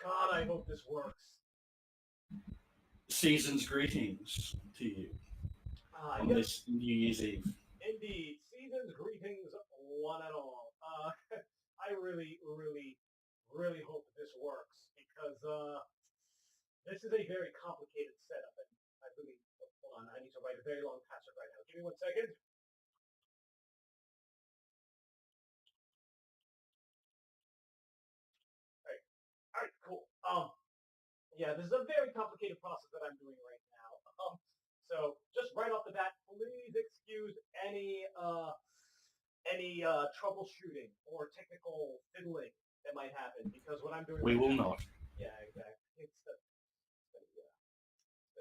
God, I hope this works. Season's greetings to you on Yes, this New Year's Eve. indeed. Season's greetings, one and all. I really, really, really hope this works because this is a very complicated setup, and I really hold on. I need to write a very long password right now. Give me 1 second. All right, cool. Yeah, this is a very complicated process that I'm doing right now. So just right off the bat, please excuse any troubleshooting or technical fiddling that might happen because what I'm doing We right will now, not. yeah, exactly. It's gonna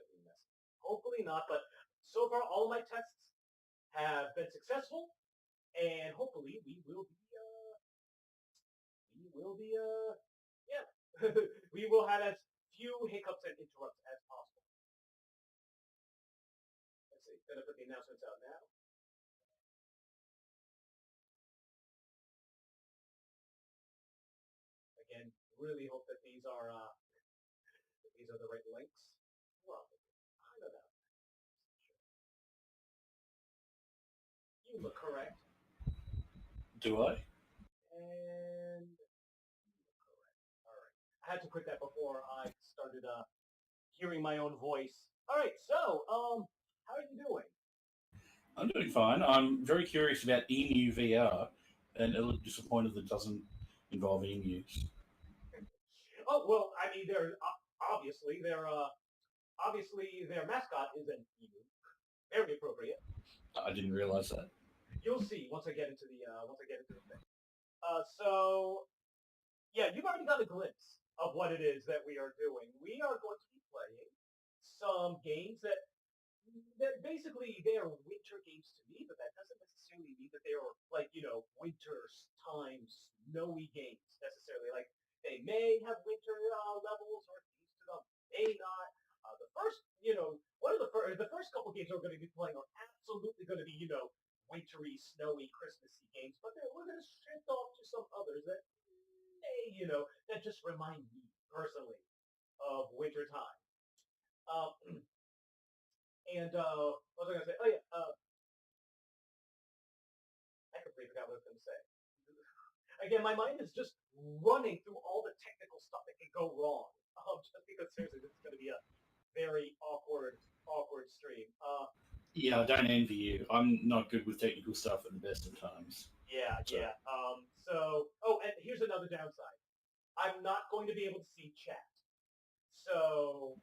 be messy. Hopefully not, but so far all of my tests have been successful, and hopefully yeah, we will have as few hiccups and interrupts as possible. Let's see. Gonna put the announcements out now. Again, really hope that these are the right links. Well, I don't know. You look correct. Do I? And you look correct. All right. I had to put that before I started hearing my own voice. All right. So, how are you doing? I'm doing fine. I'm very curious about EmuVR and a little disappointed that it doesn't involve emus. Oh well, I mean, they're obviously their mascot is an emu. Very appropriate. I didn't realize that. You'll see once I get into the thing. So yeah, you've already got a glimpse of what it is that we are doing. We are going to be playing some games that basically they are winter games to me, but that doesn't necessarily mean that they are like winter time snowy games necessarily. Like they may have winter levels or things to them, may not. The first, one of the first couple games we're going to be playing are absolutely going to be wintry, snowy, Christmassy games, but then we're going to shift off to some others that may that just remind me personally of winter time. Um, and what was I going to say? Oh yeah, I completely forgot what I was going to say. Again, my mind is just running through all the technical stuff that can go wrong. Just because seriously, this is going to be a very awkward stream. Yeah, I don't envy you. I'm not good with technical stuff at the best of times. Yeah, So yeah. And here's another downside. I'm not going to be able to see chat. So,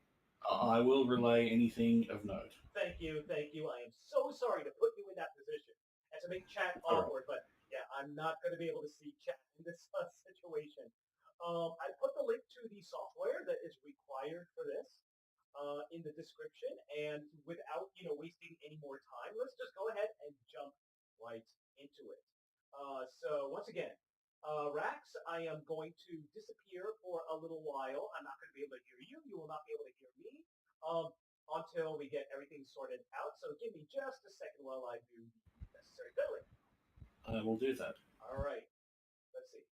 I will relay anything of note. thank you. I am so sorry to put you in that position and to make chat All right. awkward, but yeah, I'm not going to be able to see chat in this situation. I put the link to the software that is required for this in the description, and without wasting any more time, let's just go ahead and jump right into it. So once again, Rax, I am going to disappear for a little while. I'm not going to be able to hear you. You will not be able to hear me until we get everything sorted out. So give me just a second while I do the necessary fiddling. I will do that. All right. Let's see.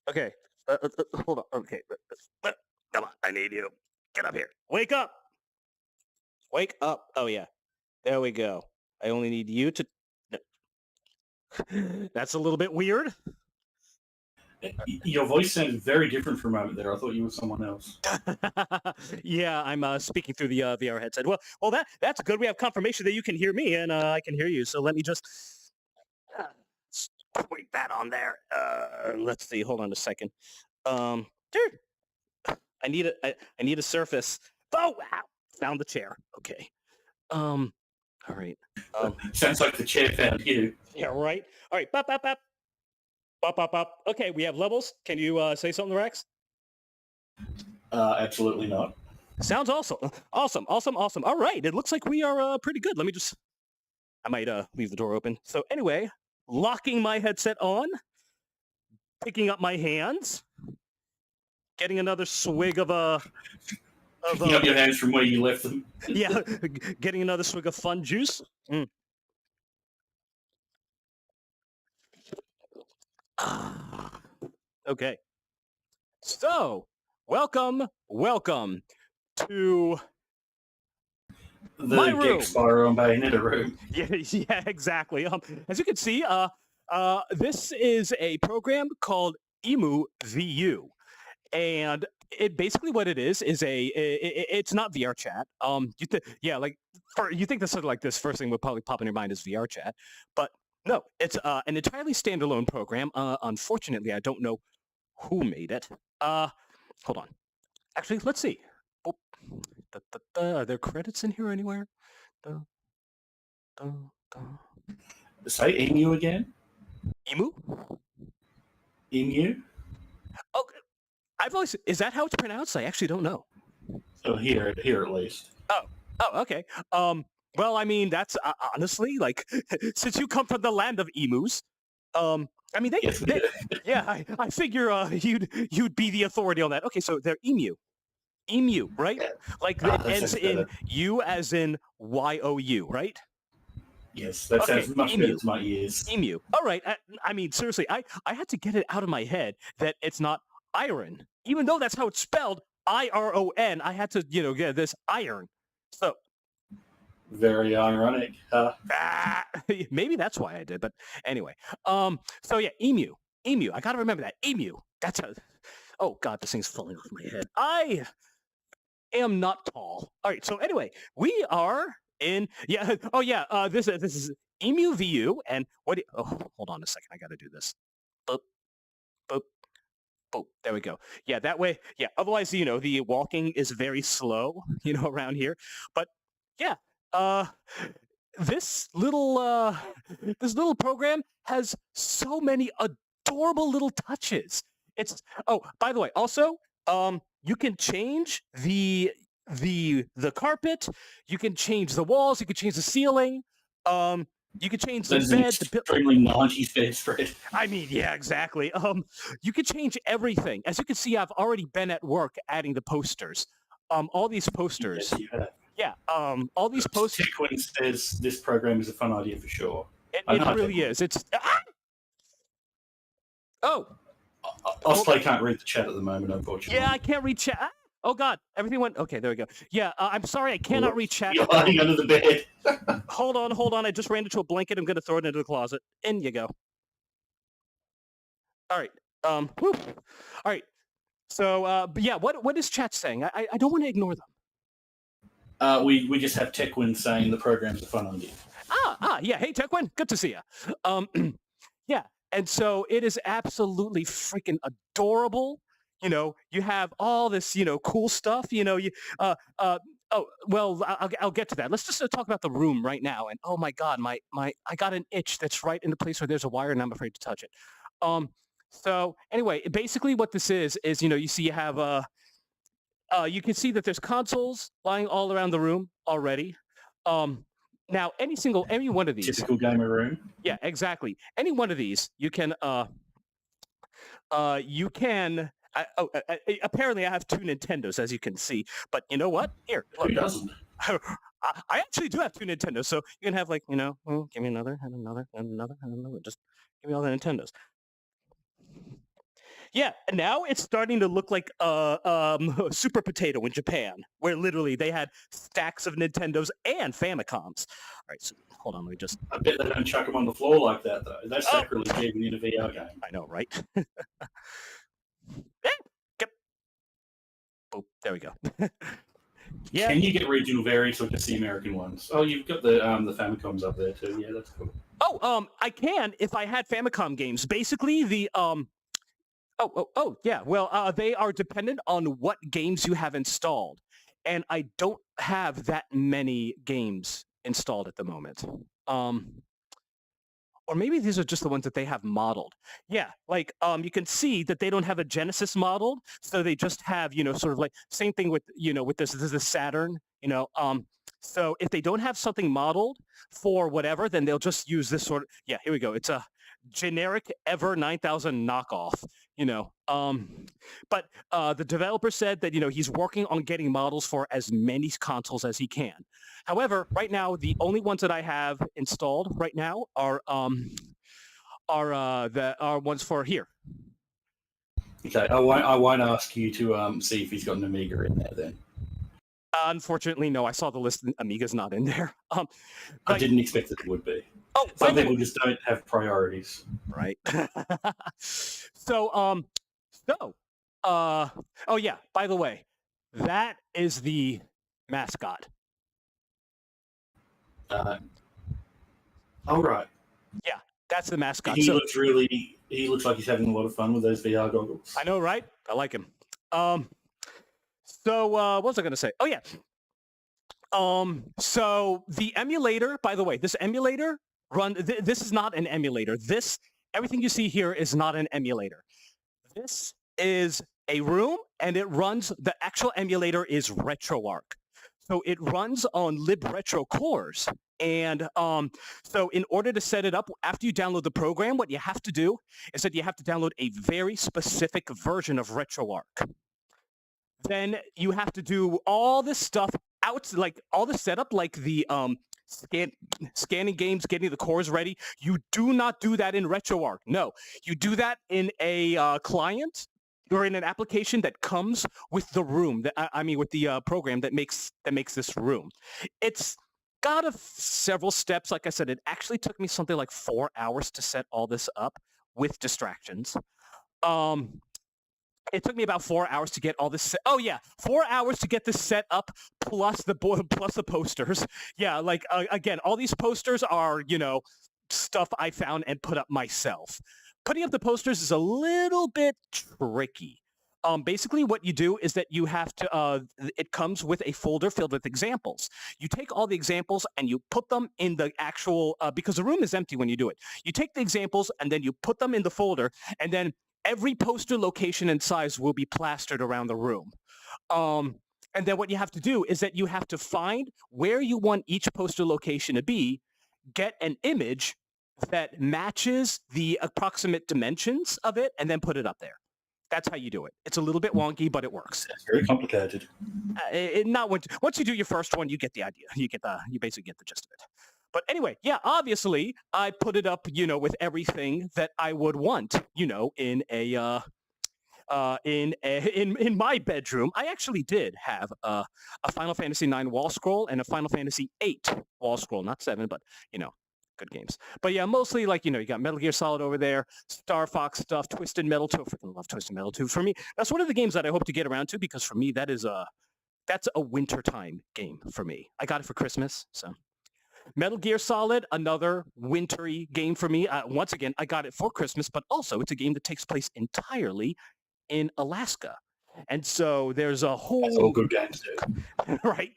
Okay. Hold on. Okay. Come on. I need you. Get up here. Wake up. Wake up. Oh, yeah. There we go. I only need you to... That's a little bit weird. Your voice sounded very different for a moment there. I thought you were someone else. Yeah, I'm speaking through the VR headset. Well, that's good. We have confirmation that you can hear me and I can hear you. So let me just point that on there. Let's see. Hold on a second. Dude, I need a surface. Oh, wow. Found the chair. Okay. All right. Sounds like the chair found you. Yeah, right. All right. Bop, bop, bop. Bop, bop, bop. Okay, we have levels. Can you say something, Rex? Absolutely not. Sounds awesome. Awesome. All right. It looks like we are pretty good. I might leave the door open. So anyway, locking my headset on, picking up my hands, getting another swig of Picking up your hands from where you left them. yeah, getting another swig of fun juice. Okay. So, welcome to my The room. Gex Spyro and Bayonetta room. Yeah, exactly. As you can see, this is a program called EmuVR, and it basically what it is it's not VR chat. You think this sort of like this first thing would probably pop in your mind is VR chat, but no, it's an entirely standalone program. Unfortunately, I don't know who made it. Hold on. Actually, let's see. Oh, are there credits in here anywhere? Say Emu again? Emu? Emu? Oh, is that how it's pronounced? I actually don't know. Oh, here at least. Oh, okay. Well, I mean, that's honestly like since you come from the land of emus, I mean, I figure you'd be the authority on that. Okay, so they're emu, right? Like it ends in U as in YOU, right? Yes, that sounds much better to my ears. Emu. All right. I mean, seriously, I had to get it out of my head that it's not iron, even though that's how it's spelled. IRON. I had to, get this iron. So very ironic. Maybe that's why I did. But anyway, so yeah, emu. I gotta remember that emu. That's a. Oh God, this thing's falling off my head. I am not tall. All right. So anyway, we are in. Yeah. Oh yeah. This is EmuVR, and what? Hold on a second. I gotta do this. Boop, boop. Oh, there we go. Yeah, that way. Yeah. Otherwise, the walking is very slow, around here. But yeah, this little program has so many adorable little touches. It's by the way, also, you can change the carpet, you can change the walls, you can change the ceiling. You can change the bed. Extremely 90s bedspread. I mean, yeah, exactly. You can change everything. As you can see, I've already been at work adding the posters. All these posters. Yes, you have. Yeah. All these posters. Tick says this program is a fun idea for sure. It really is. It's. Oh. Osplay can't read the chat at the moment, unfortunately. Yeah, I can't read chat. Oh God, everything went. Okay, there we go. Yeah, I'm sorry, I cannot read chat. You're hiding under the bed. Hold on. I just ran into a blanket. I'm gonna throw it into the closet. In you go. All right. Whoop. All right. So, but yeah, what is chat saying? I don't want to ignore them. We just have Techwin saying the program's a fun idea. Yeah. Hey, Techwin, good to see you. Yeah, and so it is absolutely freaking adorable. You have all this, cool stuff. Oh, well, I'll get to that. Let's just talk about the room right now. And oh my God, I got an itch that's right in the place where there's a wire, and I'm afraid to touch it. So anyway, basically what this is you see you have you can see that there's consoles lying all around the room already. Now any one of these typical gamer room. Yeah, exactly. Any one of these you can apparently I have two Nintendos, as you can see. But you know what? Here, look. Who doesn't? I actually do have two Nintendos, so you can have like give me another and another and another and another. Just give me all the Nintendos. Yeah, and now it's starting to look like Super Potato in Japan, where literally they had stacks of Nintendos and Famicoms. All right, so hold on, let me just. I bet they don't chuck them on the floor like that, though. That's sacrilege even in a VR game. I know, right? Oh, there we go. Yeah. Can you get regional variants or just the American ones? Oh, you've got the Famicoms up there too. Yeah, that's cool. Oh, I can if I had Famicom games. Basically, the yeah. Well, they are dependent on what games you have installed, and I don't have that many games installed at the moment. Or maybe these are just the ones that they have modeled. Yeah, like you can see that they don't have a Genesis modeled, so they just have sort of like same thing with with this is the Saturn. So if they don't have something modeled for whatever, then they'll just use this sort of. Yeah, here we go. It's a generic ever 9000 knockoff, you know. But the developer said that, you know, he's working on getting models for as many consoles as he can. However, right now, the only ones that I have installed right now are ones for here. Okay, I won't ask you to see if he's got an Amiga in there then. Unfortunately, no. I saw the list. Amiga's not in there. I didn't expect that it would be. Oh, some people just don't have priorities. Right. So, oh yeah. By the way, that is the mascot. All right. Yeah, that's the mascot. He looks like he's having a lot of fun with those VR goggles. I know, right? I like him. So what was I going to say? Oh yeah. So the emulator, by the way, this emulator this is not an emulator. Everything you see here is not an emulator. This is a room, and the actual emulator is RetroArch. So it runs on libretro cores. And so in order to set it up, after you download the program, what you have to do is that you have to download a very specific version of RetroArch. Then you have to do all this stuff like all the setup, like the scanning games, getting the cores ready. You do not do that in RetroArch. No, you do that in a client or in an application that comes with the room. With the program that makes this room. It's got several steps. Like I said, it actually took me something like 4 hours to set all this up with distractions. It took me about 4 hours to get all this. 4 hours to get this set up, plus the posters. Yeah, like again, all these posters are, you know, stuff I found and put up myself. Putting up the posters is a little bit tricky. Basically, what you do is that you have to. It comes with a folder filled with examples. You take all the examples and you put them in the actual because the room is empty when you do it. You take the examples and then you put them in the folder, and then every poster location and size will be plastered around the room. And then what you have to do is that you have to find where you want each poster location to be, get an image that matches the approximate dimensions of it, and then put it up there. That's how you do it. It's a little bit wonky, but it works. It's very complicated. Once you do your first one, you get the idea. You basically get the gist of it. But anyway, yeah, obviously I put it up, you know, with everything that I would want, you know, in my bedroom. I actually did have a Final Fantasy IX wall scroll and a Final Fantasy VIII wall scroll, not 7, but you know, good games. But yeah, mostly like, you know, you got Metal Gear Solid over there, Star Fox stuff, Twisted Metal 2. I freaking love Twisted Metal 2. For me, that's one of the games that I hope to get around to, because for me that's a wintertime game for me. I got it for Christmas, so. Metal Gear Solid, another wintry game for me. Once again, I got it for Christmas, but also it's a game that takes place entirely in Alaska. And so there's a whole... That's all good games too. Right?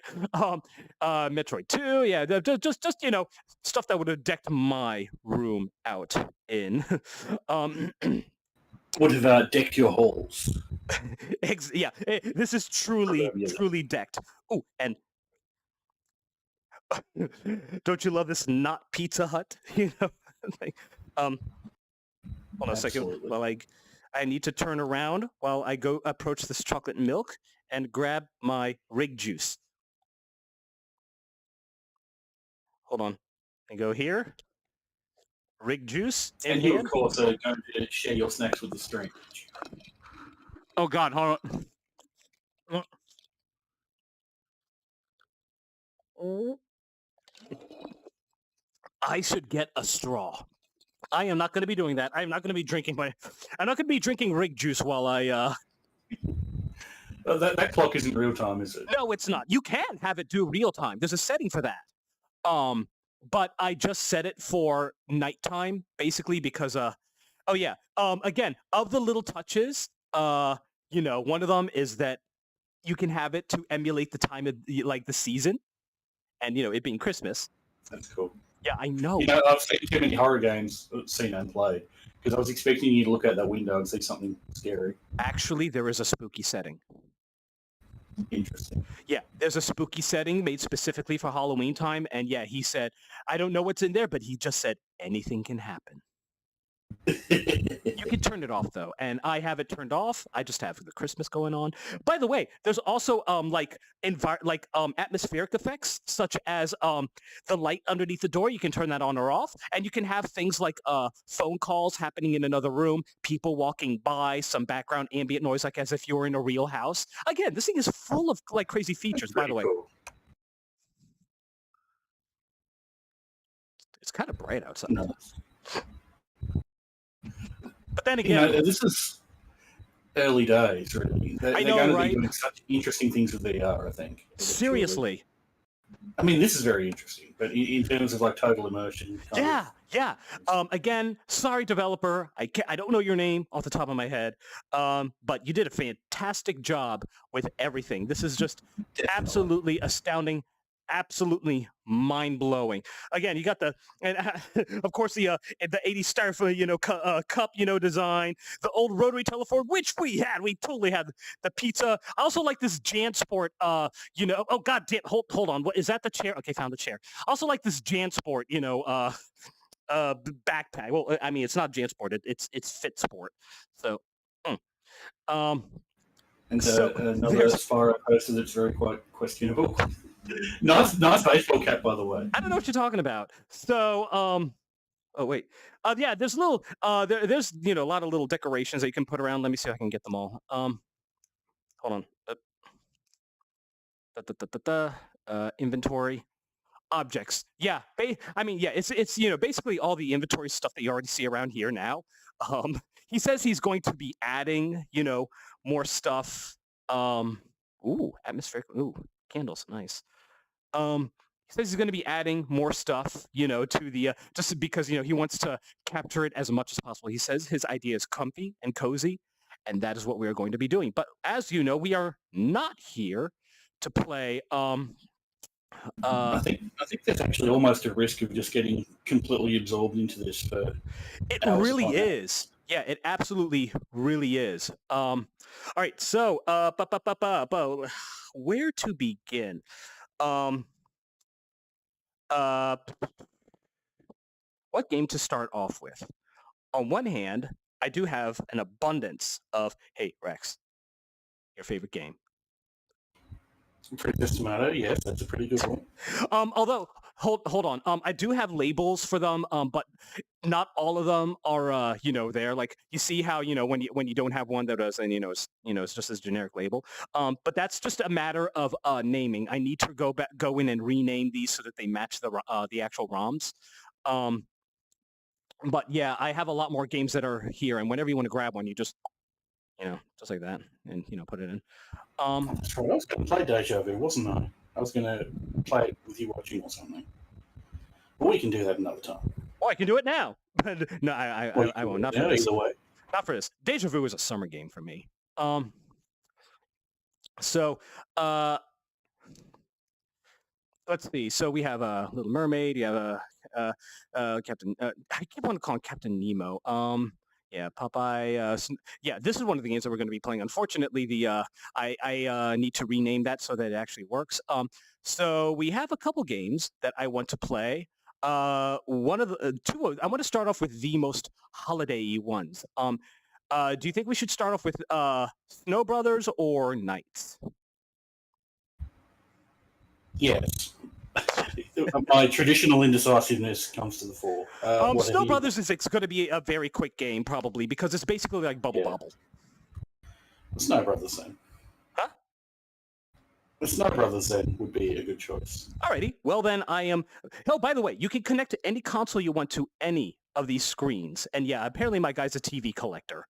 Metroid 2, yeah, just you know, stuff that would have decked my room out in. Would have decked your halls. Yeah, this is truly decked. Oh, and don't you love this? Not Pizza Hut, you know? Like, hold on a second. Well, I need to turn around while I go approach this chocolate milk and grab my rig juice. Hold on. I go here. Rig juice. And you, of course, are going to share your snacks with the stream. Oh God, hold on. I should get a straw. I am not going to be doing that. I'm not going to be drinking I'm not going to be drinking rig juice while I. Well, that clock isn't real time, is it? No, it's not. You can have it do real time. There's a setting for that. But I just set it for nighttime, basically because oh yeah. Again, of the little touches, you know, one of them is that you can have it to emulate the time of like the season, and you know, it being Christmas. That's cool. Yeah, I know. You know, I've seen too many horror games seen and played because I was expecting you to look out that window and see something scary. Actually, there is a spooky setting. Interesting. Yeah, there's a spooky setting made specifically for Halloween time, and yeah, he said, I don't know what's in there, but he just said anything can happen. You can turn it off though, and I have it turned off. I just have the Christmas going on. By the way, there's also atmospheric effects such as the light underneath the door. You can turn that on or off, and you can have things like phone calls happening in another room, people walking by, some background ambient noise, like as if you were in a real house. Again, this thing is full of like crazy features. By the way, Cool. it's kind of bright outside. No. But then again, this is early days, really. They're I know, going to right? be doing such interesting things with VR, I think. Seriously. I mean, this is very interesting, but in terms of like total immersion. Yeah. Again, sorry, developer. I don't know your name off the top of my head, but you did a fantastic job with everything. This is just absolutely astounding. Absolutely mind-blowing. Again, you got of course, the 80 styrofoam, cup, design, the old rotary telephone, which we had. We totally had the pizza. I also like this JanSport, oh, God damn, hold on. What is that, the chair? Okay, found the chair. I also like this JanSport, backpack. Well, I mean, it's not JanSport. It's FitSport. So, and another Spyro poster that's very quite questionable. nice baseball cap, by the way. I don't know what you're talking about. So, oh wait, yeah, there's little, there's a lot of little decorations that you can put around. Let me see if I can get them all. Hold on. Inventory. Objects. Yeah. It's basically all the inventory stuff that you already see around here now. He says he's going to be adding, more stuff. Ooh, atmospheric. Ooh, candles. Nice. He says he's going to be adding more stuff, to the just because he wants to capture it as much as possible. He says his idea is comfy and cozy, and that is what we are going to be doing. But as you know, we are not here to play. I think there's actually almost a risk of just getting completely absorbed into this. It really is. Yeah, it absolutely really is. All right, so where to begin? What game to start off with? On one hand, I do have an abundance of, hey, Rex, your favorite game. Princess Tomato, yes, that's a pretty good one. Although, hold on. I do have labels for them, but not all of them are, there. Like, you see how, when you don't have one that doesn't, it's just as generic label. But that's just a matter of naming. I need to go in and rename these so that they match the actual ROMs. But yeah, I have a lot more games that are here, and whenever you want to grab one, you just, just like that, and put it in. That's right. I was going to play Deja Vu, wasn't I? I was going to play it with you watching or something. But we can do that another time. Oh, I can do it now. No, I won't. Not for this. Either way. Not for this. Deja Vu is a summer game for me. So, let's see. So we have a Little Mermaid. You have a Captain. I keep wanting to call him Captain Nemo. Yeah, Popeye. Yeah, this is one of the games that we're going to be playing. Unfortunately, I need to rename that so that it actually works. So we have a couple games that I want to play. One of the two. I want to start off with the most holiday-y ones. Do you think we should start off with Snow Brothers or Knights? Yes. My traditional indecisiveness comes to the fore. Snow Brothers is going to be a very quick game, probably, because it's basically like Bubble Bobble. Snow Brothers, then. Huh? The Snow Brothers, then, would be a good choice. Alrighty. Well, then I am... Oh, by the way, you can connect to any console you want to any of these screens. And yeah, apparently my guy's a TV collector.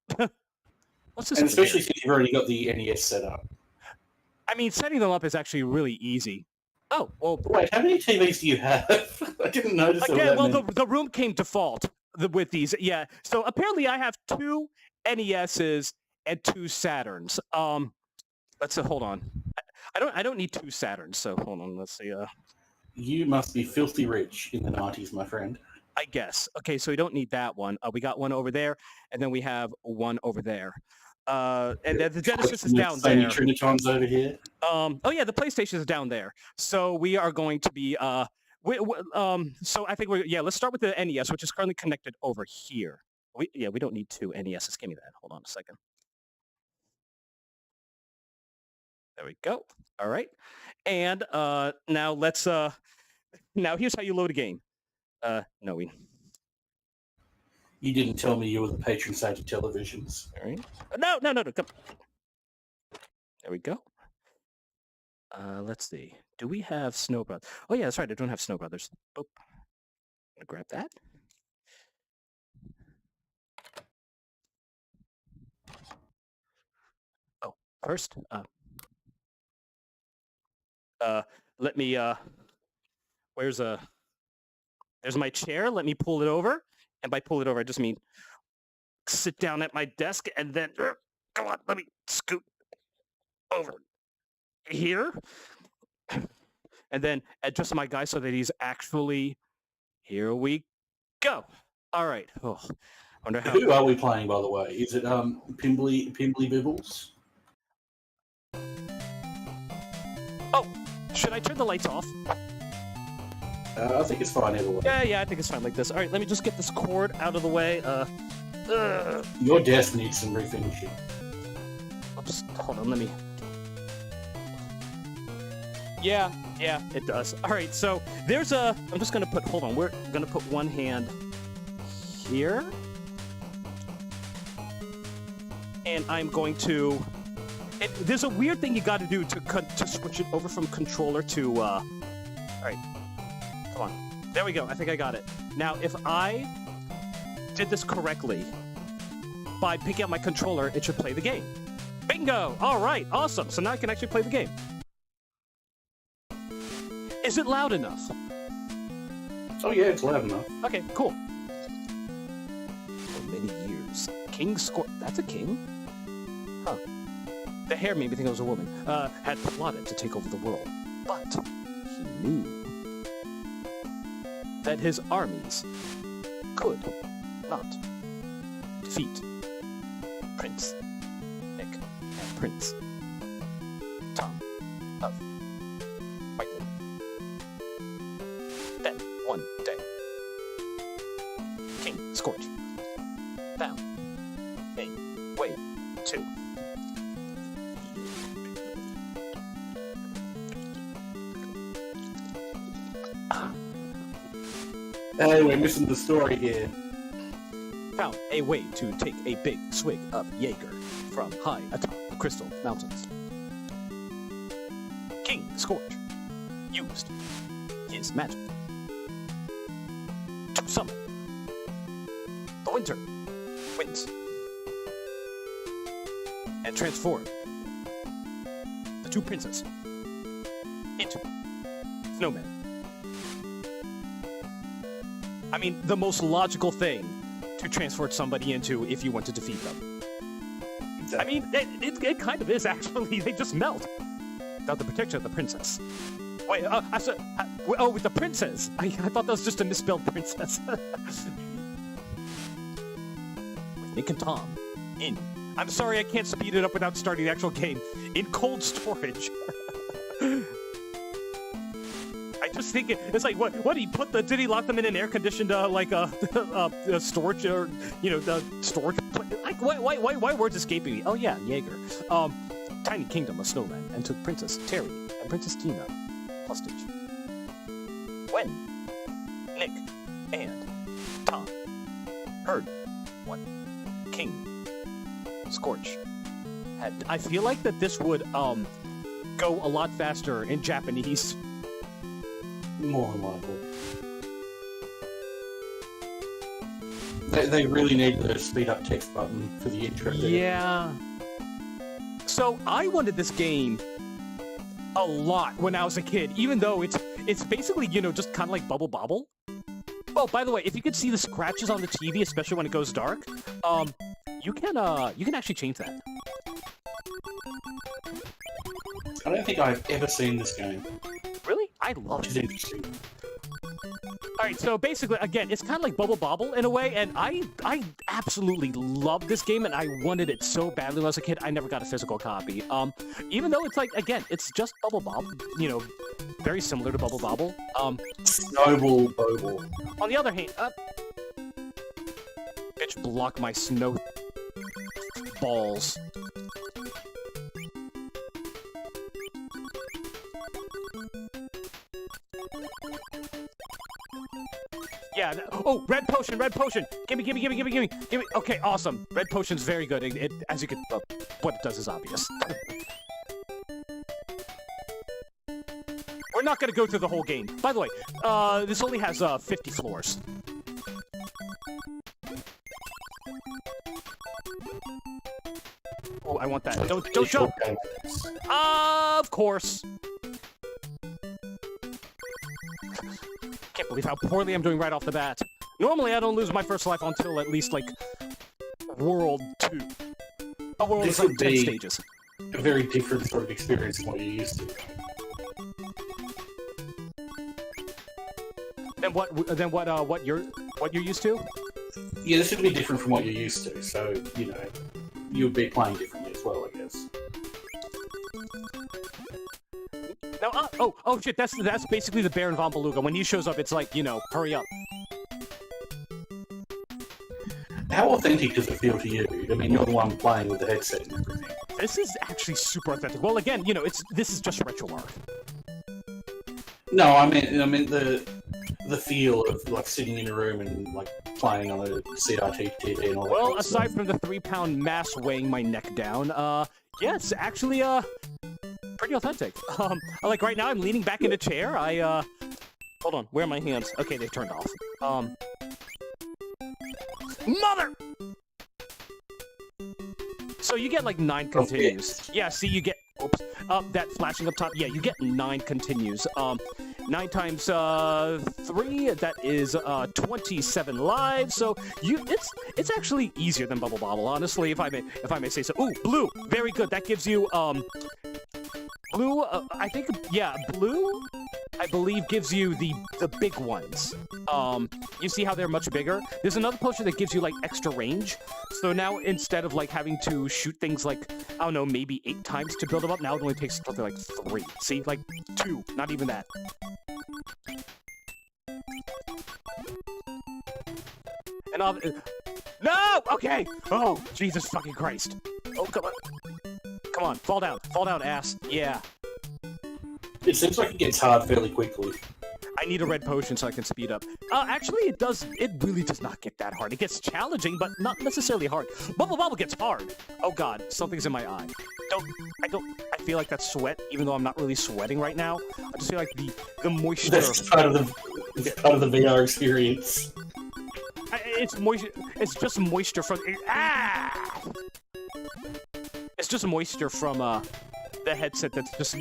What's this? And especially since you've already got the NES set up. I mean, setting them up is actually really easy. Oh, well... Wait, how many TVs do you have? I didn't notice. Again, well, the room came default with these. Yeah, so apparently I have 2 NESs and 2 Saturns. Let's hold on. I don't need 2 Saturns, so hold on. Let's see. You must be filthy rich in the 90s, my friend. I guess. Okay, so we don't need that one. We got one over there, and then we have one over there. And the Genesis is down there. Trinitrons over here. Oh yeah, the PlayStation is down there. So we are going to be so I think let's start with the NES, which is currently connected over here. We don't need two NESs. Give me that. Hold on a second. There we go. All right. And now let's now here's how you load a game. No, You didn't tell me you were the patron saint of televisions. all right. No. Come. There we go. Let's see. Do we have Snow Brothers? Oh yeah, that's right. I don't have Snow Brothers. Boop. I'm gonna grab that. Oh, first, let me there's my chair. Let me pull it over. And by pull it over, I just mean sit down at my desk and then come on, let me scoot over here. And then adjust my guy so that he's actually, here we go. All right. Oh, I wonder how. Who are we playing, by the way? Is it Pimbly Bibbles? Oh, should I turn the lights off? I think it's fine either way. Yeah, I think it's fine like this. All right, let me just get this cord out of the way. Your desk needs some refinishing. Oops, hold on, let me... Yeah, it does. All right, so there's a... I'm just going to put... Hold on, we're going to put one hand here. And I'm going to... there's a weird thing you got to do to switch it over from controller to... All right. Come on. There we go. I think I got it. Now, if I did this correctly, by picking up my controller, it should play the game. Bingo! All right, awesome. So now I can actually play the game. Is it loud enough? Oh yeah, it's loud enough. Okay, cool. For many years, King Scorch... That's a king? Huh. The hair made me think it was a woman. Had plotted to take over the world. But he knew that his armies could not defeat Prince Nick and Prince Tom of Whitewood. Then, one day, King Scorch found a way to Hey, we're missing the story here. found a way to take a big swig of Jaeger from high atop the Crystal Mountains. King Scorch used his magic to summon the winter winds and transform the two princes into snowmen. I mean, the most logical thing to transport somebody into if you want to defeat them. I mean, it kind of is, actually. They just melt. Without the protection of the princess. Wait, I said... with the princess! I thought that was just a misspelled princess. With Nick and Tom in... I'm sorry, I can't speed it up without starting the actual game. In cold storage. I just think it's like, what did he lock them in an air-conditioned, storage, or, the storage, like, why words escaping me? Oh yeah, Jaeger. Tiny kingdom of snowmen, and took Princess Terry and Princess Tina hostage. When Nick and Tom heard what King Scorch had, I feel like that this would, go a lot faster in Japanese. More than likely. They really need the speed up text button for the intro. Yeah. So I wanted this game a lot when I was a kid, even though it's basically, just kind of like Bubble Bobble. Oh, by the way, if you could see the scratches on the TV, especially when it goes dark, you can actually change that. I don't think I've ever seen this game. Really? I love Which is it. interesting. Alright, so basically, again, it's kind of like Bubble Bobble in a way, and I absolutely love this game, and I wanted it so badly when I was a kid. I never got a physical copy. Even though it's like, again, it's just Bubble Bobble, very similar to Bubble Bobble. Snowball Bobble. On the other hand, bitch block my snow balls. Yeah. Oh, red potion, red potion. Gimme, gimme, gimme, gimme, gimme, gimme. Okay, awesome. Red potion's very good. As you can, what it does is obvious. We're not gonna go through the whole game. By the way, this only has 50 floors. Oh, I want that. Don't jump. Of course. Can't believe how poorly I'm doing right off the bat. Normally, I don't lose my first life until at least, like, World 2. A world is like 10 stages. A very different sort of experience from what you're used to. What you're used to? Yeah, this would be different from what you're used to, so, you know, you'll be playing differently as well, I guess. No, oh shit, that's basically the Baron von Beluga. When he shows up, it's like, you know, hurry up. How authentic does it feel to you? I mean, you're the one playing with the headset and everything. This is actually super authentic. Well, again, you know, this is just RetroArch. No, I mean the feel of like sitting in a room and like playing on a CRT TV and all that. Well, kind of aside stuff. from the 3-pound mass weighing my neck down, yeah, it's actually pretty authentic. Like right now, I'm leaning back in a chair. Hold on, where are my hands? Okay, they turned off. Mother! So you get like 9 continues. Okay. Yeah, see, you get, oops, that flashing up top. Yeah, you get 9 continues. 9 times 3, that is 27 lives. So it's actually easier than Bubble Bobble, honestly, if I may say so. Ooh, blue, very good. That gives you blue. I think, yeah, blue, I believe, gives you the big ones. You see how they're much bigger? There's another potion that gives you, like, extra range. So now, instead of, like, having to shoot things, like, I don't know, maybe 8 times to build them up, now it only takes something like 3. See? Like, 2. Not even that. And I'll... No! Okay! Oh, Jesus fucking Christ. Oh, come on. Come on, fall down. Fall down, ass. Yeah. It seems like it gets hard fairly quickly. I need a red potion so I can speed up. Actually, it really does not get that hard. It gets challenging, but not necessarily hard. Bubble Bobble gets hard. Oh god, something's in my eye. I feel like that's sweat, even though I'm not really sweating right now. I just feel like the moisture... That's part of the VR experience. It's moisture. It's just moisture from... Ah! It's just moisture from, the headset that's just...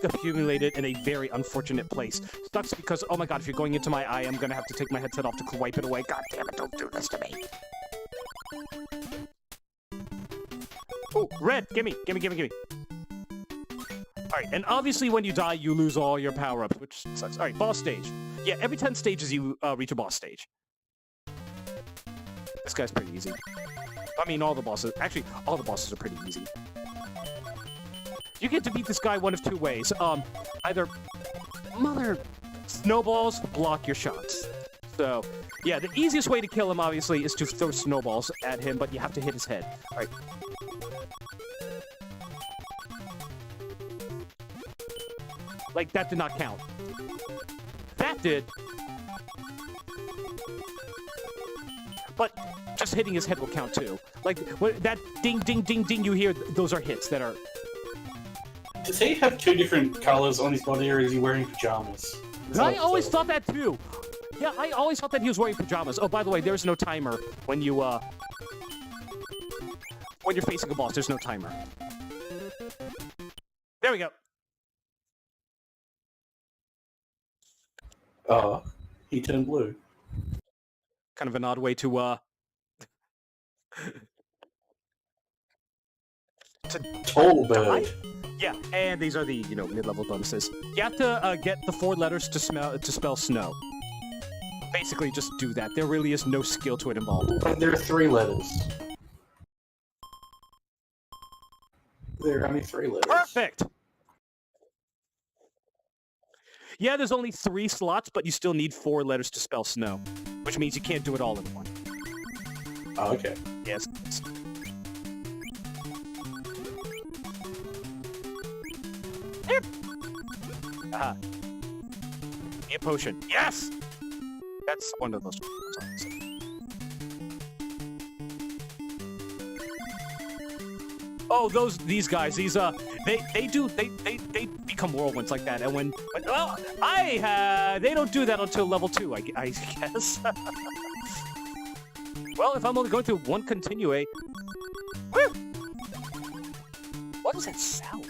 accumulated in a very unfortunate place. Sucks because, oh my god, if you're going into my eye, I'm gonna have to take my headset off to wipe it away. God damn it, don't do this to me. Oh, red! Gimme! Gimme, gimme, gimme. Alright, and obviously when you die, you lose all your power-ups, which sucks. Alright, boss stage. Yeah, every 10 stages you reach a boss stage. This guy's pretty easy. I mean, all the bosses... Actually, all the bosses are pretty easy. You get to beat this guy one of 2 ways. Either mother snowballs block your shots. So, yeah, the easiest way to kill him, obviously, is to throw snowballs at him, but you have to hit his head. All right. Like, that did not count. That did. But just hitting his head will count, too. Like, that ding, ding, ding, ding you hear, those are hits that are... Does he have 2 different colors on his body, or is he wearing pajamas? I always thought that too. Yeah, I always thought that he was wearing pajamas. Oh, by the way, there's no timer when you when you're facing a boss. There's no timer. There we go. Oh, he turned blue. Kind of an odd way to Tall bird. Yeah, and these are the, you know, mid-level bonuses. You have to get the 4 letters to spell snow. Basically, just do that. There really is no skill to it involved. But there are 3 letters. There are only 3 letters. Perfect! Yeah, there's only 3 slots, but you still need 4 letters to spell snow. Which means you can't do it all in one. Oh, okay. Yes. Aha. Be a potion. Yes! That's one of those ones, obviously. Oh, these guys, they become whirlwinds like that, and they don't do that until level 2, I guess. Well, if I'm only going through one continue, woo! What does that sound?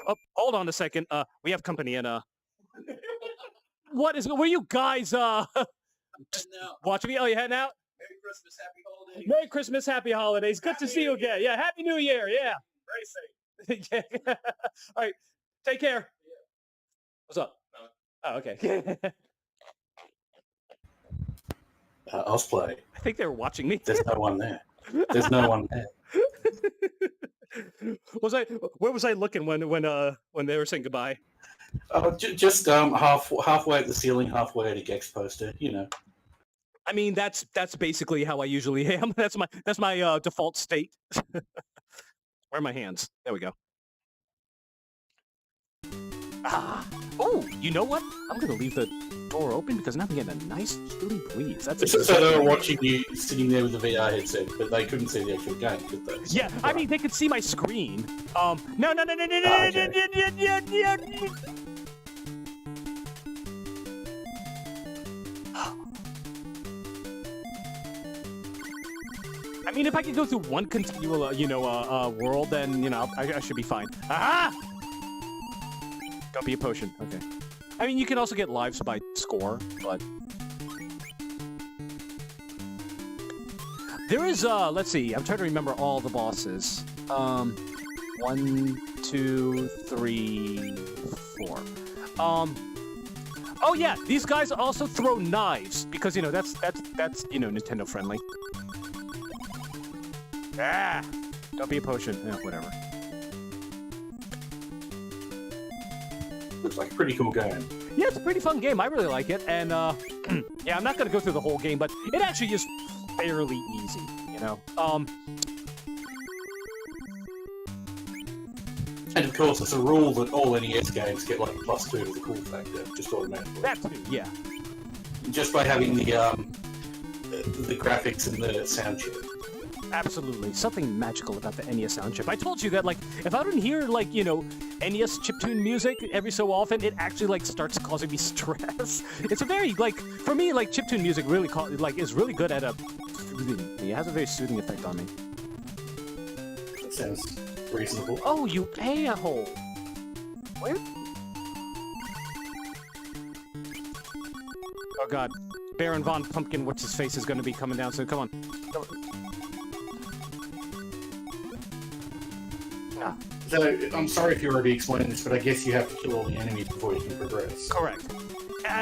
Oh, hold on a second. We have company, and were you guys watching me? Oh, you heading out? Merry Christmas, happy holidays. Merry Christmas, happy holidays. Good to see you again. Yeah, Happy New Year. Yeah. Very safe. Yeah. All right. Take care. What's up? Oh, okay. Osplay. I think they were watching me. There's no one there. There's no one there. Where was I looking when they were saying goodbye? Just halfway at the ceiling, halfway at a Gex poster. You know. I mean, that's basically how I usually am. That's my default state. Where are my hands? There we go. Ah. Oh, you know what? I'm gonna leave the door open because now I'm getting a nice chilly breeze. That's so they were watching you sitting there with the VR headset, but they couldn't see the actual game, could they? Yeah, I mean they could see my screen. No. I mean, if I can go through one continual, world, then I should be fine. Aha! Don't be a potion. Okay. I mean, you can also get lives by score, but there is let's see. I'm trying to remember all the bosses. 1, 2, 3, 4. Oh yeah, these guys also throw knives because that's Nintendo friendly. Ah! Don't be a potion. Yeah, whatever. Looks like a pretty cool game. Yeah, it's a pretty fun game. I really like it. And, yeah, I'm not going to go through the whole game, but it actually is fairly easy, And of course, it's a rule that all NES games get like a +2 to the cool factor, just automatically. That too, yeah. Just by having the graphics and the sound chip. Absolutely. Something magical about the NES sound chip. I told you that, if I don't hear, NES chiptune music every so often, it actually, starts causing me stress. It's a very, for me, chiptune music really, is really good at soothing me. It has a very soothing effect on me. That sounds reasonable. Oh, you a-hole. Where? Oh, God. Baron Von Pumpkin, what's-his-face, is going to be coming down soon. Come on. So, I'm sorry if you already explained this, but I guess you have to kill all the enemies before you can progress. Correct.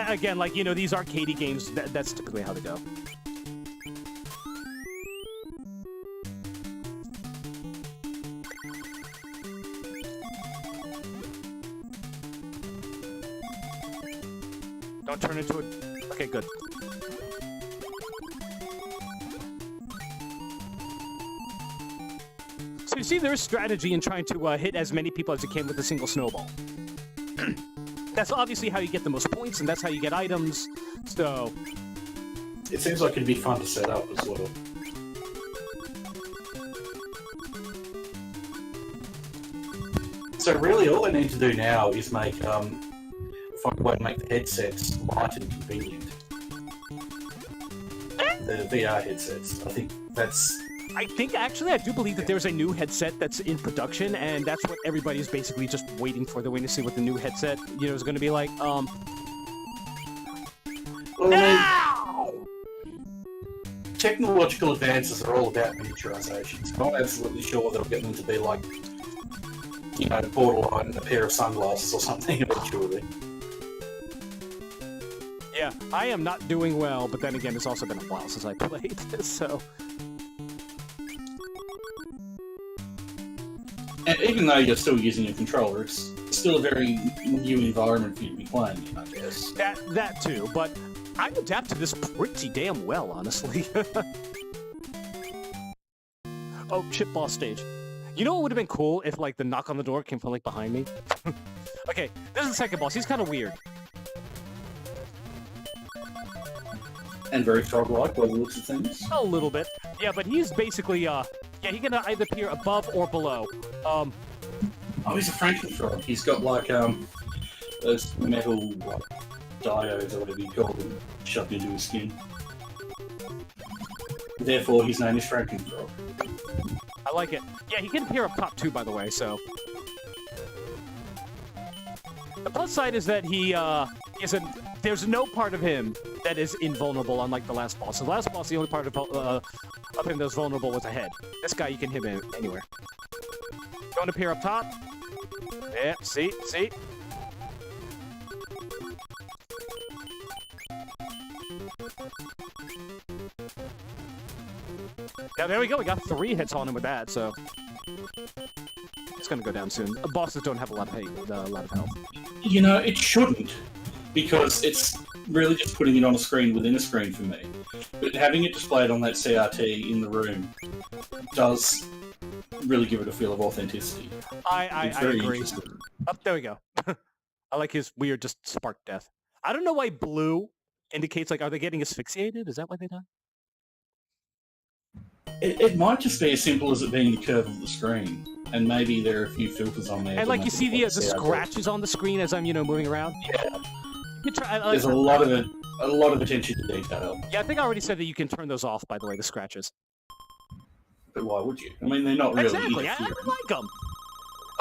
Again, these arcadey games, that's typically how they go. Don't turn into a... Okay, good. So you see, there is strategy in trying to hit as many people as you can with a single snowball. That's obviously how you get the most points, and that's how you get items, so... It seems like it'd be fun to set up as well. So really, all they need to do now is find a way to make the headsets light and convenient. The VR headsets. I think actually, I do believe that there's a new headset that's in production, and that's what everybody's basically just waiting for. They're waiting to see what the new headset, is going to be like. Well, no! Technological advances are all about miniaturization. So I'm absolutely sure they'll get them to be like, borderline a pair of sunglasses or something eventually. Yeah, I am not doing well, but then again, it's also been a while since I played, so... And even though you're still using a controller, it's still a very new environment for you to be playing in, I guess. That too, but I adapt to this pretty damn well, honestly. Oh, shit, boss stage. You know what would have been cool if, like, the knock on the door came from, like, behind me? Okay, this is the second boss. He's kind of weird. And very frog-like by the looks of things. A little bit. Yeah, but he's basically, yeah, he can either appear above or below. Oh, he's a Frankenfrog. He's got, like, those metal, like, diodes or whatever you call them, shoved into his skin. Therefore, his name is Frankenfrog. I like it. Yeah, he can appear up top too, by the way, so... The plus side is that he, there's no part of him that is invulnerable, unlike the last boss. So the last boss, the only part of him that was vulnerable was a head. This guy, you can hit him anywhere. Don't appear up top. Yeah, see? Yeah, there we go. We got 3 hits on him with that, so it's gonna go down soon. Bosses don't have a lot of health. You know, it shouldn't, because it's really just putting it on a screen within a screen for me. But having it displayed on that CRT in the room does really give it a feel of authenticity. I agree. Oh, there we go. I like his weird just spark death. I don't know why blue indicates, like, are they getting asphyxiated? Is that why they die? It might just be as simple as it being the curve of the screen, and maybe there are a few filters on there. And like you see the scratches on the screen as I'm, moving around. Yeah. You try, there's a lot of attention to detail. Yeah, I think I already said that you can turn those off. By the way, the scratches. But why would you? I mean, they're not really. Exactly. I like them.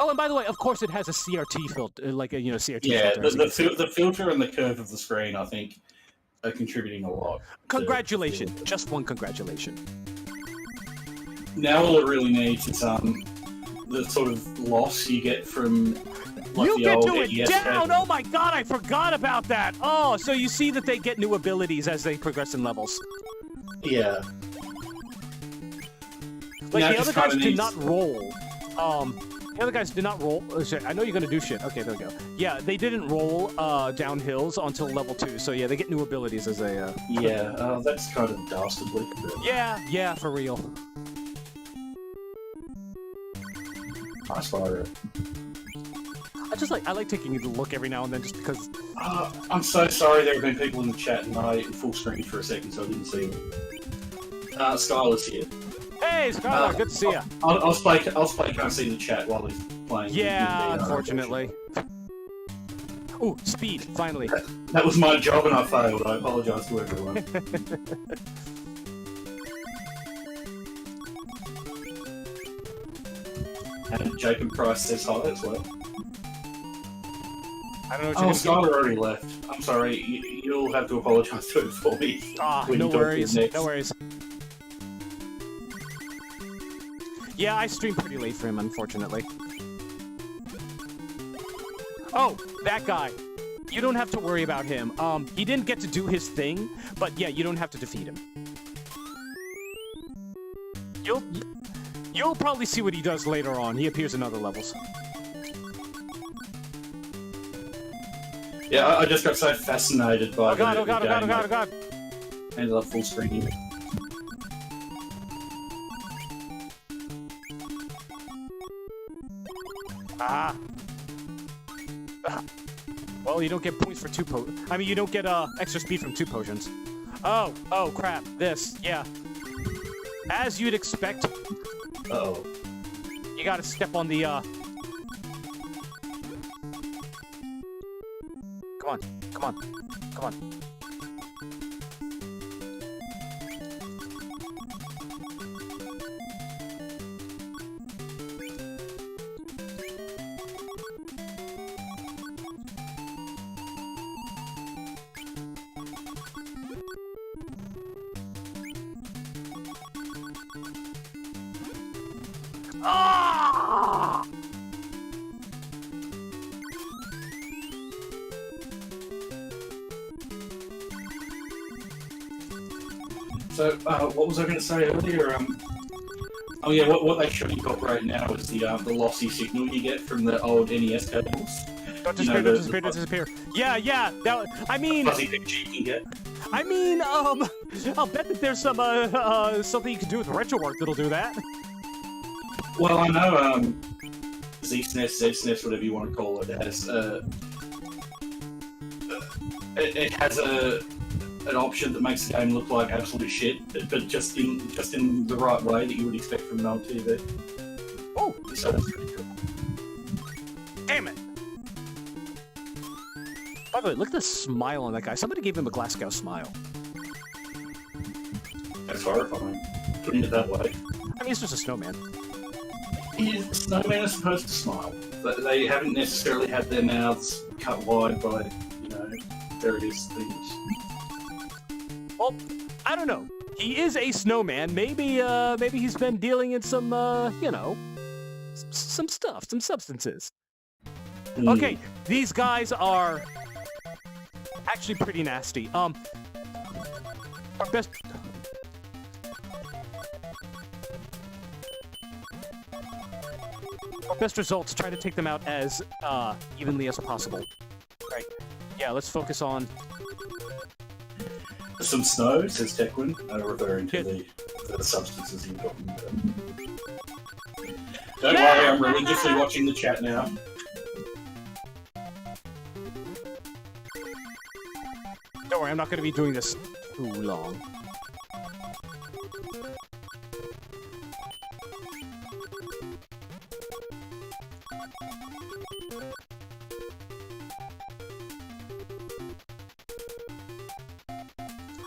Oh, and by the way, of course, it has a CRT filter, like a CRT. Yeah, filter. the filter and the curve of the screen, I think, are contributing a lot. Congratulations! Just one congratulation. Now all it really needs is the sort of loss you get from like you the get old to it NES down! cable. Oh my god, I forgot about that! Oh, so you see that they get new abilities as they progress in levels. Yeah. Like, now the other guys did needs... not roll. The other guys did not roll. Oh, shit, I know you're gonna do shit. Okay, there we go. Yeah, they didn't roll down hills until level 2, so yeah, they get new abilities as they... Yeah, that's kind of dastardly. Yeah, for real. I Spyro. I like taking a look every now and then just because... I'm so sorry there have been people in the chat and I full screen for a second so I didn't see them. Skylar's here. Hey, Skylar, good to see you. I'll play can't see the chat while he's playing. Yeah, unfortunately. Ooh, speed, finally. That was my job and I failed. I apologise to everyone. And Jacob Price says hi as well. I don't know what you're Skylar already left. I'm sorry. You'll have to apologise to him for me. No worries. No worries. Yeah, I stream pretty late for him, unfortunately. Oh, that guy. You don't have to worry about him. He didn't get to do his thing, but yeah, you don't have to defeat him. You'll probably see what he does later on. He appears in other levels. Yeah, I just got so fascinated by oh god! Ended up full screen. Well, you don't get points for 2 potions. I mean, you don't get extra speed from 2 potions. Oh crap! This, yeah. As you'd expect. Uh-oh. You gotta step on the Come on. Ah! So, what was I going to say earlier? Oh yeah, what they should incorporate now is the lossy signal you get from the old NES cables. Don't disappear. Yeah. I mean, fuzzy picture you can get. I mean, I'll bet that there's some something you can do with RetroArch that'll do that. Well, I know ZSNES, ZSNES, whatever you want to call it, it has an option that makes the game look like absolute shit, but just in the right way that you would expect from an old TV. Oh, So that's pretty cool. damn it! By the way, look at the smile on that guy. Somebody gave him a Glasgow smile. That's horrifying. Putting it that way. I mean, he's just a snowman. Snowmen are supposed to smile, but they haven't necessarily had their mouths cut wide by, various things. Well, I don't know. He is a snowman. Maybe he's been dealing in some, some stuff, some substances. Okay, these guys are actually pretty nasty. Our best results, try to take them out as evenly as possible. Right. Yeah, let's focus on... Some snow, says Tekwin, referring to the substances you're talking about. Don't worry, I'm religiously watching the chat now. Don't worry, I'm not going to be doing this too long.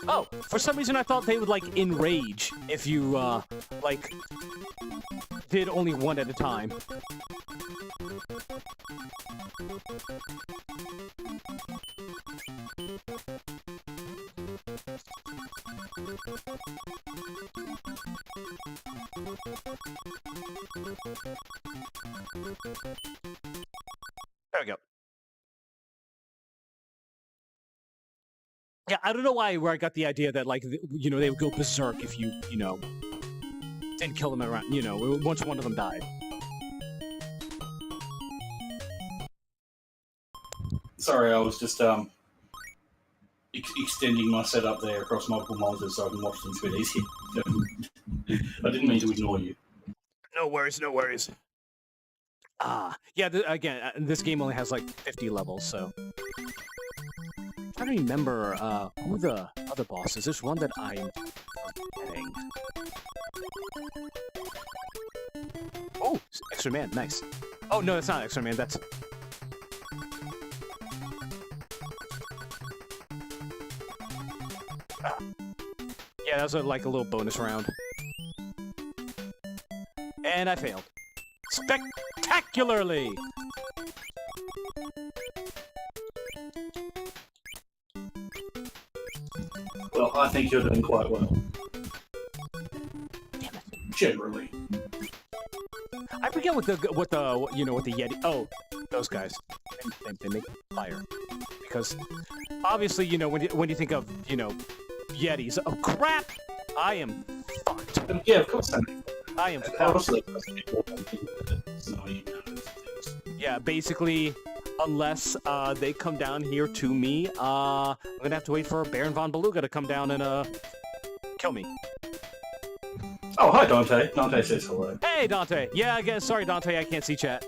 Oh, for some reason I thought they would, enrage if you, did only one at a time. There we go. Yeah, I don't know where I got the idea that, they would go berserk if you, didn't kill them around, once one of them died. Sorry, I was just, extending my setup there across multiple monitors so I can watch things a bit easier. I didn't mean to ignore you. No worries, no worries. Yeah, again, this game only has, 50 levels, so... I don't remember who the other boss is. There's one that I'm forgetting. Oh, Extra Man, nice. Oh, no, that's not Extra Man, that's... Yeah, that was a little bonus round. And I failed. Spectacularly! Well, I think you're doing quite well. Damn it. Generally. I forget what the Yeti... Oh, those guys. They make fire. Because, obviously, when you think of, Yetis... Oh, crap! I am fucked. Yeah, of course I am fucked. Obviously, Yeah, basically, unless they come down here to me, I'm gonna have to wait for Baron von Beluga to come down and kill me. Oh, hi, Dante. Dante says hello. Hey, Dante. Yeah, again, sorry, Dante, I can't see chat.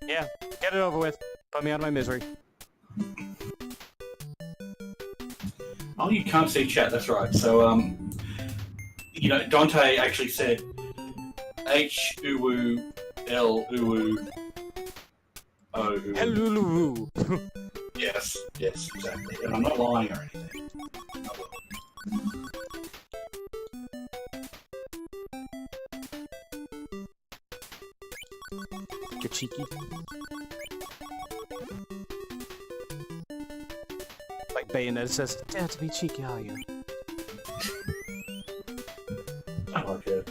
Yeah, get it over with. Put me out of my misery. Oh, you can't see chat, that's right. So, Dante actually said H, uwu, L, uwu, O, uwu. Hello. Yes, exactly. And I'm not lying or anything. Get cheeky. Like Bayonetta says, dare to be cheeky, are you? I like it.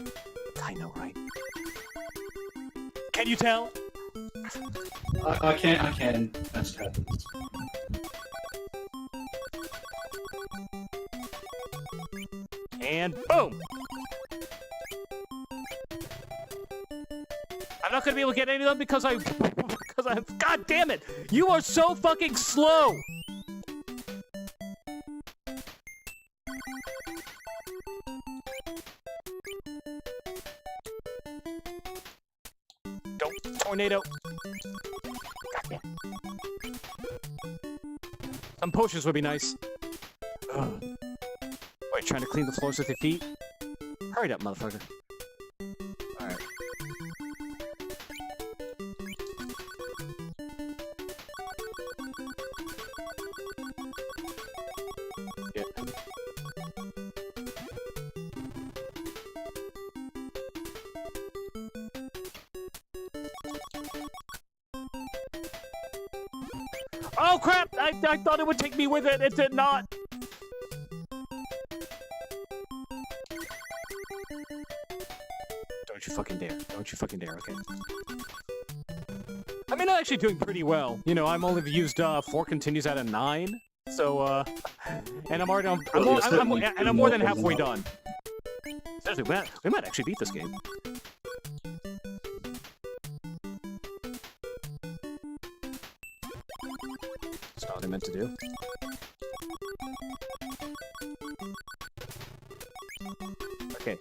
I know, right? Can you tell? I can. That's what happens. And boom! I'm not gonna be able to get any of them because I'm... God damn it! You are so fucking slow! tornado. Goddamn. Some potions would be nice. Ugh. Wait, trying to clean the floors with your feet? Hurry up, motherfucker. Alright. Yeah. Oh crap! I thought it would take me with it. It did not. Don't you fucking dare. Don't you fucking dare, okay? I mean, I'm actually doing pretty well. You know, I'm only used 4 continues out of 9. So, and I'm already I'm more than halfway done. Seriously, we might actually beat this game. That's not what I meant to do. Okay.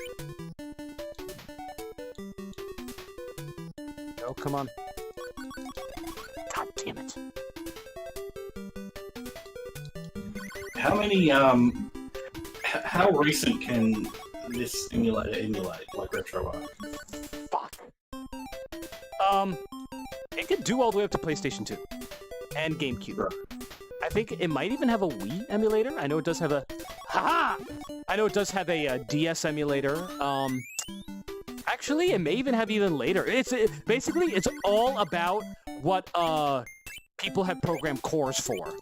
Oh, come on. God damn it. How many, how recent can this emulator emulate, like RetroArch? Fuck. It could do all the way up to PlayStation 2 and GameCube. Right. I think it might even have a Wii emulator. I know it does have a... Haha! I know it does have a DS emulator. Actually, it may even have even later. Basically, it's all about what people have programmed cores for.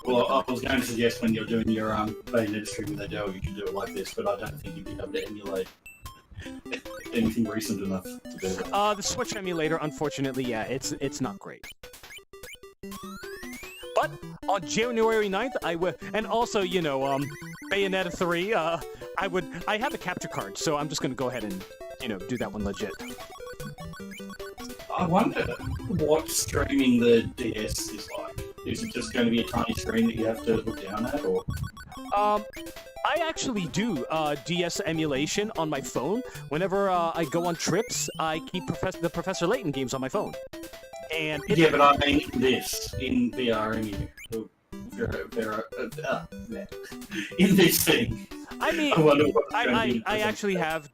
Well, I was going to suggest when you're doing your Bayonetta stream with Adele, you should do it like this, but I don't think you'd be able to emulate anything recent enough to do that. The Switch emulator, unfortunately, yeah, it's not great. But on January 9th, I will, and also, you know, Bayonetta 3, I have a capture card, so I'm just gonna go ahead and, you know, do that one legit. I wonder what streaming the DS is like. Is it just going to be a tiny screen that you have to look down at, or? I actually do DS emulation on my phone. Whenever I go on trips, I keep the Professor Layton games on my phone. And yeah, but I mean this in VR in this thing. I mean, I wonder what's going to be I actually have.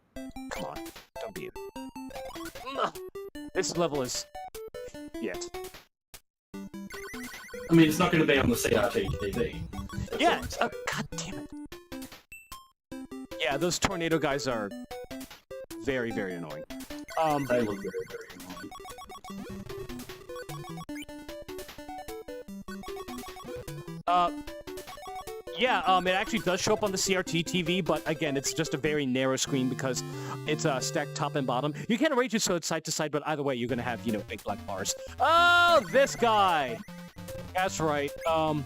Come on, don't be. This level is yet. I mean, it's not going to be on the CRT TV. Yeah. God damn it. Yeah, those tornado guys are very, very annoying. They look very, very annoying. Yeah, it actually does show up on the CRT TV, but again, it's just a very narrow screen because it's stacked top and bottom. You can arrange it so it's side to side, but either way, you're gonna have, you know, big black bars. Oh, this guy! That's right. Well,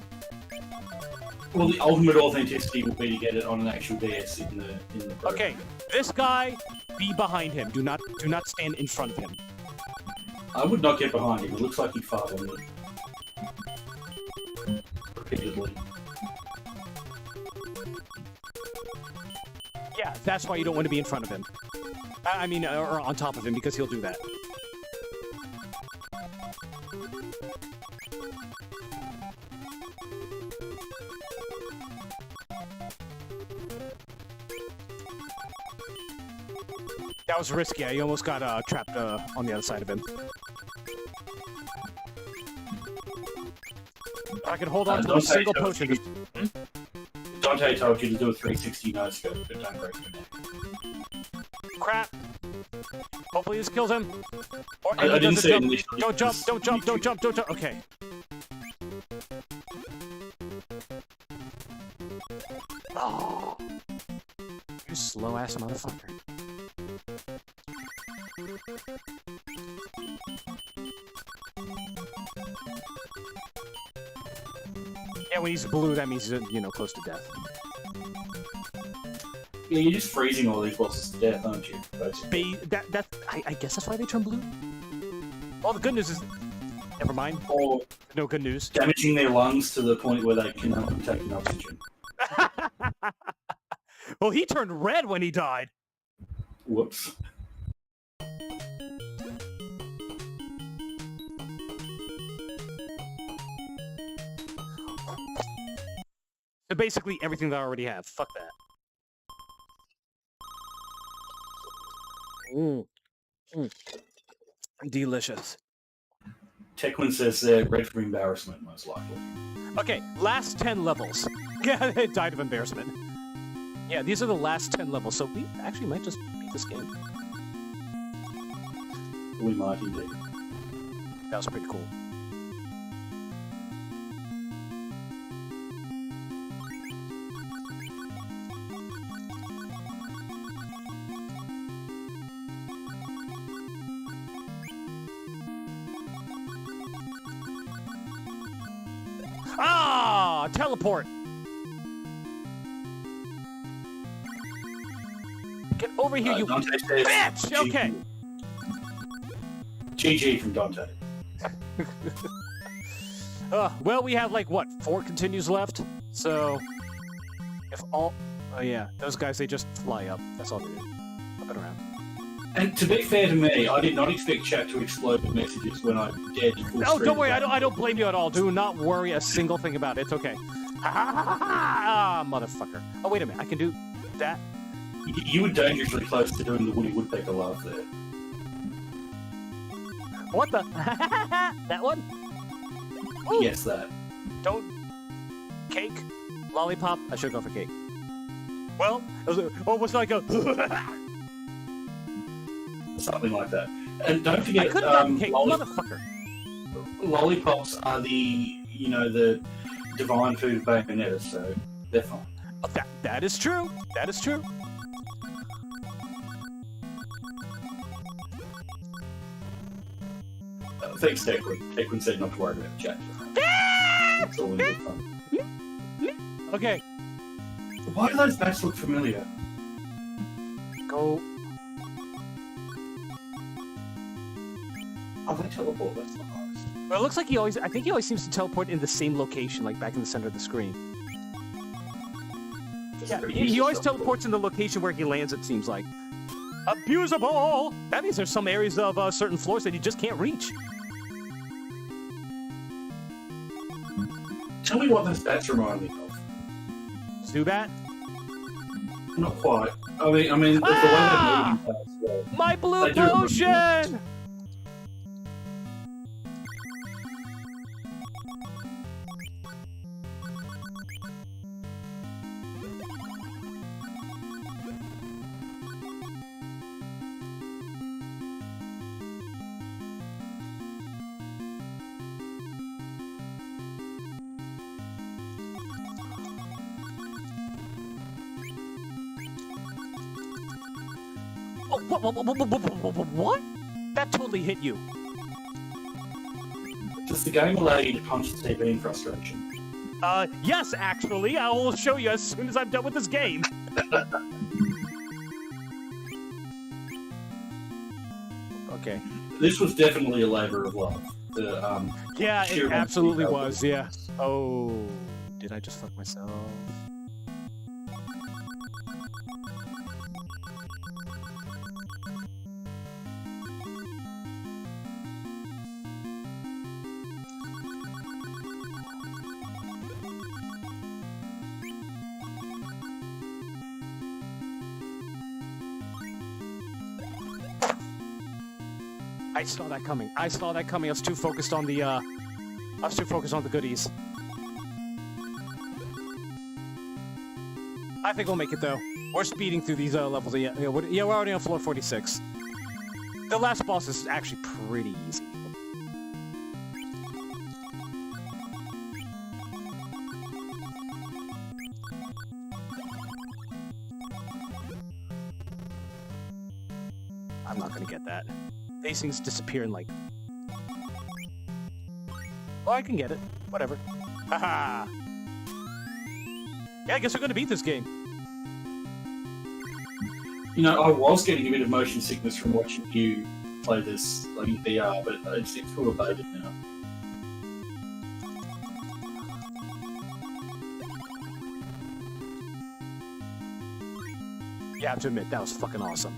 the ultimate authenticity will be to get it on an actual DS in the program. Okay, this guy, be behind him. Do not stand in front of him. I would not get behind him. It looks like he fired on me. Repeatedly. Yeah, that's why you don't want to be in front of him. I mean, or on top of him, because he'll do that. That was risky. I almost got trapped on the other side of him. I could hold on to a single potion. Dante told you to do a 360 no-scope, but don't break your neck. Crap. Hopefully this kills him. Or I didn't say jump. initially. Don't jump, don't jump, don't jump, don't jump. Okay. Oh. You slow-ass motherfucker. Yeah, when he's blue, that means he's, you know, close to death. Yeah, you're just freezing all these bosses to death, aren't you? I guess that's why they turn blue. Well, the good news is... Never mind. Or no good news. damaging their lungs to the point where they cannot take in oxygen. Well, he turned red when he died. Whoops. So basically everything that I already have. Fuck that. Delicious. Techwin says they're red for embarrassment, most likely. Okay, last 10 levels. Yeah, it died of embarrassment. Yeah, these are the last 10 levels, so we actually might just beat this game. We might indeed. That was pretty cool. Ah, teleport. Get over here, you Dante says, bitch! Okay. GG from Dante. Well, we have like, what, 4 continues left? So, if all... Oh yeah, those guys, they just fly up. That's all they do. Up and around. And to be fair to me, I did not expect chat to explode with messages when I dared to full No, screen don't worry, it. I don't blame you at all. Do not worry a single thing about it. It's okay. Ah, motherfucker. Oh, wait a minute, I can do that? You were dangerously close to doing the Woody Woodpecker laugh there. What the? That one? Ooh. Yes, that. Don't. Cake? Lollipop? I should go for cake. Well, it was almost like a... Something like that. And don't forget, I could have gotten cake, motherfucker. lollipops are the, the divine food of Bayonetta, so they're fine. Oh, that is true. That is true. Thanks, Declan. Declan said not to worry about chat. It's all in good fun. Okay. Why do those bats look familiar? Go. Oh, they teleport. That's not nice. Well, it looks like I think he always seems to teleport in the same location, like back in the center of the screen. Yeah, he always teleports in the location where he lands, it seems like. Abusable! That means there's some areas of certain floors that you just can't reach. Tell me what those bats remind me of. Zubat? Not quite. I mean, the way they're moving past, well, My blue they do remind me of- potion! Oh, what? That totally hit you. Does the game allow you to punch the TV in frustration? Yes, actually. I will show you as soon as I'm done with this game. Okay. This was definitely a labor of love. Yeah, sheer it absolutely quantity was, yeah. Oh, did I just fuck myself? I saw that coming. I saw that coming. I was too focused on the goodies. I think we'll make it though. We're speeding through these levels. Yeah, we're already on floor 46. The last boss is actually pretty easy. I'm not gonna get that. These things disappear in like... Oh, I can get it. Whatever. Haha! Yeah, I guess we're gonna beat this game. I was getting a bit of motion sickness from watching you play this in VR, but it seems to have abated now. Yeah, I have to admit, that was fucking awesome.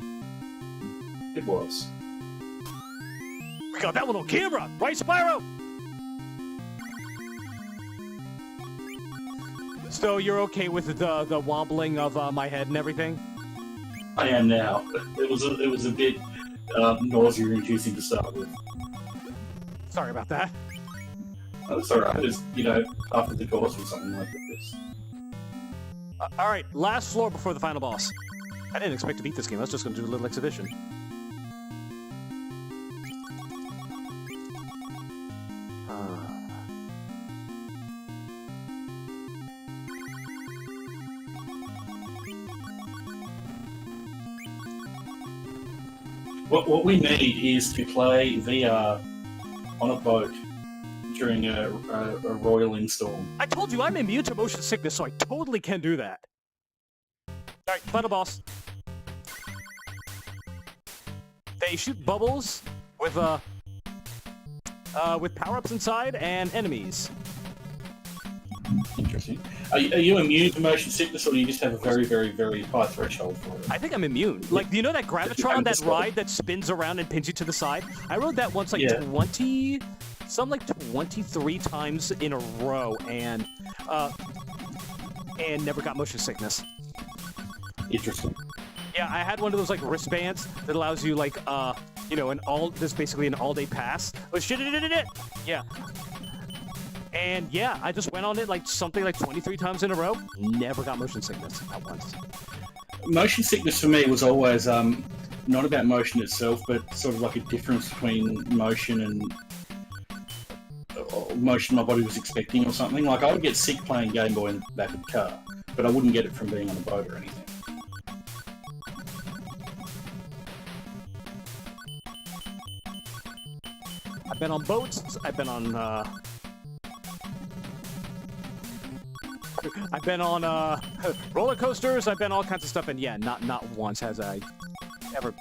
It was. We got that one on camera, right, Spyro? So you're okay with the wobbling of my head and everything? I am now. It was a bit nausea-inducing to start with. Sorry about that. It's alright. It's, after the course or something like this. All right, last floor before the final boss. I didn't expect to beat this game. I was just going to do a little exhibition. What we need is to play VR on a boat during a roiling storm. I told you I'm immune to motion sickness, so I totally can do that. All right, final boss. They shoot bubbles with power-ups inside and enemies. Interesting. Are you immune to motion sickness, or do you just have a very, very, very high threshold for it? I think I'm immune. Like, do you know that Gravitron, that ride that spins around and pins you to the side? I rode that once, like 23 times in a row, and never got motion sickness. Interesting. Yeah, I had one of those like wristbands that allows you like this basically an all-day pass. Oh shit! Yeah. And yeah, I just went on it like something like 23 times in a row. Never got motion sickness, not once. Motion sickness for me was always not about motion itself, but sort of like a difference between motion and motion my body was expecting or something. Like I would get sick playing Game Boy in the back of the car, but I wouldn't get it from being on a boat or anything. I've been on boats. I've been on roller coasters. I've been all kinds of stuff, and yeah, not once has I ever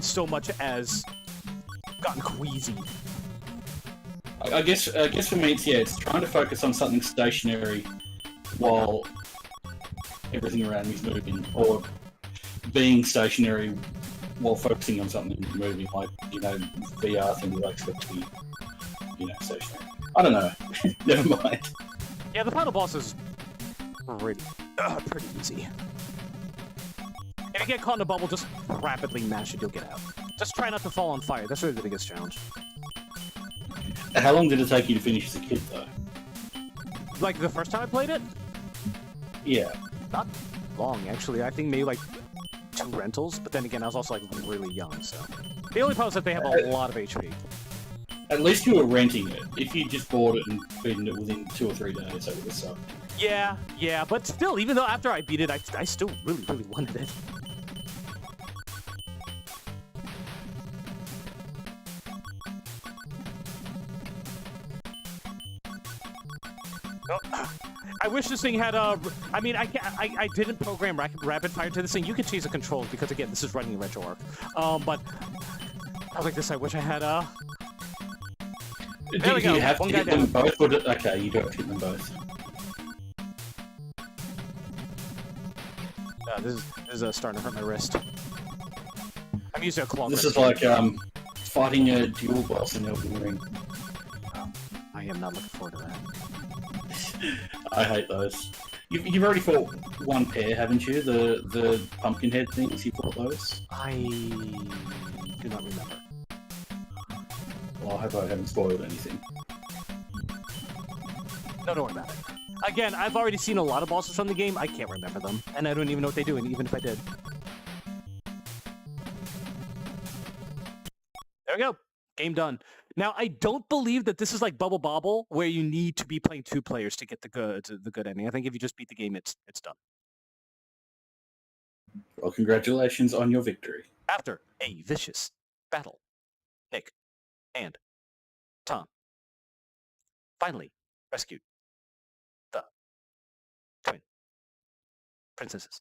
so much as gotten queasy. I guess for me, it's trying to focus on something stationary while everything around me is moving, or being stationary while focusing on something moving, like VR thing that I expect to be stationary. I don't know. Never mind. Yeah, the final boss is pretty easy. If you get caught in a bubble, just rapidly mash it, you'll get out. Just try not to fall on fire. That's really the biggest challenge. How long did it take you to finish as a kid, though? Like the first time I played it? Yeah. Not long, actually. I think maybe like 2 rentals, but then again, I was also like really young, so. The only problem is that they have a lot of HP. At least you were renting it. If you just bought it and beaten it within 2 or 3 days, that would have sucked. Yeah, but still, even though after I beat it, I still really, really wanted it. I wish this thing had a. I mean, I didn't program rapid fire to this thing. You can change the controls because again, this is running in RetroArch. But I was like this. I wish I had a. Do you have to hit them both? Or okay, you don't hit them both. This is starting to hurt my wrist. I'm using a claw. This is like fighting a dual boss in Elden Ring. I am not looking forward to that. I hate those. You've already fought one pair, haven't you? The pumpkin head things. You fought those? I do not remember. Well, I hope I haven't spoiled anything. No, don't worry about it. Again, I've already seen a lot of bosses from the game. I can't remember them, and I don't even know what they do, even if I did. There we go. Game done. Now, I don't believe that this is like Bubble Bobble, where you need to be playing 2 players to get the good ending. I think if you just beat the game, it's done. Well, congratulations on your victory. After a vicious battle, Nick and Tom finally rescued the twin princesses,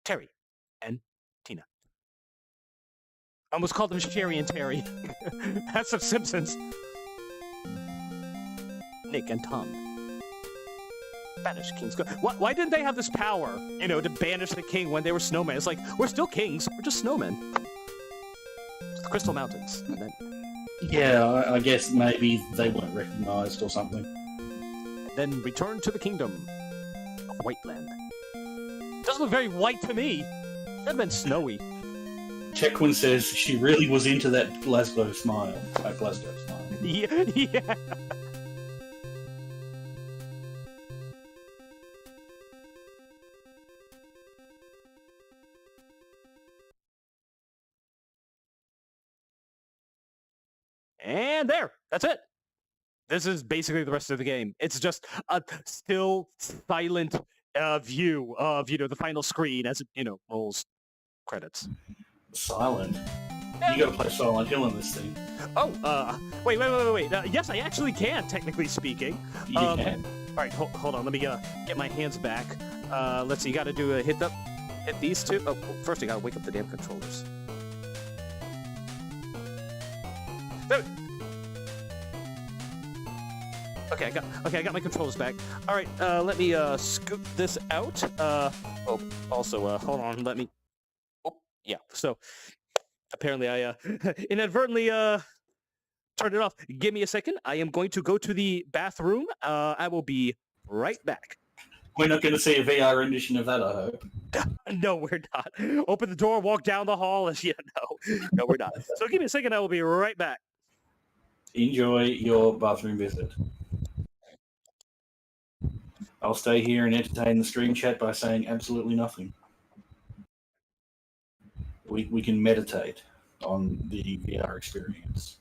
Terry and Tina. I almost called them Sherry and Terry. That's some Simpsons. Nick and Tom Banish kings. Why didn't they have this power, to banish the king when they were snowmen? It's like, we're still kings, we're just snowmen. It's the Crystal Mountains. And then, Yeah, I guess maybe they weren't recognised or something. then return to the kingdom of Whiteland. Doesn't look very white to me. Should have been snowy. Chequin says she really was into that Glasgow smile. Glasgow smile. Yeah. And there, that's it. This is basically the rest of the game. It's just a still silent view of, the final screen as it, rolls credits. Silent. You gotta play Silent Hill in this thing. Oh, wait. Yes, I actually can, technically speaking. You can. All right, hold on. Let me get my hands back. Let's see. You got to do hit these two. Oh, first you got to wake up the damn controllers. There. Okay, I got my controllers back. All right, let me scoop this out. Also, hold on. Let me. Oh, yeah. So apparently, I inadvertently turned it off. Give me a second. I am going to go to the bathroom. I will be right back. We're not going to see a VR edition of that, I hope. No, we're not. Open the door, walk down the hall, and no, we're not. So give me a second. I will be right back. Enjoy your bathroom visit. I'll stay here and entertain the stream chat by saying absolutely nothing. We can meditate on the VR experience.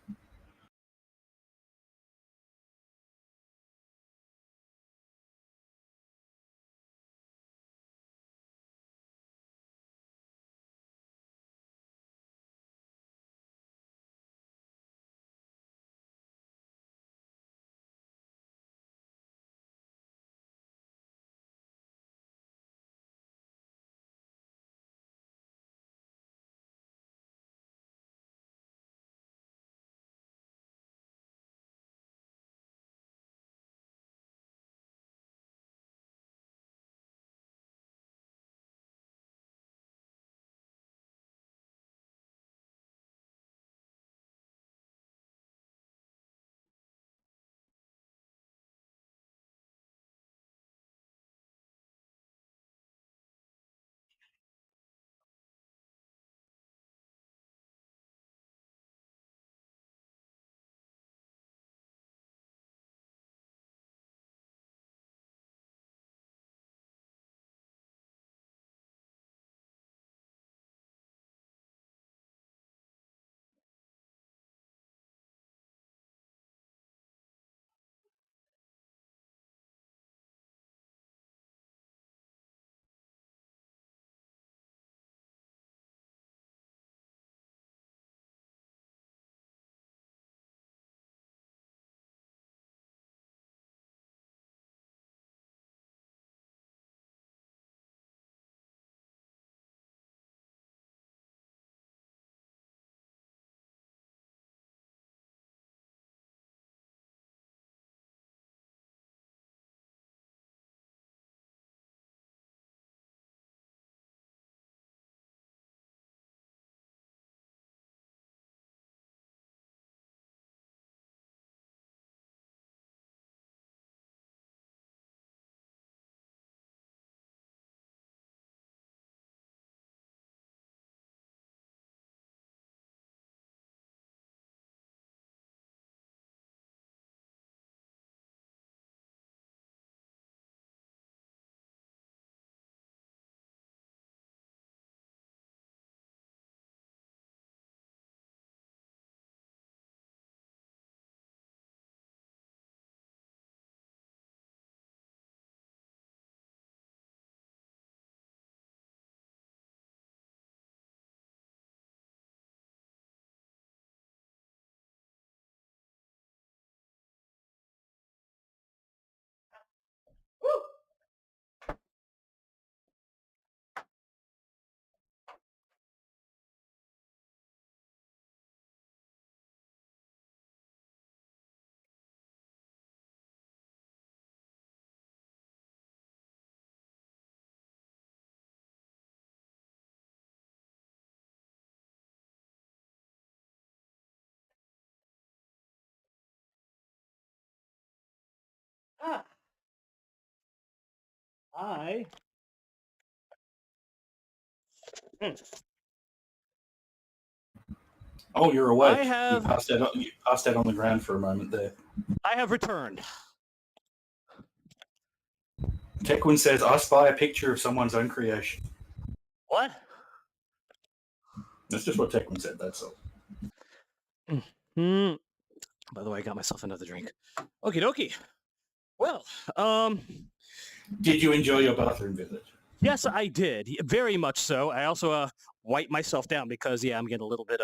Ah, I. Oh, you're awake. I have. You passed out on the ground for a moment there. I have returned. Tekwin says, "I spy a picture of someone's own creation." What? That's just what Tekwin said. That's all. Hmm. By the way, I got myself another drink. Okie dokie. Well, Did you enjoy your bathroom visit? yes, I did. Very much so. I also wiped myself down because, yeah, I'm getting a little bit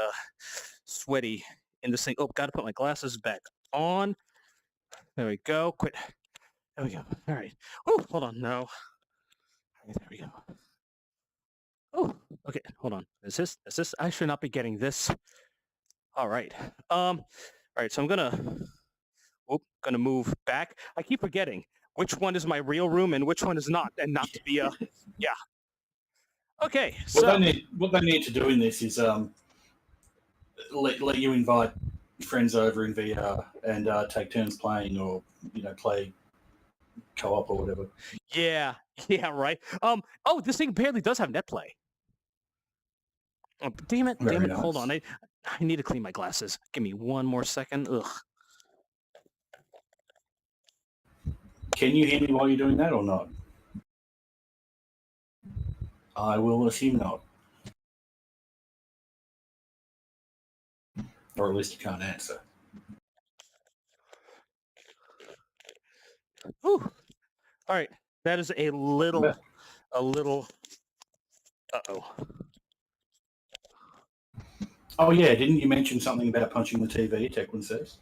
sweaty in this thing. Oh, got to put my glasses back on. There we go. Quit. There we go. All right. Oh, hold on. No. All right, there we go. Oh, okay. Hold on. Is this? I should not be getting this. All right. All right. So I'm gonna move back. I keep forgetting which one is my real room and which one is not, and not to be yeah. Okay. So What they need to do in this is let you invite friends over in VR and take turns playing, or play co-op or whatever. yeah, right. Oh, this thing apparently does have net play. Oh, damn it! Very nice. Hold on. I need to clean my glasses. Give me one more second. Ugh. Can you hear me while you're doing that or not? I will assume not. Or at least you can't answer. Whew. All right. That is a little. Uh-oh. Oh yeah, didn't you mention something about punching the TV? Tekwin says.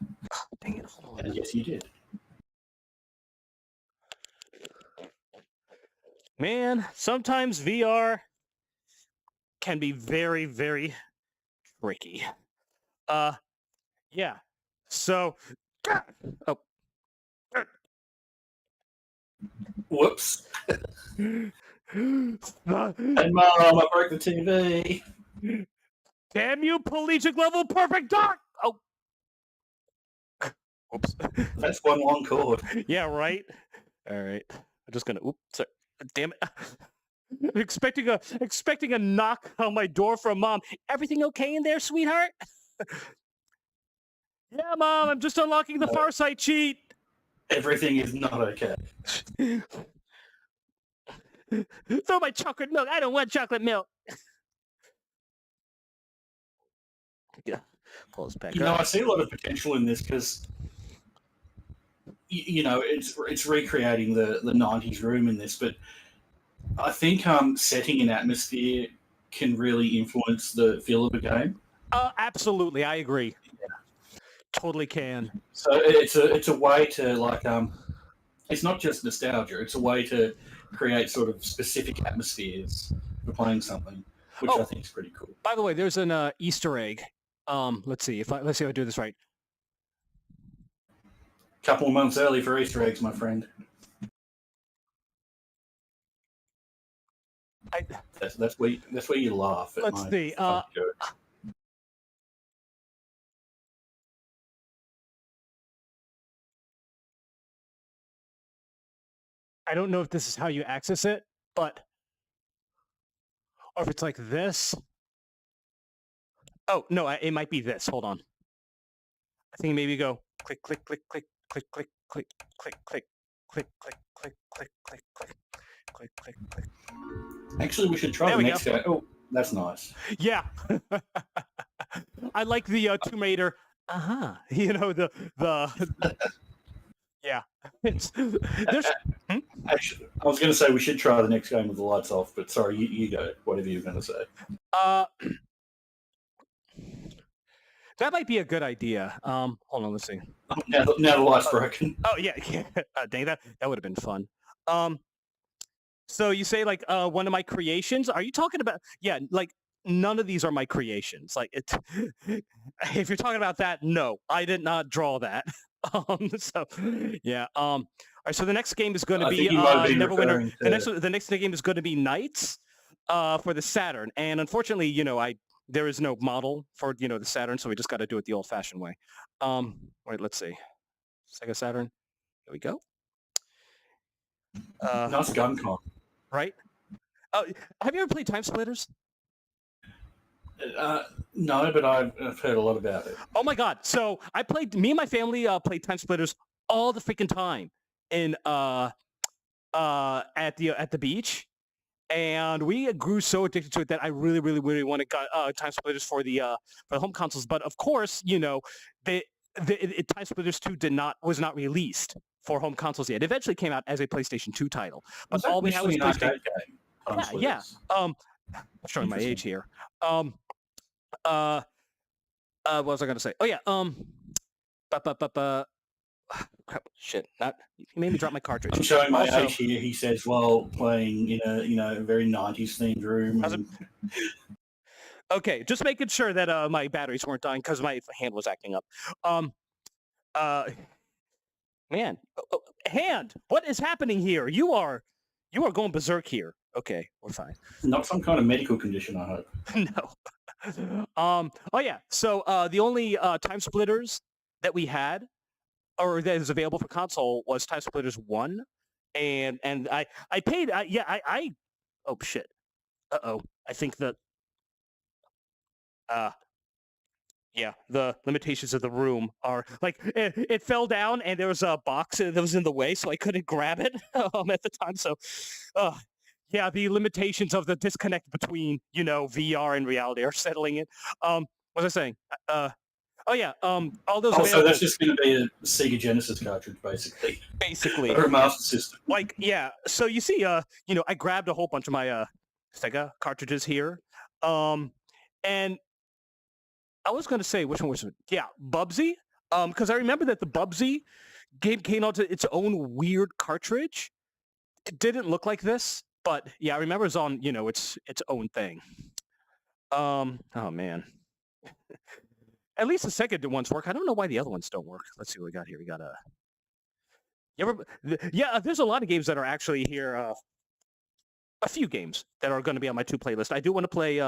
Dang it! Hold on. And yes, you did. Man, sometimes VR can be very, very tricky. Yeah. So, oh, Whoops. And Mom, I broke the TV. damn you, collegiate level perfect dark! Oh, whoops. That's one long cord. Yeah, right. All right. I'm just gonna. Oops. Sorry. Damn it. expecting a knock on my door from Mom. Everything okay in there, sweetheart? Yeah, Mom. I'm just unlocking the Farsight cheat. Everything is not okay. Throw my chocolate milk. I don't want chocolate milk. Yeah. Pull this back up. I see a lot of potential in this because it's recreating the 90s room in this, but I think setting an atmosphere can really influence the feel of a game. Absolutely, I agree. Yeah. Totally can. So it's a way to it's not just nostalgia. It's a way to create sort of specific atmospheres for playing something, which I think is pretty cool. By the way, there's an Easter egg. Let's see if I do this right. Couple of months early for Easter eggs, my friend. That's where you laugh. At Let's see. I don't know if this is how you access it, or if it's like this. Oh no, it might be this. Hold on. I think maybe go click, click, click, click, click, click, click, click, click, click, click, click, click, click, click, click, click, click. Actually, we should try the next guy. Oh, that's nice. Yeah. I like the Tomb Raider. The yeah. Actually, I was going to say we should try the next game with the lights off, but sorry, you go. Whatever you're going to say. That might be a good idea. Hold on, let's see. Now the light's broken. Oh yeah. Dang, that would have been fun. So you say like one of my creations? Are you talking about? Yeah, like none of these are my creations. Like it. If you're talking about that, no, I did not draw that. So yeah. All right. So the next game is going to be Neverwinter. The next game is going to be Knights for the Saturn, and unfortunately, there is no model for the Saturn, so we just got to do it the old-fashioned way. Wait, let's see. Sega Saturn. Here we go. Nice gun con. Right? Have you ever played Time Splitters? No, but I've heard a lot about it. Oh my god! So me and my family played Time Splitters all the freaking time in at the beach, and we grew so addicted to it that I really, really, really wanted Time Splitters for the home consoles. But of course, Time Splitters 2 was not released for home consoles yet. It eventually came out as a PlayStation 2 title, but all we had was PlayStation. Yeah. I'm showing my age here. What was I going to say? Oh yeah. Shit! You made me drop my cartridge. I'm showing my age here. He says while playing in a very 90s themed room. Okay, just making sure that my batteries weren't dying because my hand was acting up. Man, hand, what is happening here? You are going berserk here. Okay, we're fine. Not some kind of medical condition, I hope. No. Oh yeah. So the only Time Splitters that we had, or that is available for console, was Time Splitters 1, and I paid. Oh shit. I think that. Yeah, the limitations of the room are like it fell down and there was a box that was in the way, so I couldn't grab it at the time. So, yeah, the limitations of the disconnect between VR and reality are settling in. What was I saying? All those. So that's just going to be a Sega Genesis cartridge, basically. Basically, or a Master System. Like, yeah. So you see, I grabbed a whole bunch of my Sega cartridges here, and I was going to say which one was it? Yeah, Bubsy. Because I remember that the Bubsy game came out to its own weird cartridge. It didn't look like this, but yeah, I remember it's on its own thing. Oh man. At least the second ones work. I don't know why the other ones don't work. Let's see what we got here. We got there's a lot of games that are actually here. A few games that are going to be on my 2 playlist. I do want to play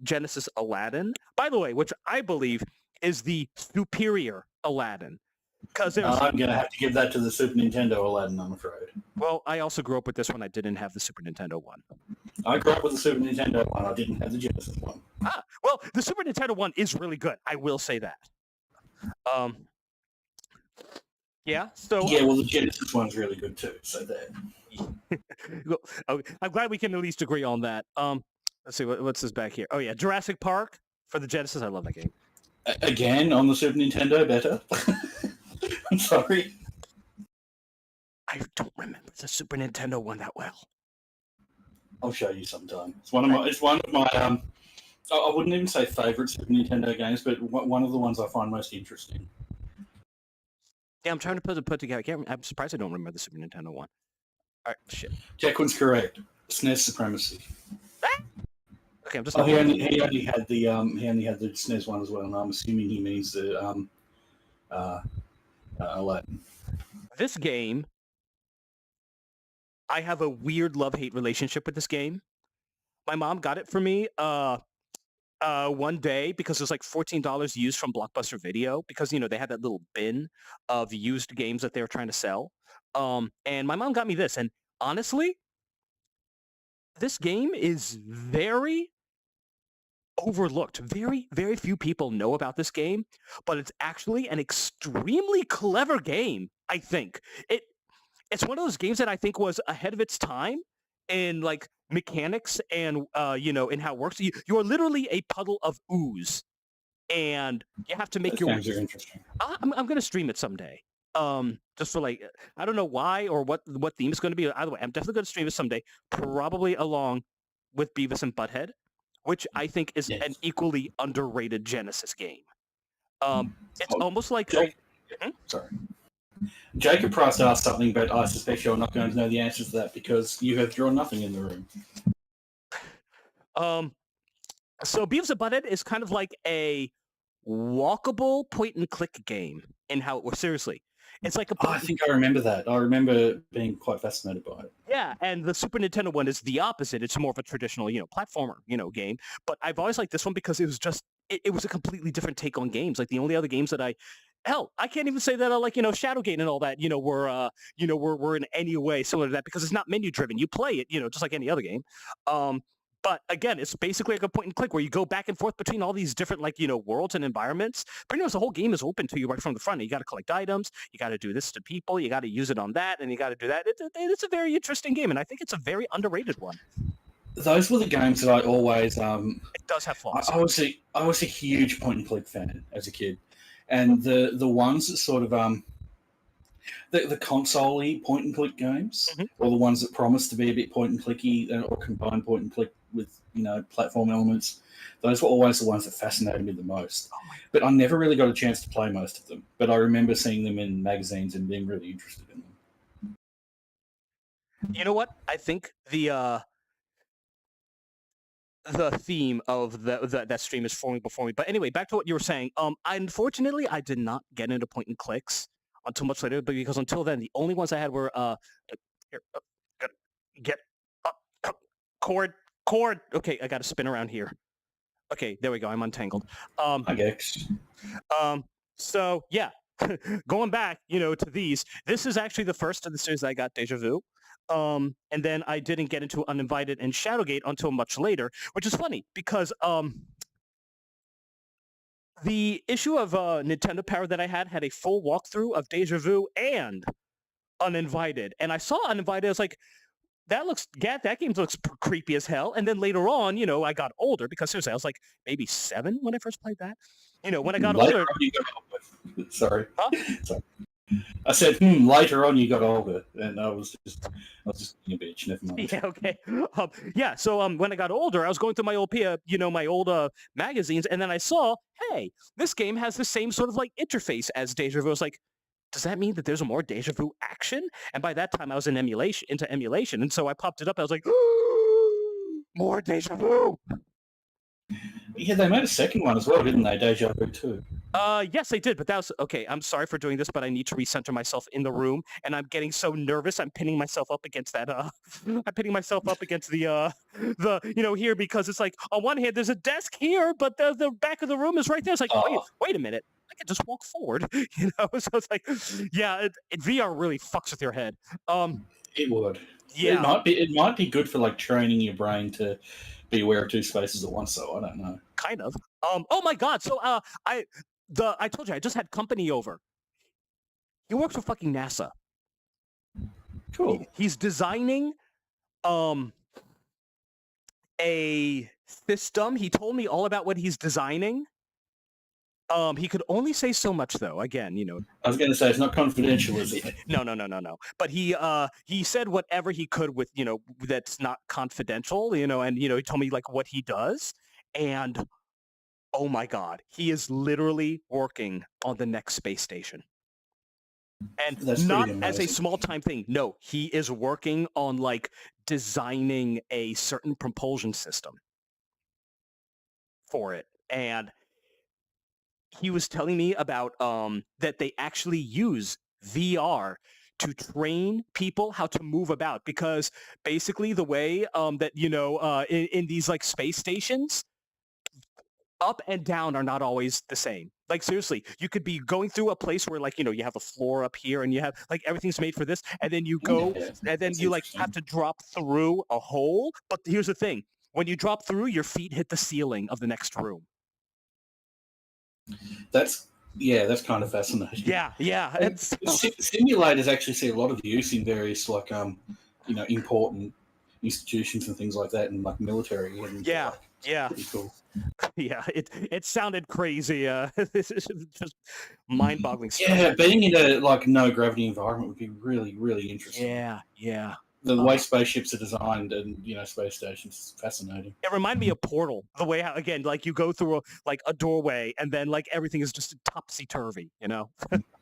Genesis Aladdin, by the way, which I believe is the superior Aladdin. Because I'm going to have to give that to the Super Nintendo Aladdin, I'm afraid. Well, I also grew up with this one. I didn't have the Super Nintendo one. I grew up with the Super Nintendo one. I didn't have the Genesis one. Well, the Super Nintendo one is really good. I will say that. Yeah. So. Yeah, well, the Genesis one's really good too. So there. I'm glad we can at least agree on that. Let's see what's this back here. Oh yeah, Jurassic Park for the Genesis. I love that game. Again on the Super Nintendo, better. I'm sorry. I don't remember the Super Nintendo one that well. I'll show you sometime. It's one of my. I wouldn't even say favorite Super Nintendo games, but one of the ones I find most interesting. Yeah, I'm trying to put together. I'm surprised I don't remember the Super Nintendo one. All right, shit. Techwin's correct. SNES supremacy. Okay, I'm just. He only had the SNES one as well, and I'm assuming he means the Aladdin. This game, I have a weird love-hate relationship with this game. My mom got it for me one day because it was like $14 used from Blockbuster Video because they had that little bin of used games that they were trying to sell. And my mom got me this, and honestly, this game is very overlooked. Very, very few people know about this game, but it's actually an extremely clever game, I think. It's one of those games that I think was ahead of its time in like mechanics and in how it works. You are literally a puddle of ooze, and you have to make your. Games are interesting. I'm going to stream it someday. Just for like, I don't know why or what theme is going to be. Either way, I'm definitely going to stream it someday, probably along with Beavis and Butthead, which I think is an equally underrated Genesis game. It's almost like. Sorry. Jacob Price asked something, but I suspect you're not going to know the answer to that because you have drawn nothing in the room. So Beavis and Butthead is kind of like a walkable point-and-click game in how it works. Seriously. It's like I think I remember that. I remember being quite fascinated by it. Yeah, and the Super Nintendo one is the opposite. It's more of a traditional, platformer, game. But I've always liked this one because it was just it was a completely different take on games. Like the only other games that I hell, I can't even say that like Shadowgate and all that were in any way similar to that because it's not menu driven. You play it just like any other game. But again, it's basically like a point and click where you go back and forth between all these different worlds and environments. Pretty much the whole game is open to you right from the front. You got to collect items, you got to do this to people, you got to use it on that, and you got to do that. It's a very interesting game, and I think it's a very underrated one. Those were the games that I always. It does have flaws. I was a huge point and click fan as a kid, and the ones that sort of the console-y point and click games, or the ones that promise to be a bit point and clicky or combine point and click with platform elements, those were always the ones that fascinated me the most. But I never really got a chance to play most of them. But I remember seeing them in magazines and being really interested in them. You know what? I think the theme of that stream is forming before me. But anyway, back to what you were saying. Unfortunately, I did not get into point and clicks until much later, but because until then, the only ones I had were get up, cord. Okay, I got to spin around here. Okay, there we go. I'm untangled. I guess. So yeah, going back, to these. This is actually the first of the series I got Deja Vu. And then I didn't get into Uninvited and Shadowgate until much later, which is funny because the issue of Nintendo Power that I had a full walkthrough of Deja Vu and Uninvited. And I saw Uninvited, I was like, that game looks creepy as hell. And then later on, I got older because seriously, I was like maybe 7 when I first played that. When I got older. Sorry. Huh? Sorry. I said, later on you got older, and I was just being a bitch. Never mind. Yeah, okay. So when I got older, I was going through my old my old magazines, and then I saw, hey, this game has the same sort of interface as Deja Vu. I was like, does that mean that there's a more Deja Vu action? And by that time, I was into emulation, and so I popped it up. I was like, more Deja Vu. Yeah, they made a second one as well, didn't they? Deja Vu 2. Yes, they did, but that was okay. I'm sorry for doing this, but I need to recenter myself in the room, and I'm getting so nervous. I'm pinning myself up against that. I'm pinning myself up against the here because it's like on one hand there's a desk here, but the back of the room is right there. It's like wait a minute, I can just walk forward, So it's like, yeah, VR really fucks with your head. It would. Yeah, it might be good for training your brain to be aware of 2 spaces at once. So I don't know. Kind of. Oh my god. So I told you I just had company over. He works for fucking NASA. Cool. He's designing a system. He told me all about what he's designing. He could only say so much though. Again, I was going to say it's not confidential, is it? No. But he said whatever he could with that's not confidential. And he told me what he does, and oh my god, he is literally working on the next space station. And that's not as a small time thing. No, he is working on designing a certain propulsion system for it. And he was telling me about that they actually use VR to train people how to move about, because basically the way that in these space stations, up and down are not always the same. Seriously, you could be going through a place where you have a floor up here and you have everything's made for this, and then you go and then you have to drop through a hole. But here's the thing: when you drop through, your feet hit the ceiling of the next room. That's kind of fascinating. Yeah. Simulators actually see a lot of use in various important institutions and things like that, and military. And yeah. Pretty cool. Yeah, it sounded crazy. This is just mind-boggling stuff. Yeah, being in a no gravity environment would be really, really interesting. Yeah. The way spaceships are designed and space stations is fascinating. It reminded me of Portal, the way how again you go through a doorway and then everything is just topsy-turvy.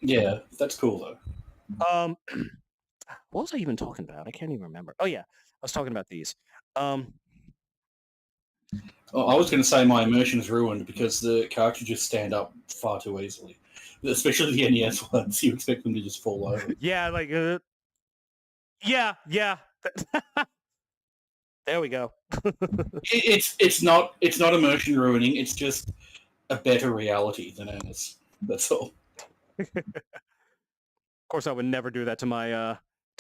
Yeah, that's cool though. What was I even talking about? I can't even remember. Oh yeah, I was talking about these. I was going to say my immersion is ruined because the cartridges stand up far too easily, especially the NES ones. You expect them to just fall over. Yeah, yeah. There we go. It's not immersion ruining. It's just a better reality than ours. That's all. Of course, I would never do that to my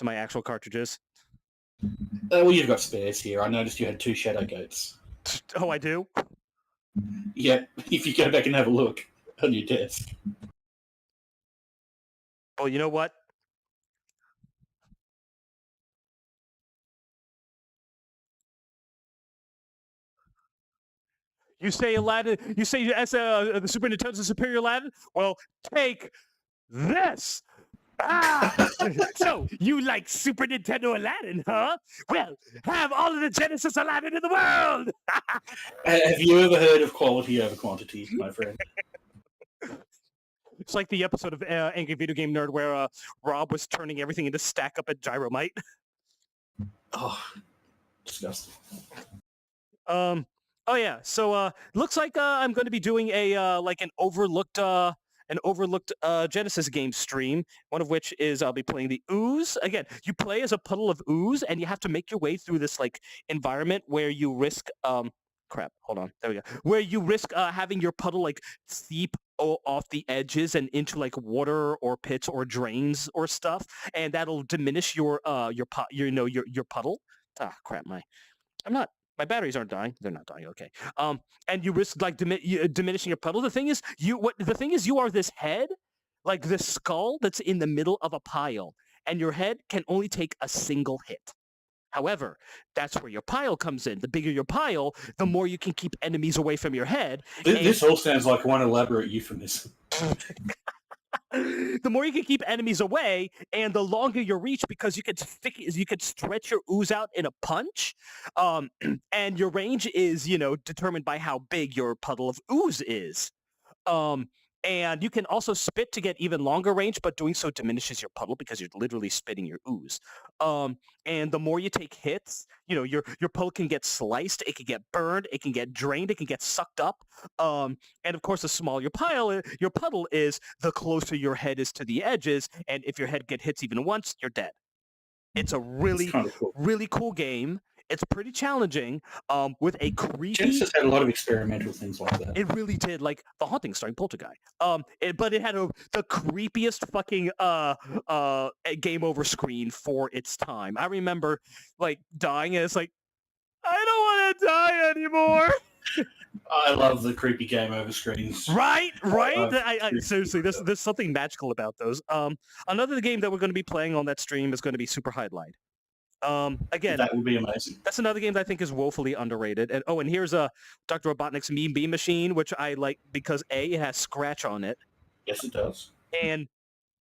actual cartridges. Well, you've got spares here. I noticed you had 2 Shadow Gates. Oh, I do? Yeah, if you go back and have a look on your desk. Well, you know what? You say Aladdin. You say as the Super Nintendo's a superior Aladdin. Well, take this. Ah! So, you like Super Nintendo Aladdin, huh? Well, have all of the Genesis Aladdin in the world! Have you ever heard of quality over quantity, my friend? It's like the episode of Angry Video Game Nerd where Rob was turning everything into Stack Up at Gyromite. Oh, disgusting. Oh yeah. So looks like I'm going to be doing a like an overlooked Genesis game stream. One of which is I'll be playing the ooze. Again, you play as a puddle of ooze, and you have to make your way through this like environment where you risk crap. Hold on. There we go. Where you risk having your puddle like seep off the edges and into like water or pits or drains or stuff, and that'll diminish your puddle. Ah, crap. My batteries aren't dying. They're not dying. Okay. And you risk like diminishing your puddle. The thing is, you are this head, like this skull that's in the middle of a pile, and your head can only take a single hit. However, that's where your pile comes in. The bigger your pile, the more you can keep enemies away from your head. This all sounds like one elaborate euphemism. The more you can keep enemies away, and the longer you reach, because you could stretch your ooze out in a punch, and your range is determined by how big your puddle of ooze is. And you can also spit to get even longer range, but doing so diminishes your puddle because you're literally spitting your ooze. And the more you take hits, your puddle can get sliced, it can get burned, it can get drained, it can get sucked up. And of course, the smaller your puddle is, the closer your head is to the edges. And if your head hits even once, you're dead. It's a really, cool. really cool game. It's pretty challenging, with a creepy... Genesis had a lot of experimental things like that. It really did, like The Haunting starring Poltergeist. But it had the creepiest fucking game over screen for its time. I remember like dying, and it's like, I don't want to die anymore. I love the creepy game over screens. Right. Seriously, there's something magical about those. Another game that we're going to be playing on that stream is going to be Super Highlight. Again, that would be amazing. That's another game that I think is woefully underrated. And here's a Dr. Robotnik's Mean Bean Machine, which I like because A, it has Scratch on it. Yes, it does. And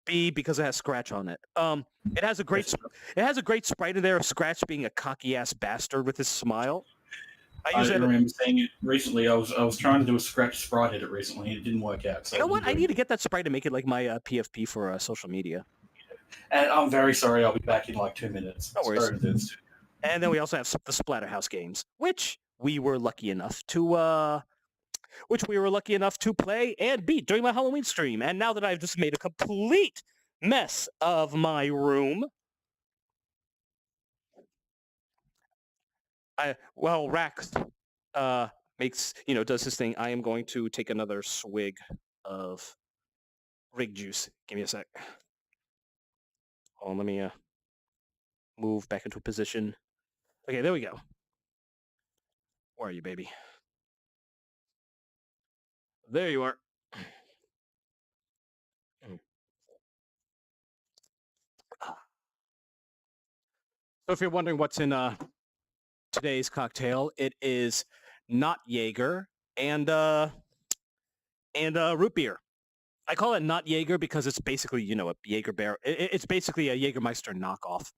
B, because it has Scratch on it. It has a great sprite in there of Scratch being a cocky ass bastard with his smile. I remember seeing it recently. I was trying to do a Scratch sprite edit recently, and it didn't work out. So you know what? I need to get that sprite and make it like my PFP for social media. And I'm very sorry. I'll be back in like 2 minutes. No worries. And then we also have the Splatterhouse games, which we were lucky enough to play and beat during my Halloween stream. And now that I've just made a complete mess of my room, Rax does his thing. I am going to take another swig of rig juice. Give me a sec. Hold on, let me move back into a position. Okay, there we go. Where are you, baby? There you are. So if you're wondering what's in today's cocktail, it is not Jaeger and root beer. I call it not Jaeger because it's basically, a Jaeger bear. It's basically a Jägermeister knockoff.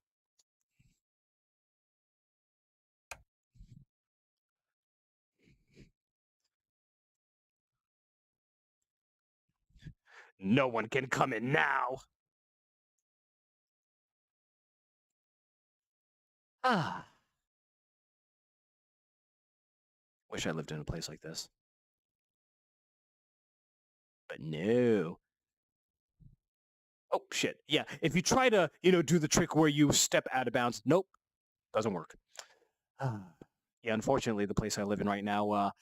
No one can come in now. Wish I lived in a place like this. But no. Oh, shit. Yeah, if you try to, do the trick where you step out of bounds, nope, doesn't work. Yeah, unfortunately, the place I live in right now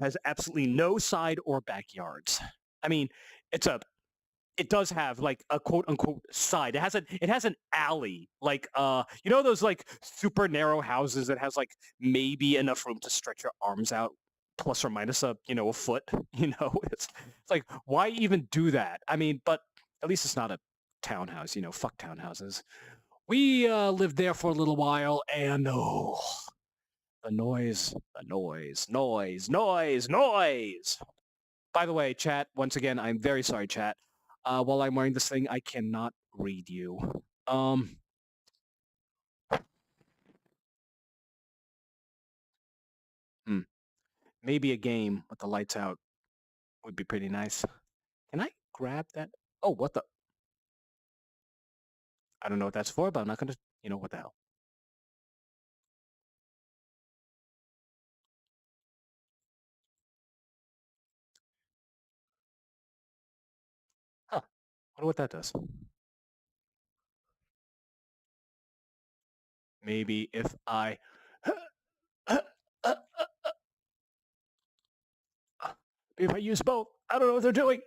has absolutely no side or backyards. I mean, it's a it does have like a quote unquote side. It has an alley, like you know those like super narrow houses that has like maybe enough room to stretch your arms out, plus or minus a foot. It's like, why even do that? I mean, but at least it's not a townhouse. Fuck townhouses. We lived there for a little while, and oh, the noise. By the way, chat, once again, I'm very sorry, chat. While I'm wearing this thing, I cannot read you. Um, Maybe a game with the lights out would be pretty nice. Can I grab that? Oh, what the? I don't know what that's for, but I'm not gonna, what the hell? Huh. Wonder what that does. Maybe if I... Maybe if I use both. I don't know what they're doing.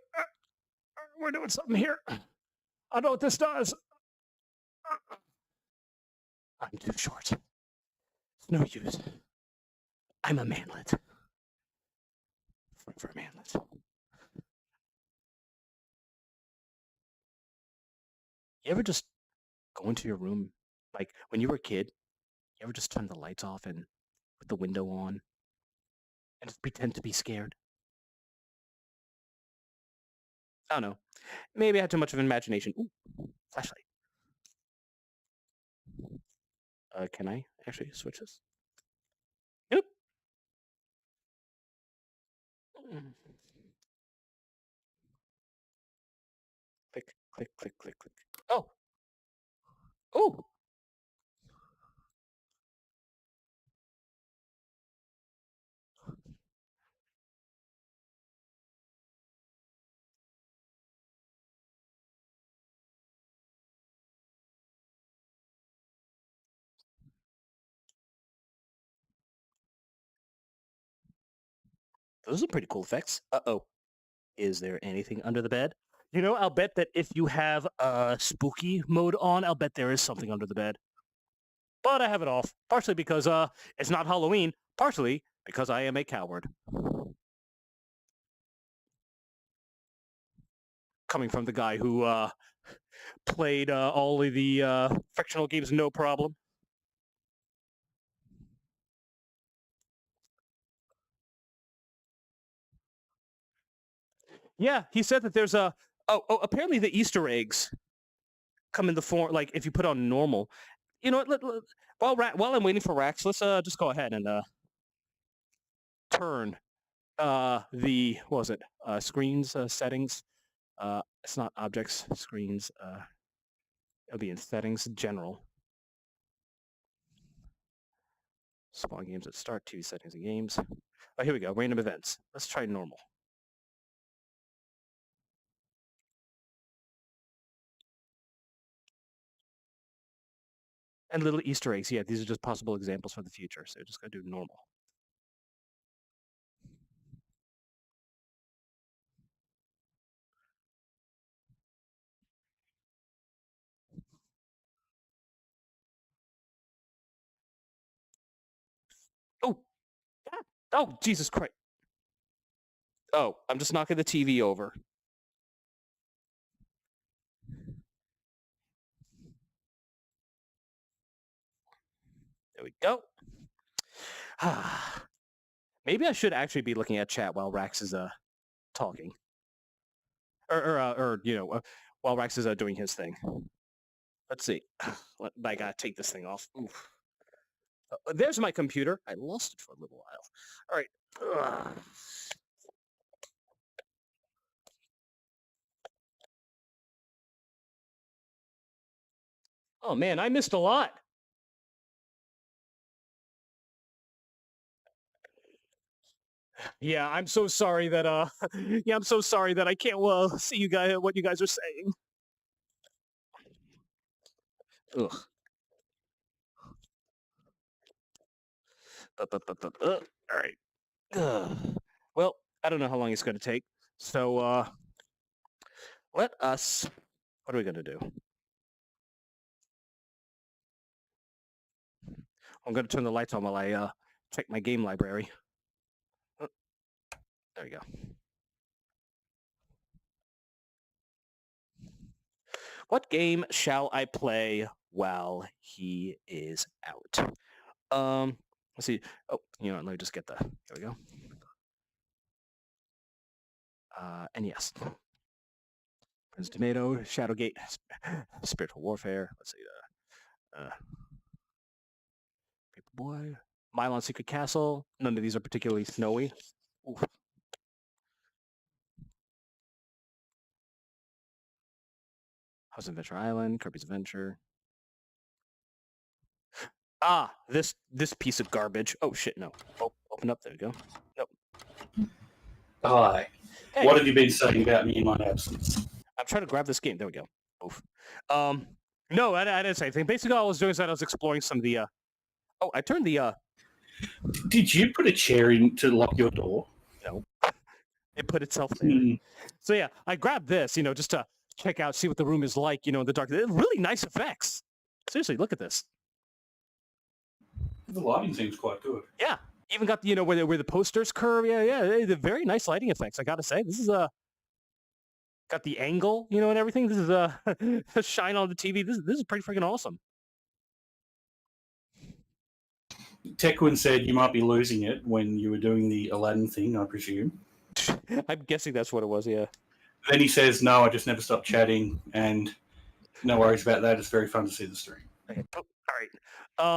We're doing something here. I don't know what this does. I'm too short. It's no use. I'm a manlet. For a manlet. You ever just go into your room, like when you were a kid, you ever just turn the lights off and put the window on and just pretend to be scared? I don't know. Maybe I had too much of an imagination. Ooh, flashlight. Can I actually switch this? Yep. Click, click, click, click, click. Oh. Oh. Those are pretty cool effects. Uh-oh. Is there anything under the bed? I'll bet that if you have spooky mode on, I'll bet there is something under the bed. But I have it off, partially because it's not Halloween, partially because I am a coward. Coming from the guy who played all of the fictional games no problem. Yeah, he said that there's a... Oh, apparently the Easter eggs come in the form, like, if you put on normal. You know what, while I'm waiting for Rax, let's just go ahead and turn the, what was it, screens settings. It's not objects, screens. It'll be in settings, general. Spawn games at start, TV settings and games. Oh, here we go, random events. Let's try normal. And little Easter eggs. Yeah, these are just possible examples for the future. So just gotta do normal. Oh, oh, Jesus Christ. Oh, I'm just knocking the TV over. There we go. Maybe I should actually be looking at chat while Rax is talking, or while Rax is doing his thing. Let's see. I gotta take this thing off. Oof. There's my computer. I lost it for a little while. All right. Ugh. Oh man, I missed a lot. Yeah, I'm so sorry that I'm so sorry that I can't see you guys what you guys are saying. Ugh. All right. Ugh. Well, I don't know how long it's going to take. So let us... What are we going to do? I'm going to turn the lights on while I check my game library. Oh, there we go. What game shall I play while he is out? Let's see. Oh, you know what? Let me just get the... There we go. And yes. Prince Tomato, Shadowgate, Spiritual Warfare. Let's see. Paperboy, Mylon Secret Castle. None of these are particularly snowy. Oof. House Adventure Island, Kirby's Adventure. Ah, this piece of garbage. Oh shit, no. Oh, open up. There we go. Nope. Hi. Hey. What have you been saying about me in my absence? I'm trying to grab this game. There we go. Oof. No, I didn't say anything. Basically, all I was doing is that I was exploring some of the. Oh, I turned the. Did you put a chair in to lock your door? No. It put itself there. So yeah, I grabbed this, just to check out, see what the room is like, in the dark. Really nice effects. Seriously, look at this. The lighting seems quite good. Yeah, even got the where the posters curve. Yeah, the very nice lighting effects. I gotta say, this is got the angle, and everything. This is a shine on the TV. This is pretty freaking awesome. Tekwin said you might be losing it when you were doing the Aladdin thing, I presume. I'm guessing that's what it was. Yeah. Then he says, "No, I just never stopped chatting," and no worries about that. It's very fun to see the stream. Okay. Oh, all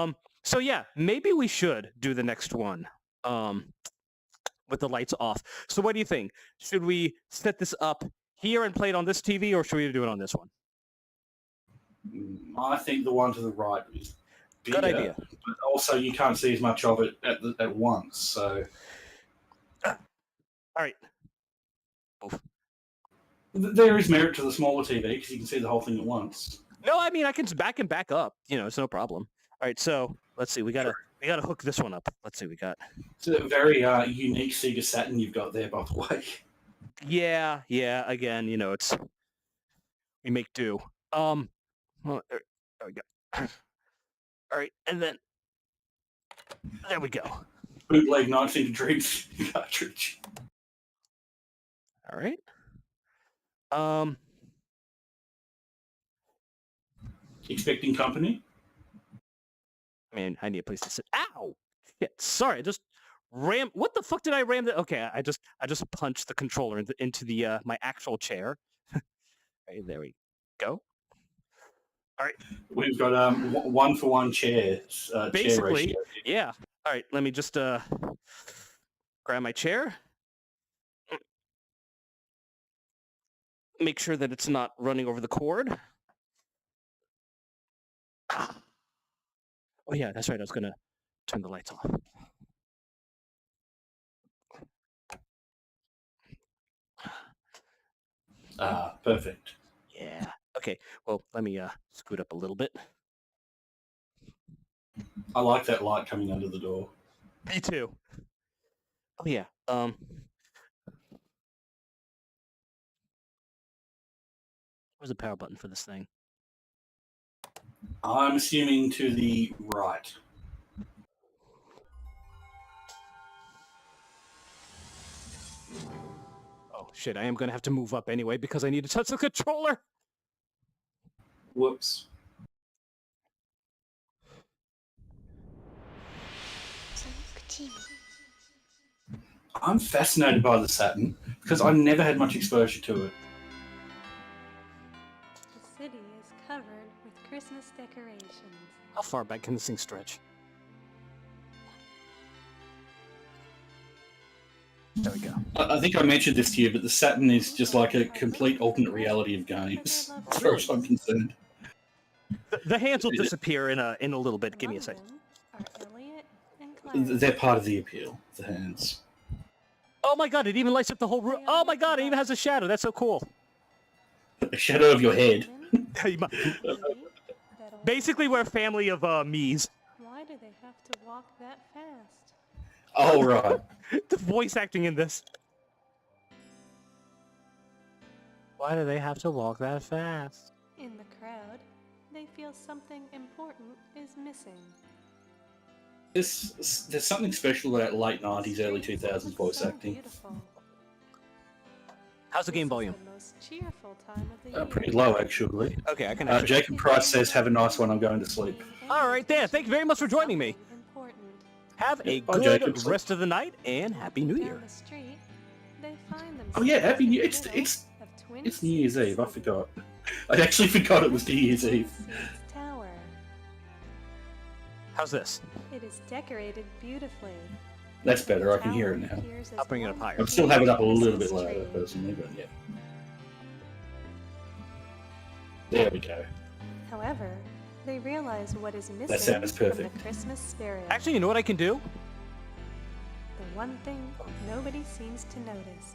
right. So yeah, maybe we should do the next one with the lights off. So what do you think? Should we set this up here and play it on this TV, or should we do it on this one? I think the one to the right is bigger, good idea. But also you can't see as much of it at once. So, all right. Oof. There is merit to the smaller TV because you can see the whole thing at once. No, I mean I can back up. It's no problem. All right, so let's see. We gotta hook this one up. Let's see. We got. It's a very unique Sega Saturn you've got there, by the way. Yeah. Again, it's we make do. Well, there we go. All right, and then there we go. Bootleg Nights into Dreams cartridge. All right. Expecting company? Man, I need a place to sit. Ow! Shit, sorry, I just ram. What the fuck did I ram? Okay, I just punched the controller into the my actual chair. Right, there we go. All right. We've got 1-for-1 chair. Basically, chair ratio. Yeah. All right, let me just grab my chair. Make sure that it's not running over the cord. Oh yeah, that's right. I was gonna turn the lights off. Perfect. Yeah. Okay. Well, let me scoot up a little bit. I like that light coming under the door. Me too. Oh yeah. Where's the power button for this thing? I'm assuming to the right. Oh shit! I am gonna have to move up anyway because I need to touch the controller. Whoops. I'm fascinated by the Saturn because I never had much exposure to it. The city is covered with Christmas decorations. How far back can this thing stretch? There we go. I think I mentioned this to you, but the Saturn is just like a complete alternate reality of games, as far as I'm concerned. The hands will disappear in a little bit. Give me a second. They're part of the appeal, the hands. Oh my god, it even lights up the whole room. Oh my god, it even has a shadow. That's so cool. A shadow of your head. Basically, we're a family of me's. Why do they have to walk that fast? Oh, right. The voice acting in this. Why do they have to walk that fast? In the crowd, they feel something important is missing. There's something special about late 90s, early 2000s voice acting. Beautiful. How's the game volume? The most cheerful time of the year. Pretty low, actually. Okay, I can actually... Jacob Price says, have a nice one, I'm going to sleep. All right, there. Thank you very much for joining me. Important. Have a Bye, good Jacob. rest of the night, and Happy New Year. Down the street, they find Oh yeah, Happy New themselves in the It's middle of Twin New Year's Cities Eve, I forgot. I actually forgot it was New Year's Eve. Tower. How's this? It is decorated beautifully. That's better, I can hear it now. Appears as I'll bring it up one higher. I'd still have it up a little bit Christmas louder, tree. personally, but yeah. There we go. However, they realize what is missing That sound is from perfect. the Christmas spirit. Actually, you know what I can do? The one thing nobody seems to notice.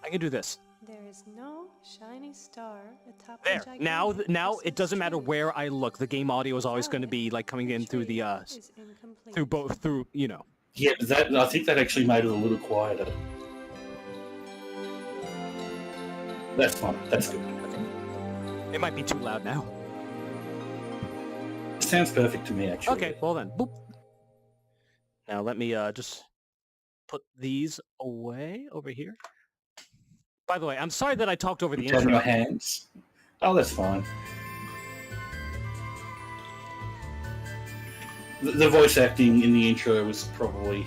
I can do this. There is no shiny star atop There. the Now, gigantic now it doesn't Christmas matter tree. where I look. The game audio is always going to be like coming in through the Tree is incomplete. through both through you know. Yeah, but I think that actually made it a little quieter. That's fine, that's good. It might be too loud now. It sounds perfect to me, actually. Okay, well then. Boop. Now let me just put these away over here. By the way, I'm sorry that I talked over the Turn intro. your hands. Oh, that's fine. The voice acting in the intro was probably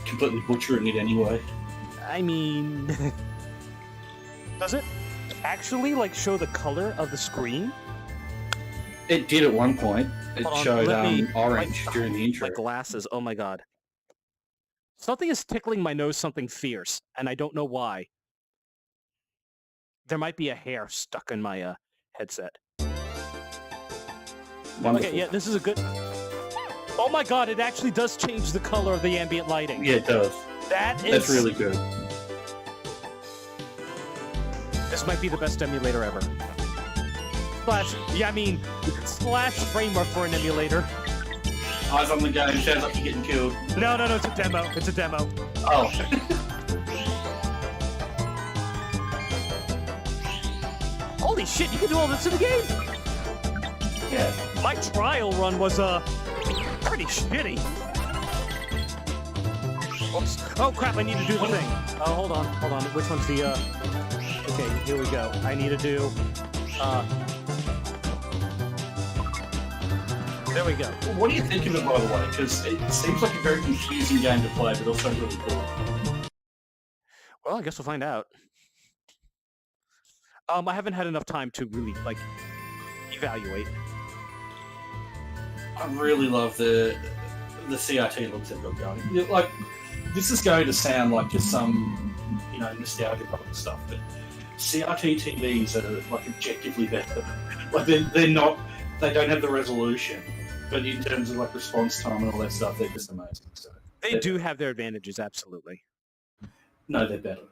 completely butchering it anyway. I mean, does it actually like show the color of the screen? It did at one point. It Hold on, showed let me- orange during the intro. My glasses. Oh my god. Something is tickling my nose. Something fierce, and I don't know why. There might be a hair stuck in my headset. Wonderful. Okay, yeah, this is a good. Oh my god! It actually does change the color of the ambient lighting. Yeah, it does. That is. That's really good. This might be the best emulator ever. Slash, yeah, I mean, slash framework for an emulator. Eyes on the game, sounds like you're getting killed. No, it's a demo. It's a demo. Oh. Holy shit, you can do all this in the game? Yeah. My trial run was, pretty shitty. Oops. Oh crap, I need to do the thing. Oh, hold on. Which one's the, Okay, here we go. I need to do, There we go. What do you think of it, by the way? Because it seems like a very confusing game to play, but also really cool. Well, I guess we'll find out. I haven't had enough time to really, like, evaluate. I really love the CRT looks they've got going. Like, this is going to sound like just some, nostalgia type of stuff, but CRT TVs are, like, objectively better. Like, they're not, they don't have the resolution, but in terms of, like, response time and all that stuff, they're just amazing. So They do have their advantages, absolutely. No, they're better.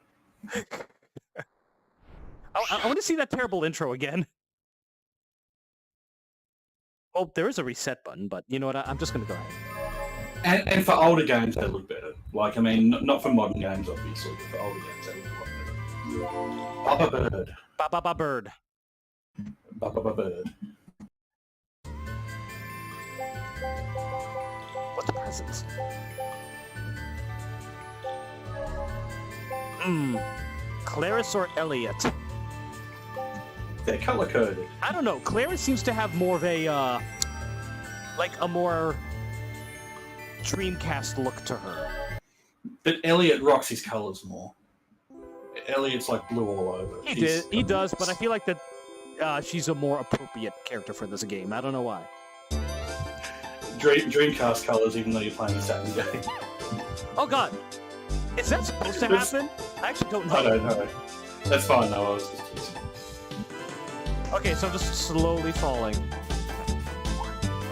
I want to see that terrible intro again. Oh, there is a reset button, but you know what? I'm just going to go ahead. And for older games, they look better. Like, I mean, not for modern games, obviously, but for older games, they look a lot better. Baba Bird. Ba bird. Baba Bird. What's the presents? Clarice or Elliot? They're color-coded. I don't know. Clarice seems to have more of a, like a more Dreamcast look to her. But Elliot rocks his colors more. Elliot's like blue all over. He does, but I feel like that she's a more appropriate character for this game. I don't know why. Dreamcast colors, even though you're playing the same game. Oh god! Is that supposed to happen? I actually don't know. I don't know. That's fine though, I was just teasing. Okay, so I'm just slowly falling.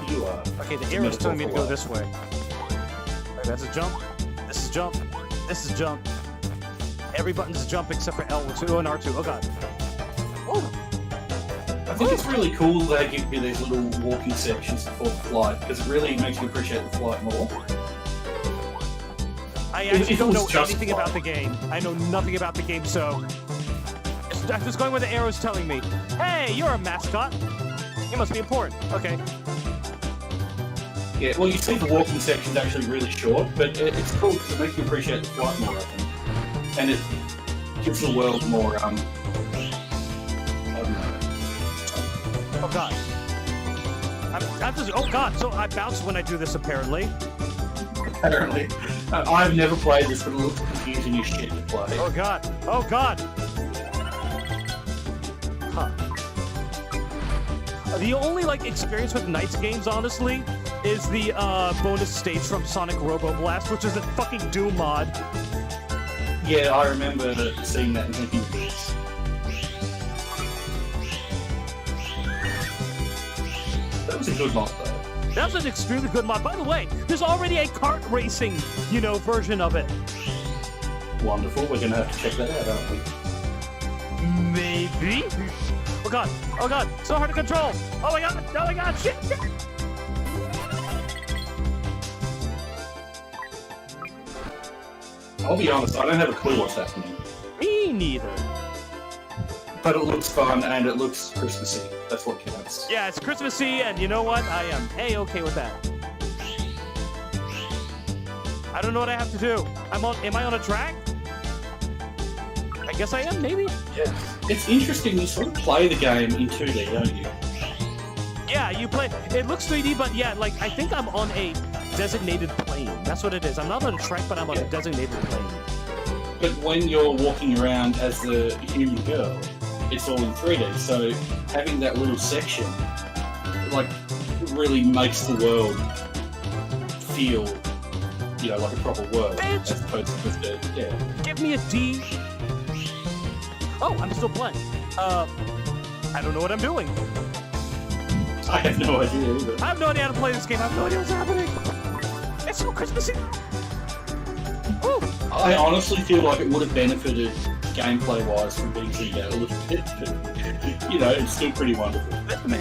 You are. Okay, the arrow's telling me to go this way. Okay, that's a jump. This is jump. This is jump. Every button's a jump except for L2 and R2. Oh god. Oh! I think it's really cool they give you these little walking sections before the flight, because it really makes you appreciate the flight more. I actually don't know just anything about the game. I know nothing about the game, so I'm just going where the arrow's telling me. Hey, you're a mascot. You must be important. Okay. Yeah, well, you see the walking section's actually really short, but it's cool because it makes you appreciate the flight more often. And it gives the world more, I don't know. Oh, God. I'm just, oh, God. So I bounce when I do this, apparently. Apparently. I've never played this, but it looks confusing as shit to play. Oh, God. Oh, God. Huh. The only, like, experience with Knights games, honestly, is the bonus stage from Sonic Robo Blast, which is a fucking Doom mod. Yeah, I remember seeing that and thinking, that was a good mod, though. That's an extremely good mod. By the way, there's already a kart racing, version of it. Wonderful. We're going to have to check that out, aren't we? Maybe? Oh, God. Oh, God. So hard to control. Oh, my God. Oh, my God. Shit. I'll be honest, I don't have a clue what's happening. Me neither. But it looks fun and it looks Christmassy. That's what counts. Yeah, it's Christmassy, and you know what? I am A-okay with that. I don't know what I have to do. Am I on a track? I guess I am, maybe? Yeah. It's interesting, you sort of play the game in 2D, don't you? Yeah, you play... It looks 3D, but yeah, like, I think I'm on a designated plane. That's what it is. I'm not on a track, but I'm on a designated plane. But when you're walking around as the human girl, it's all in 3D, so having that little section, like, really makes the world feel, like a proper world, Bitch. as opposed to just Give me a D. Oh, I'm still playing. I don't know what I'm doing. I have no idea either. I have no idea how to play this game. I have no idea what's happening. It's so Christmassy. Ooh. I honestly feel like it would have benefited gameplay-wise from being zoomed out a little bit, but, it's still pretty wonderful. And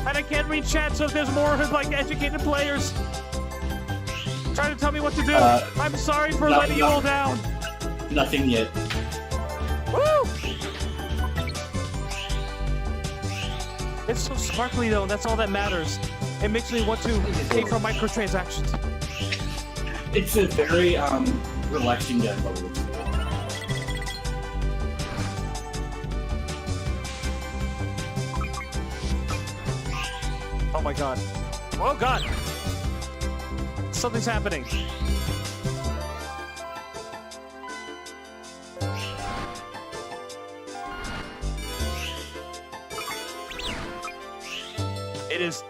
I can't read chat, so if there's more, like, educated players trying to tell me what to do, I'm sorry for letting you all down. Nothing yet. Woo! It's so sparkly, though, and that's all that matters. It makes me want to pay for microtransactions. It's a very, relaxing game by the looks of it. Oh my God. Oh God! Something's happening. It is...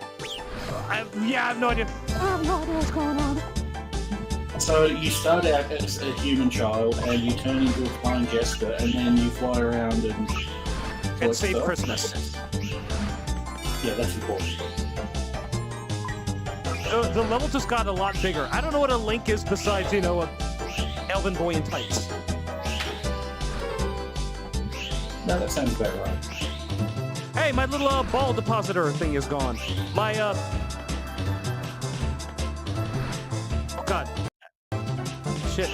I have no idea. I have no idea what's going on. So you start out as a human child and you turn into a flying jester and then you fly around and save stuff. Christmas. Yeah, that's important. The level just got a lot bigger. I don't know what a Link is besides, a elven boy in tights. No, that sounds about right. Hey, my little ball depositor thing is gone. My, Oh God. Shit.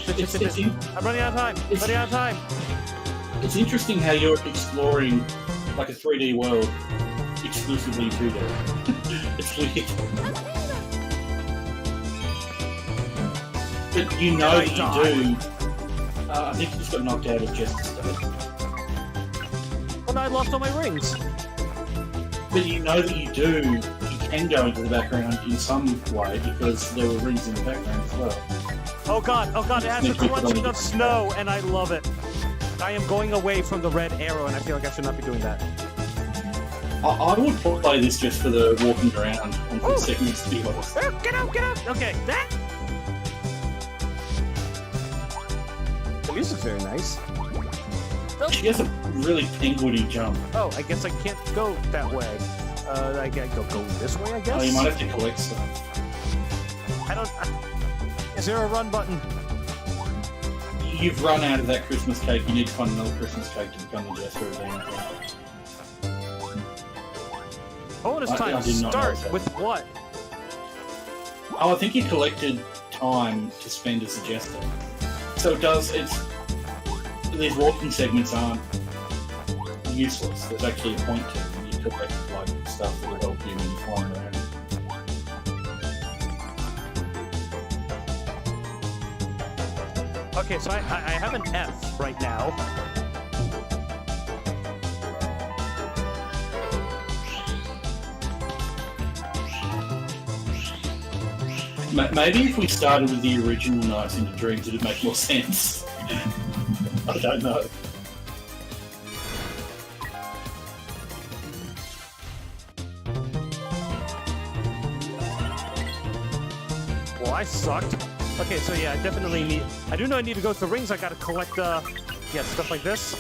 I'm running out of time. It's interesting how you're exploring like a 3D world exclusively 2D. It's weird. But you know that you do. I think you just got knocked out of Jester state. Well, I lost all my rings. But you know that you can go into the background in some way because there were rings in the background as well. Oh God, it has a crunching of snow, and I love it. I am going away from the red arrow, and I feel like I should not be doing that. I would play this just for the walking around and for the second experience. Get out! Okay, that... The music's very nice. She has a really penguiny jump. Oh, I guess I can't go that way. I gotta go this way, I guess? Oh, you might have to collect stuff. Is there a run button? You've run out of that Christmas cake. You need to find another Christmas cake to become the Jester again. Bonus time. Start with what? Oh, I think you collected time to spend as a jester. So it does. These walking segments aren't useless. There's actually a point to them. You collect like stuff that will help you when you're flying around. Okay, so I have an F right now. Maybe if we started with the original Nights into Dreams, it'd make more sense. I don't know. Well, I sucked. Okay, so yeah, I definitely need... I do know I need to go to the rings. I gotta collect, yeah, stuff like this.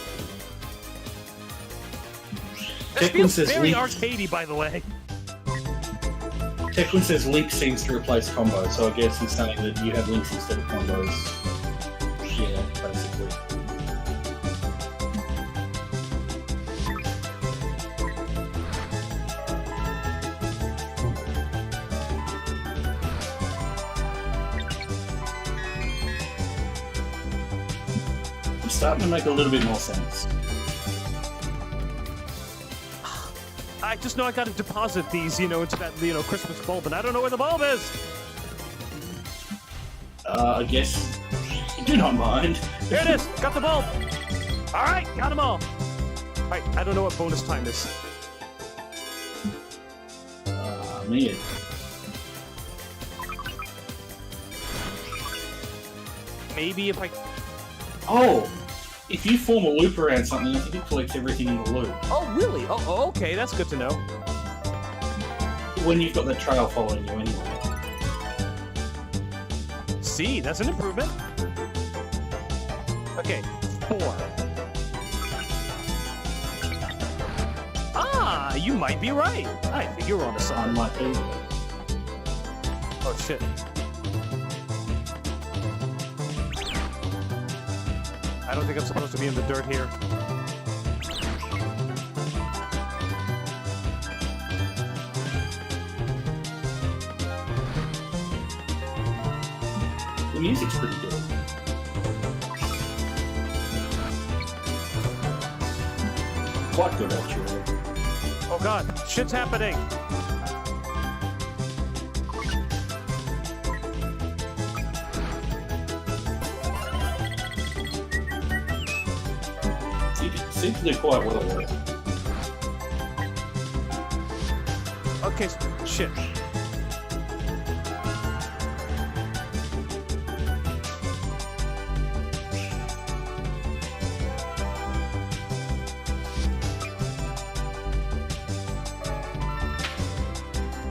This feels very arcadey, by the way. Tekken says Link seems to replace combos, so I guess he's saying that you have links instead of combos. Yeah, basically. It's starting to make a little bit more sense. I just know I gotta deposit these, into that, Christmas bulb, and I don't know where the bulb is! I guess you do not mind. Here it is! Got the bulb! Alright, got them all! Alright, I don't know what bonus time is. Me. Maybe if I... Oh! If you form a loop around something, I think it collects everything in the loop. Oh, really? Oh, okay, that's good to know. When you've got the trail following you anyway. See, that's an improvement. Okay, 4. Ah, you might be right. I think you're on the side. I might be. Oh, shit. I don't think I'm supposed to be in the dirt here. The music's pretty good. Quite good, actually. Oh god, shit's happening! Seems to do quite well there. Okay, shit.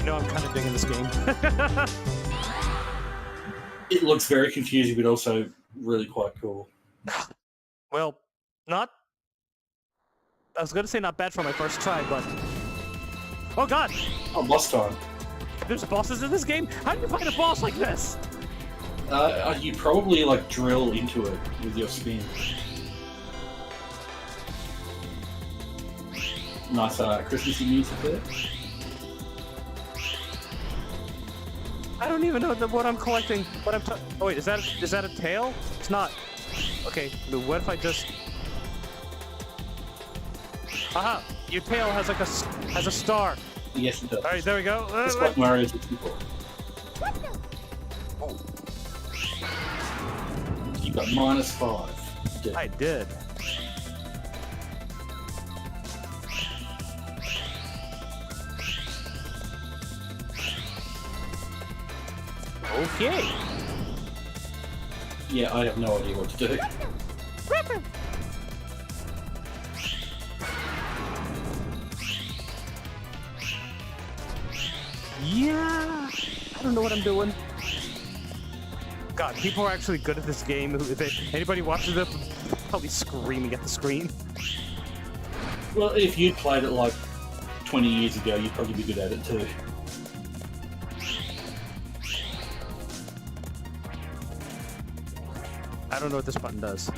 I'm kind of digging this game. It looks very confusing, but also really quite cool. Well, not... I was going to say not bad for my first try, but... Oh god! Oh, boss time. There's bosses in this game? How do you find a boss like this? You probably, like, drill into it with your spin. Nice Christmassy music there. I don't even know what I'm collecting. What I'm oh wait, is that a tail? It's not. Okay, what if I just... Aha! Your tail has like has a star. Yes, it does. All right, there we go. It's like Mario 64. Oh. You got -5. Dead. I did. Okay. Yeah, I have no idea what to do. Yeah, I don't know what I'm doing. God, people are actually good at this game. If anybody watches it, probably screaming at the screen. Well, if you'd played it like 20 years ago, you'd probably be good at it too. I don't know what this button does.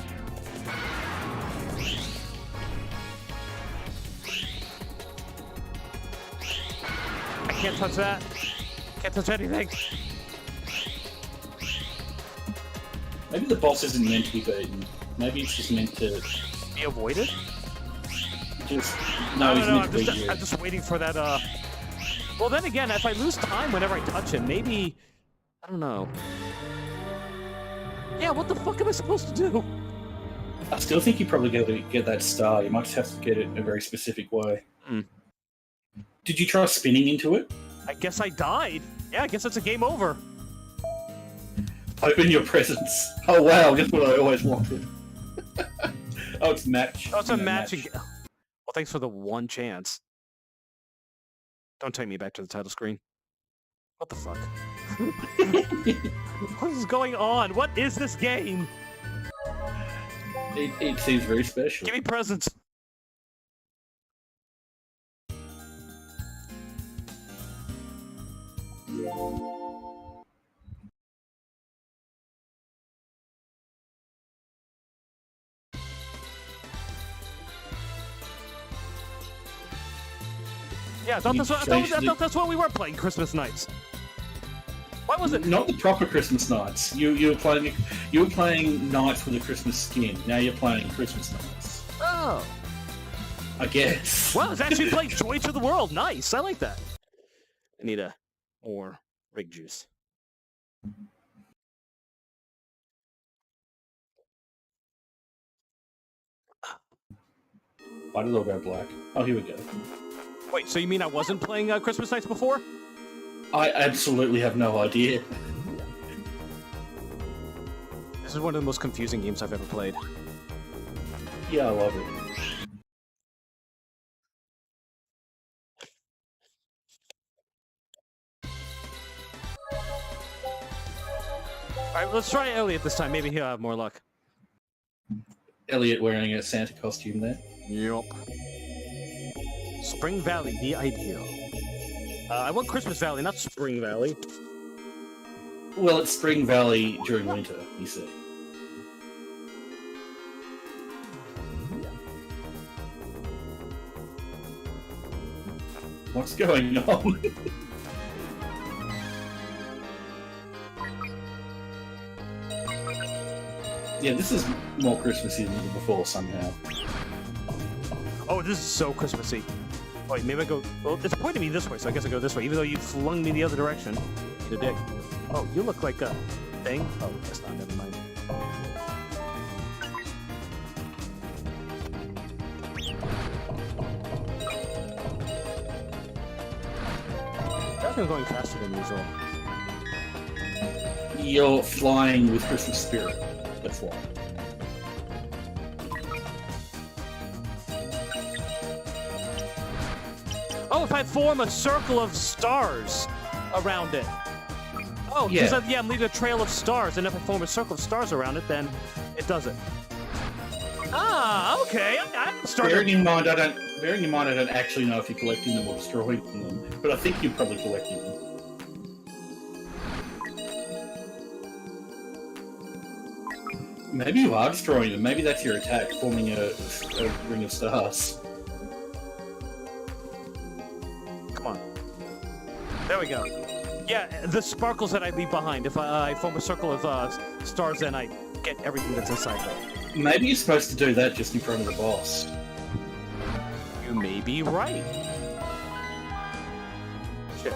I can't touch that. Can't touch anything. Maybe the boss isn't meant to be beaten. Maybe it's just meant to Be avoided? just... No, he's meant to beat I'm you. just waiting for that, Well, then again, if I lose time whenever I touch him, maybe... I don't know. Yeah, what the fuck am I supposed to do? I still think you probably got to get that star. You might just have to get it in a very specific way. Hmm. Did you try spinning into it? I guess I died. Yeah, I guess it's a game over. Open your presents. Oh wow, just what I always wanted. Oh, it's match. Oh, it's a No, matching... Well, thanks for the one chance. Don't take me back to the title screen. What the fuck? What is going on? What is this game? It seems very special. Give me presents. Yeah, I thought that's what we were playing Christmas nights. Why was it? Not the proper Christmas nights. You were playing nights with a Christmas skin. Now you're playing Christmas nights. Oh. I guess. Well, it's actually playing Joy to the World. Nice. I like that. I need more rig juice. Why did it all go black? Oh, here we go. Wait, so you mean I wasn't playing Christmas nights before? I absolutely have no idea. This is one of the most confusing games I've ever played. Yeah, I love it. Alright, let's try Elliot this time. Maybe he'll have more luck. Elliot wearing a Santa costume there. Yup. Spring Valley, the ideal. I want Christmas Valley, not Spring Valley. Well, it's Spring Valley during winter, you see. What's going on? Yeah, this is more Christmassy than before somehow. Oh, this is so Christmassy. Wait, maybe I go... Well, it's pointing me this way, so I guess I go this way, even though you flung me the other direction. Eat a dick. Oh, you look like a thing? Oh, that's not, never mind. I think I'm going faster than usual. You're flying with Christmas spirit. That's why. Oh, if I form a circle of stars around it. Oh, because I'm leaving a trail of stars, and if I form a circle of stars around it, then it does it. Ah, okay. I'm starting. Bearing in mind, I don't actually know if you're collecting them or destroying them, but I think you're probably collecting them. Maybe you are destroying them. Maybe that's your attack, forming a ring of stars. Come on. There we go. Yeah, the sparkles that I leave behind. If I form a circle of stars, then I get everything that's inside there. Maybe you're supposed to do that just in front of the boss. You may be right. Shit.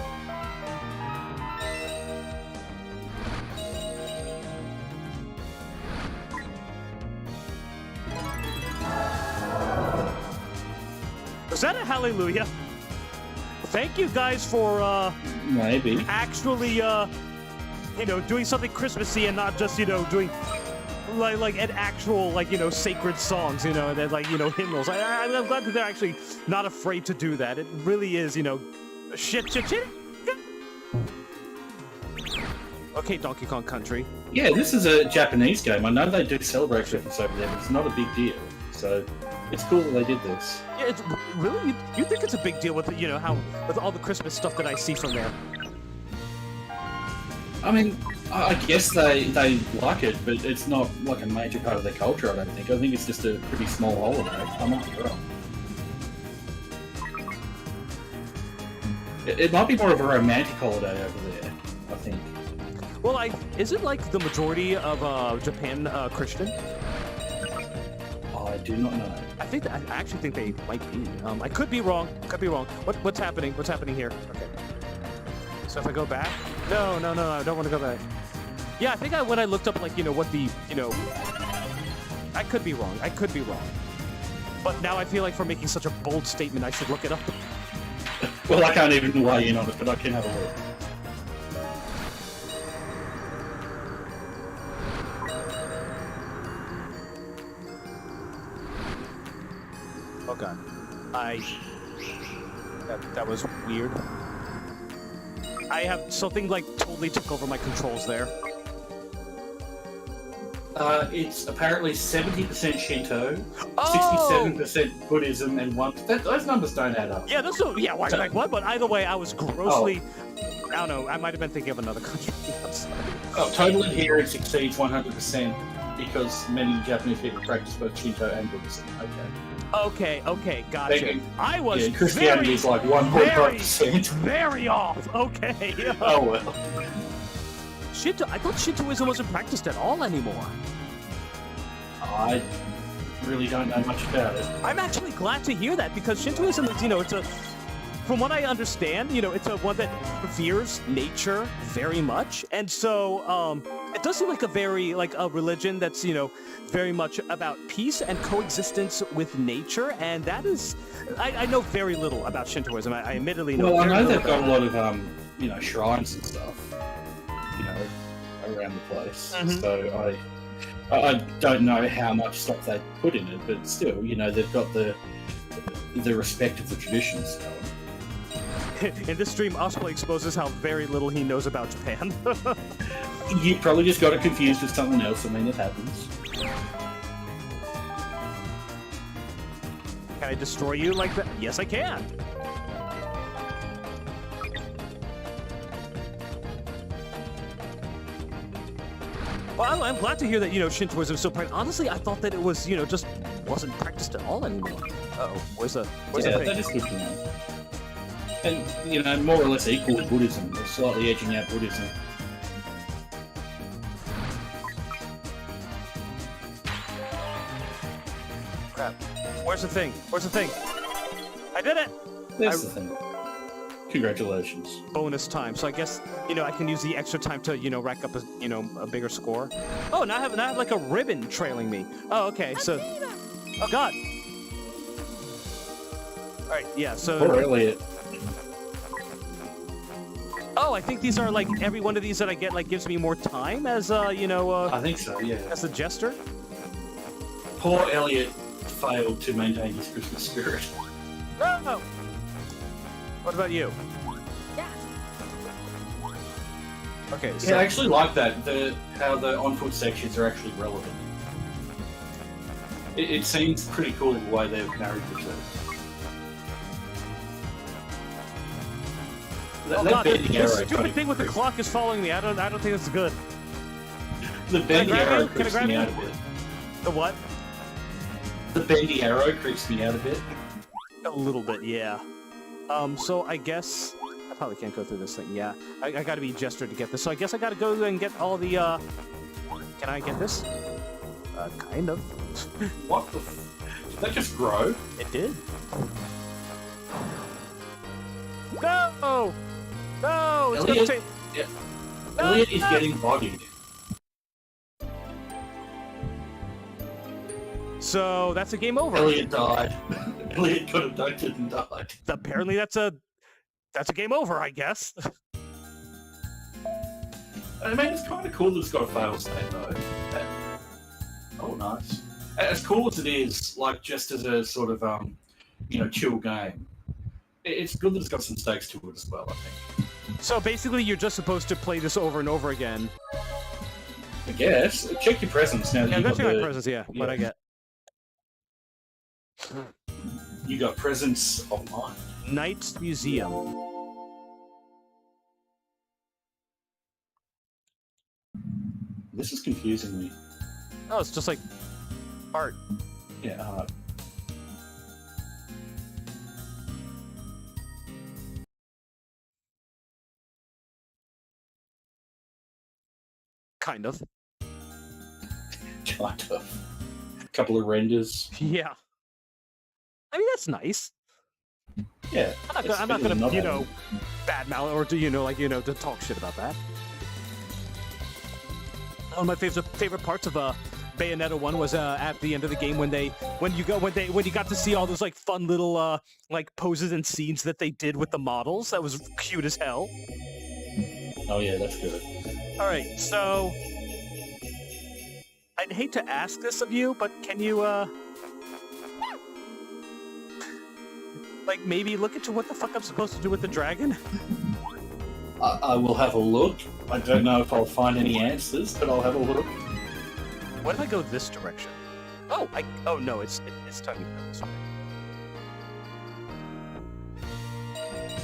Was that a hallelujah? Thank you guys for Maybe. actually doing something Christmassy and not just doing like an actual sacred songs, and then hymnals. I'm glad that they're actually not afraid to do that. It really is shit. Okay, Donkey Kong Country. Yeah, this is a Japanese game. I know they do celebrate Christmas over there, but it's not a big deal. So it's cool that they did this. Yeah, it's really you think it's a big deal with how with all the Christmas stuff that I see from there. I mean, I guess they like it, but it's not like a major part of their culture, I don't think. I think it's just a pretty small holiday. I might be wrong. It might be more of a romantic holiday over there, I think. Well, isn't like the majority of Japan Christian? I do not know. I actually think they might be. I could be wrong. Could be wrong. What's happening? What's happening here? Okay. So if I go back, no, I don't want to go back. Yeah, I think when I looked up like what the I could be wrong. I could be wrong. But now I feel like for making such a bold statement, I should look it up. Well, I can't even weigh in on it, but I can have a look. Oh god. That was weird. I have something like totally took over my controls there. It's apparently 70% Shinto, Oh! 67% Buddhism, and those numbers don't add up. Yeah, why like what? But either way, I was grossly I don't know, I might have been thinking of another country. I'm sorry. Total adherence exceeds 100% because many Japanese people practice both Shinto and Buddhism. Okay, gotcha. They- I was Christianity is like 1.5%. very off. Okay. Oh well. Shinto, I thought Shintoism wasn't practiced at all anymore. I really don't know much about it. I'm actually glad to hear that because Shintoism is, it's from what I understand, it's a one that reveres nature very much, and so it does seem like a religion that's very much about peace and coexistence with nature, and that is, I know very little about Shintoism. I admittedly know. Well, I very know little they've got a about lot of shrines and stuff, around the place. Mhm. So I don't know how much stuff they put in it, but still, they've got the respect of the traditions going. In this stream, Osplay exposes how very little he knows about Japan. You probably just got it confused with something else. I mean, it happens. Can I destroy you like that? Yes, I can. Well, I'm glad to hear that, Shintoism is so practiced. Honestly, I thought that it was, just wasn't practiced at all anymore. Uh-oh, where's the thing? That is good to know. And, more or less equal to Buddhism, or slightly edging out Buddhism. Crap. Where's the thing? I did it! That's the thing. Congratulations. Bonus time. So I guess, I can use the extra time to, rack up a bigger score. Oh, now I have like a ribbon trailing me. Oh, okay, so... Oh, God! Alright, yeah, so... Poor Elliot. Oh, I think these are like every one of these that I get gives me more time as I think so, yeah. as a jester. Poor Elliot failed to maintain his Christmas spirit. No. What about you? Yeah. Okay, Yeah, so I actually like that. How the on-foot sections are actually relevant. It seems pretty cool the way they've married the two. oh That god, bending this arrow stupid kind thing with the of clock is following me. I don't think it's good. The bendy grab arrow you? Can I creeps grab me you? out a bit. The what? The bendy arrow creeps me out a bit. A little bit, yeah. So I guess I probably can't go through this thing. Yeah, I gotta be jester to get this. So I guess I gotta go and get all the. Can I get this? Kind of. What the? Did that just grow? It did. No! No! It's gonna Elliot, take. yeah. No, Elliot is no. getting bodied. So that's a game over. Elliot died. Elliot got abducted and died. Apparently that's a game over, I guess. I mean, it's kind of cool that it's got a fail state, though. Oh, nice. As cool as it is, just as a sort of, chill game, it's good that it's got some stakes to it as well, I think. So basically you're just supposed to play this over and over again. I guess. Check your presents now that Yeah, you that's got my the... presents, yeah. What I get. You got presents of mine. Knight's Museum. This is confusing me. Oh, it's just like art. Yeah, Kind of. Kind of. A couple of renders. Yeah. I mean, that's nice. Yeah. I'm not gonna badmouth or to talk shit about that. One of my favorite parts of Bayonetta 1 was at the end of the game when you got to see all those like fun little poses and scenes that they did with the models. That was cute as hell. Oh yeah, that's good. All right, so I'd hate to ask this of you, but can you maybe look into what the fuck I'm supposed to do with the dragon? I will have a look. I don't know if I'll find any answers, but I'll have a look. What if I go this direction? Oh, no, it's time to go this way.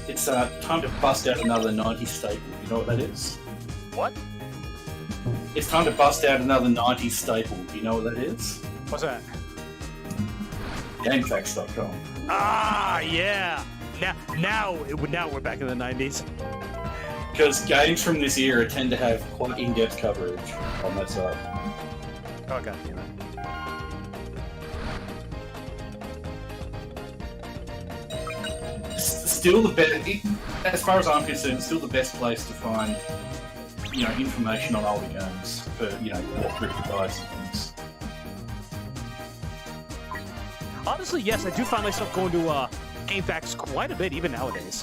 It's time to bust out another 90s staple. You know what that is? What? It's time to bust out another 90s staple. Do you know what that is? What's that? GameFAQs.com. Ah, yeah. Now we're back in the 90s. Because games from this era tend to have quite in-depth coverage on that side. Oh, god damn it. Still the best, as far as I'm concerned, still the best place to find, information on older games for, walkthrough guides and things. Honestly, yes, I do find myself going to GameFAQs quite a bit, even nowadays.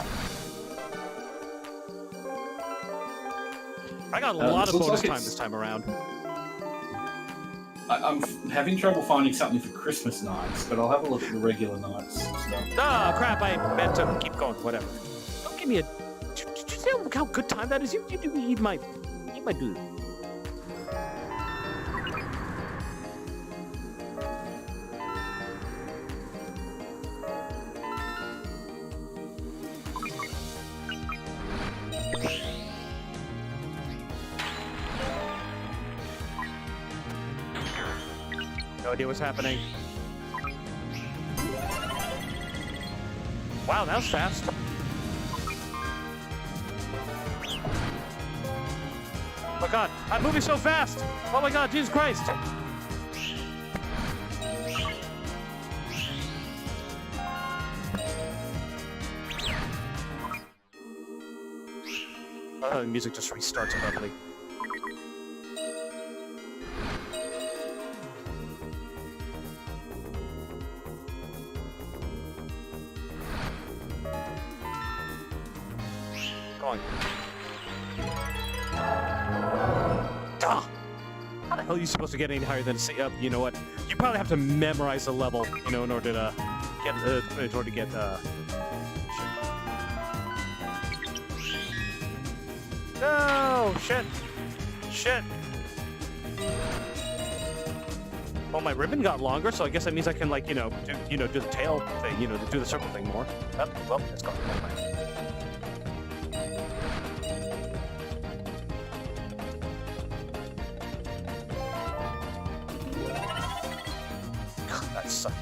I got a lot of bonus time this time around. I'm having trouble finding something for Christmas nights, but I'll have a look at the regular nights stuff. Ah, crap, I meant to keep going, whatever. Don't give me a... Did you see how good time that is? You eat my dude. No idea what's happening. Wow, that was fast. Oh my god, I'm moving so fast! Oh my god, Jesus Christ! Oh, the music just restarts abruptly. How the hell are you supposed to get any higher than C? You know what? You probably have to memorize the level, in order to get No, shit. Well, my ribbon got longer, so I guess that means I can do the tail thing, do the circle thing more. Oh, well, it's gone. Never mind. That sucked.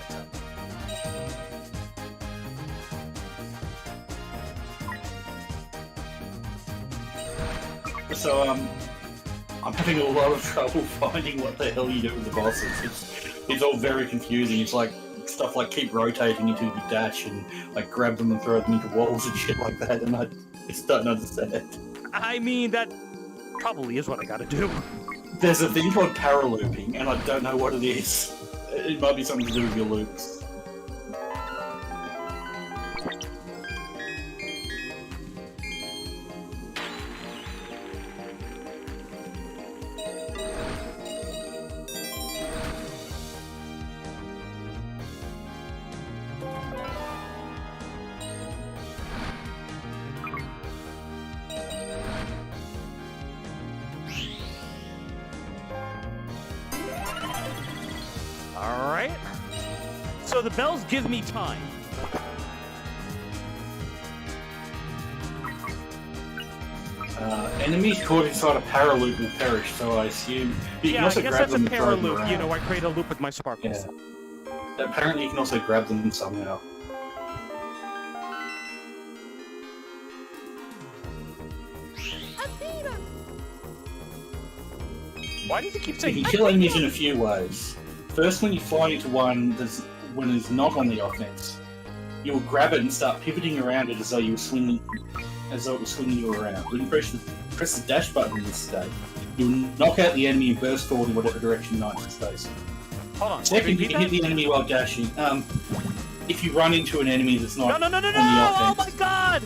So, I'm having a lot of trouble finding what the hell you do with the bosses. It's all very confusing. It's like stuff like keep rotating until you dash and grab them and throw them into walls and shit like that, and I just don't understand. I mean, that probably is what I gotta do. There's a thing called paralooping, and I don't know what it is. It might be something to do with your loops. Alright. So the bells give me time. Enemies caught inside a paraloop will perish, so I assume... Yeah, I guess that's a paraloop. I create a loop with my sparkles. Yeah. Apparently you can also grab them somehow. Why does he keep You saying? can kill enemies in a few ways. First, when you fly into one when it's not on the offense, you'll grab it and start pivoting around it as though it was swinging you around. When you press the dash button in this state, you'll knock out the enemy and burst forward in whatever direction Knights is facing. Hold on. Second, you can hit the enemy while dashing. If you run into an enemy that's not No! on the Oh offense. my god!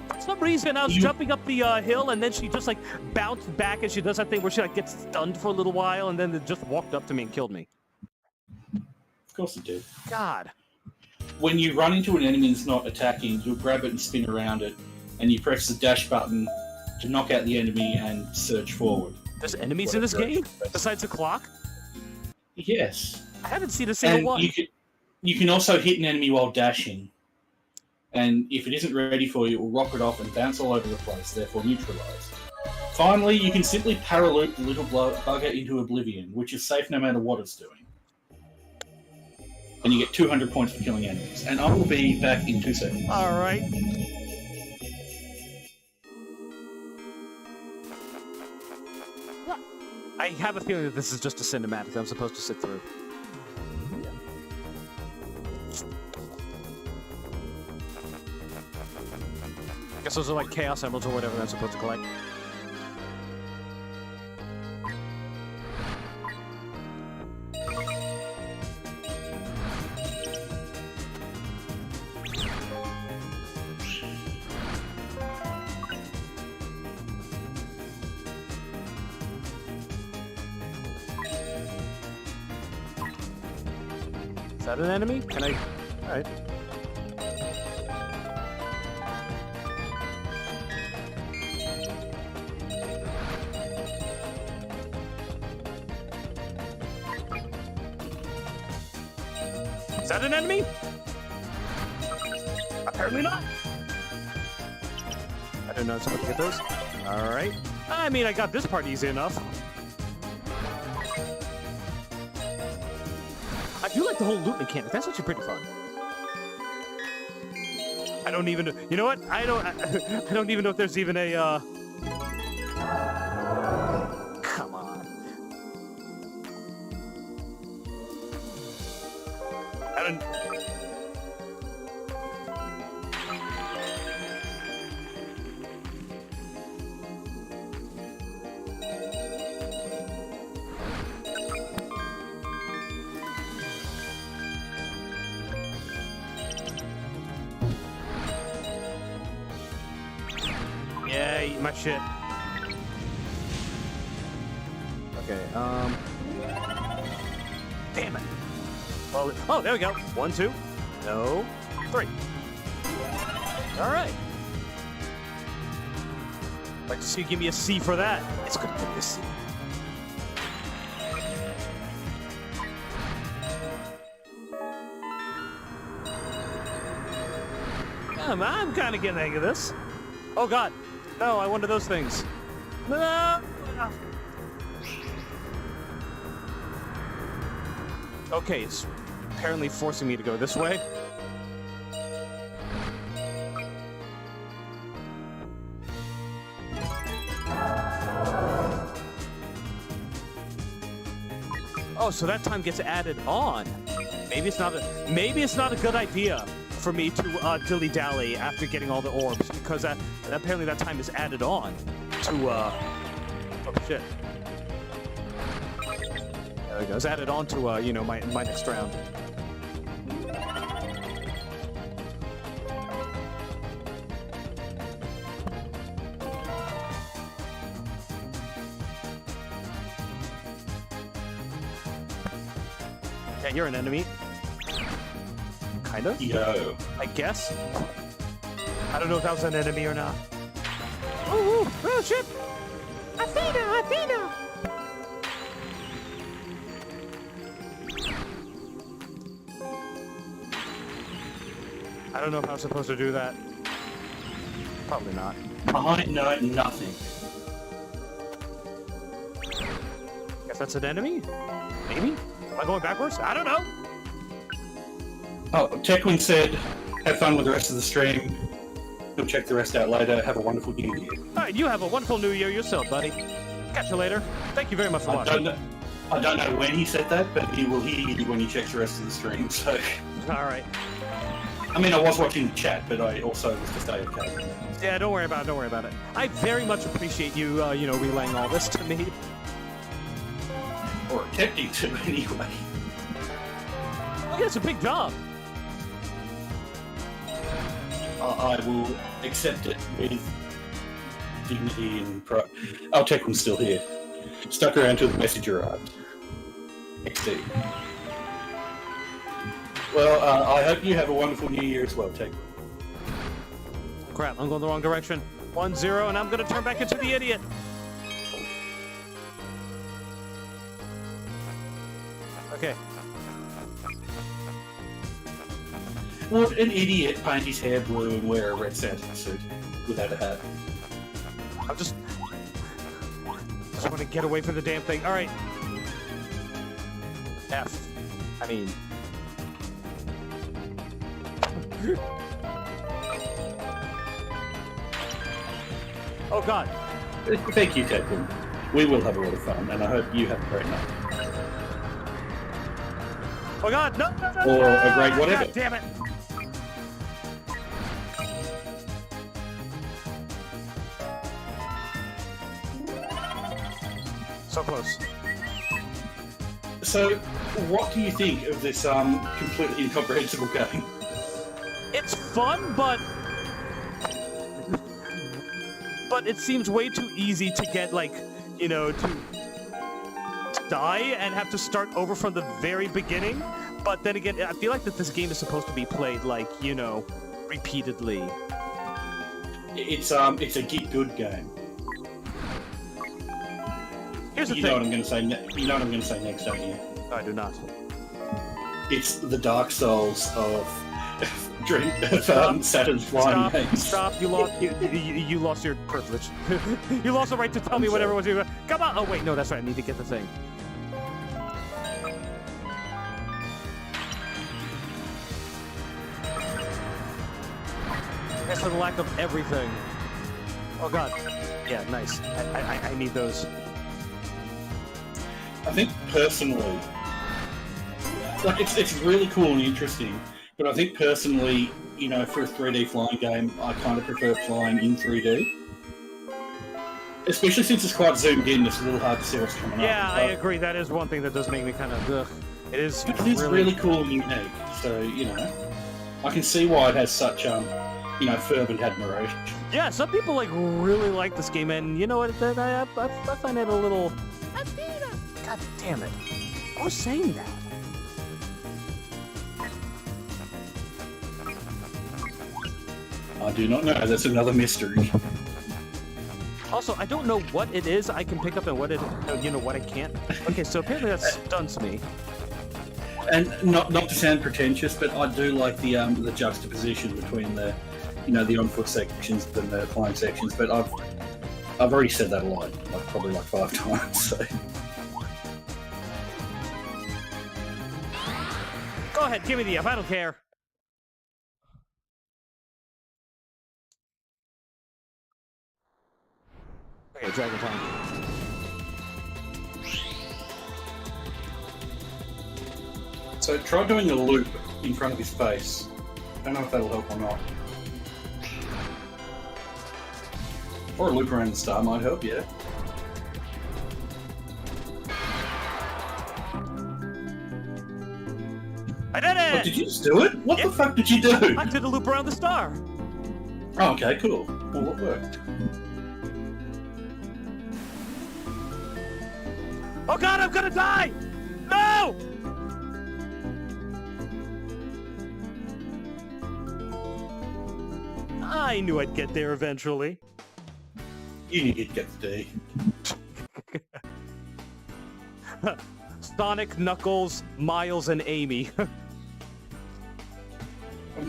For some reason, I was jumping up the hill, and then she just like bounced back, and she does that thing where she like gets stunned for a little while, and then it just walked up to me and killed me. Of course it did. God. When you run into an enemy that's not attacking, you'll grab it and spin around it, and you press the dash button to knock out the enemy and surge forward. There's enemies in this game besides the clock? Yes. I haven't seen a single one. You can also hit an enemy while dashing, and if it isn't ready for you, it will rocket off and bounce all over the place, therefore neutralised. Finally, you can simply paraloop the little bugger into oblivion, which is safe no matter what it's doing. And you get 200 points for killing enemies. And I will be back in 2 seconds. Alright. I have a feeling that this is just a cinematic that I'm supposed to sit through. I guess those are like Chaos Emeralds or whatever I'm supposed to collect. Is that an enemy? Can I... Alright. Is that an enemy? Apparently not. I didn't know I was supposed to get those. Alright. I mean, I got this part easy enough. I do like the whole loot mechanic. That's actually pretty fun. I don't even know. You know what? I don't even know if there's even a, Come on. I don't... Yeah, eat my shit. Okay, damn it. Well, oh, there we go. 1, 2. No. 3. Alright. Like to see you give me a C for that. It's gonna give me a C. I'm kind of getting the hang of this. Oh god. No, I wanted those things. No! Okay, it's apparently forcing me to go this way. Oh, so that time gets added on. Maybe it's not a good idea for me to dilly-dally after getting all the orbs, because apparently that time is added on to, oh shit. There we go, it's added on to, you know, my next round. Yeah, you're an enemy. Kind of? Yo. I guess. I don't know if that was an enemy or not. Oh, oh shit! Athena! Athena! I don't know if I was supposed to do that. Probably not. I know nothing. Guess that's an enemy? Maybe? Am I going backwards? I don't know! Oh, Techwin said, have fun with the rest of the stream. He'll check the rest out later. Have a wonderful new year. Alright, you have a wonderful new year yourself, buddy. Catch you later. Thank you very much for watching. I don't know when he said that, but he will hear you when he checks the rest of the stream, so... Alright. I mean, I was watching the chat, but I also was just AFK. Yeah, don't worry about it, don't worry about it. I very much appreciate you, relaying all this to me. Or attempting to, anyway. Oh, yeah, it's a big job. I will accept it with dignity and pride. Oh, Tekken's still here. Stuck around till the message arrived. XD. Well, I hope you have a wonderful New Year as well, Tekken. Crap, I'm going the wrong direction. 1-0, and I'm going to turn back into the idiot. Okay. Would an idiot paint his hair blue and wear a red Santa suit without a hat? I just want to get away from the damn thing. All right. F. I mean. Oh God. Thank you, Tekken. We will have a lot of fun, and I hope you have a great night. Oh God, no, no, no, Or no, a great whatever. God damn it. So close. So, what do you think of this completely incomprehensible game? It's fun, but it seems way too easy to get, like, to die and have to start over from the very beginning. But then again, I feel like that this game is supposed to be played, like, repeatedly. It's a get good game. Here's the thing. You know what I'm going to say. You know what I'm going to say next, don't you? No, I do not. It's the Dark Souls of Saturn's flying games. Stop! You lost. You lost your privilege. You lost the right to tell me whatever was you. Come on! Oh wait, no, that's right. I need to get the thing. That's for the lack of everything. Oh God. Yeah, nice. I need those. I think personally, like it's really cool and interesting, but I think personally, for a 3D flying game, I kind of prefer flying in 3D. Especially since it's quite zoomed in, it's a little hard to see what's coming up. Yeah, I agree. That is one thing that does make me kind of ugh. It is. But it's really cool and unique. So I can see why it has such fervent admiration. Yeah, some people really like this game, and you know what? I find it a little. God damn it! Who's saying that? I do not know. That's another mystery. Also, I don't know what it is I can pick up and what I can't. Okay, so apparently that stuns me. And not to sound pretentious, but I do like the juxtaposition between the on-foot sections and the flying sections. But I've already said that a lot, probably 5 times. So. Go ahead, give me the F. I don't care. Okay, Dragon Time. So try doing a loop in front of his face. I don't know if that'll help or not. Or a loop around the star might help, yeah. I did it! Oh, did you just do it? What the fuck did you do? I did a loop around the star. Oh, okay, cool. Well, it worked. Oh God, I'm gonna die! No! I knew I'd get there eventually. You knew you'd get the D. Sonic, Knuckles, Miles, and Amy.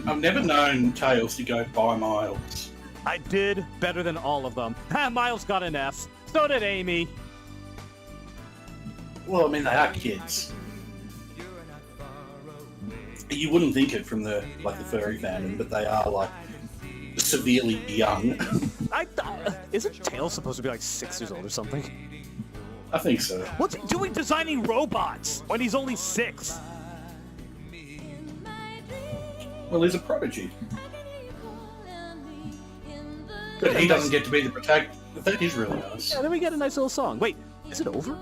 I've never known Tails to go by Miles. I did better than all of them. Miles got an F. So did Amy. Well, I mean, they are kids. You wouldn't think it from the furry fandom, but they are severely young. Isn't Tails supposed to be 6 years old or something? I think so. What's he doing designing robots when he's only 6? Well, he's a prodigy. But he doesn't get to be the protagonist. That is really nice. Yeah, then we get a nice little song. Wait, is it over?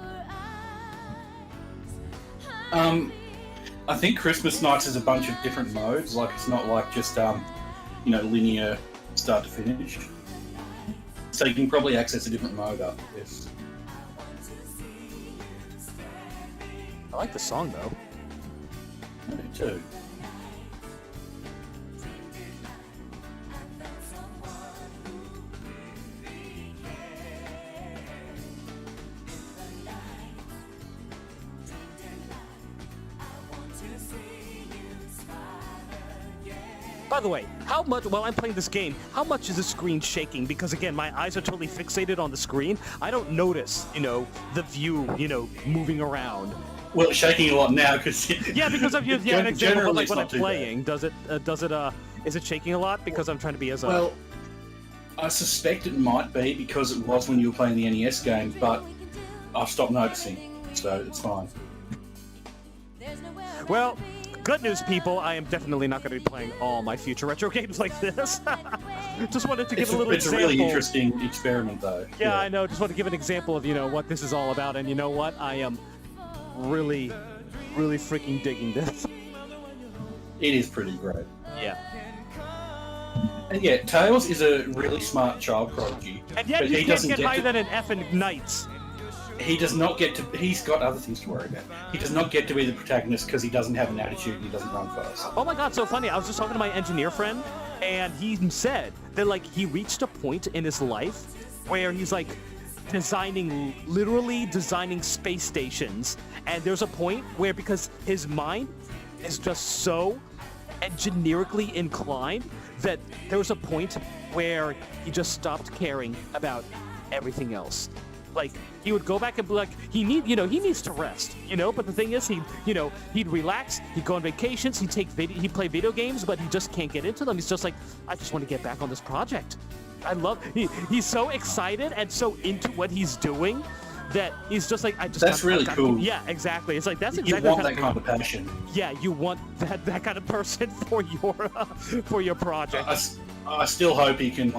I think Christmas Nights is a bunch of different modes. Like, it's not like just, linear start to finish. So you can probably access a different mode after this. I like the song, though. Me too. By the way, how much, while I'm playing this game, how much is the screen shaking? Because again, my eyes are totally fixated on the screen. I don't notice, the view, moving around. Well, it's shaking a lot now because Yeah, because of an example of like when I'm too playing. Is it shaking a lot? Because I'm trying to be as Well, I suspect it might be because it was when you were playing the NES games, but I've stopped noticing, so it's fine. Well, good news, people. I am definitely not going to be playing all my future retro games like this. Just wanted to give a little It's example. a really interesting experiment, though. Yeah, I know. Just want to give an example of, what this is all about. And you know what? I am really, really freaking digging this. It is pretty great. Yeah. And yeah, Tails is a really smart child prodigy. And yet but you he can't doesn't get get higher to- than an F in Knights. He does not get to. He's got other things to worry about. He does not get to be the protagonist because he doesn't have an attitude and he doesn't run fast. Oh my god, so funny. I was just talking to my engineer friend, and he said that, like, he reached a point in his life where he's, like, literally designing space stations. And there's a point where, because his mind is just so engineerically inclined, that there was a point where he just stopped caring about everything else. Like, he would go back and be like, he needs to rest, but the thing is, he'd relax, he'd go on vacations, he'd play video games, but he just can't get into them. He's just like, I just want to get back on this project. He's so excited and so into what he's doing that he's just like, That's really cool. Yeah, exactly. It's like, that's You exactly want that kind of passion. Yeah, you want that kind of person for your project. I still hope he can,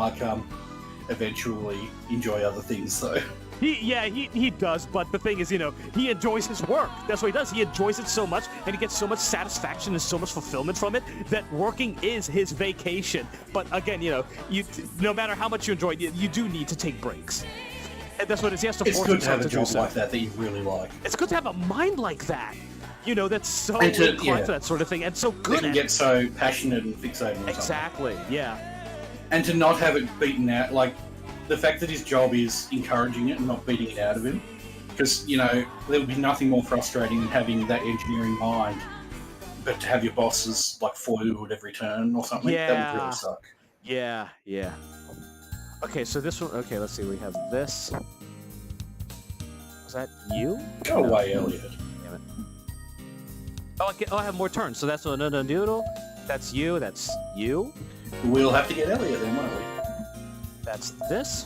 eventually enjoy other things, though. He does, but the thing is, he enjoys his work. That's what he does. He enjoys it so much, and he gets so much satisfaction and so much fulfillment from it that working is his vacation. But again, no matter how much you enjoy it, you do need to take breaks. And that's what it is. He has to It's force good to himself have a do job so. like that you really like. It's good to have a mind like that. That's so And to- inclined yeah. to that sort of thing, and so They good can at get it. so passionate and fixated on something. Exactly. Yeah. And to not have it beaten out, like, the fact that his job is encouraging it and not beating it out of him. Because, there would be nothing more frustrating than having that engineering mind, but to have your bosses, like, foil you at every turn or something, that would Yeah. really suck. Yeah. Okay, so this one. Okay, let's see. We have this. Was that you? Go No. away, Elliot. Damn it. I have more turns. So that's no noodle. That's you. That's you. We'll have to get Elliot then, won't we? That's this.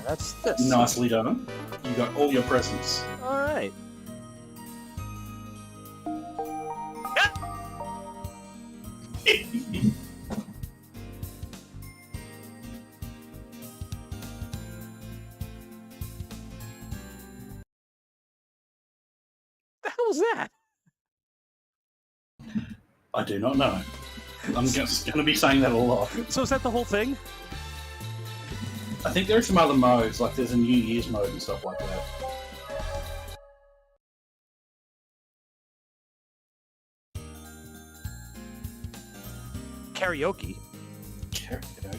That's this. Nicely done. You got all your presents. All right. The hell was that? I do not know. I'm just going to be saying that a lot. So is that the whole thing? I think there are some other modes, like there's a New Year's mode and stuff like that. Karaoke. Karaoke.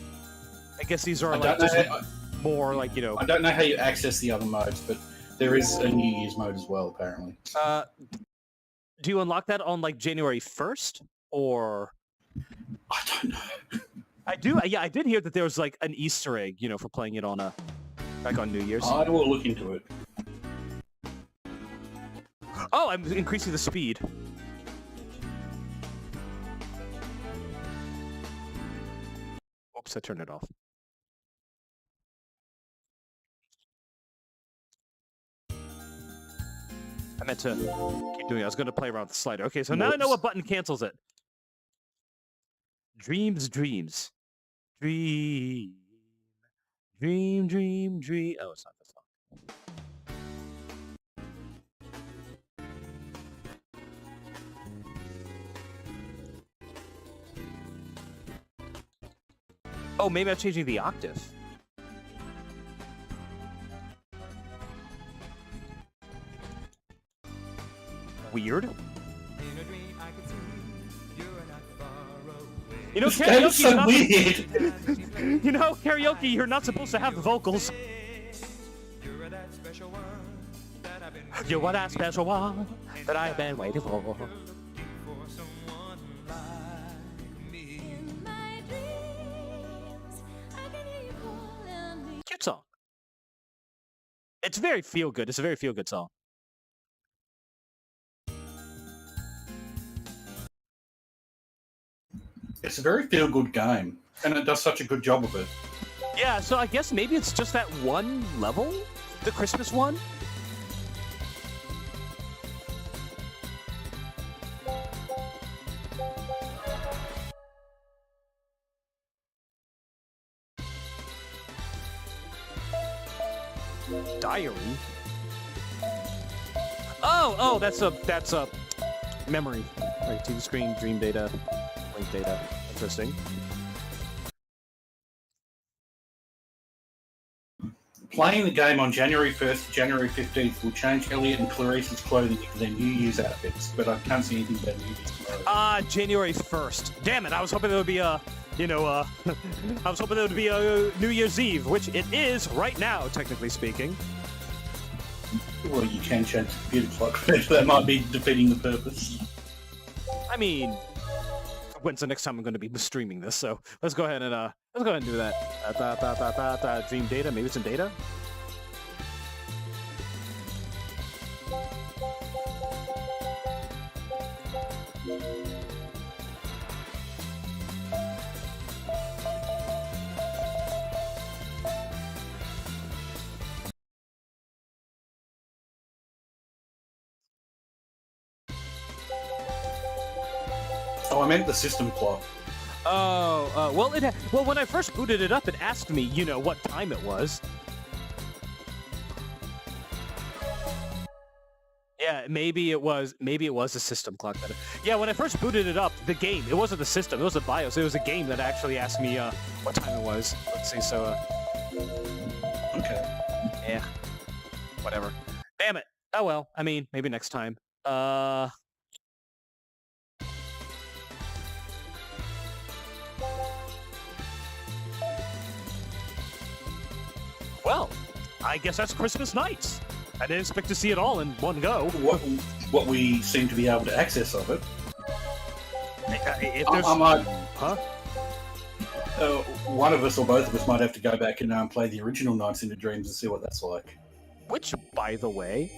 I guess these are I like don't, just know, more like I don't know how you access the other modes, but there is a New Year's mode as well, apparently. Do you unlock that on like January 1st or? I don't know. I do. Yeah, I did hear that there was like an Easter egg, for playing it on on New Year's. I will look into it. Oh, I'm increasing the speed. Oops, I turned it off. I meant to keep doing it. I was going to play around with the slider. Okay, so now I know what button cancels it. Dreams, dreams. Dream. Dream, dream, dream. Oh, it's not that song. Oh, maybe I'm changing the octave. Weird. You know, That's so not weird. you know, karaoke, you're not supposed to have the vocals. You're that special one that I've been waiting for. Cute song. It's very feel good. It's a very feel good song. It's a very feel-good game, and it does such a good job of it. Yeah, so I guess maybe it's just that one level? The Christmas one? Diary? Oh, that's a memory. Like TV screen, dream data, link data. Interesting. Playing the game on January 1st to January 15th will change Elliot and Clarice's clothing into their New Year's outfits, but I can't see anything about New Year's clothing. January 1st. Damn it, I was hoping there would be a, I was hoping there would be a New Year's Eve, which it is right now, technically speaking. Well, you can change the computer clock, but that might be defeating the purpose. I mean, when's the next time I'm going to be streaming this? So let's go ahead and do that. Dream data, maybe it's in data. Oh, I meant the system clock. Oh, well, when I first booted it up, it asked me, what time it was. Yeah, maybe it was a system clock. Yeah, when I first booted it up, the game, it wasn't the system, it was the BIOS. It was a game that actually asked me what time it was. Let's see, so... Okay. Yeah. Whatever. Damn it. Oh well, I mean, maybe next time. Well, I guess that's Christmas night. I didn't expect to see it all in one go. What we seem to be able to access of it. If there's... Huh? One of us or both of us might have to go back and play the original Nights into Dreams and see what that's like. Which, by the way,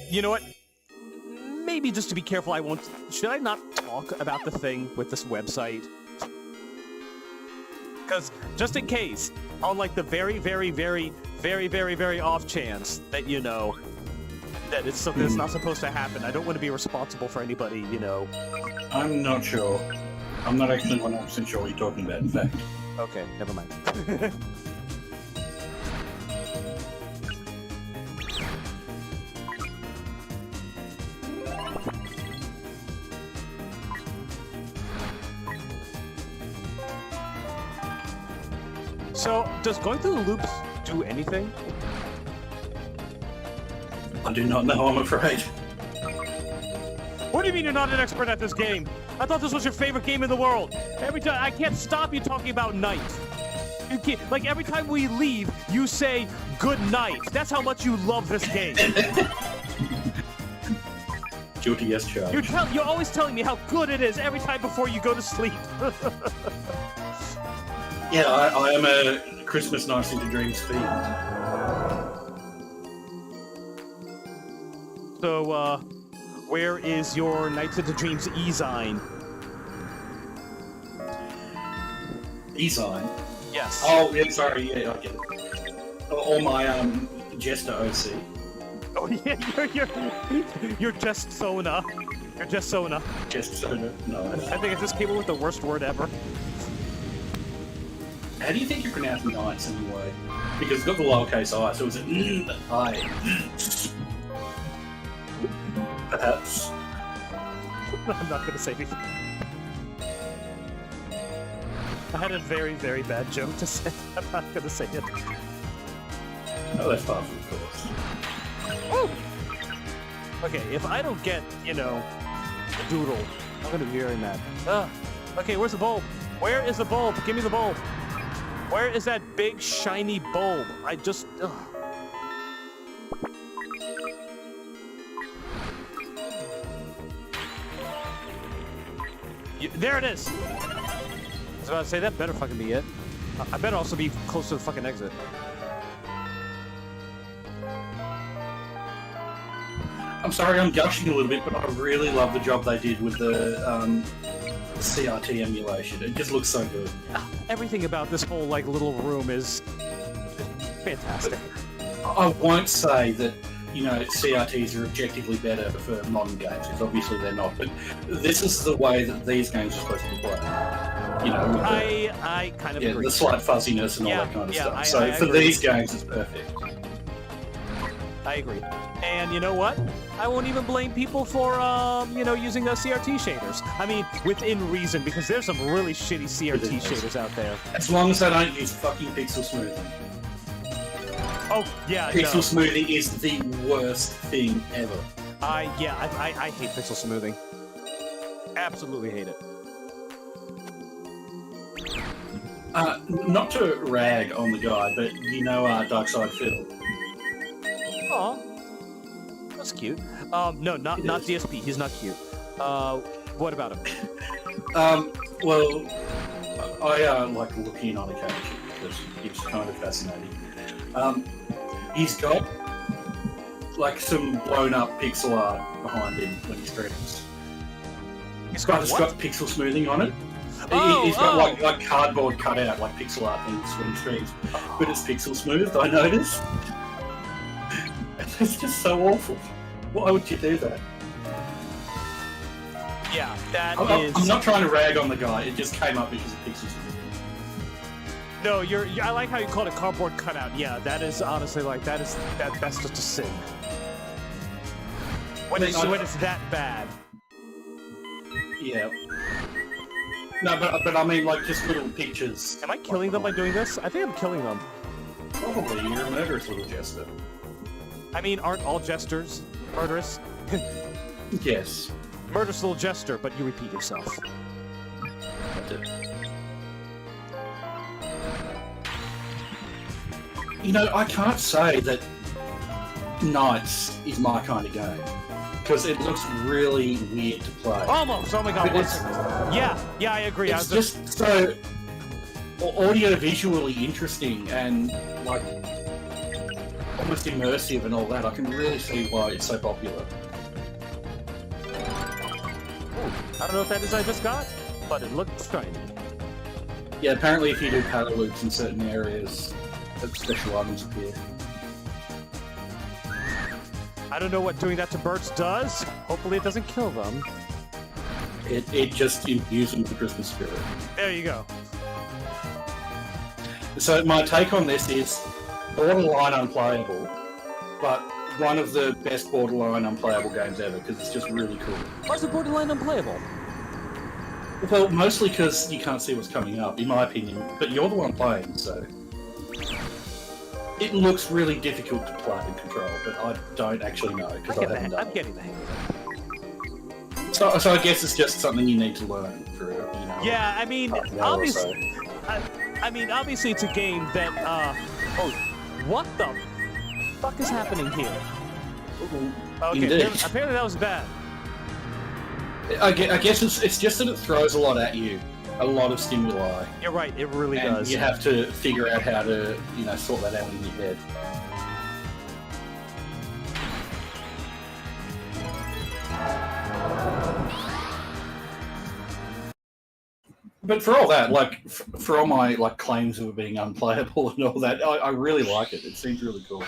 you know what? Maybe just to be careful, should I not talk about the thing with this website? Because just in case, on like the very, very, very, very, very, very off chance that that it's something that's not supposed to happen, I don't want to be responsible for anybody, I'm not sure. I'm not actually 100% sure what you're talking about, in fact. Okay, never mind. So, does going through the loops do anything? I do not know, I'm afraid. What do you mean you're not an expert at this game? I thought this was your favorite game in the world. Every time I can't stop you talking about night. You can't, like every time we leave, you say good night. That's how much you love this game. Guilty as charged. You're always telling me how good it is every time before you go to sleep. Yeah, I am a Christmas Nights into Dreams fiend. So, where is your Nights into Dreams e-sign? E-sign? Yes. Oh, yeah, sorry, yeah, I get it. or my Jester OC. Oh yeah, you're just Sona. You're just Sona. Just Sona. No. I think I just came up with the worst word ever. How do you think you're pronouncing Knights anyway? Because it's got the lowercase I, so it's an I. Perhaps. I'm not gonna say anything. I had a very, very bad joke to say. I'm not gonna say it. Oh, that's far from the course. Woo! Okay, if I don't get, you know, the doodle, I'm gonna be very mad. Okay, where's the bulb? Where is the bulb? Give me the bulb. Where is that big, shiny bulb? I just... There it is! I was about to say, that better fucking be it. I better also be close to the fucking exit. I'm sorry, I'm gushing a little bit, but I really love the job they did with the CRT emulation. It just looks so good. Everything about this whole like little room is fantastic. I won't say that, you know, CRTs are objectively better for modern games, because obviously they're not, but this is the way that these games are supposed to be played. You know, with I kind of agree. the slight fuzziness and all that kind of stuff. So for these games, it's perfect. I agree. And you know what? I won't even blame people for, you know, using those CRT shaders. I mean, within reason, because there's some really shitty CRT shaders out there. As long as they don't use fucking pixel smoothing. Oh, yeah, Pixel smoothing is the worst thing ever. I hate pixel smoothing. Absolutely hate it. Not to rag on the guy, but you know Darkside Phil. Aw. That's cute. No, not DSP. He's not cute. What about him? Well, I like looking on occasion because it's kind of fascinating. He's got like some blown up pixel art behind him when he streams. It's got pixel smoothing on it. Oh, he's got like cardboard cut out, like pixel art things when he streams. But it's pixel smoothed, I noticed. It's just so awful. Why would you do that? Yeah, I'm not trying to rag on the guy, it just came up because of pixel smoothing. No, I like how you called it cardboard cutout. Yeah, that is honestly like that's just a sin. When it's that bad. Yeah. No, but I mean like just little pictures. Am I killing them by doing this? I think I'm killing them. Probably, you're a murderous little jester. I mean, aren't all jesters murderous? Yes. Murderous little jester, but you repeat yourself. You know, I can't say that Knights is my kind of game, because it looks really weird to play. Almost! Oh my god, yeah, I agree. It's just so audio-visually interesting and, like, almost immersive and all that. I can really see why it's so popular. I don't know what that is I just got, but it looked shiny. Yeah, apparently if you do paddle loops in certain areas, special items appear. I don't know what doing that to birds does. Hopefully it doesn't kill them. It just imbues them with the Christmas spirit. There you go. So my take on this is borderline unplayable, but one of the best borderline unplayable games ever, because it's just really cool. Why is it borderline unplayable? Well, mostly because you can't see what's coming up, in my opinion, but you're the one playing, so... It looks really difficult to play and control, but I don't actually know, because I haven't done it. I'm getting the hang of it. So I guess it's just something you need to learn through, you know... Yeah, I mean, obviously... obviously it's a game that, oh, what the fuck is happening here? Okay, apparently that was bad. I guess it's just that it throws a lot at you. A lot of stimuli. You're right, it really and does. You have to figure out how to, you know, sort that out in your head. But for all that, like for all my like claims of it being unplayable and all that, I really like it. It seems really cool.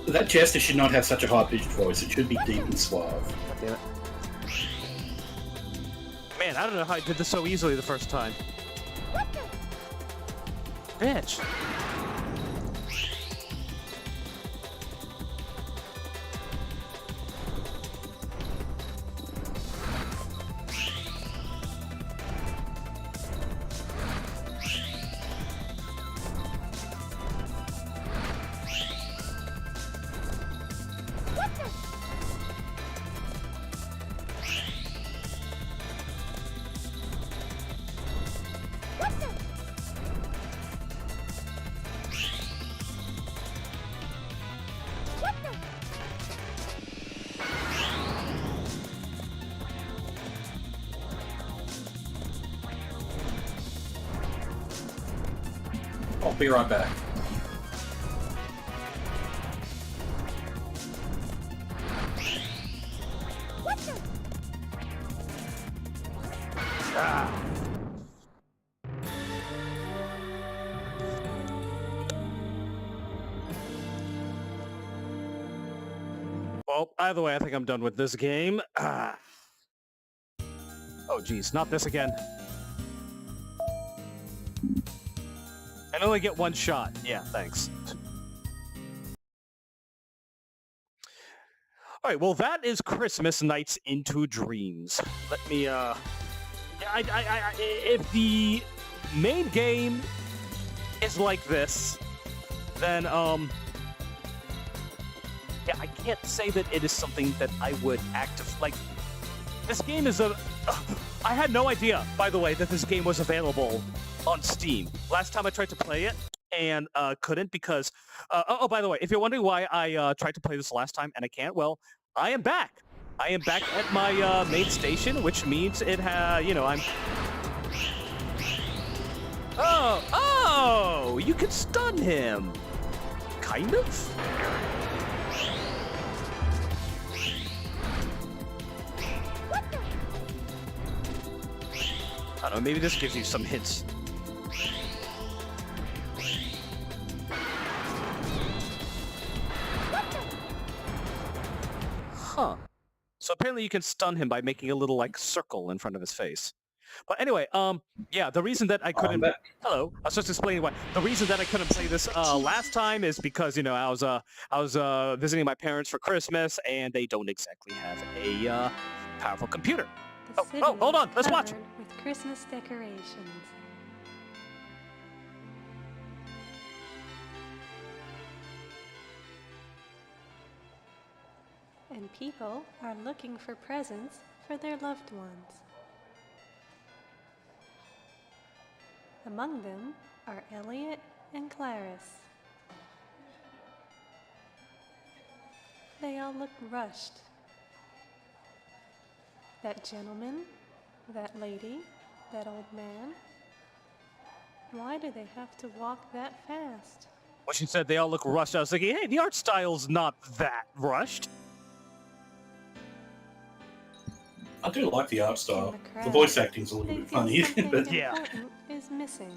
That jester should not have such a high-pitched voice. It should be deep and suave. God damn it. Man, I don't know how I did this so easily the first time. Bitch. I'll be right back. Well, either way, I think I'm done with this game. Oh, geez, not this again. I only get one shot. Yeah, thanks. All right, well, that is Christmas Nights into Dreams. Let me, if the main game is like this, then, yeah, I can't say that it is something that I would like, this game is I had no idea, by the way, that this game was available on Steam. Last time I tried to play it and couldn't because, oh, by the way, if you're wondering why I tried to play this last time and I can't, well, I am back. I am back at my main station, which means it you know, I'm... Oh, you can stun him. Kind of? I don't know, maybe this gives you some hints. Huh. So apparently you can stun him by making a little, like, circle in front of his face. But anyway, yeah, the reason that I couldn't... Hello. I was just explaining why. The reason that I couldn't play this last time is because, you know, I was visiting my parents for Christmas, and they don't exactly have a powerful computer. Oh, hold on. Let's watch it. With Christmas decorations. And people are looking for presents for their loved ones. Among them are Elliot and Clarice. They all look rushed. That gentleman, that lady, that old man. Why do they have to walk that fast? When she said they all look rushed, I was thinking, hey, the art style's not that rushed. I do like the art style. In the crowd, The voice acting's a little they bit feel funny, something but Yeah. important is missing.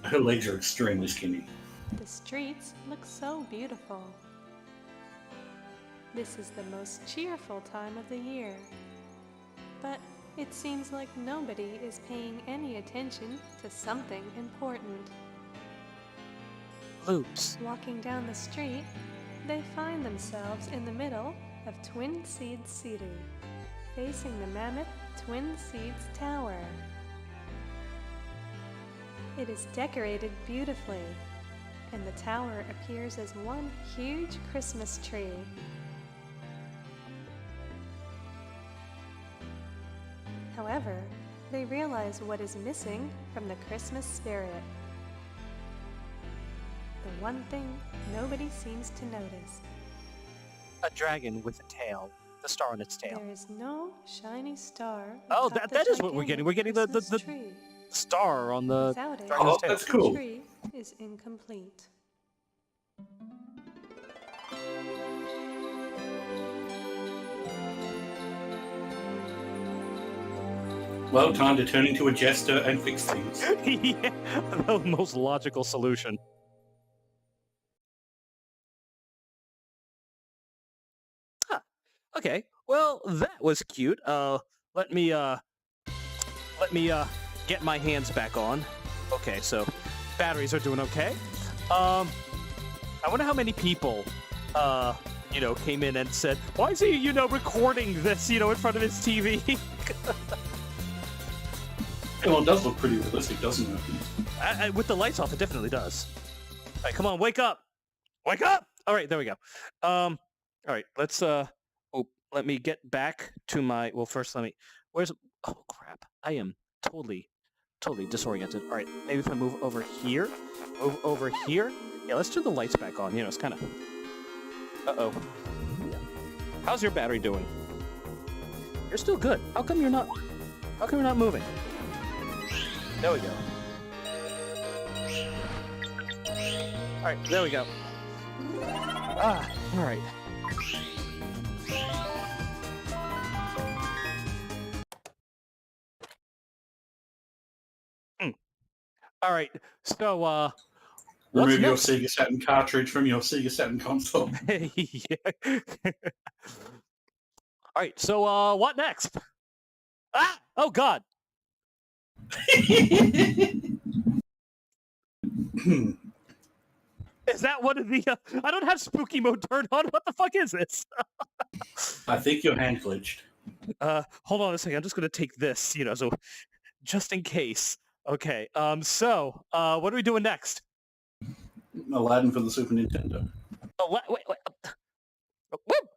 her legs are extremely skinny. The streets look so beautiful. This is the most cheerful time of the year. But it seems like nobody is paying any attention to something important. Loops. Walking down the street, they find themselves in the middle of Twin Seeds City, facing the mammoth Twin Seeds Tower. It is decorated beautifully, and the tower appears as one huge Christmas tree. However, they realize what is missing from the Christmas spirit. The one thing nobody seems to notice. A dragon with a tail. the star on its tail. There is no shiny star. Oh, atop that the is what we're getting. We're getting the Christmas tree. star on the Without it, dragon's Oh, tail. that's the cool. tree is incomplete. Well, time to turn into a jester and fix things. Yeah, the most logical solution. Huh. Okay. Well, that was cute. Let me get my hands back on. Okay, so batteries are doing okay. I wonder how many people came in and said, "Why is he, recording this, in front of his TV?" Well, it does look pretty realistic, doesn't it? With the lights off, it definitely does. All right, come on, wake up! Wake up! All right, there we go. All right, let's let me get back to my. Well, first, where's? Oh crap! I am totally disoriented. All right, maybe if I move over here, Yeah, let's turn the lights back on. It's kind of. Uh-oh. How's your battery doing? You're still good. How come you're not moving? There we go. All right, there we go. All right. All right, so, what's Remove your next? Sega Saturn cartridge from your Sega Saturn console. Yeah. All right, so, what next? Ah! Oh, God! Is that one of the, I don't have spooky mode turned on. What the fuck is this? I think your hand glitched. Hold on a second. I'm just going to take this, so just in case. Okay, so, what are we doing next? Aladdin for the Super Nintendo. Oh, wait. Whoop!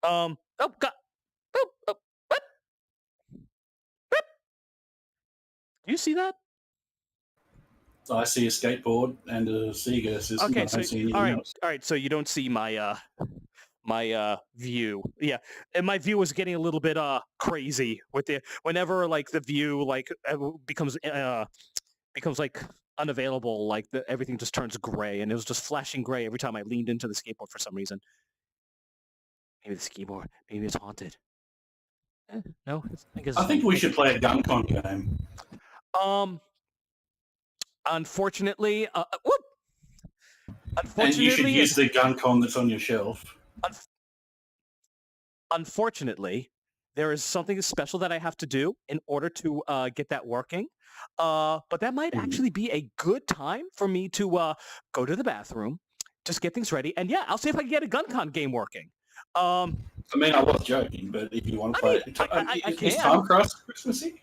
Oh, God. What? Do you see that? So I see a skateboard and a Sega system. Okay, I so don't see anything all right, else. so you don't see my view. Yeah, and my view is getting a little bit crazy with whenever like the view becomes like unavailable, like everything just turns gray, and it was just flashing gray every time I leaned into the skateboard for some reason. Maybe the skateboard, maybe it's haunted. No, I guess. I think we should play a gun con game. Unfortunately, And you should use the gun con that's on your shelf. Unfortunately, there is something special that I have to do in order to get that working. But that might actually be a good time for me to go to the bathroom, just get things ready, and yeah, I'll see if I can get a gun con game working. I mean, I was joking, but if you want to play it, is Time Crisis Christmassy?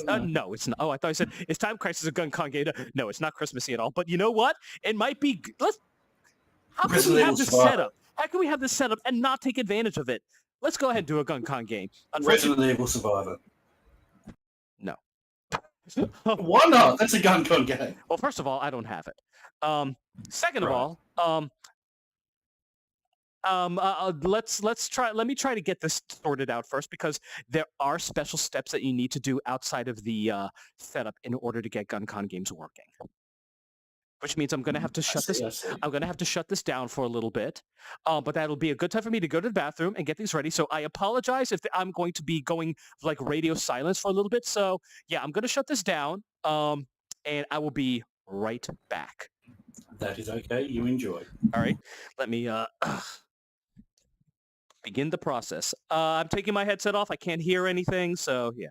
No, it's not. Oh, I thought I said, is Time Crisis a gun con game? No, it's not Christmassy at all. But you know what? It might be. How can we have this setup? How can we have this setup and not take advantage of it? Let's go ahead and do a gun con game. Resident Evil Survivor. No. Why not? That's a gun con game. Well, first of all, I don't have it. Second of all, let's try. Let me try to get this sorted out first, because there are special steps that you need to do outside of the setup in order to get gun con games working. Which means I'm going to have to shut this. I'm going to have to shut this down for a little bit. But that'll be a good time for me to go to the bathroom and get things ready. So I apologize if I'm going to be going like radio silence for a little bit. So yeah, I'm going to shut this down. And I will be right back. That is okay. You enjoy. All right. Let me begin the process. I'm taking my headset off. I can't hear anything. So yeah.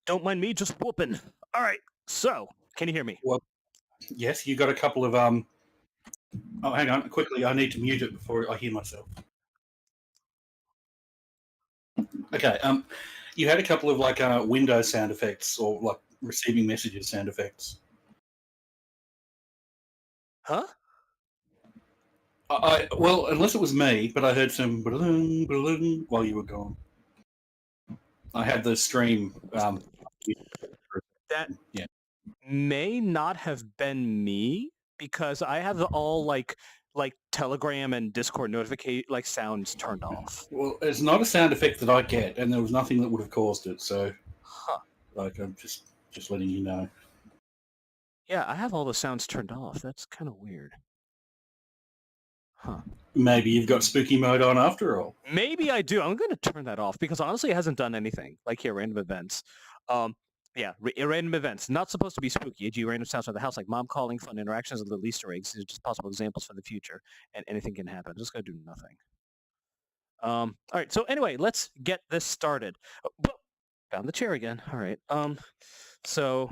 Don't mind me, just whooping. All right. So, can you hear me? Well, yes, you got a couple of Oh, hang on, quickly. I need to mute it before I hear myself. Okay. You had a couple of like Windows sound effects or like receiving messages sound effects. Huh? Well, unless it was me, but I heard some balloon, balloon while you were gone. I had the stream. That Yeah. may not have been me because I have all like Telegram and Discord notification like sounds turned off. Well, it's not a sound effect that I get, and there was nothing that would have caused it. So, Huh. like, I'm just letting you know. Yeah, I have all the sounds turned off. That's kind of weird. Huh. Maybe you've got spooky mode on after all. Maybe I do. I'm going to turn that off because honestly, it hasn't done anything. Like here, random events. Yeah, random events. Not supposed to be spooky. AG random sounds from the house, like mom calling, fun interactions, and little Easter eggs. These are just possible examples for the future, and anything can happen. I'm just going to do nothing. All right. So anyway, let's get this started. Found the chair again. All right. So.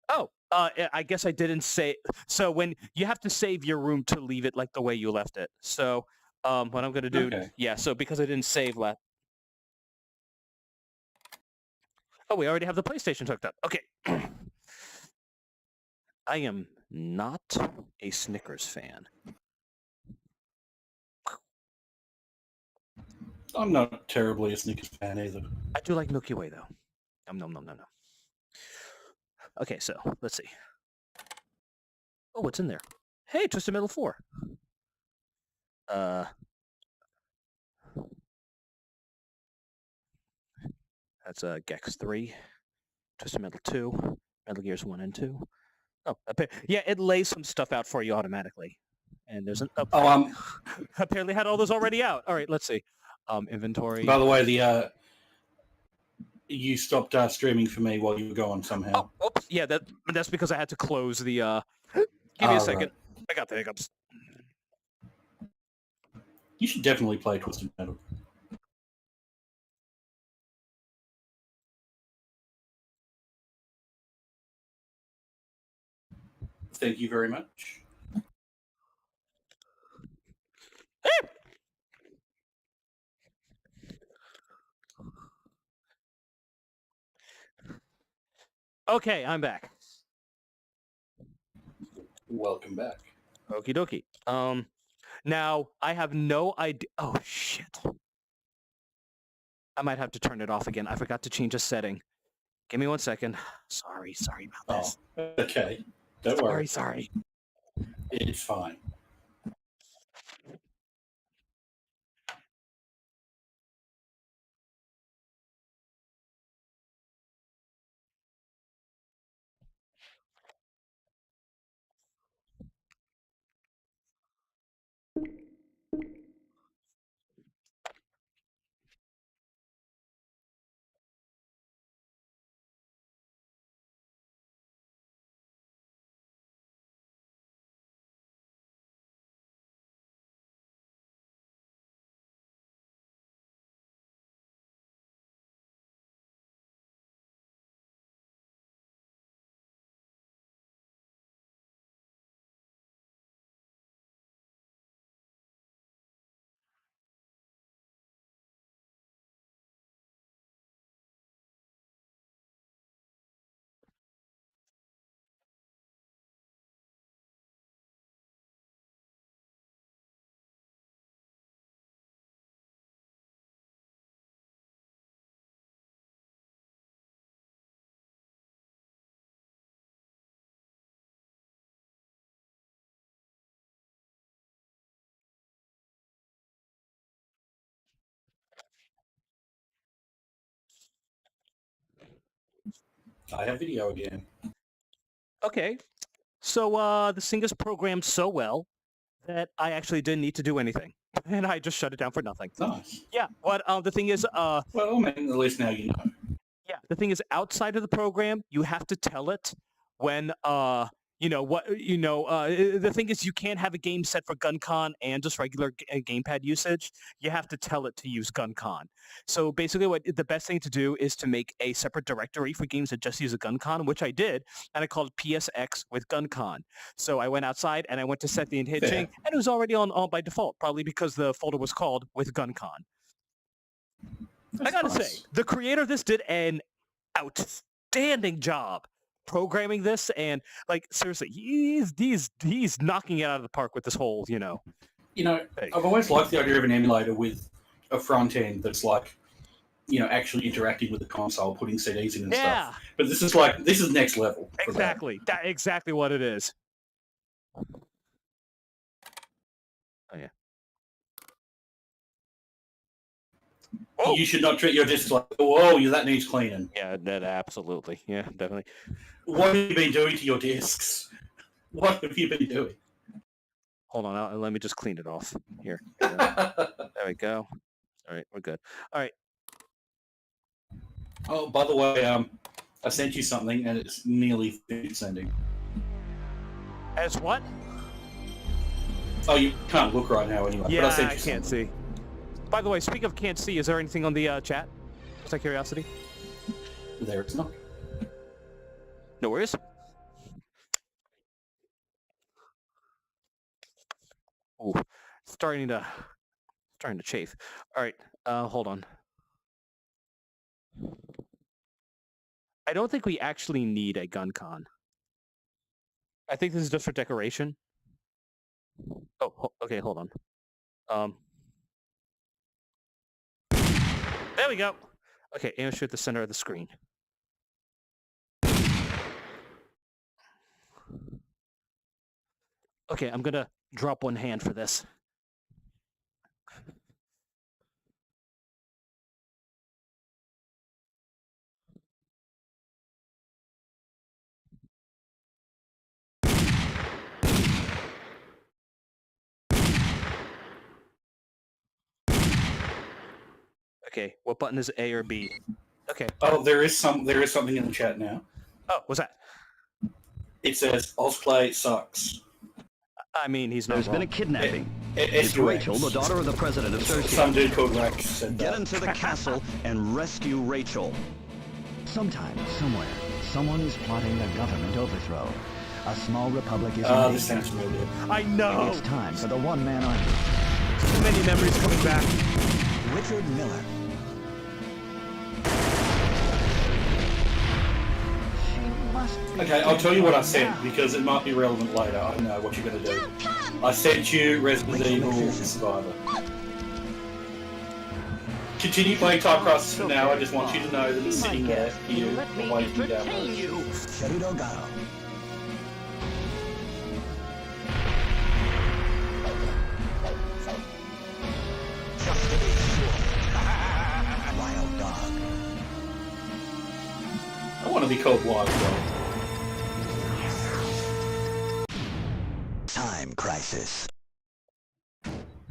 Oh, I guess I didn't say. So when you have to save your room to leave it like the way you left it. So what I'm going to do, Okay. yeah. So because I didn't save last. Oh, we already have the PlayStation hooked up. Okay. I am not a Snickers fan. I'm not terribly a Snickers fan either. I do like Milky Way though. No. Okay, so let's see. Oh, what's in there? Hey, Twisted Metal 4. That's Gex 3, Twisted Metal 2, Metal Gears 1 and 2. Oh, yeah, it lays some stuff out for you automatically. And there's an apparently had all those already out. All right, let's see. Inventory. By the way, you stopped streaming for me while you were gone somehow. Oh, oops. Yeah, that's because I had to close the. Give me a second. Right. I got the hiccups. You should definitely play Twisted Metal. Thank you very much. Okay, I'm back. Welcome back. Okie dokie. Now I have no idea. Oh shit! I might have to turn it off again. I forgot to change a setting. Give me 1 second. Sorry about this. Oh, okay. Don't worry. Sorry. It's fine. I have video again. Okay. So this thing is programmed so well that I actually didn't need to do anything, and I just shut it down for nothing. Nice. Yeah. But the thing is, well, I mean, at least now you know. Yeah. The thing is, outside of the program, you have to tell it when the thing is, you can't have a game set for GunCon and just regular gamepad usage. You have to tell it to use GunCon. So basically, what the best thing to do is to make a separate directory for games that just use a GunCon, which I did, and I called PSX with GunCon. So I went outside and I went to set the hitching, and it was already on by default, probably because the folder was called with GunCon. I gotta say, the creator of this did an outstanding job programming this, and like seriously, he's knocking it out of the park with this whole, thing. I've always liked the idea of an emulator with a front end that's like, actually interacting with the console, putting CDs in and stuff. But this is next level. Exactly. That's exactly what it is. Oh yeah. Oh. You should not treat your discs like, whoa, that needs cleaning. Yeah, that absolutely. Yeah, definitely. What have you been doing to your discs? What have you been doing? Hold on, let me just clean it off. Here. There we go. All right, we're good. All right. Oh, by the way, I sent you something, and it's nearly finished sending. As what? Oh, you can't look right now anyway. Yeah, but I sent you can't see. By the way, speaking of can't see, is there anything on the chat? Just out of curiosity. There it's not. No worries. Ooh, starting to chafe. All right, hold on. I don't think we actually need a GunCon. I think this is just for decoration. Oh, okay, hold on. There we go. Okay, aim shoot the center of the screen. Okay, I'm gonna drop one hand for this. Okay, what button is A or B? Okay. Oh, there is something in the chat now. Oh, what's that? It says Osplay sucks. I mean, he's not There's wrong. been a kidnapping. It's Rachel, the daughter of the president of Cersei. Some dude called Rex said Get that. into the castle and rescue Rachel. Sometime, somewhere, someone is plotting a government overthrow. A small republic is Oh, this sounds familiar. I know! It's time for the one-man army. Too many memories coming back. Richard Miller. She must be Okay, I'll tell you what I sent, because it might be relevant later. I know what you're going to do. I sent you Resident Evil Survivor. Continue playing Time Crisis for now. I just want you to know that it's sitting there for you, away from download. Querido Garo. Just to be sure. Wild dog. I want to be called Wild Dog. Time crisis.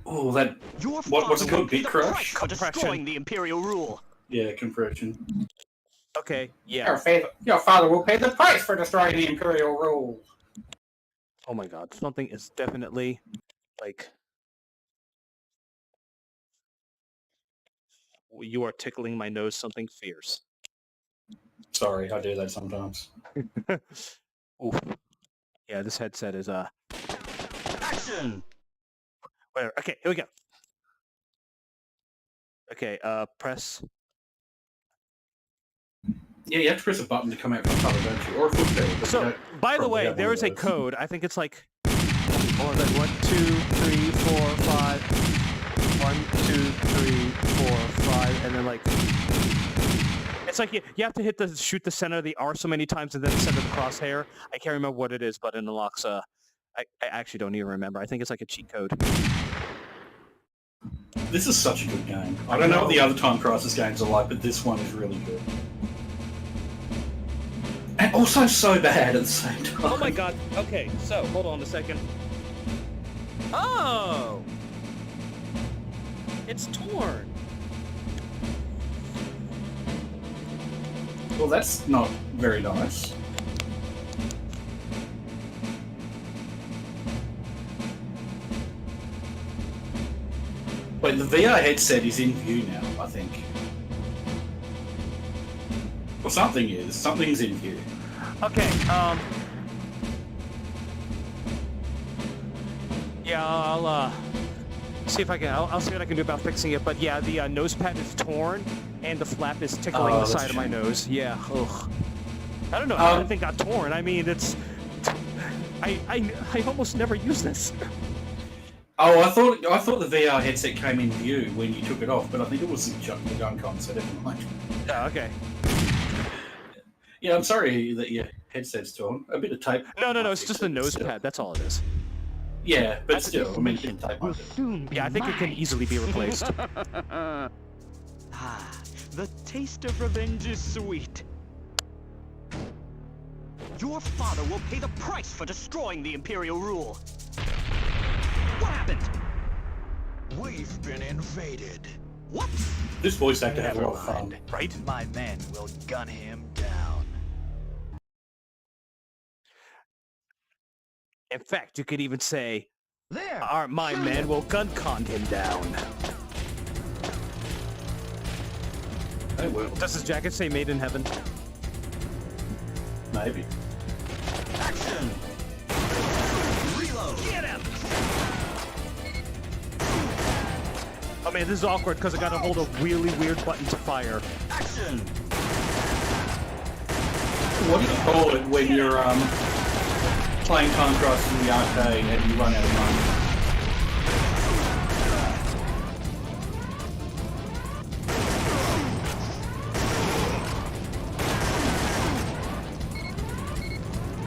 Oh, that... Your What's it father will called? pay Beat the Crush? price for destroying the Imperial rule. Yeah, compression. Okay, yeah. Your father will pay the price for destroying the Imperial rule. Oh my god, something is definitely, like... You are tickling my nose something fierce. Sorry, I do that sometimes. Oof. Yeah, this headset is, Action! Whatever. Okay, here we go. Okay, press. Yeah, you have to press a button to come out from the cover, don't you? Or a foot pedal. but you So, don't by the probably way, have there one is of a those. code. I think it's like 1, 2, 3, 4, 5. 1, 2, 3, 4, 5, and then like it's like you have to shoot the center of the R so many times and then center the crosshair. I can't remember what it is, but it unlocks I actually don't even remember. I think it's like a cheat code. This is such a good game. I don't know what the other Time Crisis games are like, but this one is really good. And also so bad at the same time. Oh my god. Okay, so hold on a second. Oh! It's torn. Well, that's not very nice. Wait, the VR headset is in view now, I think. Or something is. Something's in view. Okay, yeah, I'll see if I can. I'll see what I can do about fixing it. But yeah, the nose pad is torn, and the flap is tickling the side of my nose. Yeah. Ugh. I don't know how that thing got torn. I mean, it's. I almost never use this. Oh, I thought the VR headset came in view when you took it off, but I think it was the gun con, so never mind. Oh, okay. Yeah, I'm sorry that your headset's torn. A bit of tape. No, it's just the nose pad. That's all it is. Yeah, but still, I mean, a bit of tape. Will soon be Yeah, I think it can easily be replaced. Ah, the taste of revenge is sweet. Your father will pay the price for destroying the Imperial rule. What happened? We've been invaded. What? This voice actor had a lot of fun. Right? My men will gun him down. In fact, you could even say, There! my man will gun con him down. They will. Does his jacket say made in heaven? Maybe. Action! Reload! Get him! Oh man, this is awkward because I gotta hold a really weird button to fire. Action! What do you call it when you're playing Time Crisis in the arcade and you run out of money?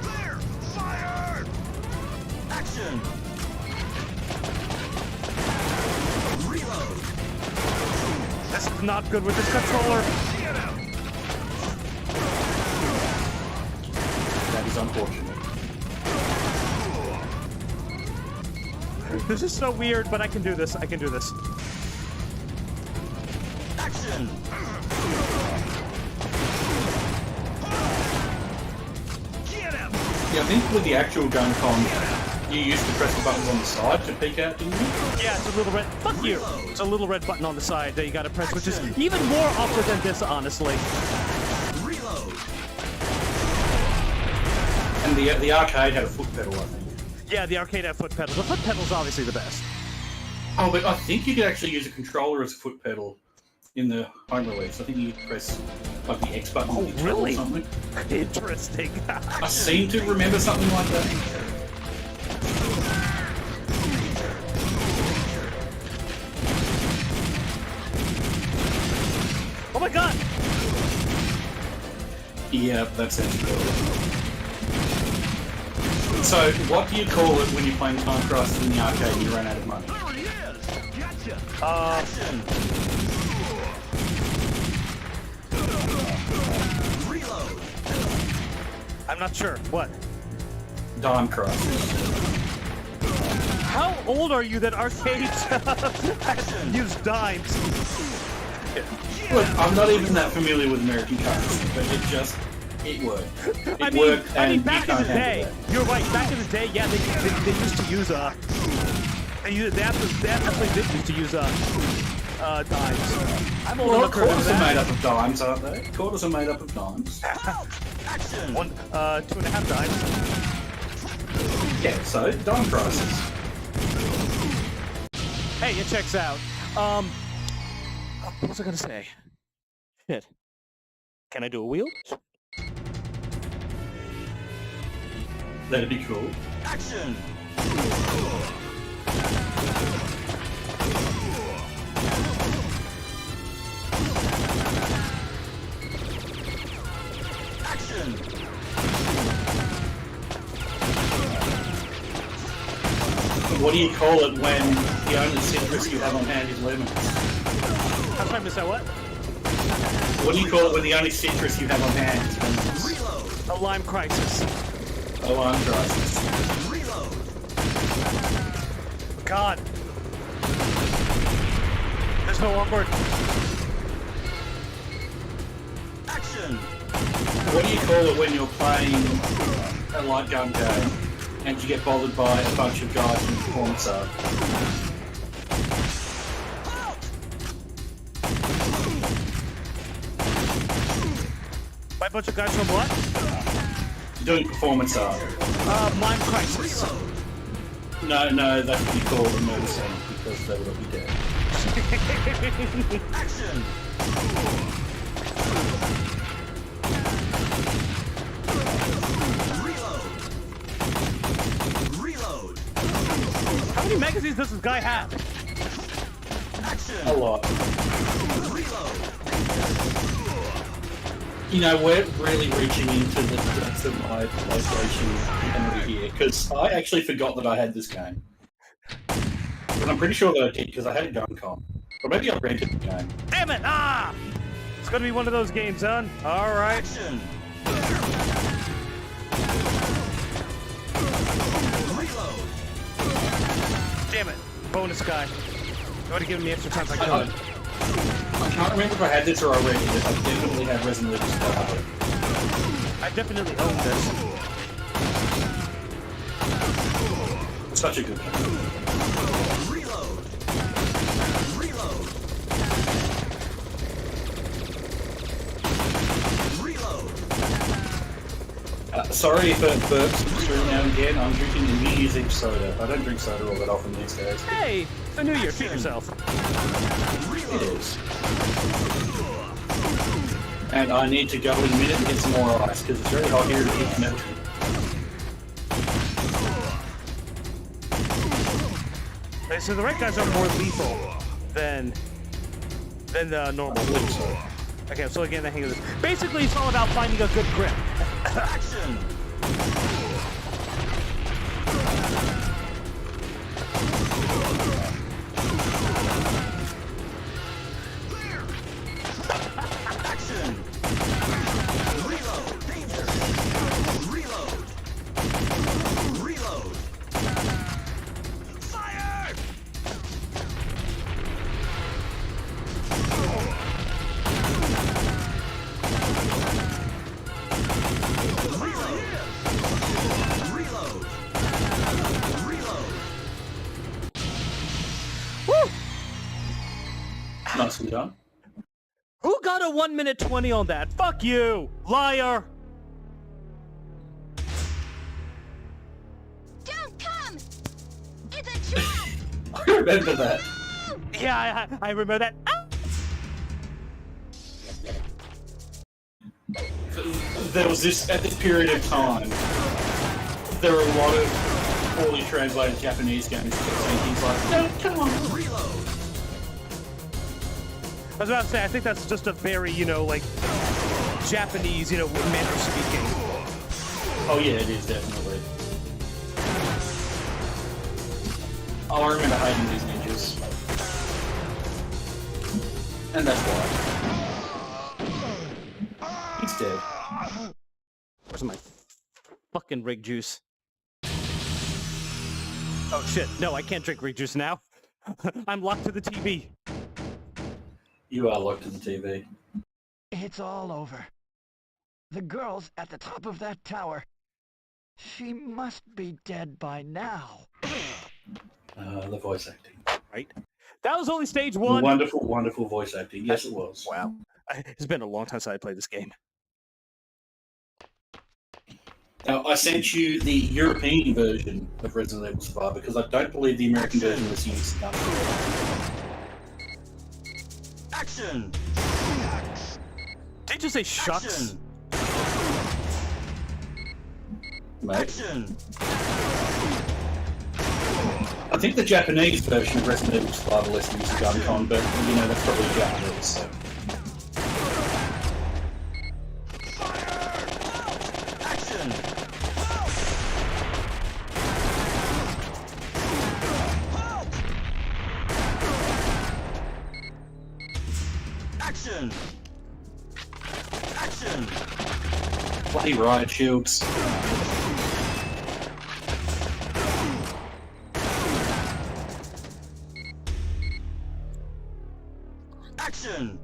There! Fire! Action! Reload! This is not good with this controller. That is unfortunate. This is so weird, but I can do this. I can do this. Action! Get him! Yeah, I think with the actual gun con, you used to press the buttons on the side to peek out, didn't you? Yeah, it's a little red. Fuck you! It's a little red button on the side that you gotta press, which is even more awkward than this, honestly. Reload! And the arcade had a foot pedal, I think. Yeah, the arcade had foot pedal. The foot pedal's obviously the best. Oh, but I think you could actually use a controller as a foot pedal in the home release. I think you could press like the X button on the controller really? or something. Interesting. I seem to remember something like that. Oh my god! Yeah, that sounds cool. So, what do you call it when you're playing Time Crisis in the arcade and you run out of money? There he is! Gotcha! Action! Reload! I'm not sure. What? Time Crisis. How old are you that arcades use dimes? Look, I'm not even that familiar with American currency, but it worked. It worked, and I mean, you back in can't the handle day, that. you're right. Back in the day, yeah, they used to use they definitely did used to use dimes. I'm old Well, enough to remember quarters are made that. up of dimes, aren't they? Quarters are made up of dimes. Action! 2.5 dimes. Yeah, so Time Crisis. Hey, it checks out. What was I gonna say? Shit. Can I do a wheel? That'd be cool. Action! Action! What do you call it when the only citrus you have on hand is lemons? I'm trying to say what? What do you call it when the only citrus you have on hand is lemons? Reload! A Lime crisis. Oh, Time Crisis. Reload! God. There's no awkward. Action! What do you call it when you're playing a light gun game and you get bothered by a bunch of guys from performance art? By a bunch of guys from what? Doing performance art. Mime Crisis. No, that would be called a murder scene because they would all be dead. Action! Reload! How many magazines does this guy have? Action! A lot. Reload! You know, we're really reaching into the depths of my PlayStation memory here, because I actually forgot that I had this game. But I'm pretty sure that I did, because I had a gun con. Or maybe I rented the game. Damn it! Ah! It's gonna be one of those games, son. Alright. Action! Reload! Damn it. Bonus guy. You want to give me extra time if I could. I can't remember if I had this or I rented it. I definitely had Resident Evil Star. I definitely own this. Such a good game. Reload! Reload! Reload! Sorry if it burps through now and again. I'm drinking the New Year's Eve soda. I don't drink soda all that often these days. Hey! It's a new year. Treat yourself. It is. And I need to go in a minute and get some more ice, because it's very hot here and it keeps melting. Okay, so the right guys are more lethal than the normal. I believe so. Okay, so again, the hang of this. Basically, it's all about finding a good grip. Action! Action! Reload! Danger! Reload! Reload! Fire! Reload! Reload! Woo! Nicely done. Who got a 1 minute 20 on that? Fuck you, liar! Don't come! It's a trap! I remember that. Yeah, I remember that. Ah! There was this, at this period of time, there were a lot of poorly translated Japanese games that kept saying things like, no, come on. Reload! I was about to say, I think that's just a very, like, Japanese, manner of speaking. Oh yeah, it is, definitely. Oh, I remember hating these ninjas. And that's why. He's dead. Where's my fucking rig juice? Oh shit, no, I can't drink rig juice now. I'm locked to the TV. You are locked to the TV. It's all over. The girl's at the top of that tower. She must be dead by now. The voice acting. Right? That was only stage one. Wonderful, wonderful voice acting. Yes, it was. Wow. It's been a long time since I played this game. Now, I sent you the European version of Resident Evil Survivor because I don't believe the American version was used. Action! Did you say shucks? Action! Mate. Action! I think the Japanese version of Resident Evil Survivor lets you use a gun con, but that's probably Japanese, so. Action! Action! Action! Bloody riot shields. Action!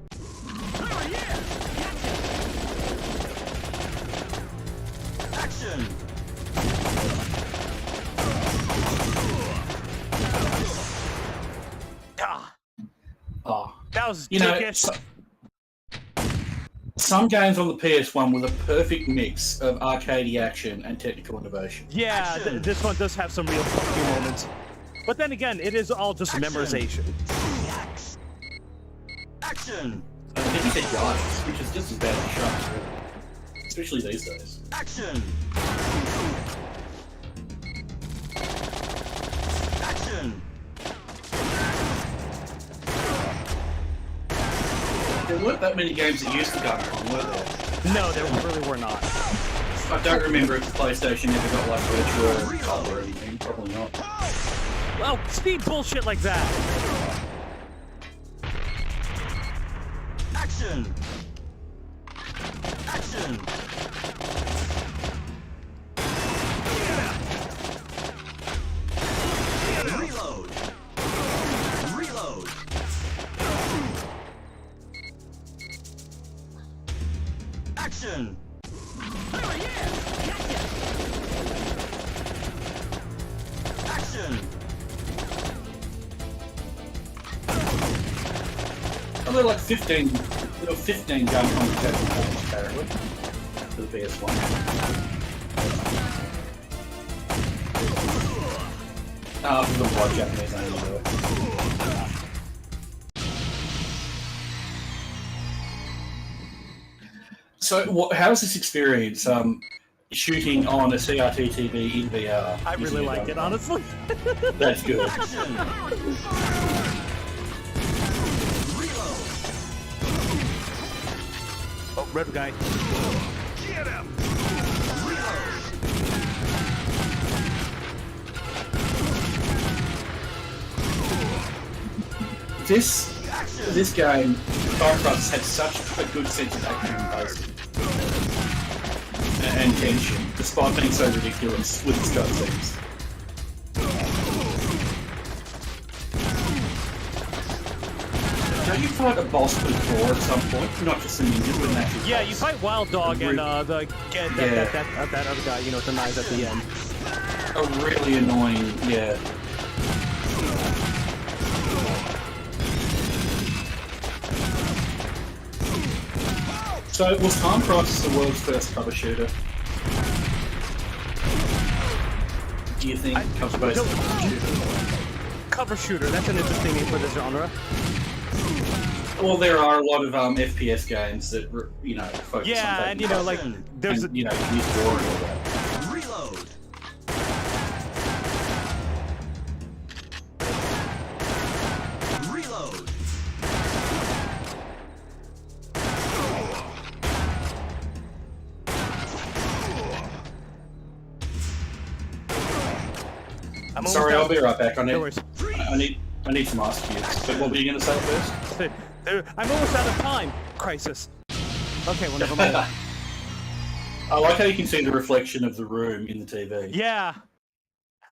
Action! Ah, Oh, That was you know, dickish. some games on the PS1 were the perfect mix of arcadey action and technical innovation. Yeah, this one does have some real funky moments. But then again, it is all just memorization. Action! I think he said yikes, which is just as bad as sharks, really. Especially these days. Action! Action! There weren't that many games that used to go wrong, were there? No, there really were not. I don't remember if the PlayStation ever got like virtual color or anything. Probably not. Well, speed bullshit like that. Action! Action! Reload! Reload! Action! Action! Oh, there were like 15 gun competitions apparently for the PS1. For the white Japanese only though. So, how was this experience? Shooting on a CRT TV in VR. I really like it, honestly. That's good. Oh, red guy. Get him! This game, Fire Cross had such a good sense of action and pacing and tension, despite being so ridiculous with its cutscenes. Don't you fight a boss before at some point? Not just a ninja, but an actual Yeah, boss. you fight Wild Dog and that other guy, you know, with the knives at the end. A really annoying, yeah. So, was Time Crisis the world's first cover shooter? Do you think cover-based cover shooter? Cover shooter, that's an interesting name for the genre. Well, there are a lot of FPS games that, you know, focus on Yeah, taking and you know, cover like, there's and, you know, use war and all that. Reload! Reload! I'm Sorry, I'll be right back. I No worries. need some ice cubes. But what were you going to say first? I'm almost out of time. Crisis. Okay, well, never mind. I like how you can see the reflection of the room in the TV. Yeah.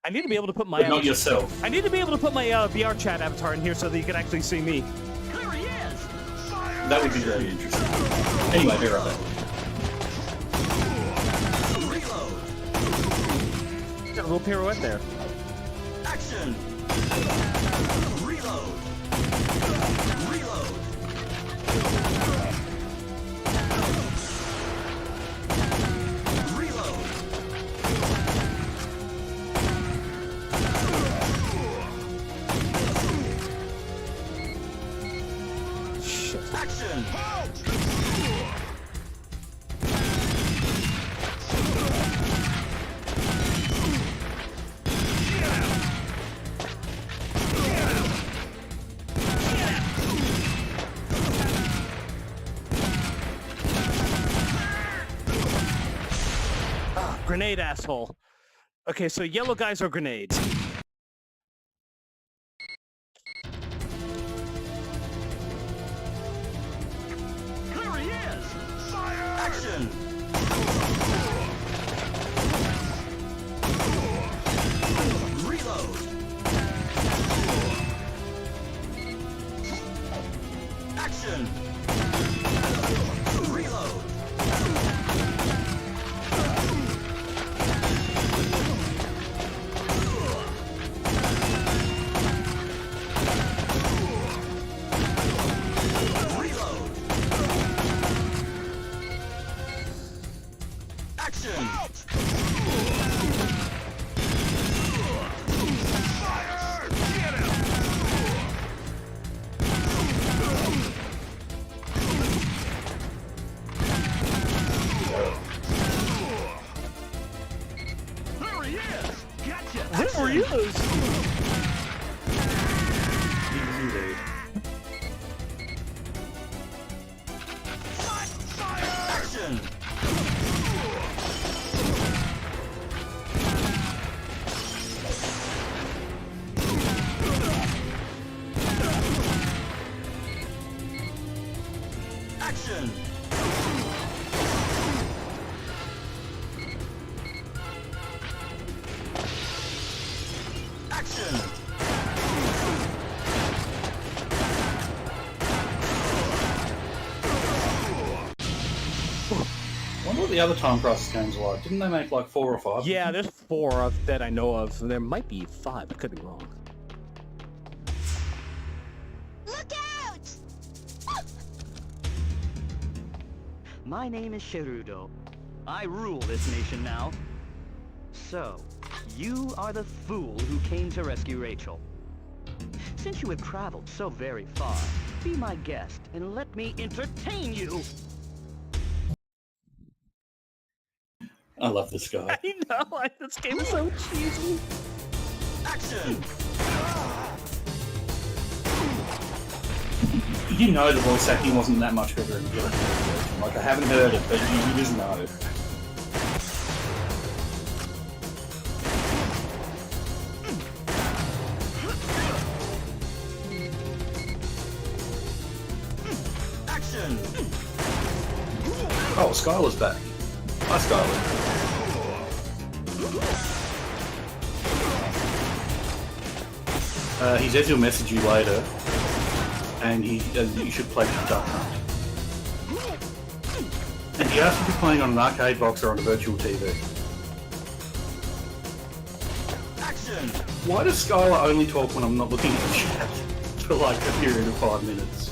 I need to be able to put my... But not yourself. I need to be able to put my VR chat avatar in here so that you can actually see me. There he is! That would be very interesting. Anyway, be right back. Reload! Got a little pirouette there. Action! Reload! Reload! Reload! Shit. Action! Grenade asshole. Okay, so yellow guys are grenades. There he is! Fire! Action! Reload! Action! Reload! Action! Action! Action! I wonder what the other Time Crisis games are like. Didn't they make like 4 or 5? Yeah, there's 4 that I know of. There might be 5. I could be wrong. Look out! My name is Sherudo. I rule this nation now. So, you are the fool who came to rescue Rachel. Since you have traveled so very far, be my guest and let me entertain you! I love this guy. I know. This game is so cheesy. Action! You know the voice acting wasn't that much better in the original version. Like, I haven't heard it, but you just know. Action! Oh, Skylar's back. Hi, Skylar. He says he'll message you later, and you should play Duck Hunt. And he asked if you're playing on an arcade box or on a virtual TV. Action! Why does Skylar only talk when I'm not looking at the chat for like a period of 5 minutes?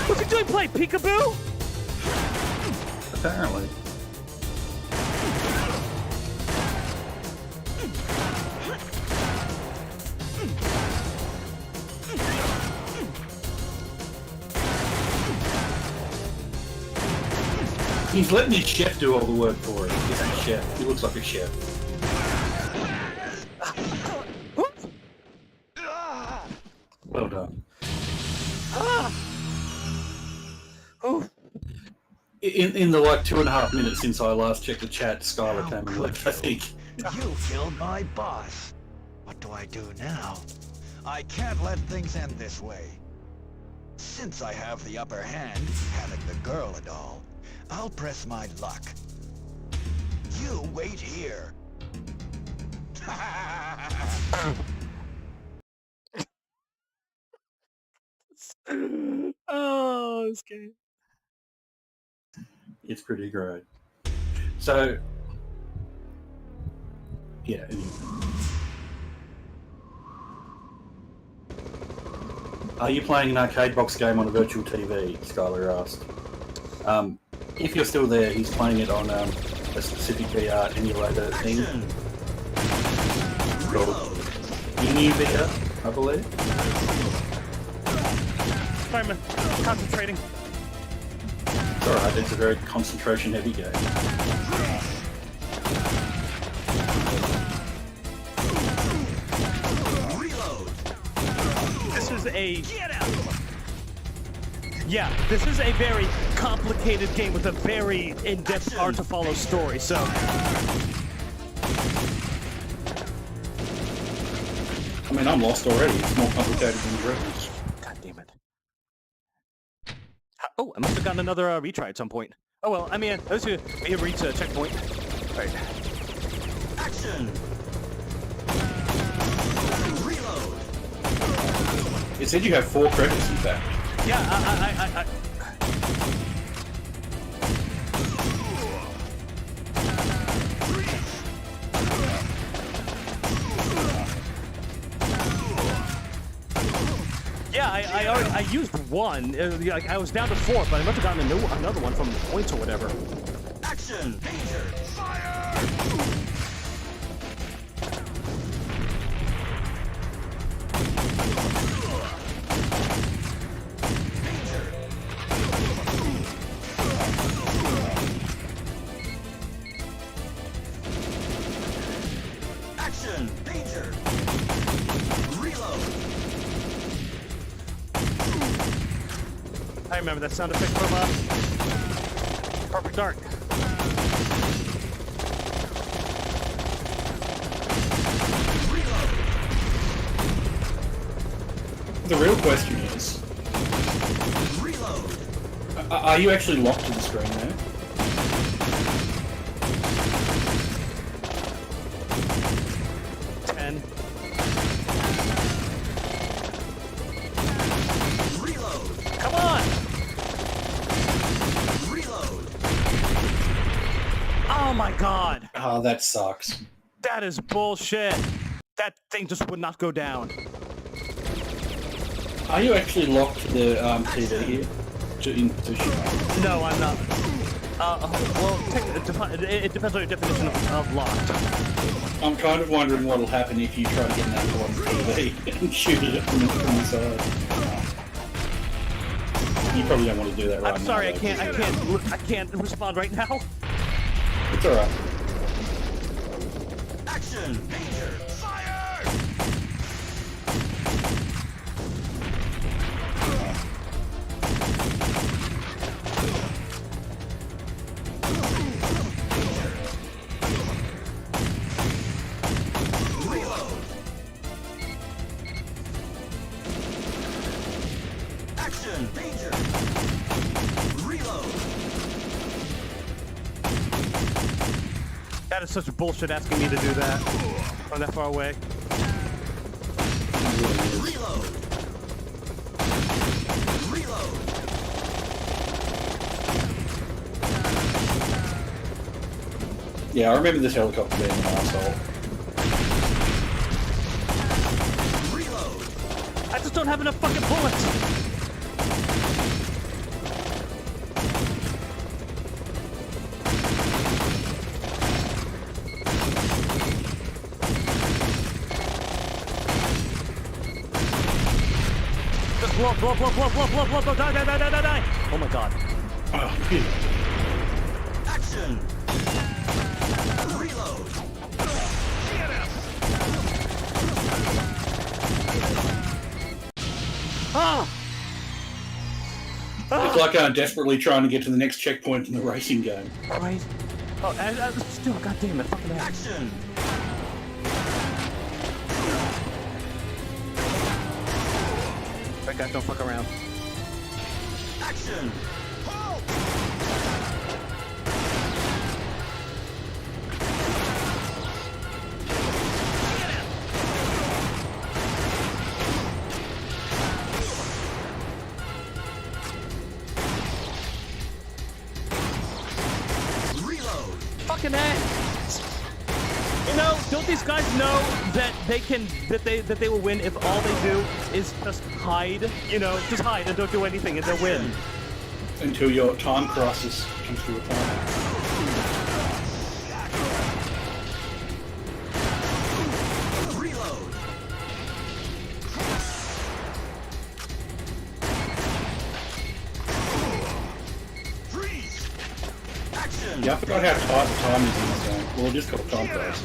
What's he doing? Play peekaboo? Apparently. He's letting his chef do all the work for him. He's a chef. He looks like a chef. Well done. In the like 2.5 minutes since I last checked the chat, Skylar came and left, I think. You killed my boss. What do I do now? I can't let things end this way. Since I have the upper hand, having the girl and all, I'll press my luck. You wait here. Oh, this game. It's pretty great. So, yeah, anyway. Are you playing an arcade box game on a virtual TV? Skylar asked. If you're still there, he's playing it on a specific VR emulator thing called EmuVR, I believe. Sorry, man. Concentrating. It's alright, it's a very concentration-heavy game. This is a... Yeah, this is a very complicated game with a very in-depth, hard-to-follow story, so... I mean, I'm lost already. It's more complicated than the rest. God damn it. Oh, I must have gotten another retry at some point. Oh well, I mean, those who we have reached a checkpoint. Alright. Action! Reload! It said you have 4 credits, in fact. Yeah, I used 1. Like I was down to 4, but I must have gotten another one from the points or whatever. Action! Danger! Fire! Action! Danger! I remember that sound effect from Perfect Dark. The real question is, are you actually locked to the screen now? Come on! Oh my god! Oh, that sucks. That is bullshit. That thing just would not go down. Are you actually locked to the TV here? In position? No, I'm not. Well, it depends on your definition of locked. I'm kind of wondering what'll happen if you try to get an angle on the TV and shoot it from the side. You probably don't want to do that right now. I'm sorry, I can't respond right now. It's alright. Action! Danger! Fire! Reload! Action! Danger! Reload! That is such bullshit asking me to do that from that far away. Reload! Reload! Yeah, I remember this helicopter being an asshole. Reload! I just don't have enough fucking bullets! Just blow, die! Oh my god. Oh, phew. Action! Reload! Ah! It's like desperately trying to get to the next checkpoint in the racing game. Right. Oh, still, goddamn it, fucking hell. Action! That guy don't fuck around. Action! Halt! Reload! Fucking ass. You know, don't these guys know that they will win if all they do is just hide? You know, just hide and don't do anything and they'll win. Until your time crisis comes to a point. Reload! Freeze! Action! Yeah, I forgot how tight the time is in this game. Well, it just got time crisis.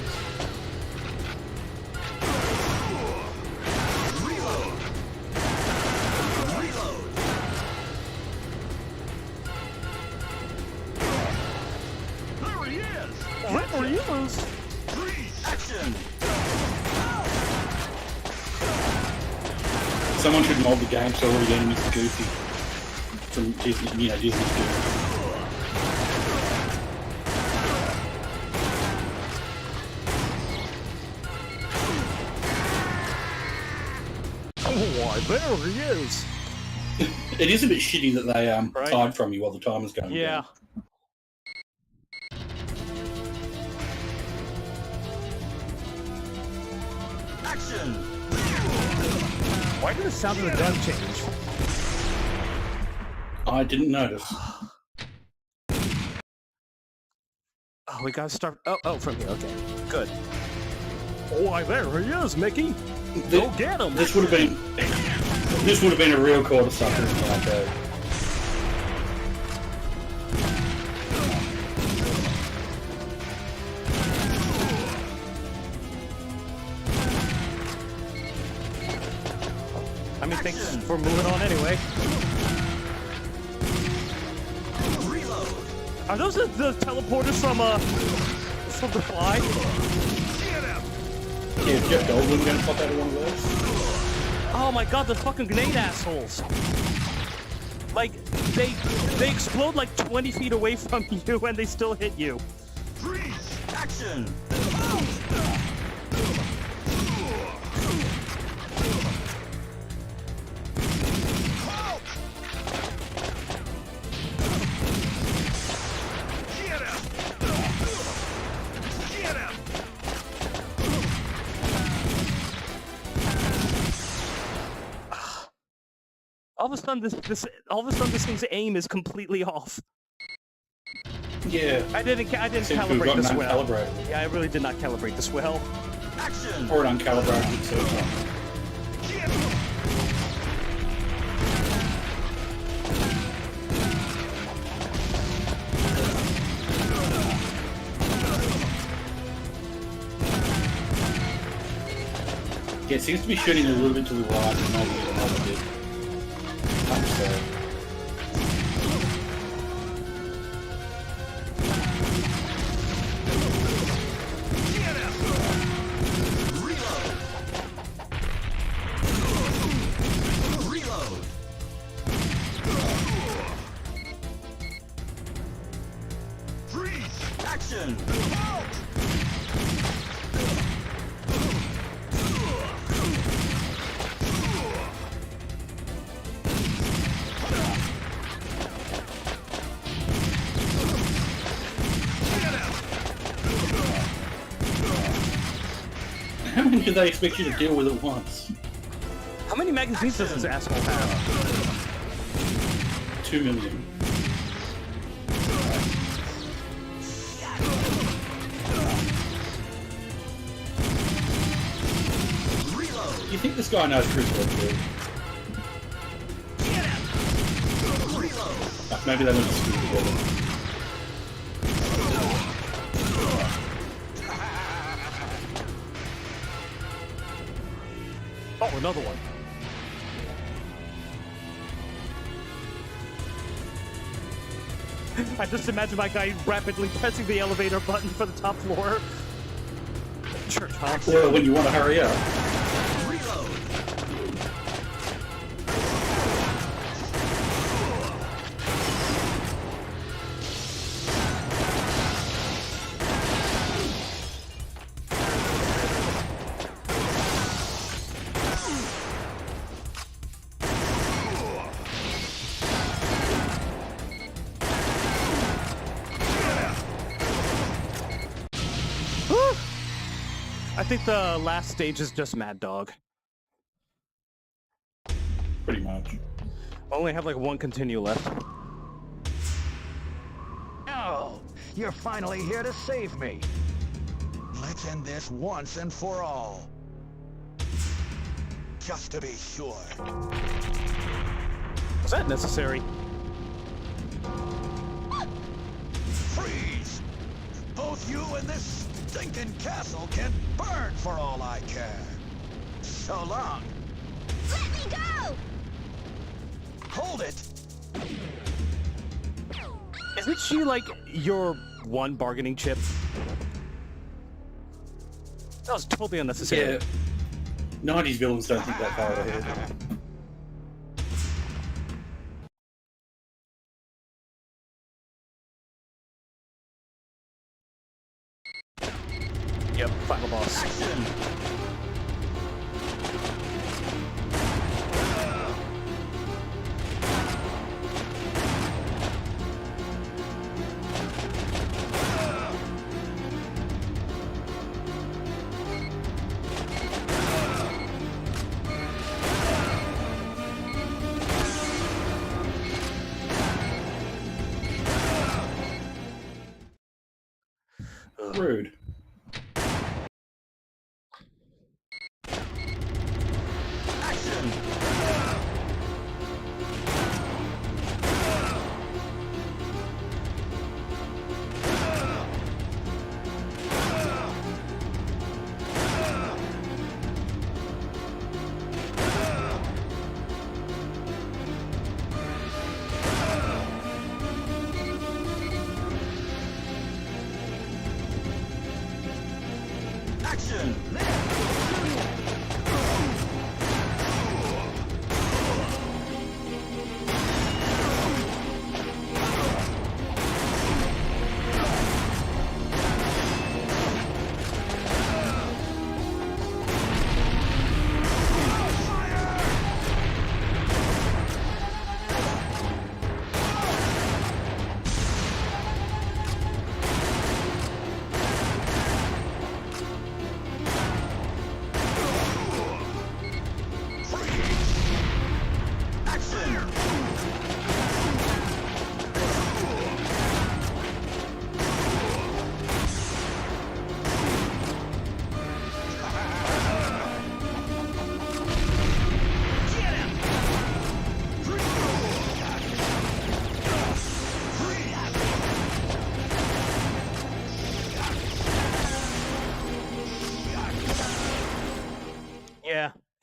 Reload! Reload! There he is! Freeze! Action! Someone should mold the game so all the enemies are goofy. From Disney, Disney's Goofy. Why, there he is. It is a bit shitty that they Right. hide from you while the timer's going Yeah. down. Action! Why did the sound of the gun change? I didn't notice. Oh, we gotta start. Oh, from here. Okay, good. Why, there he is, Mickey. Go get him. This would have been a real quarter sucker in the arcade. thanks for moving on anyway. Are those the teleporters from The Fly? Yeah, is Jeff Goldblum gonna pop out of one of those? Oh my god, the fucking grenade assholes! Like, they explode like 20 feet away from you and they still hit you. Freeze! Action! All of a sudden, this thing's aim is completely off. Yeah. I didn't calibrate this well. Yeah, I really did not calibrate this well. Action! Or an uncalibrated so Yeah, it seems to be shooting a little bit to the right and maybe another bit. Understand. Action! How many do they expect you to deal with at once? How many magazines does this asshole have? 2 million. You think this guy knows Crucible too? Maybe they went to school together. Oh, another one. I just imagine my guy rapidly pressing the elevator button for the top floor. Church, huh? Well, when you want to hurry up. I think the last stage is just Mad Dog. Pretty much. I only have like one continue left. Oh, you're finally here to save me. Let's end this once and for all. Just to be sure. Was that necessary? Freeze! Both you and this stinking castle can burn for all I care. So long. Let me go! Hold it! Isn't she like your one bargaining chip? That was totally unnecessary. Yeah. 90s villains don't think that far ahead. Yep, final boss. Rude. Action!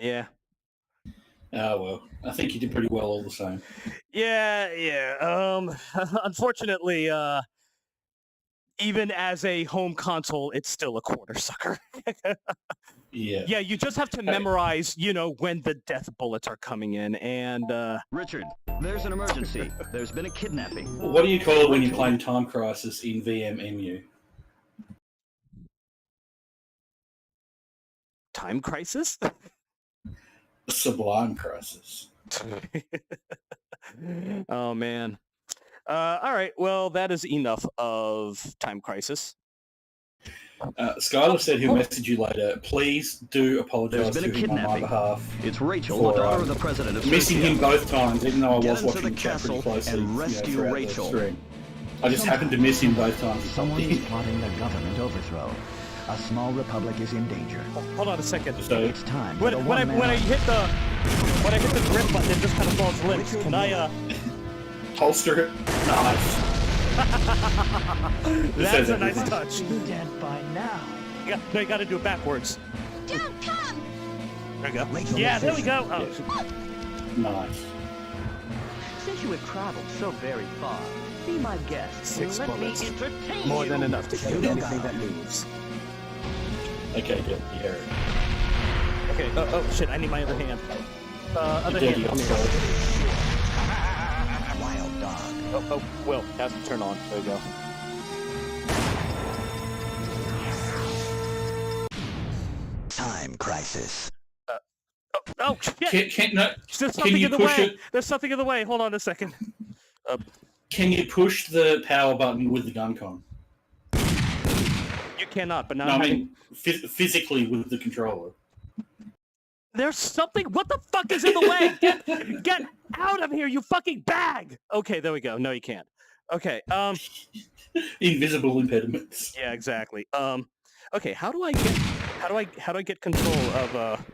Yeah. Oh, well. I think you did pretty well all the same. Yeah. Unfortunately, even as a home console, it's still a quarter sucker. Yeah. Yeah, you just have to memorize, when the death bullets are coming in, and Richard, there's an emergency. There's been a kidnapping. What do you call it when you're playing Time Crisis in VMMU? Time Crisis? Sublime Crisis. Oh, man. All right, well, that is enough of Time Crisis. Skylar said he'll message you later. Please do apologise to him on my behalf. It's Rachel, for, the daughter of the president of missing Serbia. him both times, even though I Get was into watching the the chat pretty castle closely. and rescue throughout the Rachel. stream. I just happened to miss him both times. Someone is plotting a government overthrow. A small republic is in danger. Hold on a second. So, It's time. When I hit the grip button, it just kind of falls limp. Can I holster it? Nice. That's a nice touch. Dead by now. You got to do it backwards. Don't come! There we go. Rachel, Yeah, there we listen. go. Oh. Nice. Since you have traveled so very far, be my guest. 6 Let bullets. me entertain More you. than enough to kill anything that moves. Okay, good. Yeah. Okay. Oh shit! I need my other hand. Other Dirty hand. old Come here. soul. Wild dog. Oh, Will has to turn on. There we go. Time Crisis. Oh shit! There's something you in the push way. it? There's something in the way. Hold on a second. Can you push the power button with the gun con? You cannot. But now No, I'm I having... mean physically with the controller. There's something. What the fuck is in the way? Get out of here, you fucking bag! Okay, there we go. No, you can't. Okay. Invisible impediments. Yeah, exactly. Okay. How do I get control of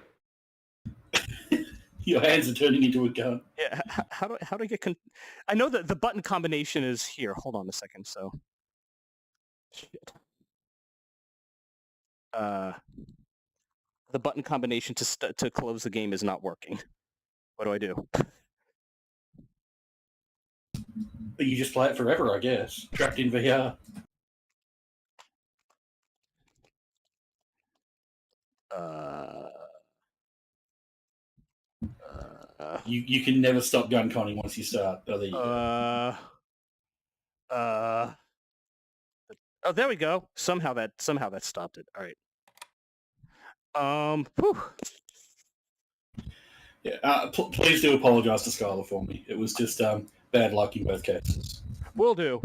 Your hands are turning into a gun. Yeah. How do I get I know that the button combination is here. Hold on a second. So. Shit. The button combination to close the game is not working. What do I do? You just play it forever, I guess. Trapped in VR. You can never stop gun conning once you start. Oh, there you go. Oh, there we go. Somehow that stopped it. All right. Whew. Yeah. Please do apologise to Skylar for me. It was just bad luck in both cases. Will do.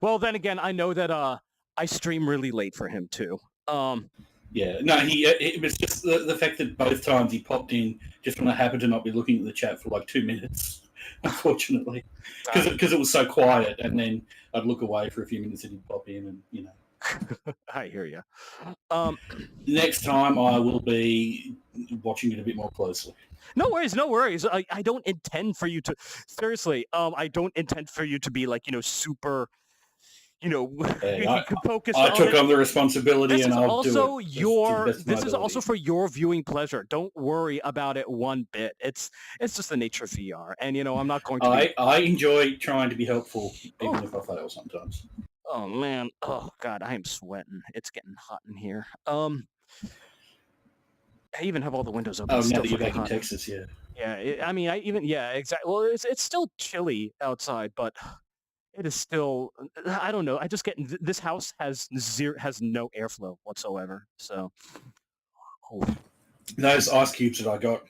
Well, then again, I know that I stream really late for him too. Yeah, no, it was just the fact that both times he popped in just when I happened to not be looking at the chat for like 2 minutes, unfortunately, because it was so quiet, and then I'd look away for a few minutes and he'd pop in, and I hear you. Next time I will be watching it a bit more closely. No worries. I don't intend for you to seriously. I don't intend for you to be like super. I focus took on on the responsibility, this and is I'll also do it. your. This This is also for your viewing pleasure. Don't worry about it one bit. It's just the nature of VR, and I'm not going to. I enjoy trying to be helpful, even if I fail sometimes. Oh man. Oh god, I am sweating. It's getting hot in here. I even have all the windows open. Oh, It's now still that you're fucking back in hot. Texas, yeah. Yeah, I mean, yeah, exactly. Well, it's still chilly outside, but it is still. I don't know. I just get this house has no airflow whatsoever. So, oh, Those ice cubes that I got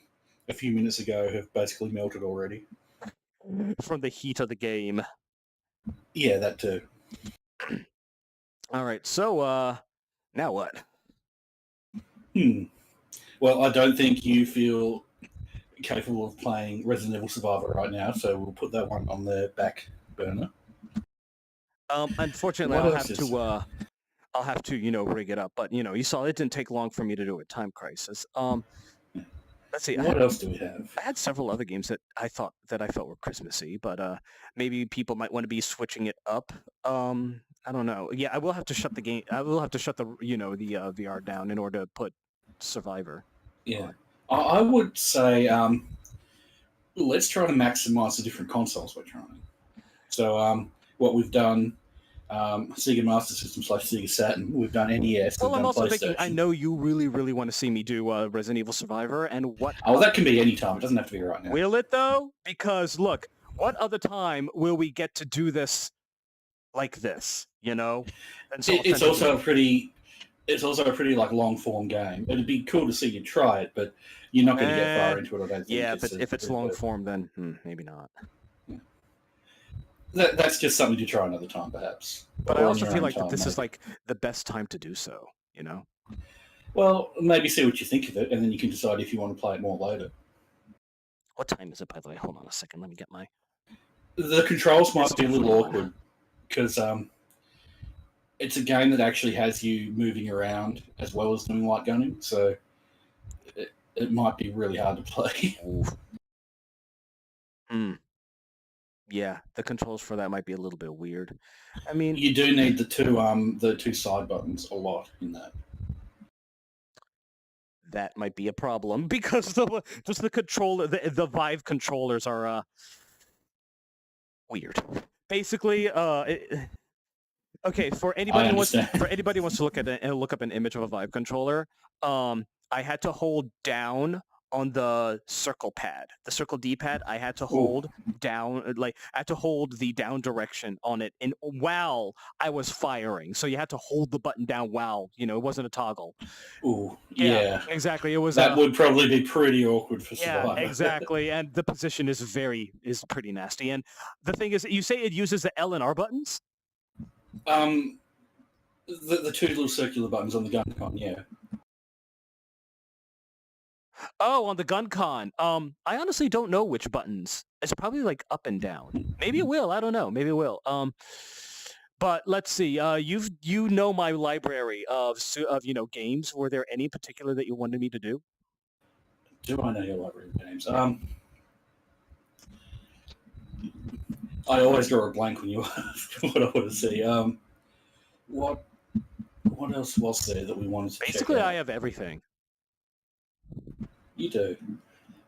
a few minutes ago have basically melted already. from the heat of the game. Yeah, that too. All right, so now what? Well, I don't think you feel capable of playing Resident Evil Survivor right now, so we'll put that one on the back burner. Unfortunately, What I'll else have is to. I'll have to, rig it up. But you saw it didn't take long for me to do it. Time Crisis. Let's see. What else do we have? I had several other games that I felt were Christmassy, but maybe people might want to be switching it up. I don't know. Yeah, I will have to shut the game. I will have to shut the the VR down in order to put Survivor. Yeah, I would say let's try to maximize the different consoles we're trying. So what we've done, Sega Master System / Sega Saturn. We've done NES. Well, We've I'm done also PlayStation. thinking. I know you really, really want to see me do Resident Evil Survivor, and what? Oh, that can be any time. It doesn't have to be right now. Will it though? Because look, what other time will we get to do this like this? It's also a pretty like long form game. It'd be cool to see you try it, but you're not going to get far into it. I don't think. Yeah, but if it's long form, then maybe not. That's just something to try another time, perhaps. But Or I on also your feel own like that time, this is maybe. like the best time to do so. Well, maybe see what you think of it, and then you can decide if you want to play it more later. What time is it, by the way? Hold on a second. Let me get my. The controls might It's be a little 2:41. awkward because it's a game that actually has you moving around as well as doing light gunning, so it might be really hard to play. Yeah, the controls for that might be a little bit weird. I mean, You do need the two side buttons a lot in that. that might be a problem because the controller, the Vive controllers are weird. Basically, okay, for anybody who wants to look up an image of a Vive controller, I had to hold down on the circle pad, the circle D-pad. I had to hold down, I had to hold the down direction on it, and while I was firing, so you had to hold the button down while it wasn't a toggle. Ooh, yeah, exactly. It was that would probably be pretty awkward for Survivor. Yeah, exactly, and the position is pretty nasty. And the thing is, you say it uses the L and R buttons. The two little circular buttons on the gun con, yeah. Oh, on the gun con. I honestly don't know which buttons. It's probably like up and down. Maybe it will. I don't know. Maybe it will. But let's see. You know my library of games. Were there any particular that you wanted me to do? Do I know your library of games? I always draw a blank when you ask what I want to see. What else was there that we wanted to Basically, check out? I have everything. You do.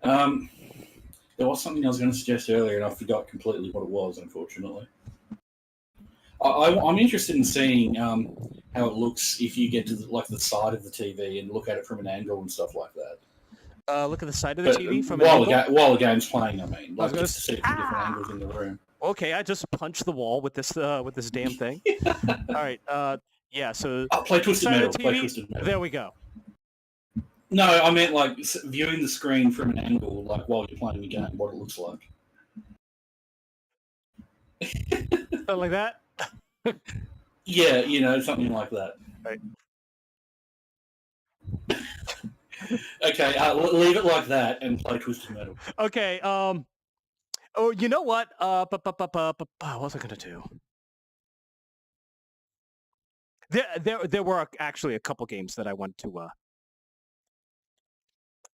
There was something I was going to suggest earlier, and I forgot completely what it was, unfortunately. I'm interested in seeing how it looks if you get to the side of the TV and look at it from an angle and stuff like that. Look at the side of the TV from while an angle? while the game's playing, I mean, I was just to see it from different angles in the room. Okay, I just punched the wall with this damn thing. All right, yeah. So play Twisted Metal. Play Twisted Metal. There we go. No, I meant like viewing the screen from an angle, like while you're playing the game, what it looks like. Something like that. Yeah, something like that. Right. Okay, leave it like that and play Twisted Metal. Okay. Oh, you know what? What was I gonna do? There were actually a couple games that I want to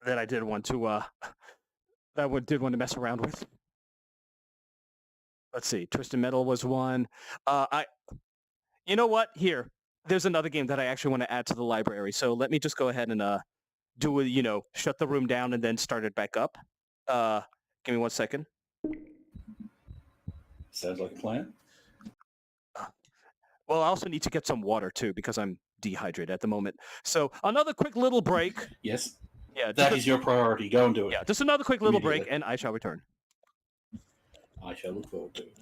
that I did want to did want to mess around with. Let's see. Twisted Metal was one. You know what? Here, there's another game that I actually want to add to the library. So let me just go ahead and do a shut the room down and then start it back up. Give me 1 second. Sounds like a plan. Well, I also need to get some water too because I'm dehydrated at the moment. So another quick little break. Yes, Yeah, that is your priority. Go and do it. Yeah, just another quick little break, Immediately. and I shall return. I shall look forward to it.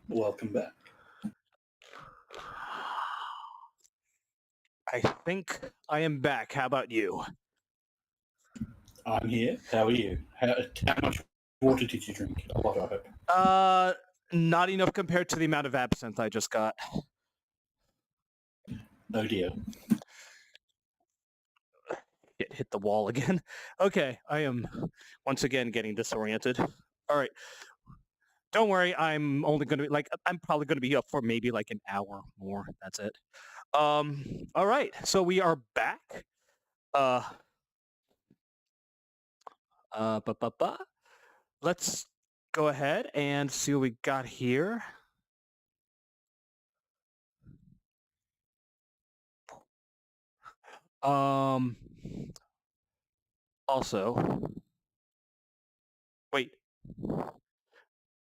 Welcome back. I think I am back. How about you? I'm here. How are you? How much water did you drink? A lot, I hope. Not enough compared to the amount of absinthe I just got. Oh dear. It hit the wall again. Okay, I am once again getting disoriented. All right. Don't worry, I'm only going to be I'm probably going to be up for maybe like an hour more. That's it. All right. So we are back. Uh ba ba ba. Let's go ahead and see what we got here. Um also wait.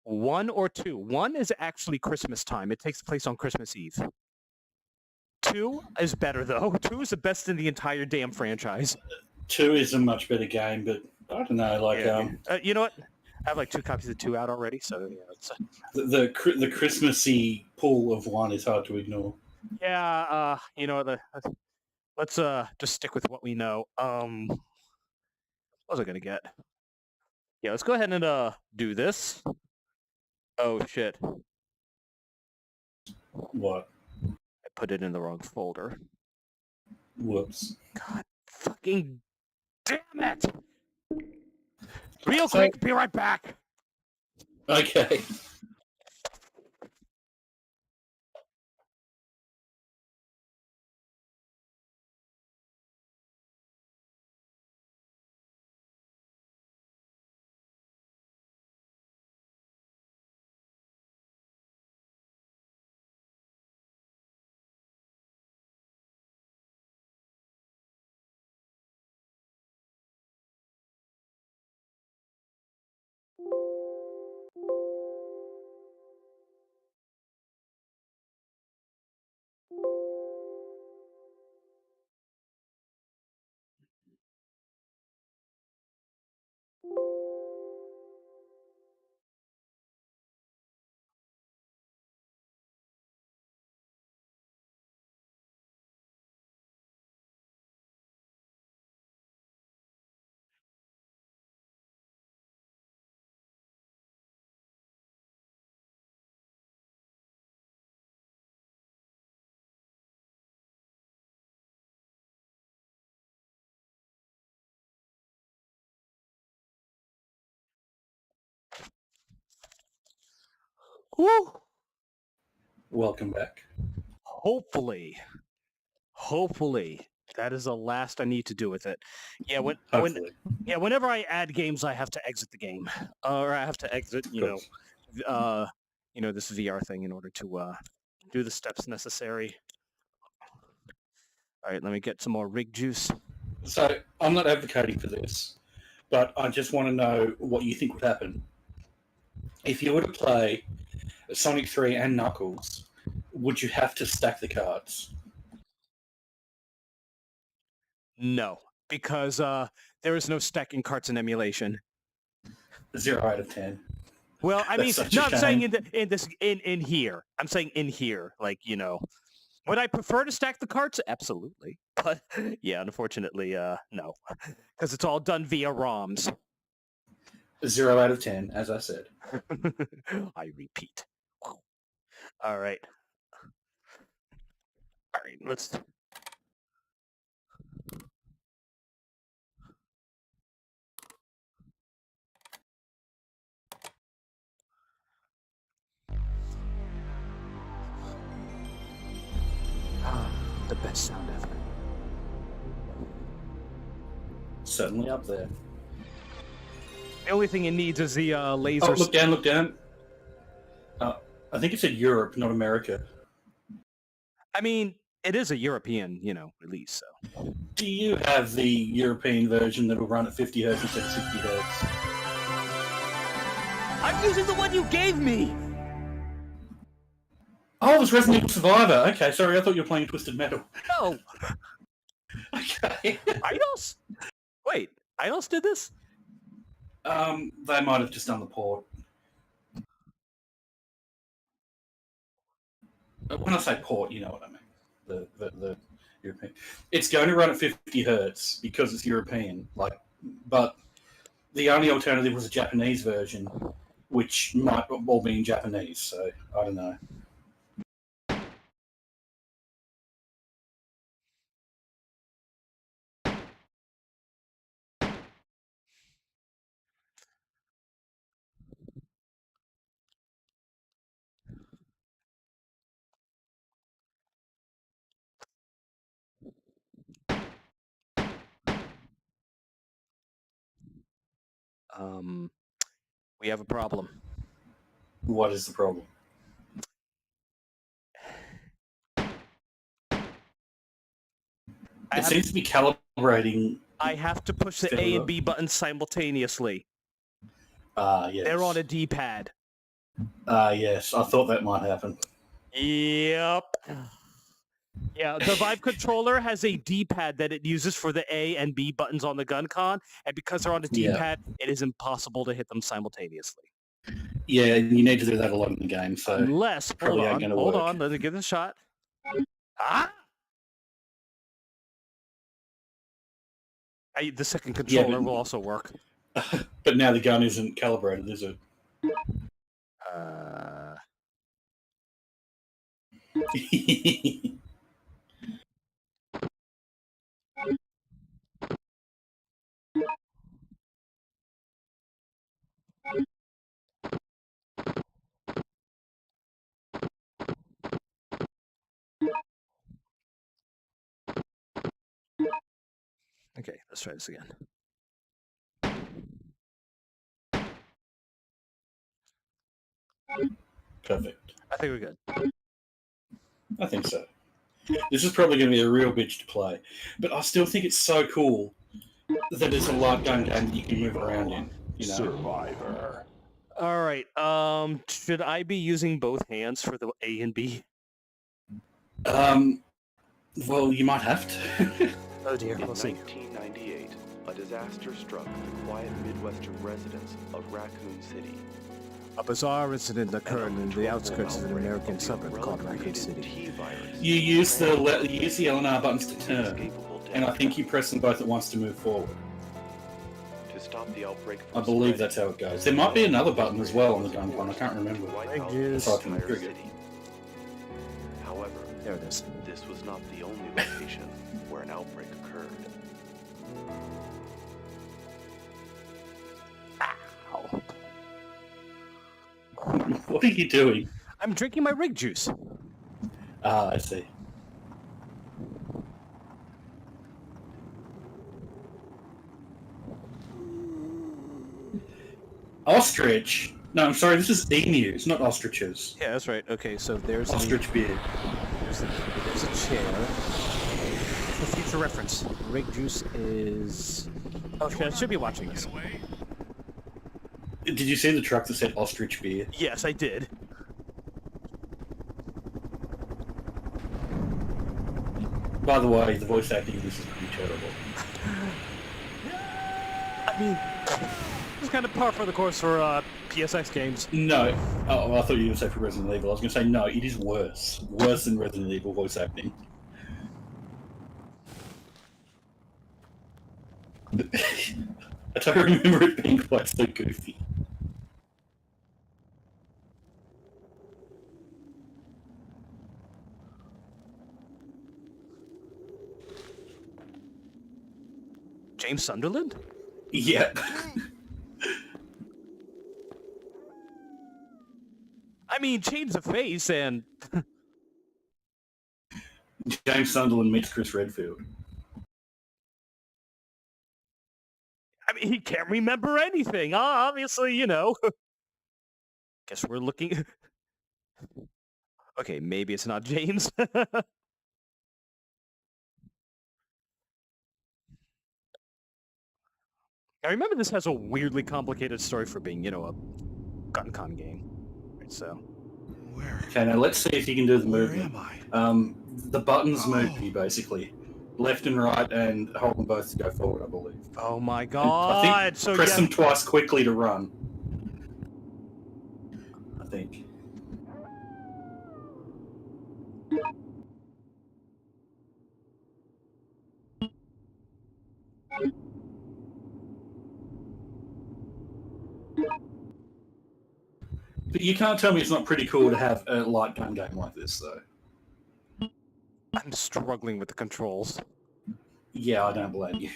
One or two? One is actually Christmas time. It takes place on Christmas Eve. Two is better though. Two is the best in the entire damn franchise. 2 is a much better game, but I don't know. Like you know what? I have like 2 copies of 2 out already, so yeah. It's, the Christmassy pull of 1 is hard to ignore. yeah. You know let's just stick with what we know. What was I gonna get? Yeah, let's go ahead and do this. Oh shit! What? I put it in the wrong folder. Whoops. God fucking damn it! Real quick, be right back. Okay. Woo! Welcome back. Hopefully that is the last I need to do with it. Yeah, Hopefully. whenever I add games, I have to exit the game, or I have to exit, this VR thing in order to do the steps necessary. All right, let me get some more rig juice. So I'm not advocating for this, but I just want to know what you think would happen if you were to play Sonic 3 and Knuckles. Would you have to stack the cards? No, because there is no stacking carts in emulation. 0 out of 10. Well, I mean, That's such a no, I'm saying shame. in here. I'm saying in here, would I prefer to stack the carts? Absolutely, but yeah, unfortunately, no, because it's all done via ROMs. 0 out of 10, as I said. I repeat. All right, let's. The best sound ever. Certainly up there. The only thing it needs is the laser. Oh, look down. I think it said Europe, not America. I mean, it is a European, release. So. Do you have the European version that will run at 50 Hz instead of 60 Hz? I'm using the one you gave me! Oh, it was Resident Evil Survivor. Okay, sorry, I thought you were playing Twisted Metal. No! Okay. Eidos? Wait, Eidos did this? They might have just done the port. When I say port, you know what I mean. The European. It's going to run at 50 hertz because it's European. But the only alternative was a Japanese version, which might all be in Japanese. So I don't know. We have a problem. What is the problem? It seems to be calibrating. I have to push the A and B buttons simultaneously. Yes. They're on a D-pad. Yes. I thought that might happen. Yep. Yeah, the Vive controller has a D-pad that it uses for the A and B buttons on the gun con, and because they're on the D-pad, it is impossible to hit them simultaneously. Yeah, you need to do that a lot in the game. So unless, hold on, let me give it a shot. The second controller will also work. But now the gun isn't calibrated, is it? Okay, let's try this again. Perfect. I think we're good. I think so. This is probably going to be a real bitch to play, but I still think it's so cool that it's a light gun game that you can move around in. You know? Survivor. All right. Should I be using both hands for the A and B? Well, you might have to. Oh dear. In We'll see. 1998, a disaster struck the quiet Midwestern residents of Raccoon City. A bizarre incident occurred in the outskirts of an American suburb called Raccoon City. You use the LNR buttons to turn, and I think you press them both at once to move forward. To stop the outbreak I believe that's how it goes. There might be another button as well on the gun one. I can't remember. Aside from the trigger. However, there it is. This was not the only location where an outbreak occurred. Ow. What are you doing? I'm drinking my rig juice. I see. Ostrich? No, I'm sorry, this is emus, not ostriches. Yeah, that's right. Okay, so there's Ostrich beard. There's a chair. For future reference, rig juice is... Okay, I should be watching this. Did you see the truck that said ostrich beer? Yes, I did. By the way, the voice acting in this is pretty terrible. I mean, it's kind of par for the course for PSX games. No. Oh, I thought you were going to say for Resident Evil. I was going to say, no, it is worse. Worse than Resident Evil voice acting. I don't remember it being quite so goofy. James Sunderland? Yeah. I mean, change the face and... James Sunderland meets Chris Redfield. I mean, he can't remember anything. Obviously, you know. Guess we're looking... Okay, maybe it's not James. I remember this has a weirdly complicated story for being, you know, a gun con game. Right, so... Okay, now let's see if you can do the movement. Where am The buttons move you, basically. Left and right, and hold them both to go forward, I believe. Oh my And god! I think So press yeah. them twice quickly to run. I think. You can't tell me it's not pretty cool to have a light gun game like this, though. I'm struggling with the controls. Yeah, I don't blame you.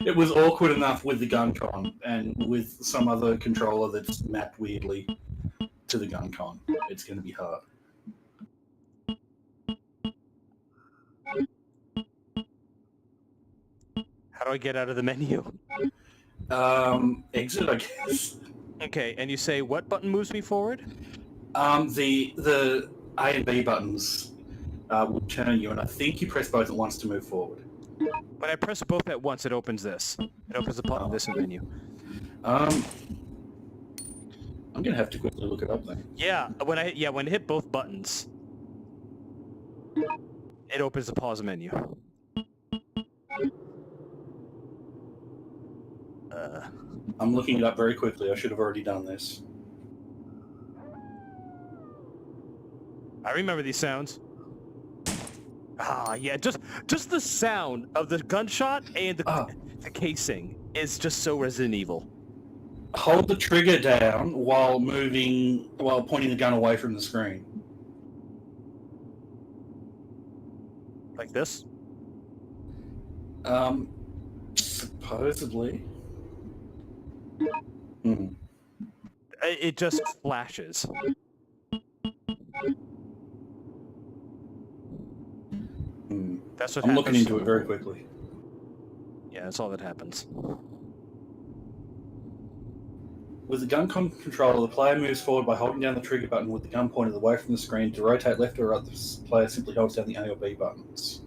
It was awkward enough with the gun con, and with some other controller that's mapped weirdly to the gun con. It's going to be hard. How do I get out of the menu? Exit, I guess. Okay, and you say what button moves me forward? The A and B buttons will turn you, and I think you press both at once to move forward. When I press both at once, it opens this. It opens the button this menu. I'm gonna have to quickly look it up then. Yeah, when I hit both buttons, it opens the pause menu. I'm looking it up very quickly. I should have already done this. I remember these sounds. Ah, yeah, just the sound of the gunshot and the casing is just so Resident Evil. Hold the trigger down while pointing the gun away from the screen. Like this? Supposedly. It just flashes. That's what I'm happens. looking into it very quickly. Yeah, that's all that happens. With the gun controller, the player moves forward by holding down the trigger button with the gun pointed away from the screen. To rotate left or right, the player simply holds down the A or B buttons.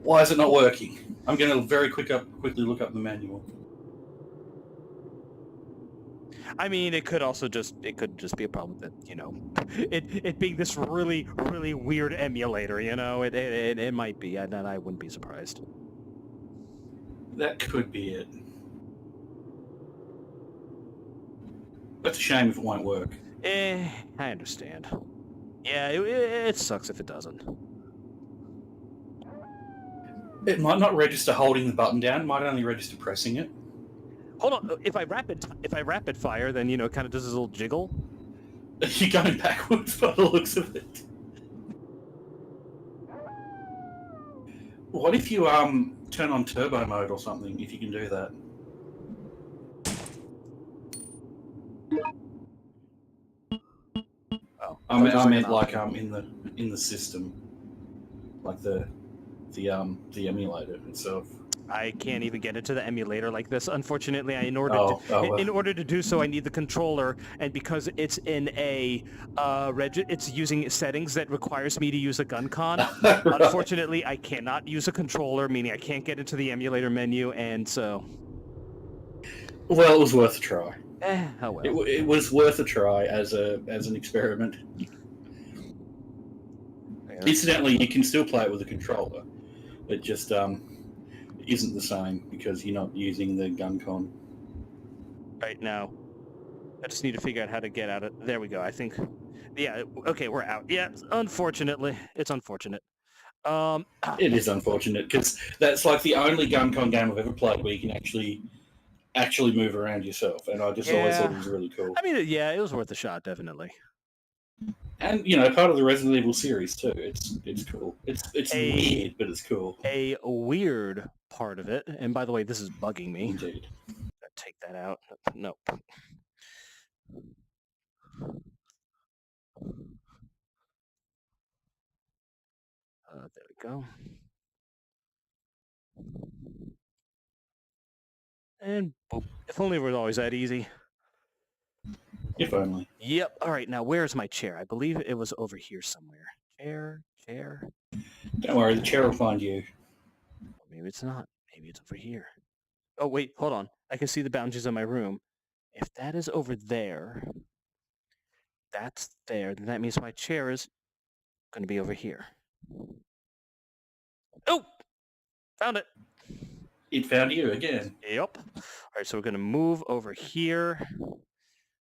Why is it not working? I'm going to very quickly look up the manual. I mean, it could just be a problem that, it being this really, really weird emulator, it might be, and I wouldn't be surprised. That could be it. That's a shame if it won't work. I understand. Yeah, it sucks if it doesn't. It might not register holding the button down. It might only register pressing it. Hold on. If I rapid fire, then it kind of does this little jiggle. You're going backwards by the looks of it. What if you turn on turbo mode or something? If you can do that. Oh, I meant like in the system, like the emulator itself. I can't even get into the emulator like this. Unfortunately, in order to do so, I need the controller, and because it's in a it's using settings that requires me to use a gun con. Right. Unfortunately, I cannot use a controller, meaning I can't get into the emulator menu, and so. Well, it was worth a try. Oh well. It was worth a try as an experiment. Yeah. Incidentally, you can still play it with a controller. It just isn't the same because you're not using the gun con. Right now, I just need to figure out how to get out of. There we go. I think. Yeah. Okay, we're out. Yeah. Unfortunately, it's unfortunate. It is unfortunate because that's like the only gun con game I've ever played where you can actually move around yourself, and I just always thought it was really cool. I mean, yeah, it was worth a shot, definitely. And part of the Resident Evil series too. It's cool. It's weird, but it's cool. A weird part of it, and by the way, this is bugging me. Indeed. Take that out. No. There we go. And boop. If only it was always that easy. If only. Yep. All right. Now, where's my chair? I believe it was over here somewhere. Chair. Don't worry, the chair will find you. Maybe it's not. Maybe it's over here. Oh, wait. Hold on. I can see the boundaries of my room. If that is over there, that's there, then that means my chair is going to be over here. Oh! Found it. It found you again. Yep. All right, so we're going to move over here.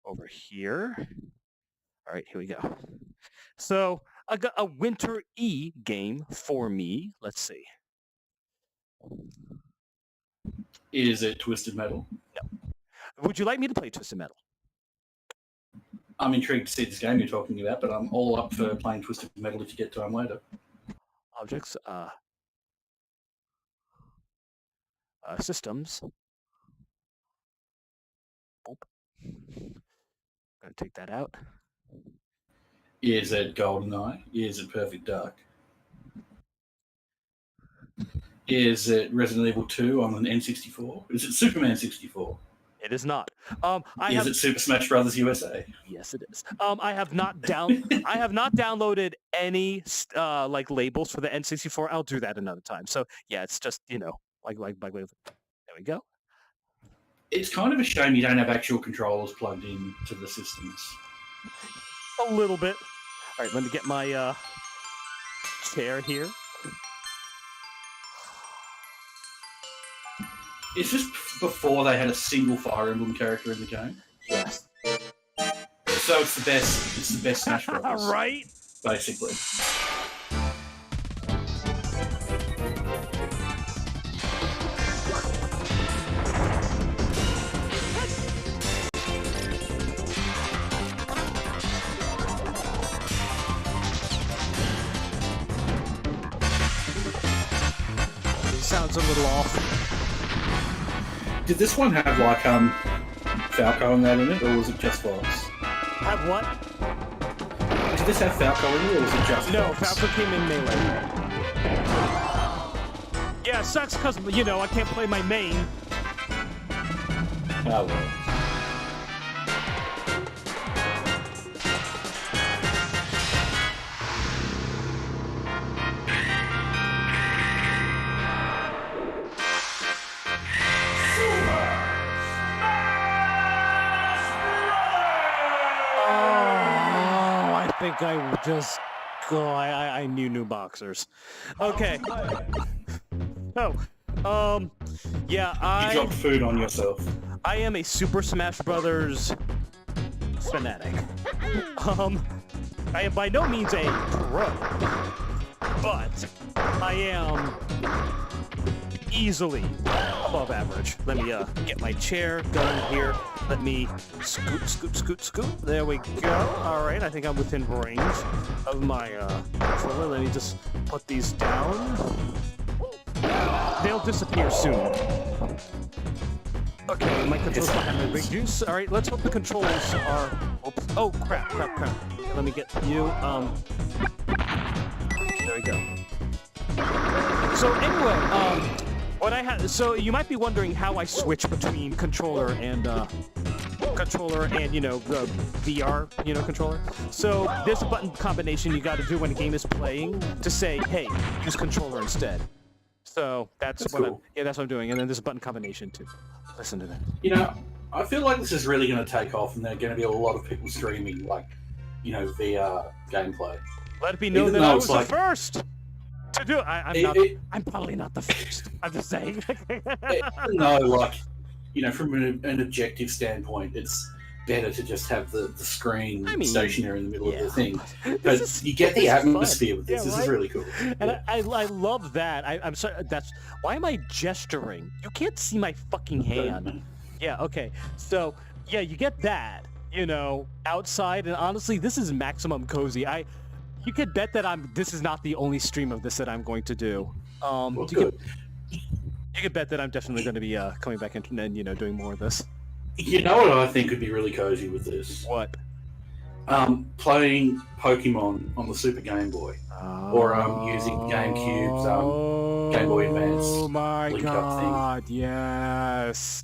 Over here. All right, here we go. So I got a Winter E game for me. Let's see. Is it Twisted Metal? No. Would you like me to play Twisted Metal? I'm intrigued to see this game you're talking about, but I'm all up for playing Twisted Metal if you get time later. Objects, systems. Gonna take that out. Is it GoldenEye? Is it Perfect Dark? Is it Resident Evil 2 on an N64? Is it Superman 64? It is not. Is it Super Smash Brothers USA? Yes, it is. I have not downloaded any like labels for the N64. I'll do that another time. So yeah, it's just like there we go. It's kind of a shame you don't have actual controllers plugged in to the systems. A little bit. All right, let me get my chair here. Is this before they had a single Fire Emblem character in the game? Yes. So it's the best Smash Brothers. Right? Basically. Sounds a little off. Did this one have like Falco and that in it, or was it just Fox? Have what? Did this have Falco in it, or was it just No, Fox? Falco came in melee. Yeah, it sucks because, I can't play my main. Oh, well. I think I just I knew new boxers. Okay. Oh, yeah, You dropped food on yourself. I am a Super Smash Brothers fanatic. I am by no means a pro, but I am easily above average. Let me get my chair going here. Let me scoot. There we go. All right, I think I'm within range of my controller. Let me just put these down. They'll disappear soon. Okay, my controls don't have my big juice. All right, let's hope the controls are... Oops. Oh, crap. Let me get you. There we go. So anyway, so you might be wondering how I switch between controller and the VR, controller. So there's a button combination you got to do when a game is playing to say, hey, use controller instead. So that's what cool. that's what I'm doing. And then there's a button combination too. Listen to that. I feel like this is really going to take off, and there are going to be a lot of people streaming, VR gameplay. Let it be known that I was the first to do it. I'm probably not the first. I'm just saying. From an objective standpoint, it's better to just have the screen stationary in the middle of the thing. But you get the atmosphere with this. This is really cool. And I love that. I'm sorry. Why am I gesturing? You can't see my fucking hand. Yeah. Okay. So yeah, you get that. Outside, and honestly, this is maximum cozy. You could bet that this is not the only stream of this that I'm going to do. You could bet that I'm definitely going to be coming back and doing more of this. You know what I think would be really cozy with this? What? Playing Pokemon on the Super Game Boy, or using GameCube's Game Boy Advance. Oh my god! Thing. Yes.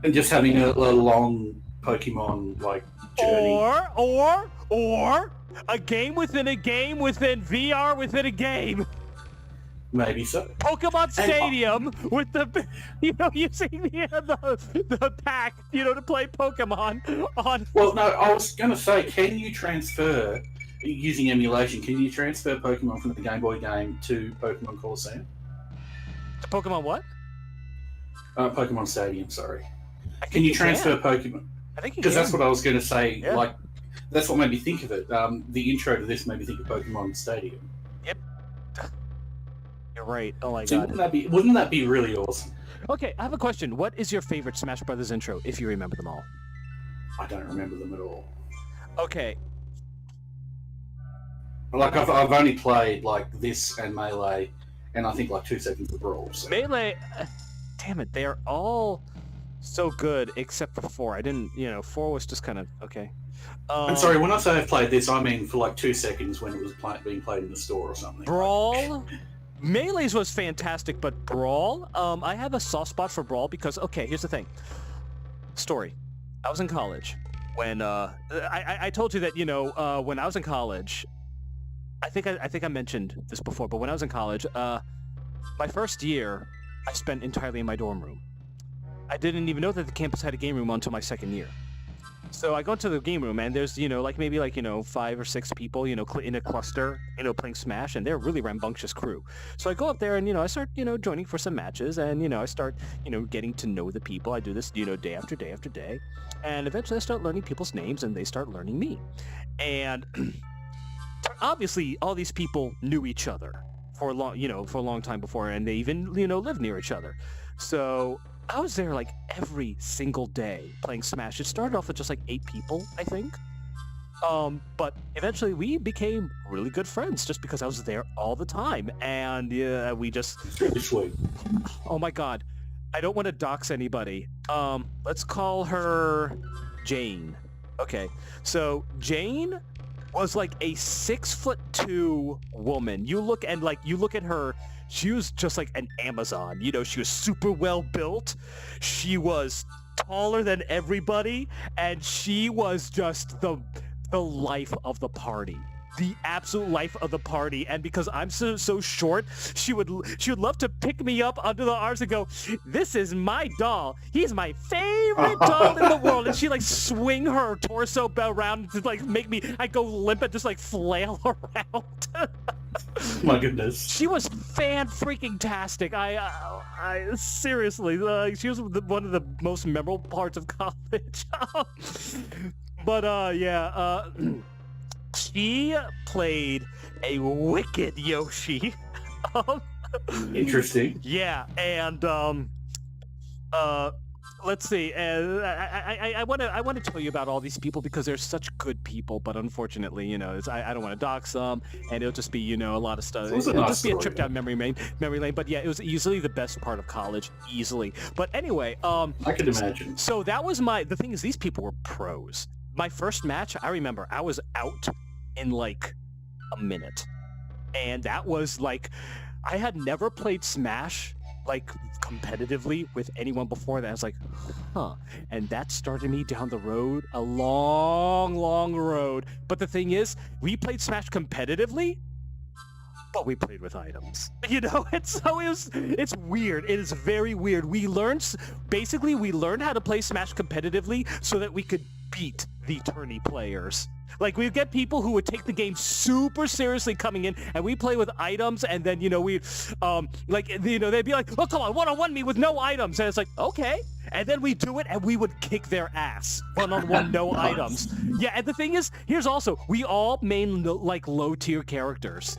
And just having a long Pokemon journey. Or a game within a game within VR within a game. Maybe so. Pokemon Stadium with the, using the pack, to play Pokemon on. Well, no, I was going to say, can you transfer, using emulation, can you transfer Pokemon from the Game Boy game to Pokemon Coliseum? To Pokemon what? Pokemon Stadium, sorry. Can you transfer Pokemon? I think you can. Because that's what I was going to say, Yeah. That's what made me think of it. The intro to this made me think of Pokemon Stadium. Yep. You're You're right. Oh my So god. wouldn't that be really awesome? Okay, I have a question. What is your favorite Smash Brothers intro, if you remember them all? I don't remember them at all. Okay. Like I've only played like this and Melee, and I think like 2 seconds of Brawl. So. Melee, damn it, they're all so good except for 4. I didn't, 4 was just kind of okay. I'm sorry, when I say I've played this, I mean for like 2 seconds when it was being played in the store or something. Brawl? Melee's was fantastic, but Brawl? I have a soft spot for Brawl because, okay, here's the thing. Story. I was in college when, I told you that, when I was in college, I think I mentioned this before, but when I was in college, my first year, I spent entirely in my dorm room. I didn't even know that the campus had a game room until my second year. So I go into the game room and there's, maybe 5 or 6 people, in a cluster, playing Smash, and they're a really rambunctious crew. So I go up there and, I start, joining for some matches, and, I start, getting to know the people. I do this, day after day after day. And eventually I start learning people's names and they start learning me. And obviously all these people knew each other for a long time before, and they even, lived near each other. So I was there like every single day playing Smash. It started off with just like 8 people, I think. But eventually we became really good friends just because I was there all the time. And we just... Oh my god. I don't want to dox anybody. Let's call her Jane. Okay. So Jane was like a 6'2" woman. You look at her, she was just like an Amazon. She was super well built. She was taller than everybody, and she was just the life of the party. The absolute life of the party. And because I'm so short, she would love to pick me up under the arms and go, "This is my doll. He's my favorite doll in the world." And she like swing her torso around to like make me, I go limp and just like flail around. My goodness. She was fan-freaking-tastic. I seriously, she was one of the most memorable parts of college. But yeah, she played a wicked Yoshi. Interesting. Yeah, and let's see. I want to tell you about all these people because they're such good people, but unfortunately, I don't want to dox them, and it'll just be a lot of stuff. It'll just be a trip down memory lane. But yeah, it was easily the best part of college, easily. But anyway, I can imagine. So that was the thing is, these people were pros. My first match, I remember, I was out in like a minute, and that was like, I had never played Smash like competitively with anyone before that. I was like, huh. And that started me down the road, a long, long road. But the thing is, we played Smash competitively, but we played with items. It's weird. It is very weird. We learned how to play Smash competitively so that we could beat the tourney players. Like, we'd get people who would take the game super seriously coming in, and we play with items, and then, they'd be like, "Oh, come on, one-on-one me with no items." And it's like, okay. And then we do it, and we would kick their ass. One-on-one, no items. Yeah, and the thing is, here's also, we all main, like, low-tier characters.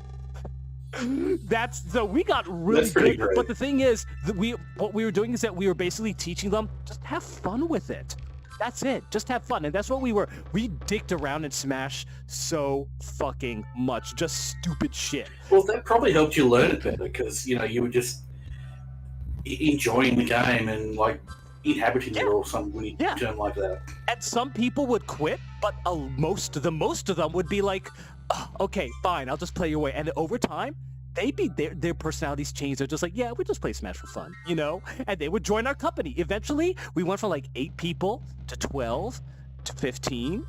So we got really good. Great. But the thing is, what we were doing is that we were basically teaching them, just have fun with it. That's it. Just have fun. And that's what we were. We dicked around in Smash so fucking much. Just stupid shit. Well, that probably helped you learn it better because, you were just enjoying the game and, like, inhabiting it or some weird term like that. And some people would quit, but most of them would be like, "Oh, okay, fine, I'll just play your way." And over time, their personalities changed. They're just like, "Yeah, we just play Smash for fun," And they would join our company. Eventually, we went from like 8 people to 12 to 15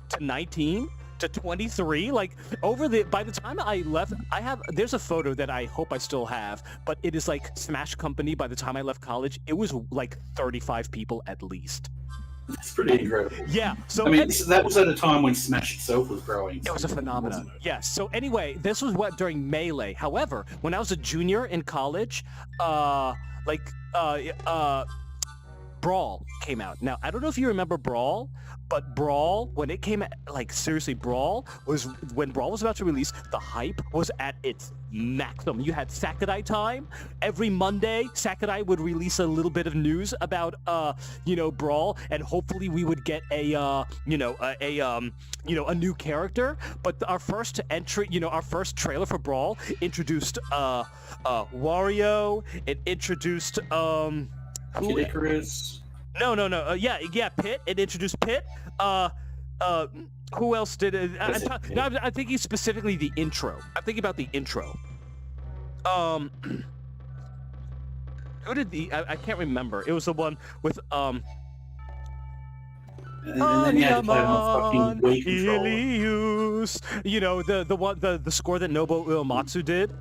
to 19 to 23. Like, by the time I left, there's a photo that I hope I still have, but it is like Smash Company. By the time I left college, it was like 35 people at least. That's pretty incredible. Yeah. So that was at a time when Smash itself was growing. It was a phenomenon. Yes. So anyway, this was during Melee. However, when I was a junior in college, Brawl came out. Now, I don't know if you remember Brawl, but Brawl, when it came out, like seriously, when Brawl was about to release, the hype was at its maximum. You had Sakurai time. Every Monday, Sakurai would release a little bit of news about, Brawl, and hopefully we would get a new character. But our first entry, our first trailer for Brawl introduced Wario. It introduced Kid Icarus. No. Pit. It introduced Pit. Who else did it? I'm thinking specifically the intro. I'm thinking about the intro. Who did I can't remember. It was the one with And then you had to play on a fucking Wii controller. Ilius. The score that Nobuo Uematsu did.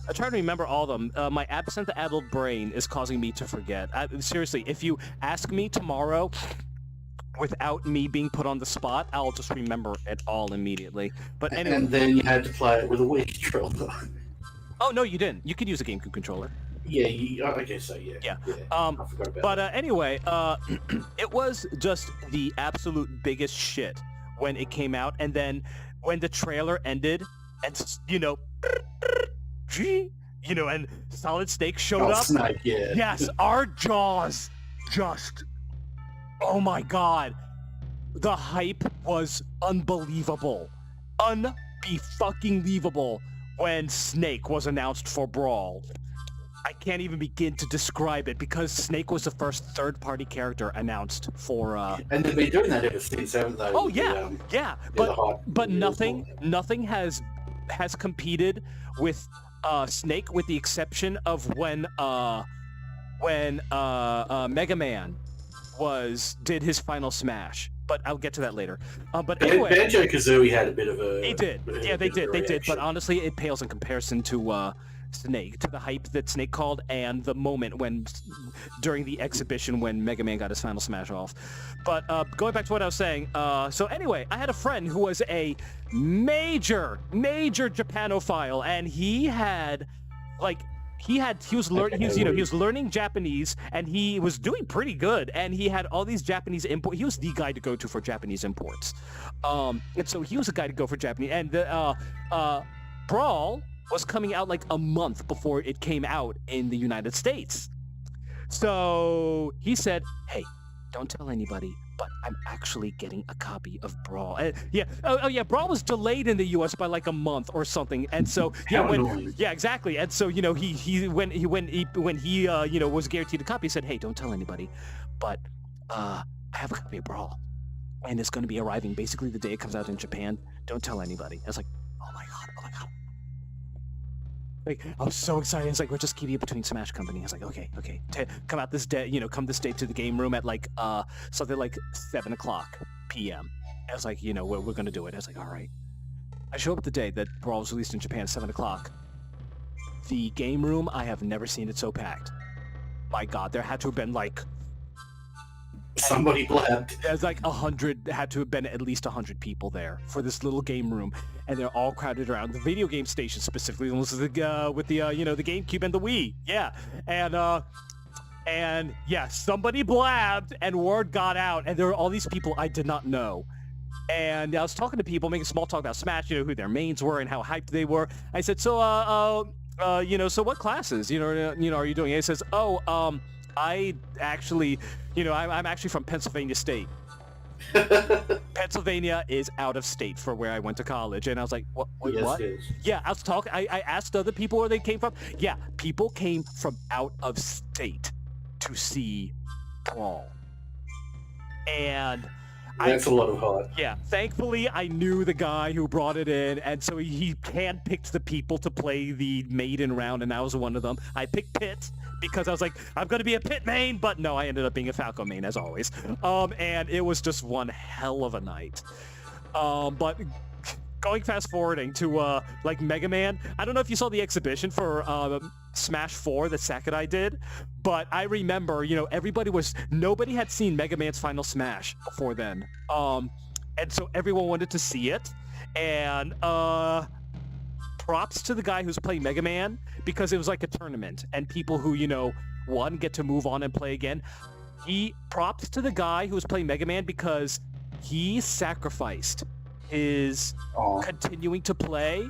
I'm trying to remember all of them. My absinthe-addled brain is causing me to forget. Seriously, if you ask me tomorrow, without me being put on the spot, I'll just remember it all immediately. But anyway. And then you had to play it with a Wii controller. Oh, no, you didn't. You could use a GameCube controller. Yeah, I guess so, yeah. Yeah. I forgot about that. Anyway, it was just the absolute biggest shit when it came out. And then when the trailer ended, and, and Solid Snake showed up. Snake, yeah. Yes, our jaws just... Oh my god. The hype was unbelievable. Unbe-fucking-lievable when Snake was announced for Brawl. I can't even begin to describe it because Snake was the first third-party character announced for... And they've been doing that ever since, haven't they? Oh, yeah, yeah. But nothing has competed with Snake, with the exception of when Mega Man did his final smash. But I'll get to that later. But anyway, Banjo-Kazooie had a bit of a... They did. Yeah, they did. But honestly, it pales in comparison to Snake, to the hype that Snake called, and the moment during the exhibition when Mega Man got his final smash off. But going back to what I was saying, so anyway, I had a friend who was a major Japanophile, and he was learning Japanese, and he was doing pretty good, and he had all these Japanese import. He was the guy to go to for Japanese imports, and so he was a guy to go for Japanese. And Brawl was coming out like a month before it came out in the United States. So he said, "Hey, don't tell anybody, but I'm actually getting a copy of Brawl." Brawl was delayed in the U.S. by like a month or something, and so exactly. And so when he was guaranteed a copy, he said, "Hey, don't tell anybody, but I have a copy of Brawl, and it's going to be arriving basically the day it comes out in Japan. Don't tell anybody." I was like, "Oh my god." Like, I was so excited. It's like, we're just keeping it between Smash Company. I was like, okay. Come out this day, come this day to the game room at like, something like 7 o'clock p.m. I was like, we're going to do it. I was like, all right. I show up the day that Brawl was released in Japan at 7 o'clock. The game room, I have never seen it so packed. My God, there had to have been like... Somebody blabbed. There's like 100, had to have been at least 100 people there for this little game room, and they're all crowded around the video game station, specifically the ones with the GameCube and the Wii. Yeah, and yeah, somebody blabbed, and word got out, and there were all these people I did not know. And I was talking to people, making small talk about Smash, who their mains were and how hyped they were. I said, so what classes, are you doing? And he says, I actually, I'm actually from Pennsylvania State. Pennsylvania is out of state for where I went to college. And I was like, what? Yeah, I was talking, I asked other people where they came from. Yeah, people came from out of state to see Brawl. And that's a lot of hype. Yeah, thankfully I knew the guy who brought it in, and so he handpicked the people to play the maiden round, and I was one of them. I picked Pit because I was like, I'm going to be a Pit main, but no, I ended up being a Falco main as always. And it was just one hell of a night. But going fast forwarding to like Mega Man, I don't know if you saw the exhibition for Smash 4 that Sakurai did, but I remember, nobody had seen Mega Man's Final Smash before then. And so everyone wanted to see it. And props to the guy who's playing Mega Man, because it was like a tournament, and people who, won get to move on and play again. he props to the guy who was playing Mega Man because he sacrificed his continuing to play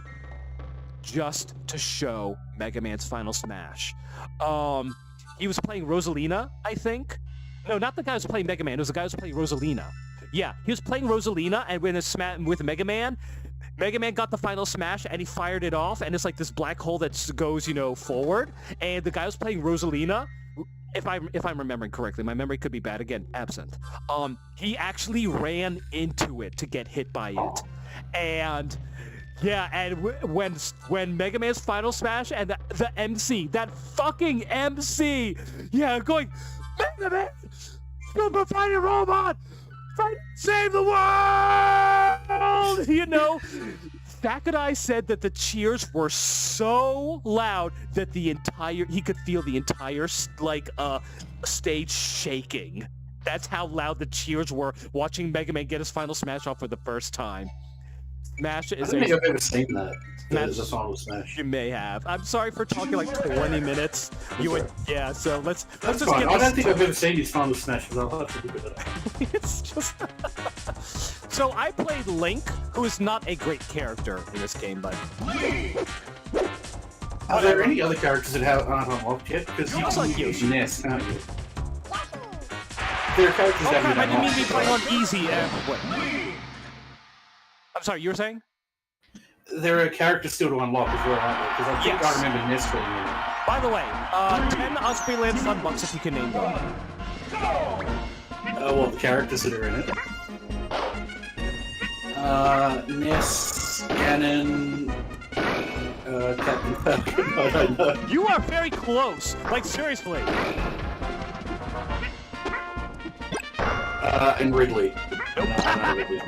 just to show Mega Man's Final Smash. He was playing Rosalina, I think. No, not the guy who was playing Mega Man. It was the guy who was playing Rosalina. Yeah, he was playing Rosalina, and when with Mega Man got the Final Smash, and he fired it off, and it's like this black hole that goes, forward. And the guy who was playing Rosalina, if I'm remembering correctly, my memory could be bad again, absent. He actually ran into it to get hit by it, and yeah, and when Mega Man's Final Smash and the MC, that fucking MC, yeah, going, Mega Man, Super Fighting Robot, save the world, Sakurai said that the cheers were so loud that he could feel the entire stage shaking. That's how loud the cheers were watching Mega Man get his Final Smash off for the first time. Smash is I don't think I've ever seen that. As a Final Smash. You may have. I'm sorry for talking like 20 minutes. Yeah, so let's That's just fine. get I don't think I've ever seen his Final Smash, but I'll have to look at that. It's just... So I played Link, who is not a great character in this game, but... Are there any other characters that aren't unlocked yet? Because you also like Yoshi. Ness, can't you? There are characters that crap, I haven't didn't mean to be unlocked. playing on easy. Wait. I'm sorry, you were saying? There are characters still to unlock as well, aren't there? Because I think I remember Ness being in it. By the way, 10 Osprey Land Fun Bucks if you can name them. Well, the characters that are in it. Ness, Ganon, Captain Falcon, I don't know. You are very close. Like, seriously. And Ridley. Nope. No, Ridley.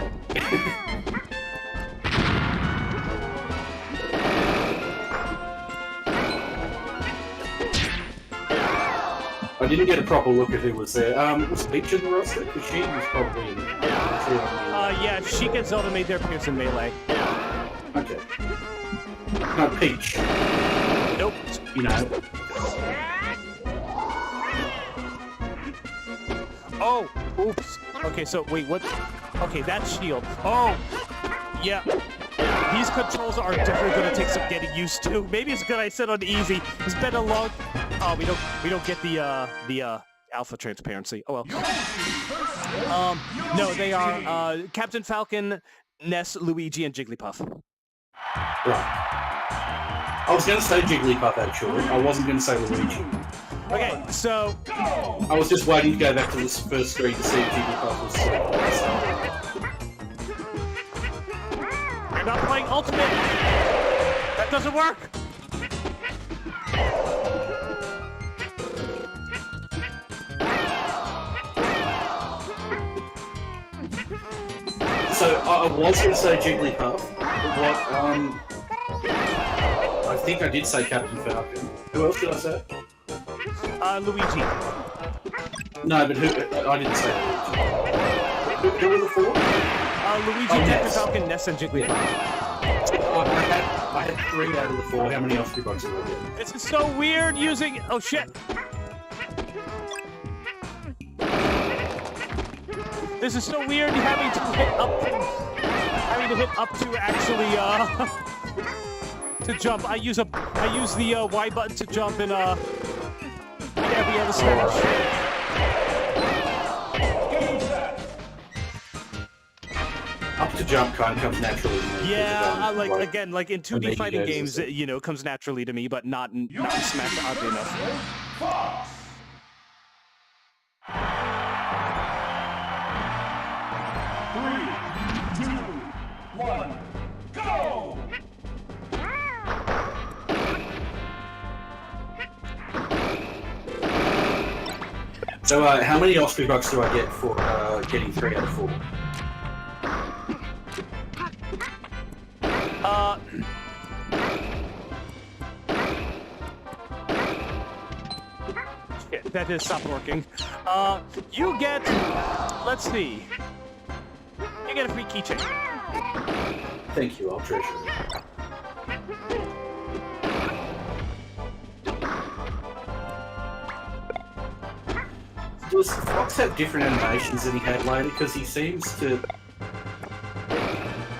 I didn't get a proper look at who was there. Was Peach in the roster? Because she was probably in there. Yeah, Sheik and Zelda made their appearance in Melee. Okay. No, Peach. Nope. Oh, oops. Okay, so wait, what? Okay, that's Shield. Oh, yeah. These controls are definitely going to take some getting used to. Maybe it's good I said on easy. It's been a long. Oh, we don't get the alpha transparency. Oh well. No, they are Captain Falcon, Ness, Luigi, and Jigglypuff. Right. I was going to say Jigglypuff actually. I wasn't going to say Luigi. Okay, so I was just waiting to go back to this first screen to see if Jigglypuff was. You're not playing Ultimate. That doesn't work. So I was going to say Jigglypuff, but I think I did say Captain Falcon. Who else did I say? Luigi. No, but who? I didn't say Luigi. Who were the four? Luigi, Captain Falcon, Ness, and Jigglypuff. I had 3 out of the 4. How many Osprey bucks did I get? This is so weird using. Oh shit. This is so weird having to hit up to actually to jump. I use the Y button to jump in every other smash. Up to jump kind of comes naturally to me. Yeah, like in 2D fighting games, it comes naturally to me, but not in Smash, oddly enough. 3, 2, 1, go! So, how many Osprey bucks do I get for getting 3 out of 4? Shit, that has stopped working. You get, let's see. You get a free keychain. Thank you, I'll treasure it. Does Fox have different animations than he had later? Because he seems to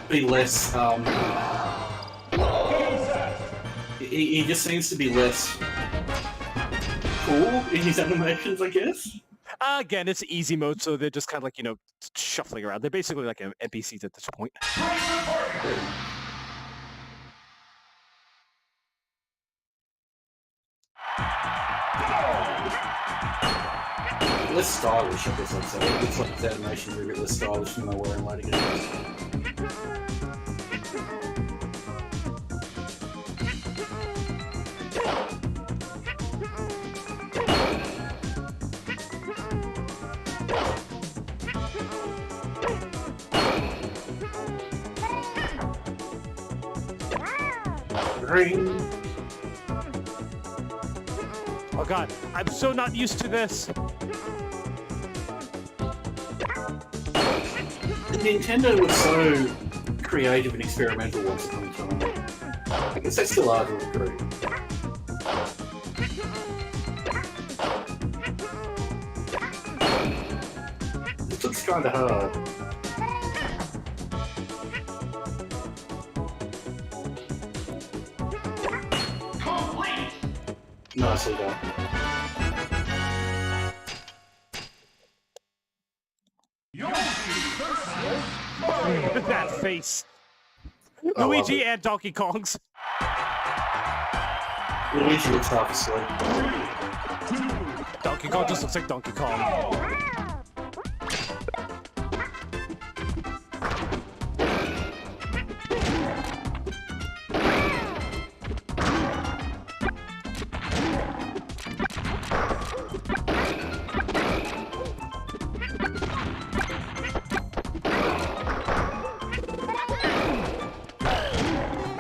be less. He just seems to be less cool in his animations, I guess. Again, it's easy mode, so they're just kind of like, you know, shuffling around. They're basically like NPCs at this point. Less stylish, I guess I'd say. It looks like his animations are a bit less stylish than they were in later games. Ring. Oh god, I'm so not used to this. Nintendo was so creative and experimental once upon a time. I guess they still are to a degree. This looks kind of hard. Nicely done. Look at that face. I Luigi and Donkey Kong's. Luigi looks half asleep. Donkey Kong just looks like Donkey Kong.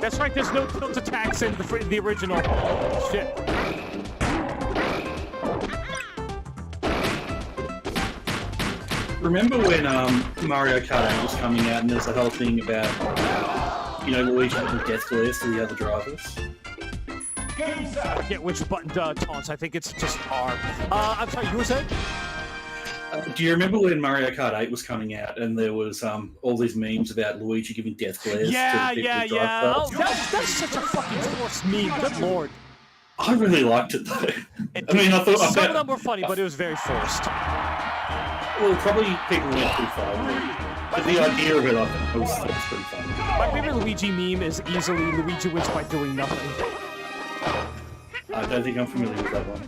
That's right, there's no tilt attacks in the original. Shit. Remember when Mario Kart 8 was coming out and there was the whole thing about, you know, Luigi giving death glares to the other drivers? I forget which button taunts. I think it's just R. I'm sorry, you were saying? Do you remember when Mario Kart 8 was coming out and there was all these memes about Luigi giving death glares to the people who drive Oh, cars? that's such a fucking forced meme. Good lord. I really liked it though. I mean, I thought some of them were funny, but it was very forced. Well, probably people went too far. But the idea of it, I think, was pretty fun. My favorite Luigi meme is easily Luigi wins by doing nothing. I don't think I'm familiar with that one.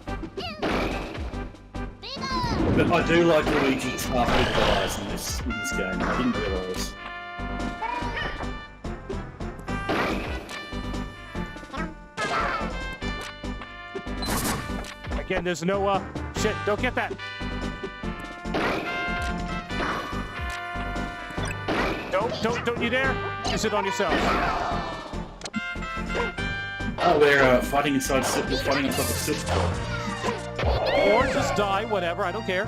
But I do like Luigi's half-head eyes in this game. I didn't realise. Again, there's no shit. Don't get that. Don't you dare use it on yourself. Oh, we're fighting inside a silk. Or just die, whatever. I don't care.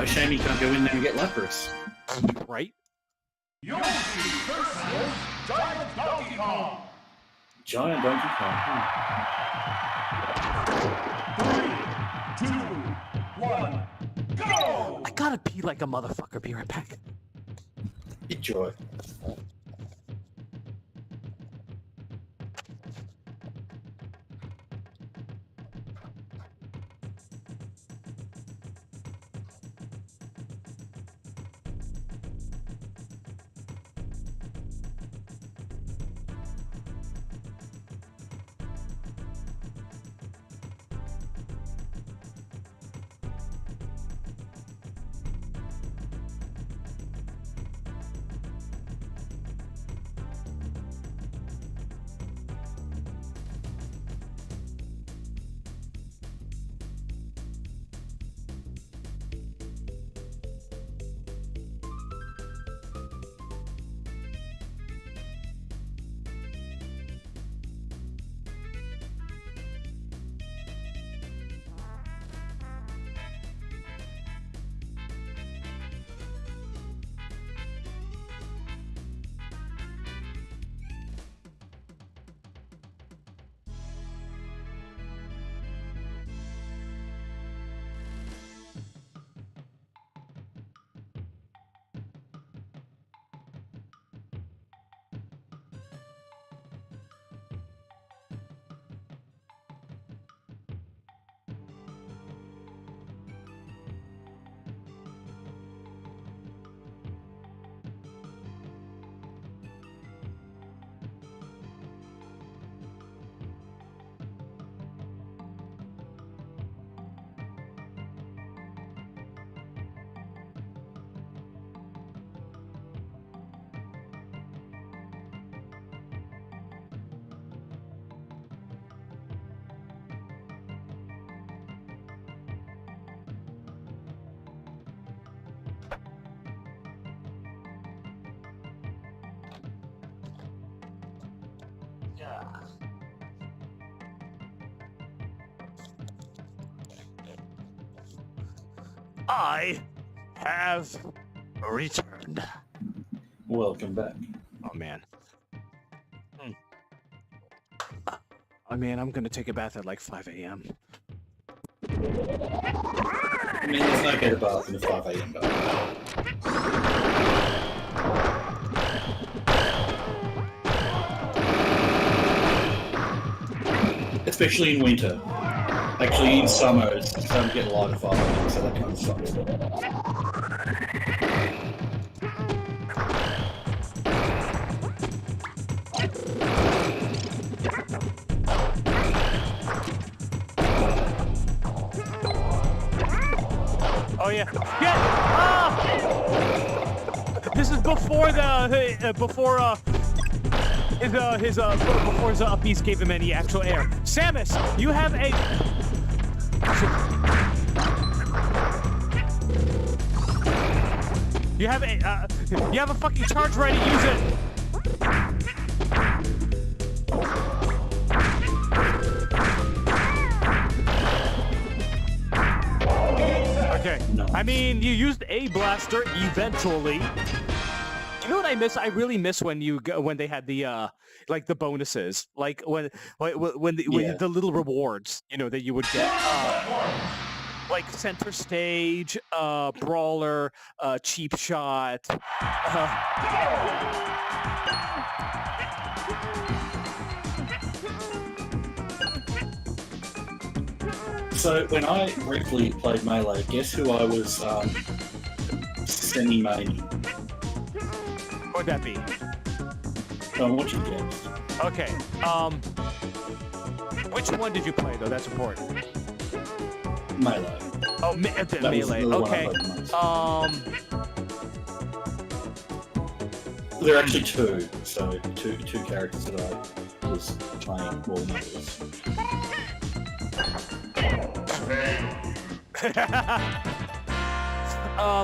Shame you can't go in there and get Lapras. Right? Yoshi versus Giant Donkey Kong. Giant Donkey Kong. 3, 2, 1, go! I gotta pee like a motherfucker. Be right back. Enjoy. I have returned. Welcome back. Oh man. I mean, I'm gonna take a bath at like 5 a.m. I mean, there's no better bath than a 5 a.m. bath. Especially in winter. Actually, in summer, it's starting to get light at 5 a.m., so that kind of sucks. Oh yeah. Yeah. This is before the before his upbeats gave him any actual air. Samus, you have a. You have a fucking charge ready. Use it. Okay. No. I mean, you used a blaster eventually. You know what I miss? I really miss when they had the like the bonuses, like when the little rewards, you know, that you would get, like center stage, brawler, cheap shot. So, when I briefly played Melee, guess who I was semi-maining? What would that be? I want you to guess. Okay. Which one did you play though? That's important. Melee. Oh, That was melee. the one I Okay. played the most. There are actually two, so two characters that I was playing more than others.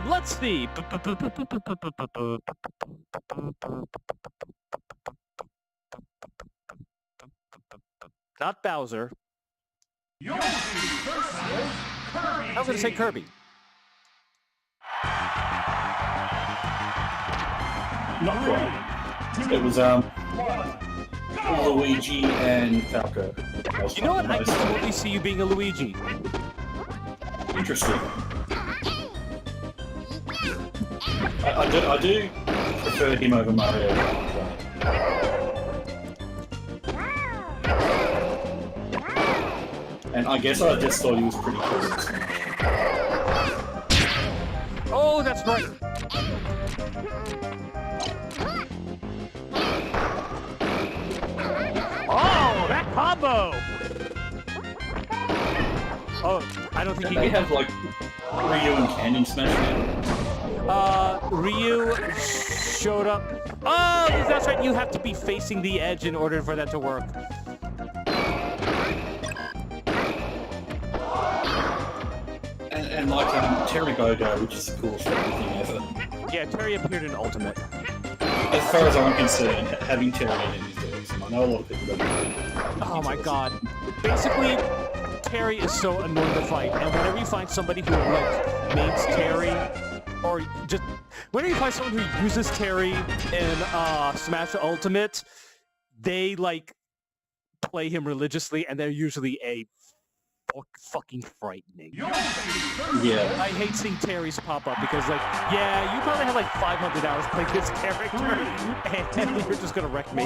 Let's see. Not Bowser. Yoshi versus Kirby. I was going to say Kirby. Not quite. It was Luigi and Falco. You know what? I can totally see you being a Luigi. Interesting. I do prefer him over Mario. And I guess I just thought he was pretty cool. Oh, that's right. Oh, that combo! Oh, I don't think And he they can. have like Ryu and Canyon Smash now. Ryu showed up. Oh, that's right. You have to be facing the edge in order for that to work. And like Terry Bogo, which is the coolest fucking thing ever. Yeah, Terry appeared in Ultimate. As far as I'm concerned, having Terry in it is awesome. I know a lot of people don't. Oh my god. Basically, Terry is so annoying to fight, and whenever you find somebody who like mains Terry, or just whenever you find someone who uses Terry in Smash Ultimate, they like play him religiously, and they're usually a fucking frightening. Yeah. I hate seeing Terry's pop up because, like, yeah, you probably have like 500 hours playing this character, and you're just gonna wreck me.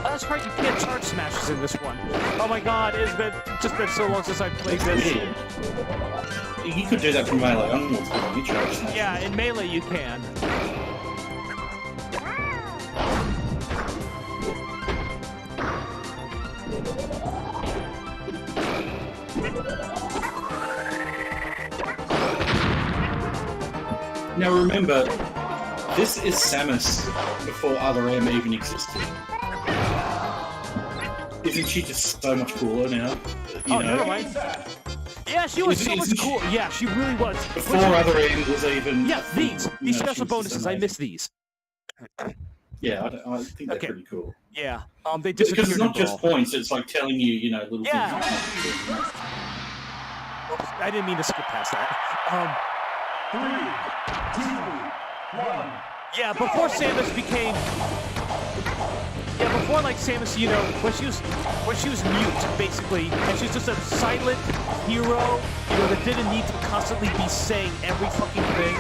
That's right, you can't charge smashes in this one. Oh my god, it's just been so long since I've played this. You could do that from Melee onwards, but you charge Smash. Yeah, in Melee you can. Now remember, this is Samus before Other M even existed. isn't she just so much cooler now? You know? You're right. Yeah, she was so much cool. Yeah, she really was. Before Other End was even... Yeah, these special bonuses. I miss these. Yeah, I think they're pretty cool. Yeah, they disappeared. Because it's not just points; it's like telling you, little things. Oops, I didn't mean to skip past that. 3, 2, 1. Yeah, before Samus became. Yeah, before like Samus, when she was mute basically, and she's just a silent hero, that didn't need to constantly be saying every fucking thing.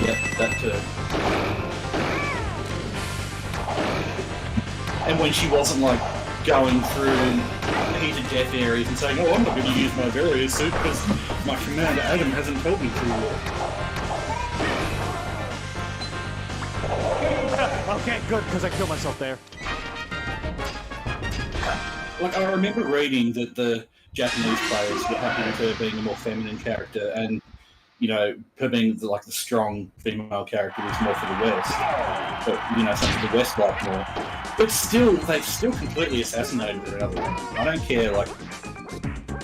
Yep, that too. And when she wasn't like going through heated death areas and saying, "Oh, I'm not going to use my barrier suit because my commander Adam hasn't told me to." Okay, good, because I killed myself there. Like, I remember reading that the Japanese players were happy with her being a more feminine character, and her being the strong female character was more for the West, but something the West liked more. But still, they've still completely assassinated her in Other End. I don't care. Like,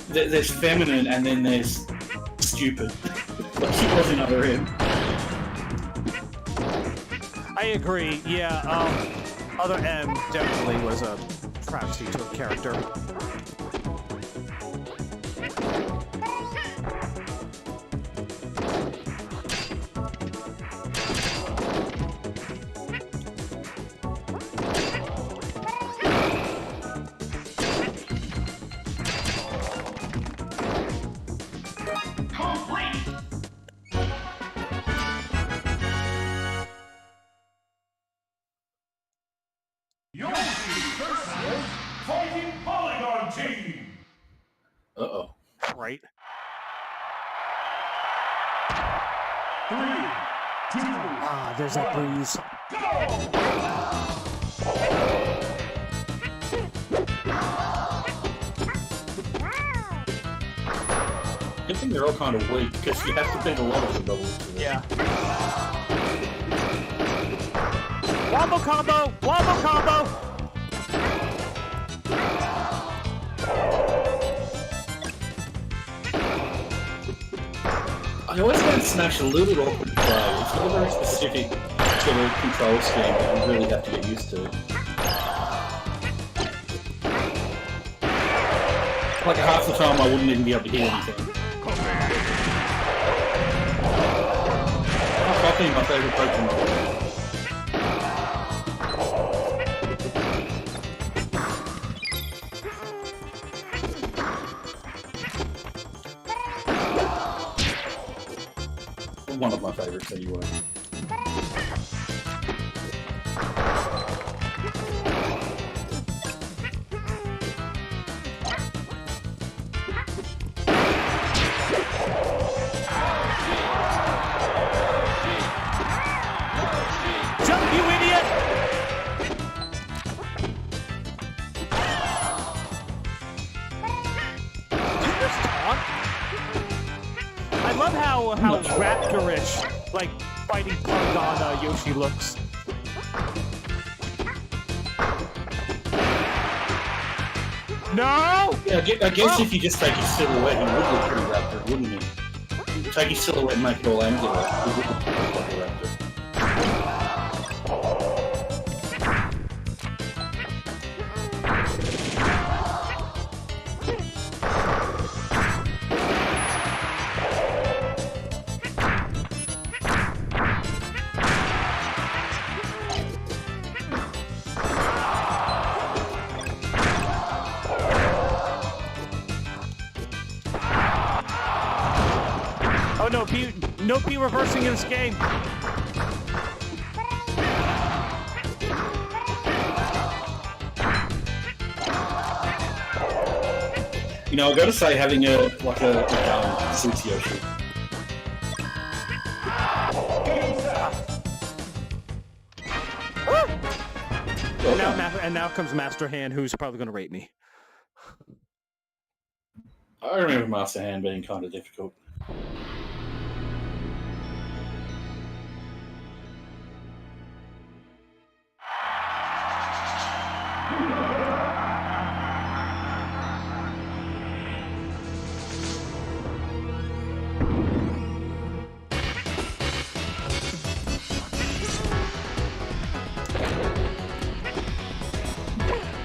there's feminine and then there's stupid. Like she was in Other End. I agree. Yeah, Other M definitely was a travesty to a character. Uh-oh. Right. 3, 2, there's that breeze. Good thing they're all kind of weak, because you have to beat a lot of them doubles. Yeah. Wombo combo! Wombo combo! I always find Smash a little awkward to play. It's not a very specific sort of control scheme that you really have to get used to. Like half the time I wouldn't even be able to hit anything. Coffee, my favourite Pokemon. One of my favourites anyway. Jump, you idiot! I love how raptorish, like, fighting Polygon Yoshi looks. No! Yeah, I guess if you just take his silhouette, he would look pretty raptor, wouldn't he? Take his silhouette and make it all angular, he would look pretty like a raptor. Oh no P reversing in this game. I gotta say, having a gun suits Yoshi. And now comes Master Hand, who's probably gonna rate me. I remember Master Hand being kind of difficult.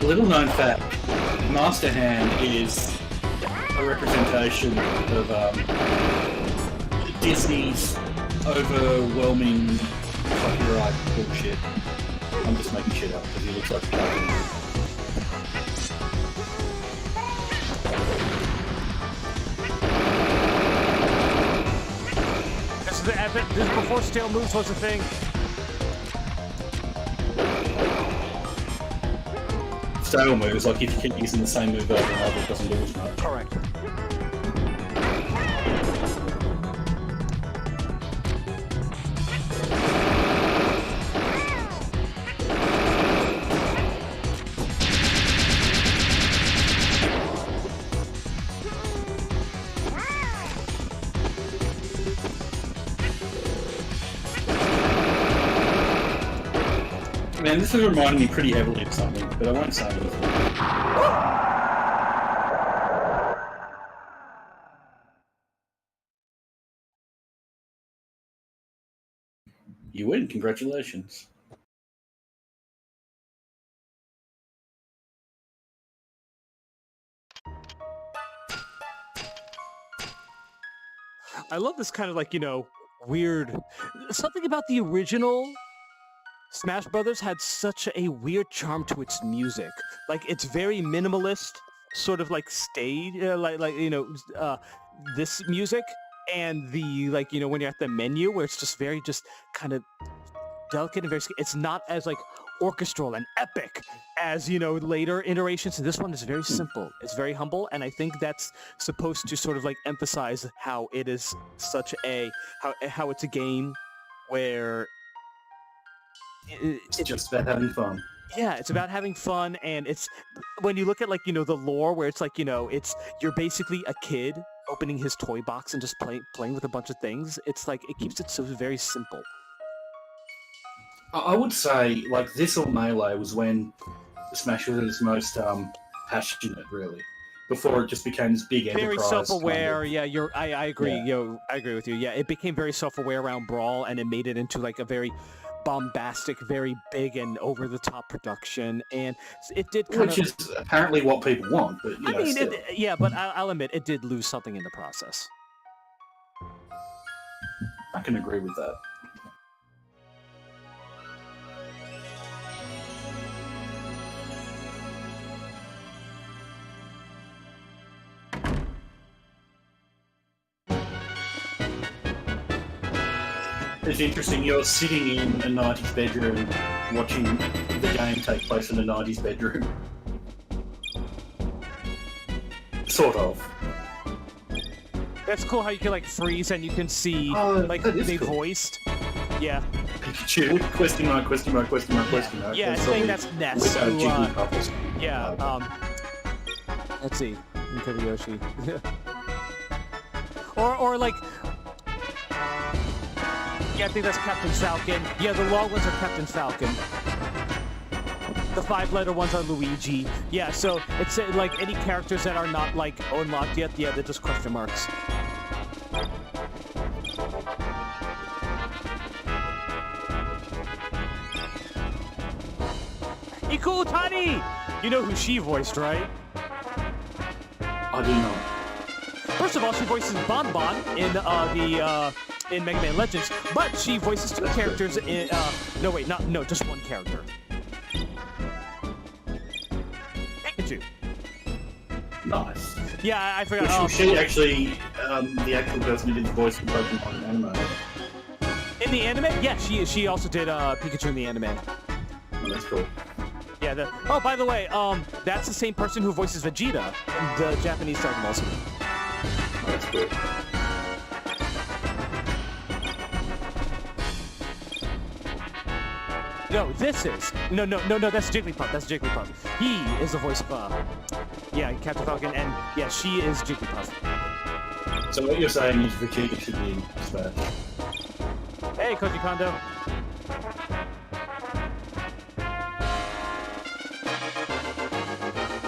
Little known fact, Master Hand is a representation of Disney's overwhelming copyright bullshit. I'm just making shit up because he looks like a cartoon. This is before stale moves was a thing. Stale moves, like if you keep using the same move over and over, it doesn't do as much. Correct. Man, this is reminding me pretty heavily of something, but I won't say anything. You win, congratulations. I love this kind of like, weird... Something about the original Smash Brothers had such a weird charm to its music. Like, it's very minimalist, sort of like stage, this music, and the, like, when you're at the menu, where it's just very, just kind of delicate and very, it's not as, like, orchestral and epic as, later iterations. And this one is very simple. It's very humble, and I think that's supposed to sort of, like, emphasize how it is such a, how it's a game where It's just about having fun. Yeah, it's about having fun, and it's when you look at like the lore, where it's like it's you're basically a kid opening his toy box and just playing with a bunch of things. It's like it keeps it so very simple. I would say like this or Melee was when Smash was at its most passionate, really. Before it just became this big enterprise. Very self-aware. Kind of. Yeah, I agree. Yeah. I agree with you. Yeah, it became very self-aware around Brawl, and it made it into like a very bombastic, very big and over-the-top production, and it did which is apparently what people want, but I mean, but I'll admit it did lose something in the process. I can agree with that. It's interesting, you're sitting in a 90s bedroom watching the game take place in a 90s bedroom. Sort of. That's cool how you can like freeze and you can see like they cool. Voiced. Yeah. Pikachu, question mark, question mark, question mark, question mark. Yeah, I think that's Ness. Let's see. Yoshi. or like... Yeah, I think that's Captain Falcon. Yeah, the long ones are Captain Falcon. The 5-letter ones are Luigi. Yeah, so it's like any characters that are not like unlocked yet, yeah, they're just question marks. Iku Utani! You know who she voiced, right? I do not. First of all, she voices Bon Bon in in Mega Man Legends, but she voices 2 characters in, no, just 1 character. Pikachu. Nice. Yeah, I forgot. She actually, the actual person who did the voice of Pokemon in anime. In the anime? Yeah, she also did Pikachu in the anime. Oh, that's cool. Yeah, oh, by the way, that's the same person who voices Vegeta in the Japanese Dragon Ball Z. Oh, that's cool. No, this is... No, that's Jigglypuff. That's Jigglypuff. He is the voice of, Captain Falcon, and, yeah, she is Jigglypuff. So what you're saying is Vegeta should be in Smash. Hey, Koji Kondo.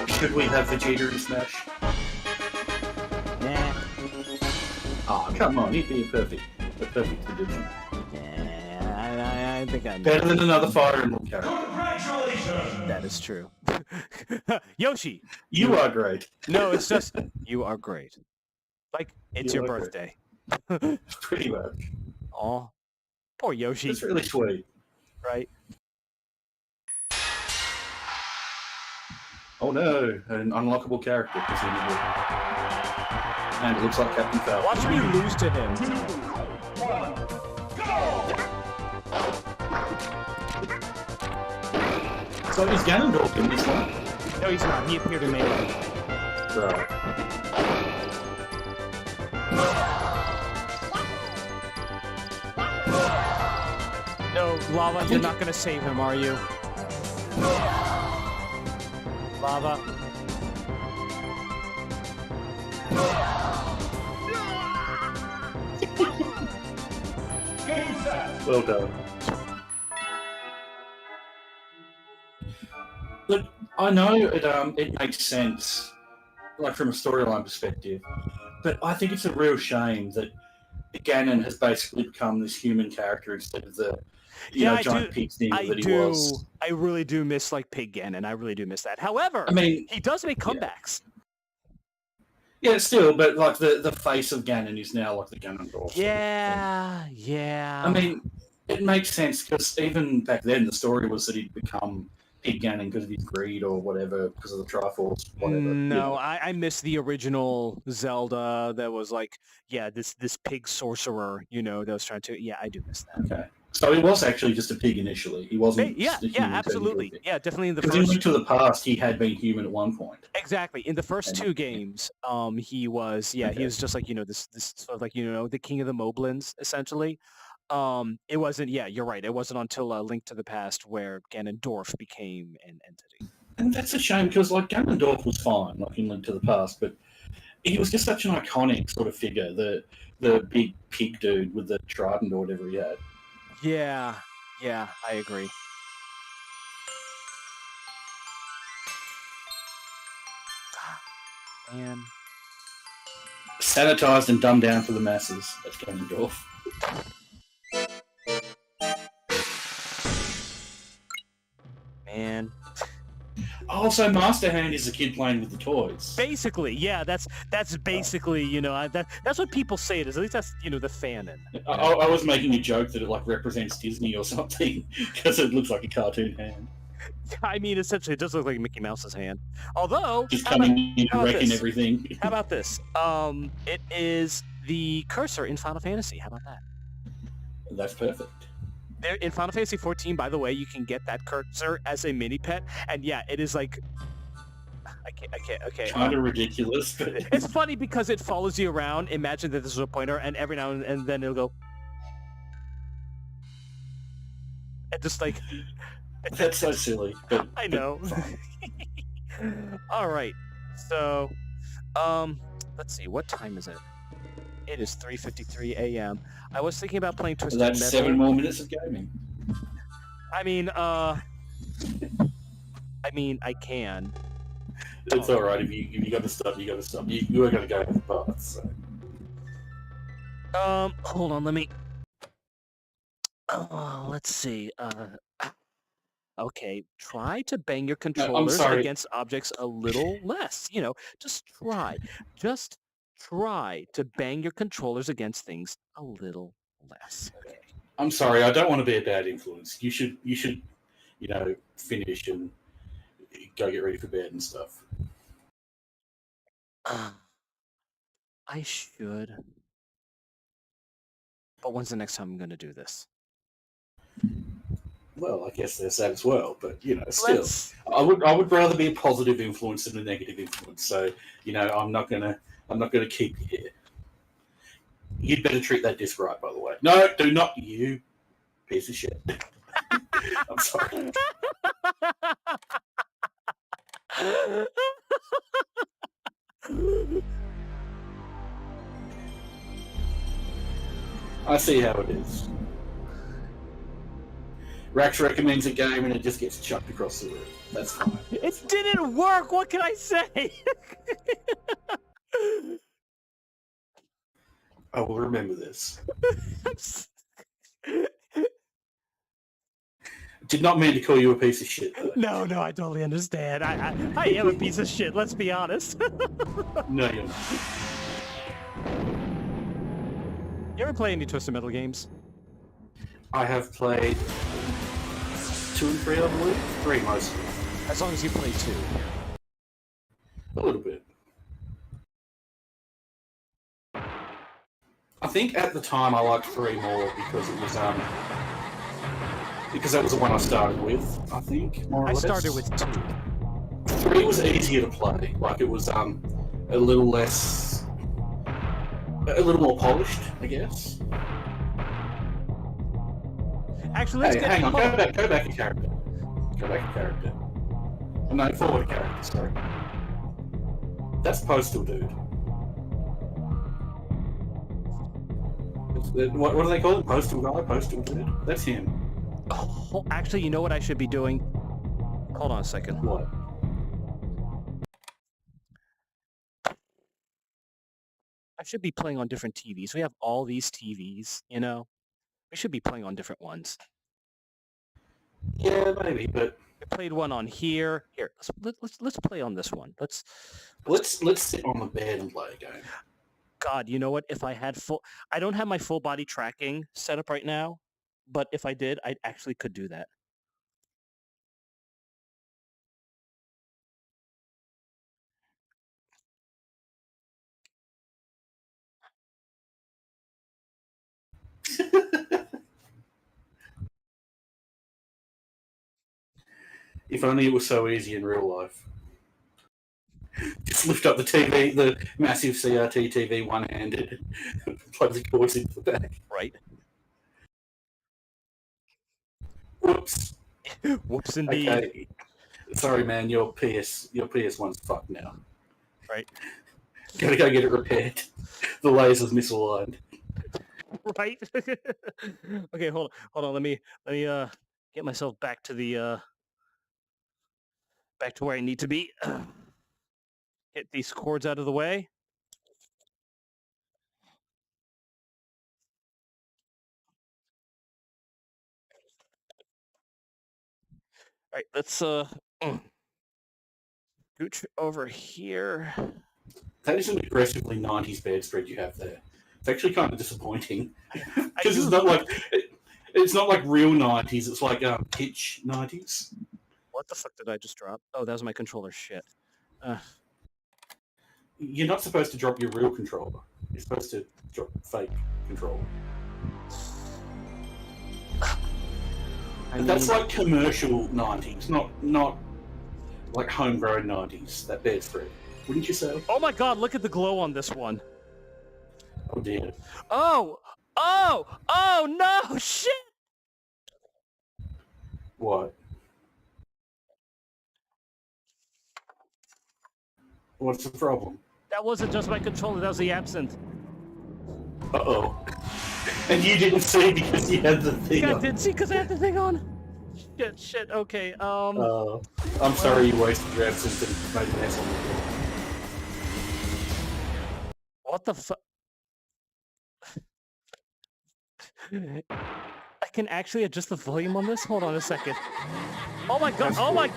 Should we have Vegeta in Smash? Nah. Oh, come on, he'd be a perfect addition. I think I'm... Better than another Fire Emblem character. Congratulations! That is true. Yoshi. You are great. No, it's just you are great. Like it's You your are great. birthday. Pretty much. Aw, poor Yoshi. It's really sweet. Right? Oh no, an unlockable character, presumably. And it looks like Captain Falcon. Watch me lose to him. 2, 1, go! So is Ganondorf in this one? No, he's not. He appeared in Melee. Right. No, Lava, you're not gonna save him, are you? Lava. Game set! Well done. Look, I know it makes sense, like from a storyline perspective, but I think it's a real shame that Ganon has basically become this human character instead of the giant pig thing that he was. I really do miss like Pig Ganon. I really do miss that. However, I mean, he does make comebacks. Yeah, still, but like the face of Ganon is now like the Ganondorf. Yeah, yeah. I mean, it makes sense because even back then the story was that he'd become Pig Ganon because of his greed or whatever, because of the Triforce, whatever. No, I miss the original Zelda that was like, this pig sorcerer, that was trying to, I do miss that. Okay. So he was actually just a pig initially. He wasn't. Yeah, absolutely. Yeah, definitely in the first. Because in Link to the Past, he had been human at one point. Exactly. In the first two games, he was, he was just like, this sort of like, the king of the Moblins, essentially. It wasn't, you're right. It wasn't until Link to the Past where Ganondorf became an entity. And that's a shame because like Ganondorf was fine, like in Link to the Past, but he was just such an iconic sort of figure, the big pig dude with the trident or whatever he had. Yeah, I agree. Man. Sanitized and dumbed down for the masses. That's Ganondorf. Man. Also, Master Hand is a kid playing with the toys. Basically, yeah, that's basically, that's what people say it is. At least that's, the fanon. I was making a joke that it like represents Disney or something because it looks like a cartoon hand. I mean, essentially, it does look like Mickey Mouse's hand. Although, just coming in and wrecking everything. How about this? It is the cursor in Final Fantasy. How about that? That's perfect. In Final Fantasy 14, by the way, you can get that cursor as a mini pet, and it is like, I can't. Okay. Kind of ridiculous, but it's funny because it follows you around. Imagine that this is a pointer, and every now and then it'll go, and just like. That's so silly. But, I know. All right. So, let's see. What time is it? It is 3:53 a.m. I was thinking about playing Twisted Metal. That's 7 more minutes of gaming. I mean, I can. It's all right. If you got to stop, you got to stop. You are going to go to the path. So. Hold on. Let me. Let's see. Okay, try to bang your controllers against objects a little less. Just try. Just try to bang your controllers against things a little less. Okay. I'm sorry, I don't want to be a bad influence. You should, finish and go get ready for bed and stuff. I should. But when's the next time I'm going to do this? Well, I guess there's that as well, but still, I would rather be a positive influence than a negative influence. So, I'm not gonna keep you here. You'd better treat that disc right, by the way. No, do not, you piece of shit. I'm sorry. I see how it is. Rax recommends a game and it just gets chucked across the room. That's fine. It didn't work! What can I say? I will remember this. Did not mean to call you a piece of shit. Though. No, I totally understand. I am a piece of shit. Let's be honest. No, you're not. You ever play any Twisted Metal games? I have played 2 and 3, I believe. 3 mostly. As long as you play 2. A little bit. I think at the time I liked 3 more because it was because that was the one I started with. I think more or less. I started with 2. 3 was easier to play. Like it was a little less, a little more polished, I guess. Actually, let's hang on. Go back a character. Go back a character. No, forward a character. Sorry. That's Postal Dude. What do they call it? Postal guy? Postal Dude? That's him. Oh, actually, you know what I should be doing? Hold on a second. What? I should be playing on different TVs. We have all these TVs, you know? We should be playing on different ones. Yeah, maybe, but I played one on here. Here, let's play on this one. Let's sit on the bed and play a game. God, you know what? If I had I don't have my full body tracking set up right now, but if I did, I actually could do that. If only it was so easy in real life. Just lift up the TV, the massive CRT TV one-handed, plug the cords into the back. Right. Whoops. Whoops indeed. Okay. Sorry, man. Your PS1's fucked now. Right. Gotta go get it repaired. The laser's misaligned. Right. Okay, hold on. Let me get myself back to the back to where I need to be. Get these cords out of the way. All right, let's scooch over here. That is an aggressively 90s bedspread you have there. It's actually kind of disappointing because it's not like real 90s. It's like pitch 90s. What the fuck did I just drop? Oh, that was my controller. Shit. You're not supposed to drop your real controller. You're supposed to drop fake controller. That's like commercial 90s, not like homegrown 90s. That bedspread, wouldn't you say? Oh my God! Look at the glow on this one. Oh dear. Oh no! Shit! What? What's the problem? That wasn't just my controller. That was the absinthe. Uh-oh. And you didn't see because you had the thing on. I didn't see because I had the thing on. Shit. Okay. I'm sorry you wasted your absinthe and made an ass on the floor. What the fuck? I can actually adjust the volume on this? Hold on a second. Oh my God. Oh my...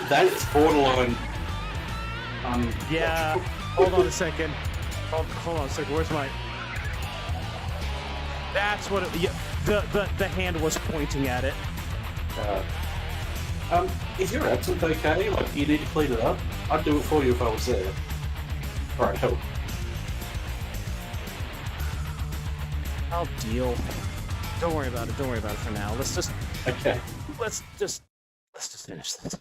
That is borderline... yeah. Hold on a second. Hold on a second. Where's my... That's what it... Yeah, the hand was pointing at it. Is your absinthe okay? Like, do you need to clean it up? I'd do it for you if I was there. Alright, help. I'll deal. Don't worry about it. Don't worry about it for now. Let's just... Okay. Let's just finish this.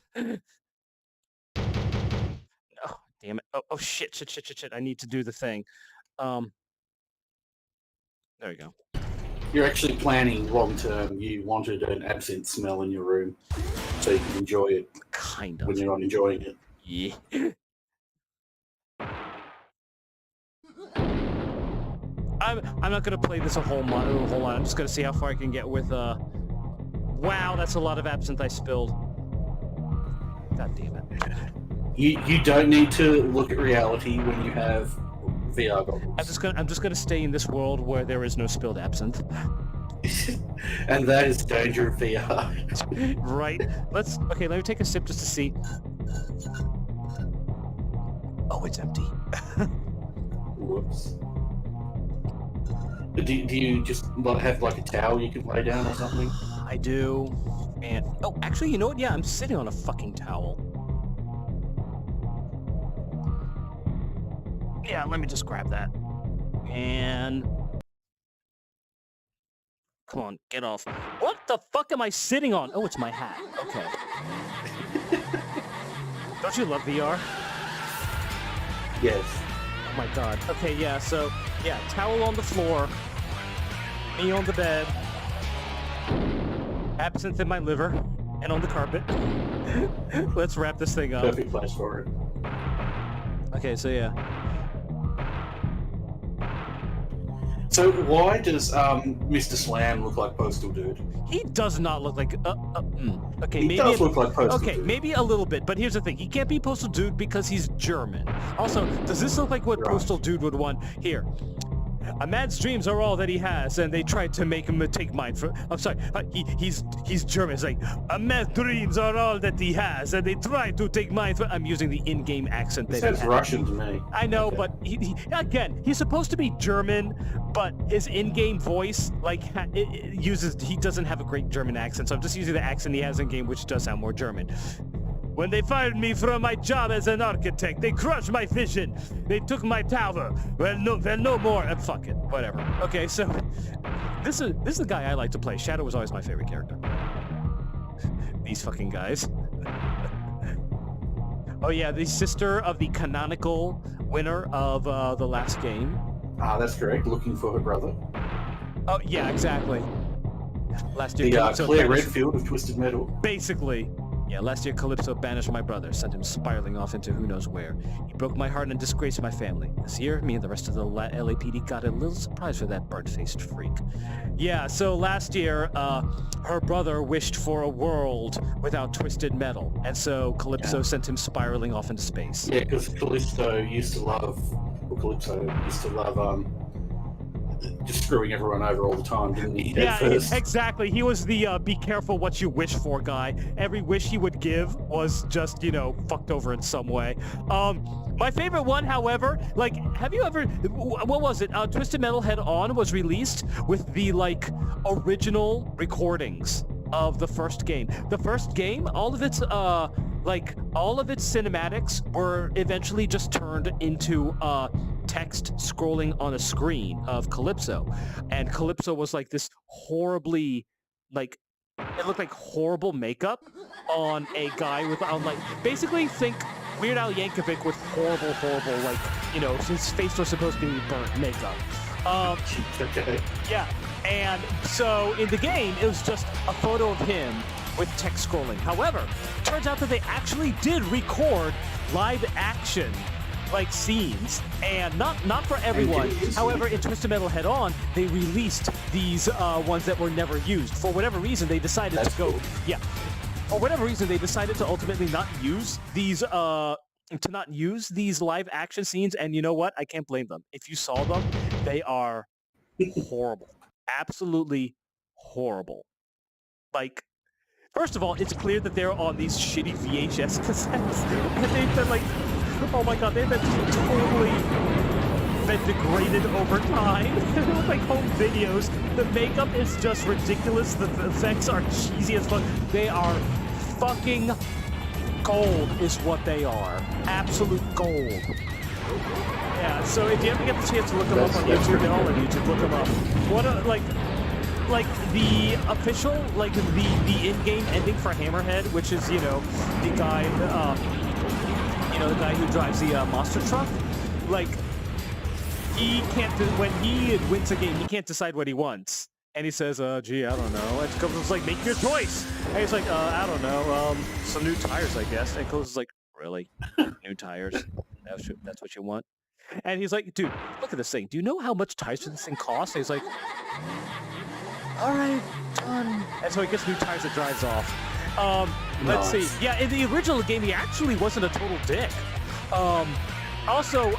Oh, damn it. Oh, shit. I need to do the thing. There we go. You're actually planning long term. You wanted an absinthe smell in your room so you can enjoy it. Kind of. When you're not enjoying it. Yeah. I'm not gonna play this a whole lot. I'm just gonna see how far I can get with. Wow, that's a lot of absinthe I spilled. God damn it. You don't need to look at reality when you have VR goggles. I'm just gonna stay in this world where there is no spilled absinthe. And that is the danger of VR. Right? Okay, let me take a sip just to see. Oh, it's empty. Whoops. Do you just have like a towel you can lay down or something? I do. And oh, actually, you know what? Yeah, I'm sitting on a fucking towel. Yeah, let me just grab that. And come on, get off. What the fuck am I sitting on? Oh, it's my hat. Okay. Don't you love VR? Yes. Oh my god. Okay, yeah, so, yeah, towel on the floor, me on the bed, absinthe in my liver, and on the carpet. Let's wrap this thing up. Perfect place for it. Okay, so yeah. So why does Mr. Slam look like Postal Dude? He does not look like. Okay, He maybe does look like Postal okay, Dude. maybe a little bit, but here's the thing: he can't be Postal Dude because he's German. Also, does this look like what Right. Postal Dude would want? Here, a man's dreams are all that he has, and they tried to make him take mine. I'm sorry, he's German. It's like a man's dreams are all that he has, and they try to take mine. I'm using the in-game accent It that sounds he has. Russian to me. I know, Okay. but again, he's supposed to be German, but his in-game voice, like, he doesn't have a great German accent, so I'm just using the accent he has in-game, which does sound more German. When they fired me from my job as an architect, they crushed my vision. They took my tower. Well, no more. Fuck it, whatever. Okay, so this is the guy I like to play. Shadow was always my favorite character. These fucking guys. Oh yeah, the sister of the canonical winner of the last game. Ah, that's correct. Looking for her brother. Oh yeah, exactly. Last year, The Calypso Claire banished- Redfield of Twisted Metal. Basically. Yeah, last year Calypso banished my brother, sent him spiraling off into who knows where. He broke my heart and disgraced my family. This year, me and the rest of the LAPD got a little surprise for that bird-faced freak. Yeah, so last year, her brother wished for a world without Twisted Metal, and so Calypso sent him spiraling off into space. Yeah, because Calypso used to love just screwing everyone over all the time, didn't he? Yeah, At first. exactly. He was the be careful what you wish for guy. Every wish he would give was just, fucked over in some way. My favorite one, however, like, have you ever, what was it? Twisted Metal Head On was released with the, original recordings of the first game. The first game, all of its cinematics were eventually just turned into, text scrolling on a screen of Calypso, and Calypso was like this horribly, it looked like horrible makeup on a guy basically think Weird Al Yankovic with horrible, his face was supposed to be burnt makeup. Okay. Yeah, and so in the game, it was just a photo of him with text scrolling. However, turns out that they actually did record live action scenes, and not for everyone. However, in Twisted Metal Head On, they released these ones that were never used. For whatever reason, they decided to go. Yeah. For whatever reason, they decided to ultimately not use these live action scenes, and you know what? I can't blame them. If you saw them, they are horrible. Absolutely horrible. First of all, it's clear that they're on these shitty VHS cassettes, and they've been oh my god, they've been totally degraded over time. They look like home videos. The makeup is just ridiculous. The effects are cheesy as fuck. They are fucking gold is what they are. Absolute gold. Yeah, so if you ever get the chance to look them up on YouTube, they're all on YouTube, look them up. What the official, the in-game ending for Hammerhead, which is, the guy, the guy who drives the monster truck, he can't, when he wins a game, he can't decide what he wants. And he says, gee, I don't know. And Cole's like, make your choice. And he's like, I don't know, some new tires, I guess. And Cole's like, really? New tires? That's what you want? And he's like, dude, look at this thing. Do you know how much tires for this thing costs? And he's like, all right, done. And so he gets new tires that drives off. Let's see. Yeah, in the original game, he actually wasn't a total dick. Also,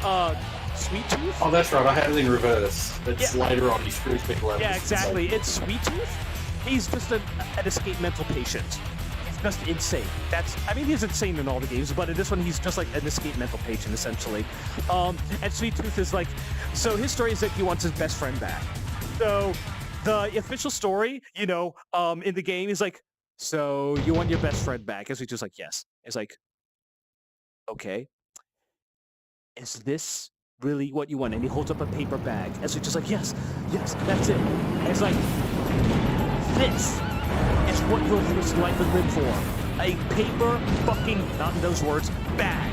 Sweet Tooth. Oh, that's right. I had it in reverse. It's later on. He screws people out. Yeah, exactly. It's Sweet Tooth. He's just an escape mental patient. He's just insane. He's insane in all the games, but in this one, he's just like an escape mental patient, essentially. And Sweet Tooth is like, so his story is that he wants his best friend back. So the official story, in the game is like, so you want your best friend back? And Sweet Tooth's like, yes. It's like, okay. Is this really what you want? And he holds up a paper bag. And Sweet Tooth's like, yes, that's it. And it's like, this is what your first life has been for. A paper fucking, not in those words, bag.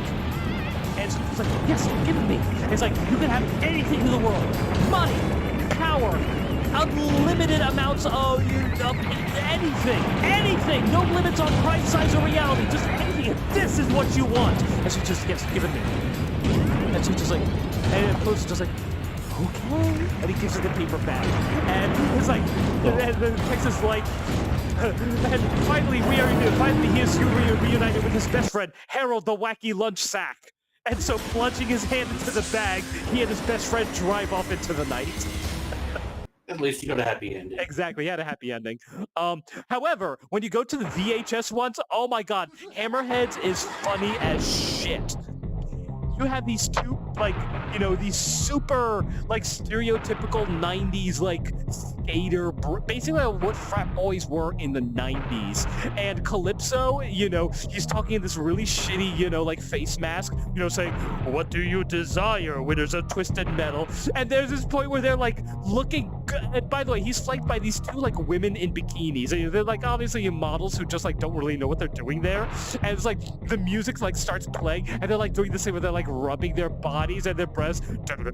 And it's like, yes, give it me. It's like, you can have anything in the world. Money, power, unlimited amounts of anything. No limits on price, size, or reality. Just anything. This is what you want. And she just, yes, give it me. And she's just like, and Close is just like, okay. And he gives her the paper bag. And it's like, and the text is like, and finally he is reunited with his best friend, Harold the Wacky Lunch Sack. And so plunging his hand into the bag, he and his best friend drive off into the night. At least he got a happy ending. Exactly, he had a happy ending. However, when you go to the VHS ones, oh my god, Hammerheads is funny as shit. You have these two, these super, stereotypical 90s, skater, basically what frat boys were in the 90s. And Calypso, he's talking in this really shitty, face mask, saying, what do you desire, winners of Twisted Metal? And there's this point where they're, looking good. And by the way, he's flanked by these two, women in bikinis. And they're, obviously models who just, don't really know what they're doing there. And it's, the music, starts playing, and they're, doing this thing where they're, rubbing their bodies and their breasts. And they're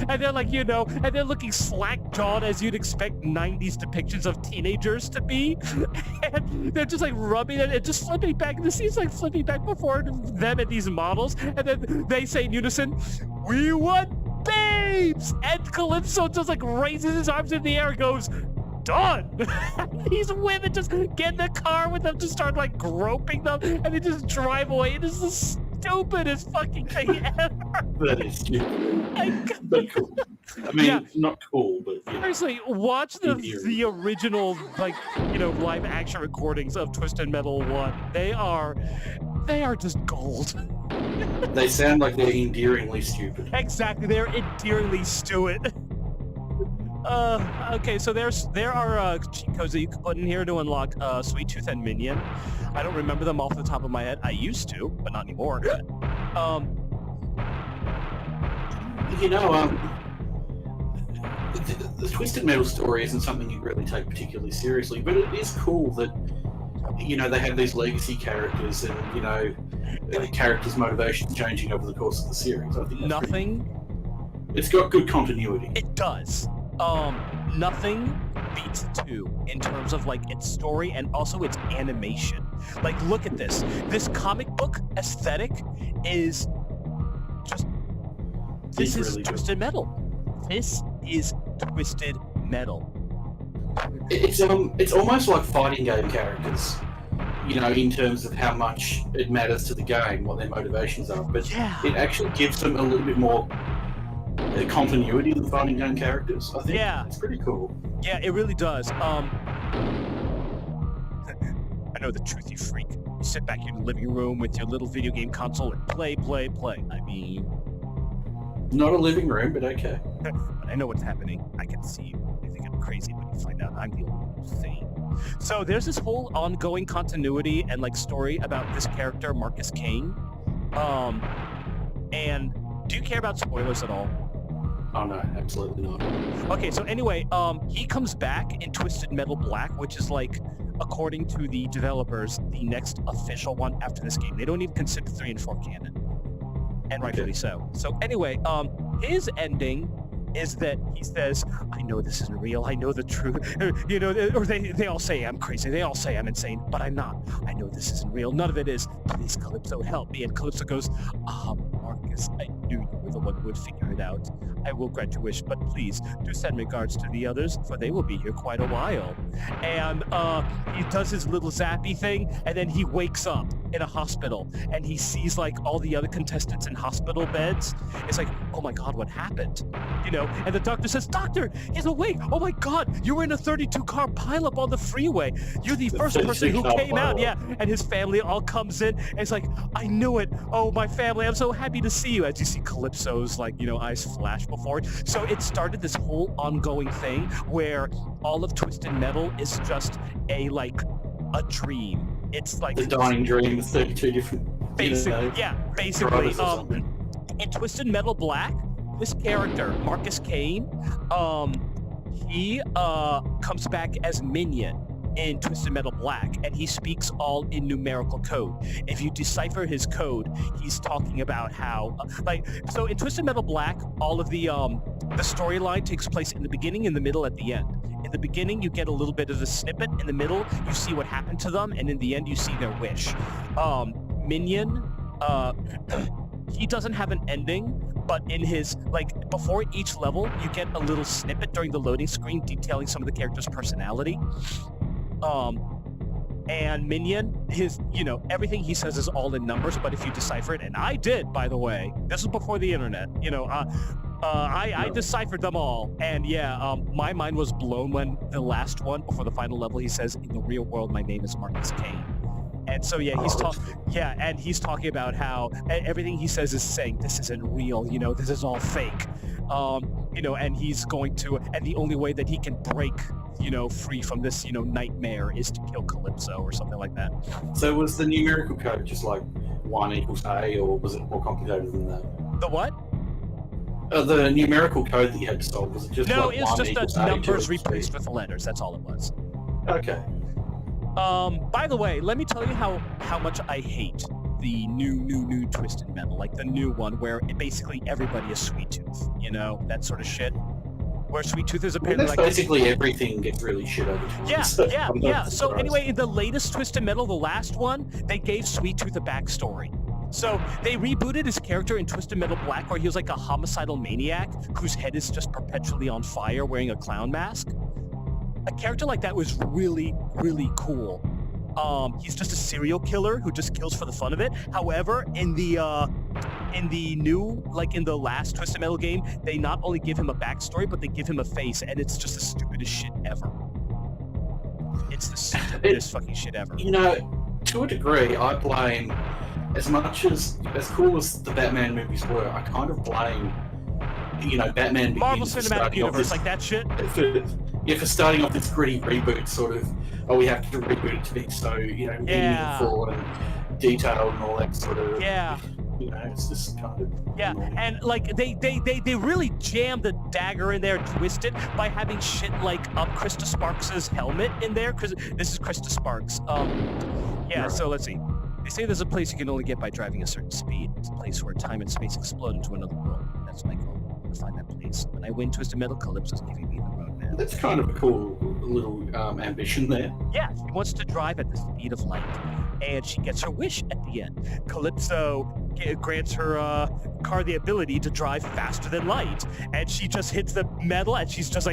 and they're looking slack-jawed as you'd expect 90s depictions of teenagers to be. And they're just rubbing it and just flipping back. The scene's flipping back before them and these models. And then they say in unison, we want babes! And Calypso just raises his arms in the air and goes, done! These women just get in the car with them, just start groping them, and they just drive away. It is the stupidest fucking thing ever. That is stupid. But cool. Not cool, but seriously, watch the original live action recordings of Twisted Metal 1. They are just gold. They sound like they're endearingly stupid. Exactly, they're endearingly stupid. Okay, so there are cheat codes that you can put in here to unlock Sweet Tooth and Minion. I don't remember them off the top of my head. I used to, but not anymore. The Twisted Metal story isn't something you really take particularly seriously, but it is cool that, they have these legacy characters and, the characters' motivations changing over the course of the series. I think it's got good continuity. It does. Nothing beats 2 in terms of its story and also its animation. Look at this. This comic book aesthetic is just. This is really Twisted Metal. This is Twisted Metal. It's almost like fighting game characters, in terms of how much it matters to the game, what their motivations are. But it actually gives them a little bit more continuity than fighting game characters. I think it's pretty cool. Yeah, it really does. I know the truth, you freak. You sit back in your living room with your little video game console and play. I mean... Not a living room, but okay. But I know what's happening. I can see you. I think I'm crazy when you find out I'm the only one insane. So there's this whole ongoing continuity and story about this character, Marcus Kane. And do you care about spoilers at all? Oh no, absolutely not. Okay, so anyway, he comes back in Twisted Metal Black, which is according to the developers, the next official one after this game. They don't even consider 3 and 4 canon. And rightfully so. So anyway, his ending is that he says, I know this isn't real, I know the truth, or they all say I'm crazy, they all say I'm insane, but I'm not. I know this isn't real, none of it is. Please, Calypso, help me. And Calypso goes, Marcus, I knew you were the one who would figure it out. I will grant your wish, but please do send regards to the others, for they will be here quite a while. And he does his little zappy thing, and then he wakes up. in a hospital, and he sees like all the other contestants in hospital beds. It's like, oh my God, what happened? You know, and the doctor says, doctor, he's awake. Oh my God, you were in a 32-car pileup on the freeway. You're the first person who came out. Yeah, and his family all comes in, and it's like, I knew it. Oh, my family, I'm so happy to see you. As you see Calypso's like, you know, eyes flash before it. So it started this whole ongoing thing where all of Twisted Metal is just a dream. It's like the dying dream of 32 different. Basically, basically. In Twisted Metal Black, this character Marcus Kane, he comes back as Minion in Twisted Metal Black, and he speaks all in numerical code. If you decipher his code, he's talking about how, so in Twisted Metal Black, all of the storyline takes place in the beginning, in the middle, at the end. In the beginning, you get a little bit of a snippet. In the middle, you see what happened to them, and in the end, you see their wish. Minion, he doesn't have an ending, but in his, before each level, you get a little snippet during the loading screen detailing some of the character's personality. And Minion, his, everything he says is all in numbers, but if you decipher it, and I did, by the way, this was before the internet, I deciphered them all, and my mind was blown when the last one, before the final level, he says, in the real world, my name is Marcus Kane. And so, he's talking about how everything he says is saying, this isn't real, this is all fake. And he's going to, and the only way that he can break, free from this, nightmare is to kill Calypso or something like that. So was the numerical code just like 1 equals A, or was it more complicated than that? The what? The numerical code that you had to solve, was it just No, like it's 1 just equals the A, numbers 2 equals B? replaced with the letters. That's all it was. Okay. By the way, let me tell you how much I hate the new Twisted Metal, like the new one where basically everybody is Sweet Tooth, that sort of shit. Where Sweet Tooth is apparently basically everything gets really shit over time. Yeah. So anyway, in the latest Twisted Metal, the last one, they gave Sweet Tooth a backstory. So they rebooted his character in Twisted Metal Black, where he was like a homicidal maniac whose head is just perpetually on fire, wearing a clown mask. A character like that was really, really cool. He's just a serial killer who just kills for the fun of it. However, in the new, in the last Twisted Metal game, they not only give him a backstory, but they give him a face, and it's just the stupidest shit ever. It's the stupidest fucking shit ever. To a degree, I blame, as much as cool as the Batman movies were, I kind of blame, Batman Marvel Begins Cinematic Universe, like that shit? For starting off this gritty reboot, sort of, we have to reboot it to be so, meaningful and detailed and all that sort of... Yeah. It's just kind of... Yeah, and they really jammed the dagger in there, twisted, by having shit like Krista Sparks' helmet in there, because this is Krista Sparks. Right. So let's see. They say there's a place you can only get by driving a certain speed. It's a place where time and space explode into another world. That's my goal. I want to find that place. When I win Twisted Metal, Calypso's giving me the road now. That's kind of a cool little ambition there. Yeah, she wants to drive at the speed of light, and she gets her wish at the end. Calypso grants her car the ability to drive faster than light, and she just hits the metal, and she's just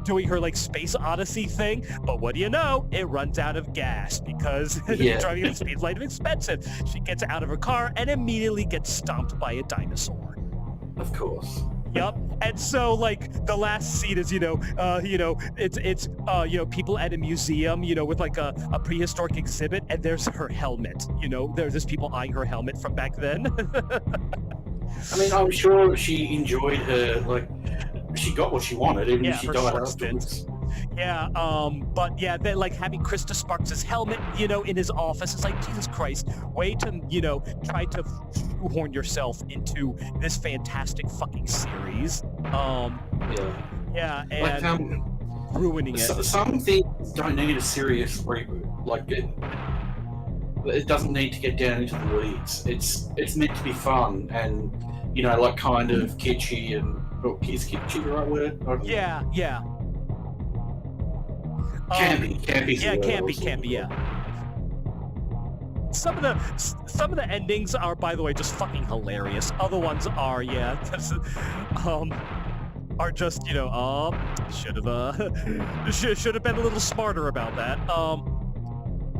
doing her Space Odyssey thing. But what do you know? It runs out of gas because driving at the speed of light is expensive. She gets out of her car and immediately gets stomped by a dinosaur. Of course. Yep. And so the last scene is it's people at a museum with a prehistoric exhibit, and there's her helmet. There's just people eyeing her helmet from back then. I mean, I'm sure she enjoyed her, she got what she wanted, even if she died afterwards. Yeah, but yeah, then having Krista Sparks' helmet, in his office, it's like, Jesus Christ, way to, try to shoehorn yourself into this fantastic fucking series. Yeah, and ruining it. Some things don't need a serious reboot. It doesn't need to get down into the weeds. It's meant to be fun and, kind of kitschy and, is kitschy the right word? Yeah. Campy. Yeah, campy. Yeah. Some of the endings are, by the way, just fucking hilarious. Other ones are, are just, should have been a little smarter about that.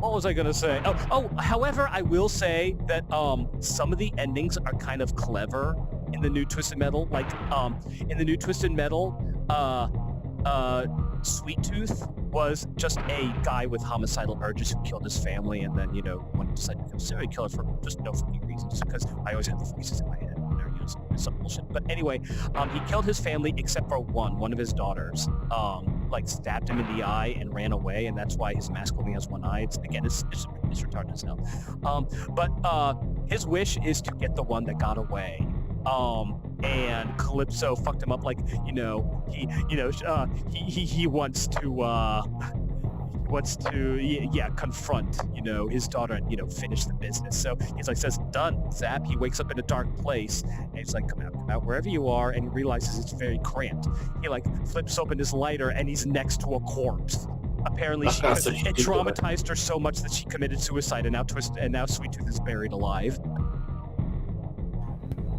What was I gonna say? However, I will say that some of the endings are kind of clever in the new Twisted Metal. Like in the new Twisted Metal, Sweet Tooth was just a guy with homicidal urges who killed his family, and then one decided to become a serial killer for just no fucking reasons. Because I always have the voices in my head. Some bullshit. But anyway, he killed his family except for one of his daughters. Like stabbed him in the eye and ran away, and that's why his mask only has one eye. It's retarded as hell. But his wish is to get the one that got away. And Calypso fucked him up. Like he wants to confront his daughter and finish the business. So he's like, says done, zap. He wakes up in a dark place and he's like, come out wherever you are, and he realizes it's very cramped. He like flips open his lighter and he's next to a corpse. Apparently it traumatized her so much that she committed suicide, and now Sweet Tooth is buried alive.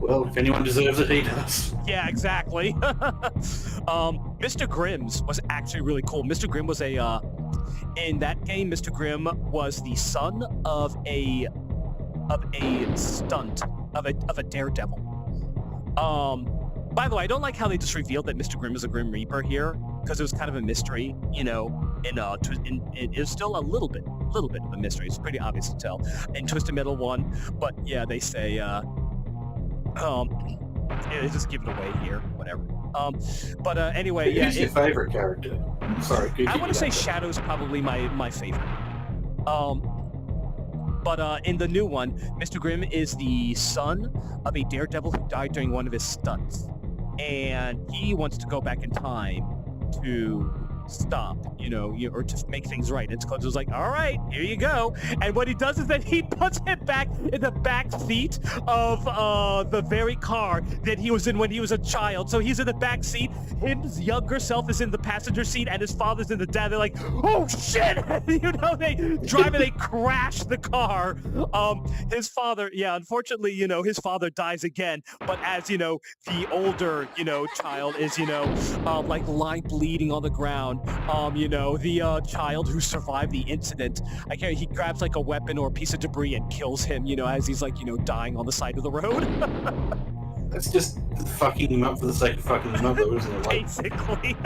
Well, if anyone deserves it, he does. Yeah, exactly. Mr. Grimm's was actually really cool. Mr. Grimm was in that game, Mr. Grimm was the son of a daredevil. By the way, I don't like how they just revealed that Mr. Grimm is a Grim Reaper here, because it was kind of a mystery, it was still a little bit of a mystery. It's pretty obvious to tell in Twisted Metal 1, but yeah, they say, just give it away here, whatever. But anyway, yeah. Who's your favorite character? Sorry, I want to say Shadow's probably my favorite. But in the new one, Mr. Grimm is the son of a daredevil who died during one of his stunts, and he wants to go back in time to stop, or to make things right. And Scott was like, all right, here you go. And what he does is that he puts him back in the back seat of the very car that he was in when he was a child. So he's in the back seat, his younger self is in the passenger seat, and his father's in the dad. They're like, oh shit! They drive and they crash the car. His father, unfortunately, his father dies again, but as the older child is like lying bleeding on the ground. The child who survived the incident, he grabs like a weapon or a piece of debris and kills him, as he's like, dying on the side of the road. That's just fucking him up for the sake of fucking him up, though, isn't it? Basically,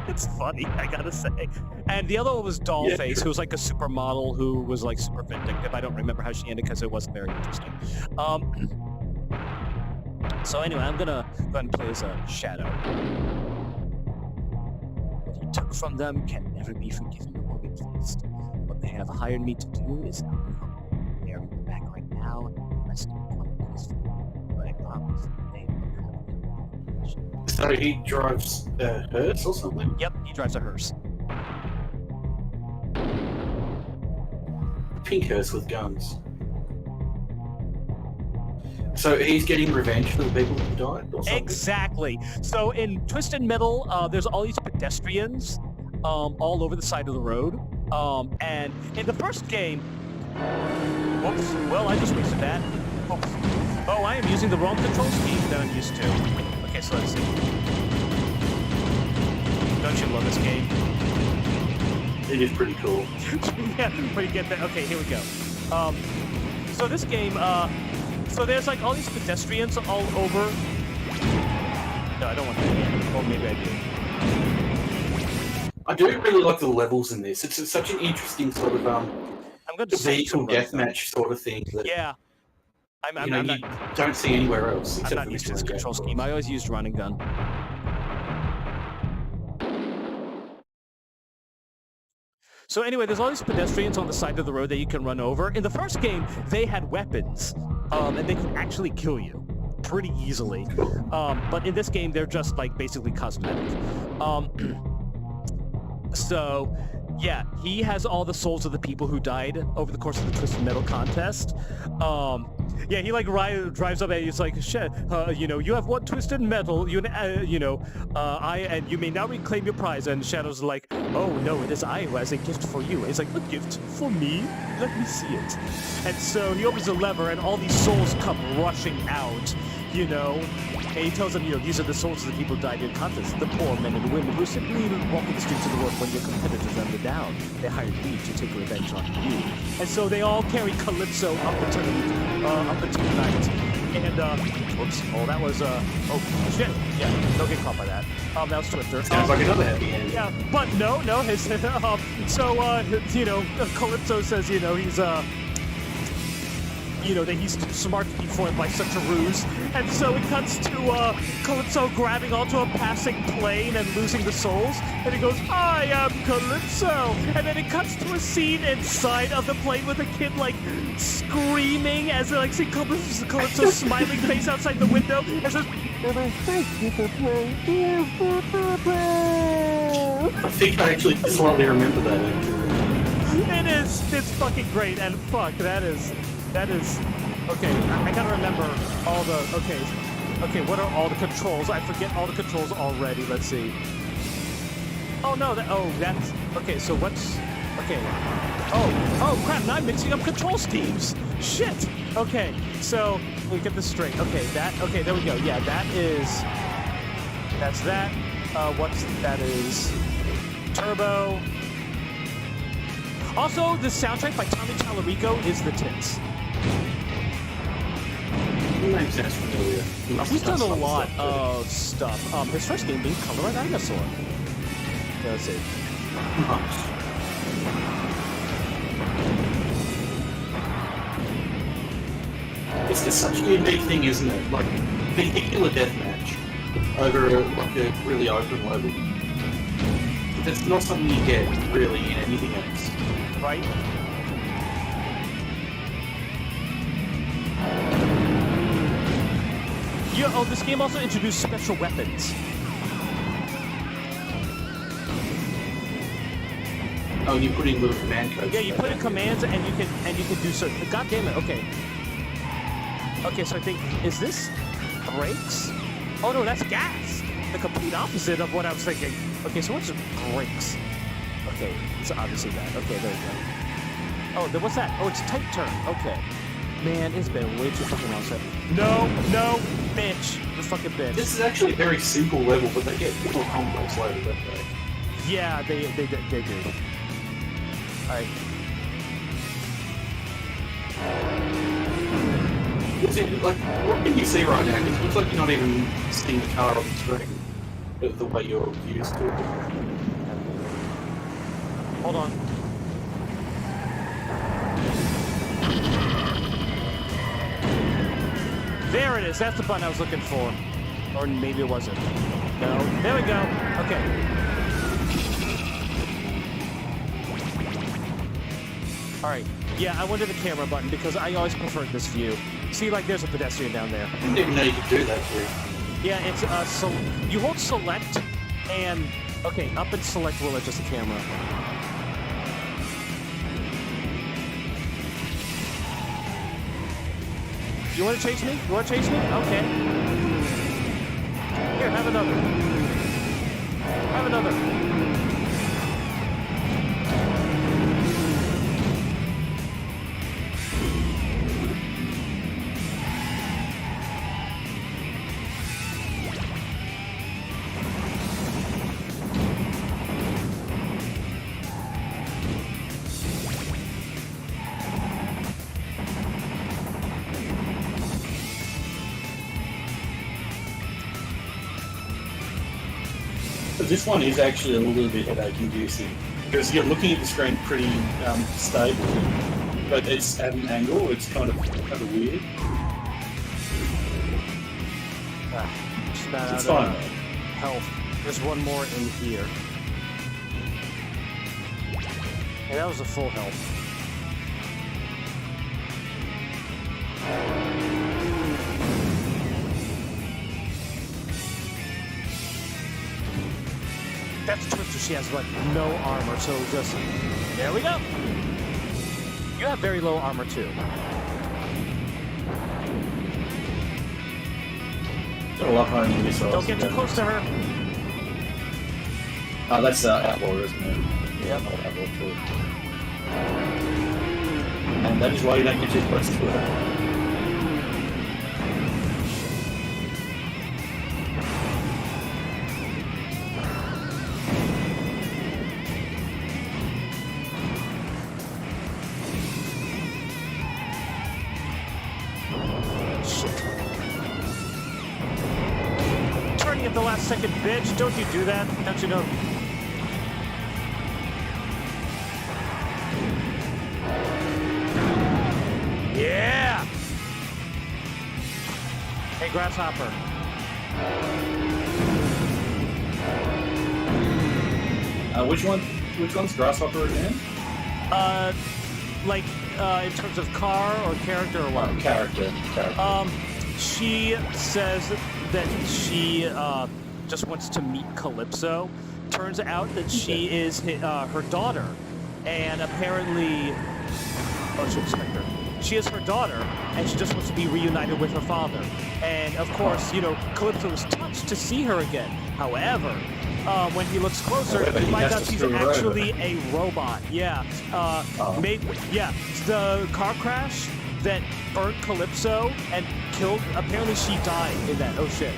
it's funny, I gotta say. And the other one was Dollface, who was like a supermodel who was like super vindictive. I don't remember how she ended because it wasn't very interesting. So anyway, I'm gonna go ahead and play as a Shadow. What he took from them can never be forgiven or replaced. What they have hired me to do is help them. They are in the back right now, resting on peaceful. But I promise they will have the So he drives a hearse or something? Yep, he drives a hearse. Pink hearse with guns. So he's getting revenge for the people who died or something? Exactly. So in Twisted Metal, there's all these pedestrians all over the side of the road. And in the first game... Whoops. Well, I just wasted that. Oops. Oh, I am using the wrong control scheme that I'm used to. Okay, so let's see. Don't you love this game? It is pretty cool. Yeah, but you get that. Okay, here we go. So this game, so there's like all these pedestrians all over. No, I don't want that. Or maybe I do. I do really like the levels in this. It's such an interesting sort of I'm going to vehicle deathmatch sort of thing that yeah. I'm you not, don't see anywhere else. I'm not used to this control scheme. I always used run and gun. So anyway, there's all these pedestrians on the side of the road that you can run over. In the first game, they had weapons, and they could actually kill you pretty easily. But in this game, they're just like basically cosmetic. So yeah, he has all the souls of the people who died over the course of the Twisted Metal contest. Yeah, he like drives up and he's like, "Shit, you have one Twisted Metal. And you may now reclaim your prize." And Shadow's like, "Oh no, it is I who has a gift for you." And he's like, "A gift for me? Let me see it." And so he opens the lever, and all these souls come rushing out. you know, and he tells them, you know, these are the souls of the people who died in contests, the poor men and women who simply walking the streets of the world when your competitors run them down. They hired me to take revenge on you. And so they all carry Calypso up until the night. And, whoops, oh, that was, oh, shit. Yeah, don't get caught by that. That was Swifter. Sounds like another happy ending. Yeah, but no, his, you know, Calypso says, you know, he's, you know, that he's too smart to be foiled by such a ruse. And so it cuts to Calypso grabbing onto a passing plane and losing the souls. And he goes, I am Calypso! And then it cuts to a scene inside of the plane with a kid, like, screaming as, like, see Calypso's smiling face outside the window. And says, I think I actually slightly remember that. It's fucking great. And fuck, that is, okay, I gotta remember all the, okay, what are all the controls? I forget all the controls already, let's see. Oh no, that's, okay, so what's, okay, oh crap, now I'm mixing up control schemes. Shit, okay, so, let me get this straight. Okay, okay, there we go, yeah, that's that, that is Turbo. Also, the soundtrack by Tommy Tallarico is the tits. Name sounds familiar. He's done a lot of stuff. His first game being Color Dinosaur. Yeah, let's see. It's just such a unique thing, isn't it? Like, vehicular deathmatch over like a really open level. It's not something you get really in anything else. Right? Yeah, oh, this game also introduced special weapons. Oh, you put in little command codes. Yeah, you put in commands and you can do certain. God damn it! Okay. Okay, so I think is this brakes? Oh no, that's gas. The complete opposite of what I was thinking. Okay, so what's brakes? Okay, it's obviously that. Okay, there we go. Oh, then what's that? Oh, it's type turn. Okay. Man, it's been way too fucking long set. No, bitch. The fucking bitch. This is actually a very simple level, but they get more complex later, don't they? Yeah, they do. Alright. Like, what can you see right now? It looks like you're not even seeing the car on the screen the way you're used to. Hold on. There it is. That's the button I was looking for. Or maybe it wasn't. No. There we go. Okay. Alright. Yeah, I went to the camera button because I always preferred this view. See, like, there's a pedestrian down there. I didn't even know you could do that, too. Yeah, it's, you hold select and... Okay, up and select will adjust the camera. You want to chase me? You want to chase me? Okay. Here, have another. Have another. This one is actually a little bit headache-inducing because you're looking at the screen pretty stable, but it's at an angle. It's kind of weird. Just about It's out fine. of health. There's one more in here. And that was a full health. That's Twister. She has like no armor, so just there we go. You have very low armor too. Got a lot higher than missiles. Don't get too close to her. Oh, that's Outlaw, isn't it? Yep. Outlaw too. And that is why you don't get too close to her. shit. Turning at the last second, bitch. Don't you do that? Don't you know? Yeah! Hey, Grasshopper. Which one's Grasshopper again? In terms of car or character or what? Character. She says that she just wants to meet Calypso. Turns out that she is her daughter, and apparently, she expect her. She is her daughter, and she just wants to be reunited with her father. And of course, Calypso is touched to see her again. However, when he looks closer, he finds out she's actually a robot. Yeah. The car crash that burnt Calypso and killed. Apparently, she died in that. Oh shit.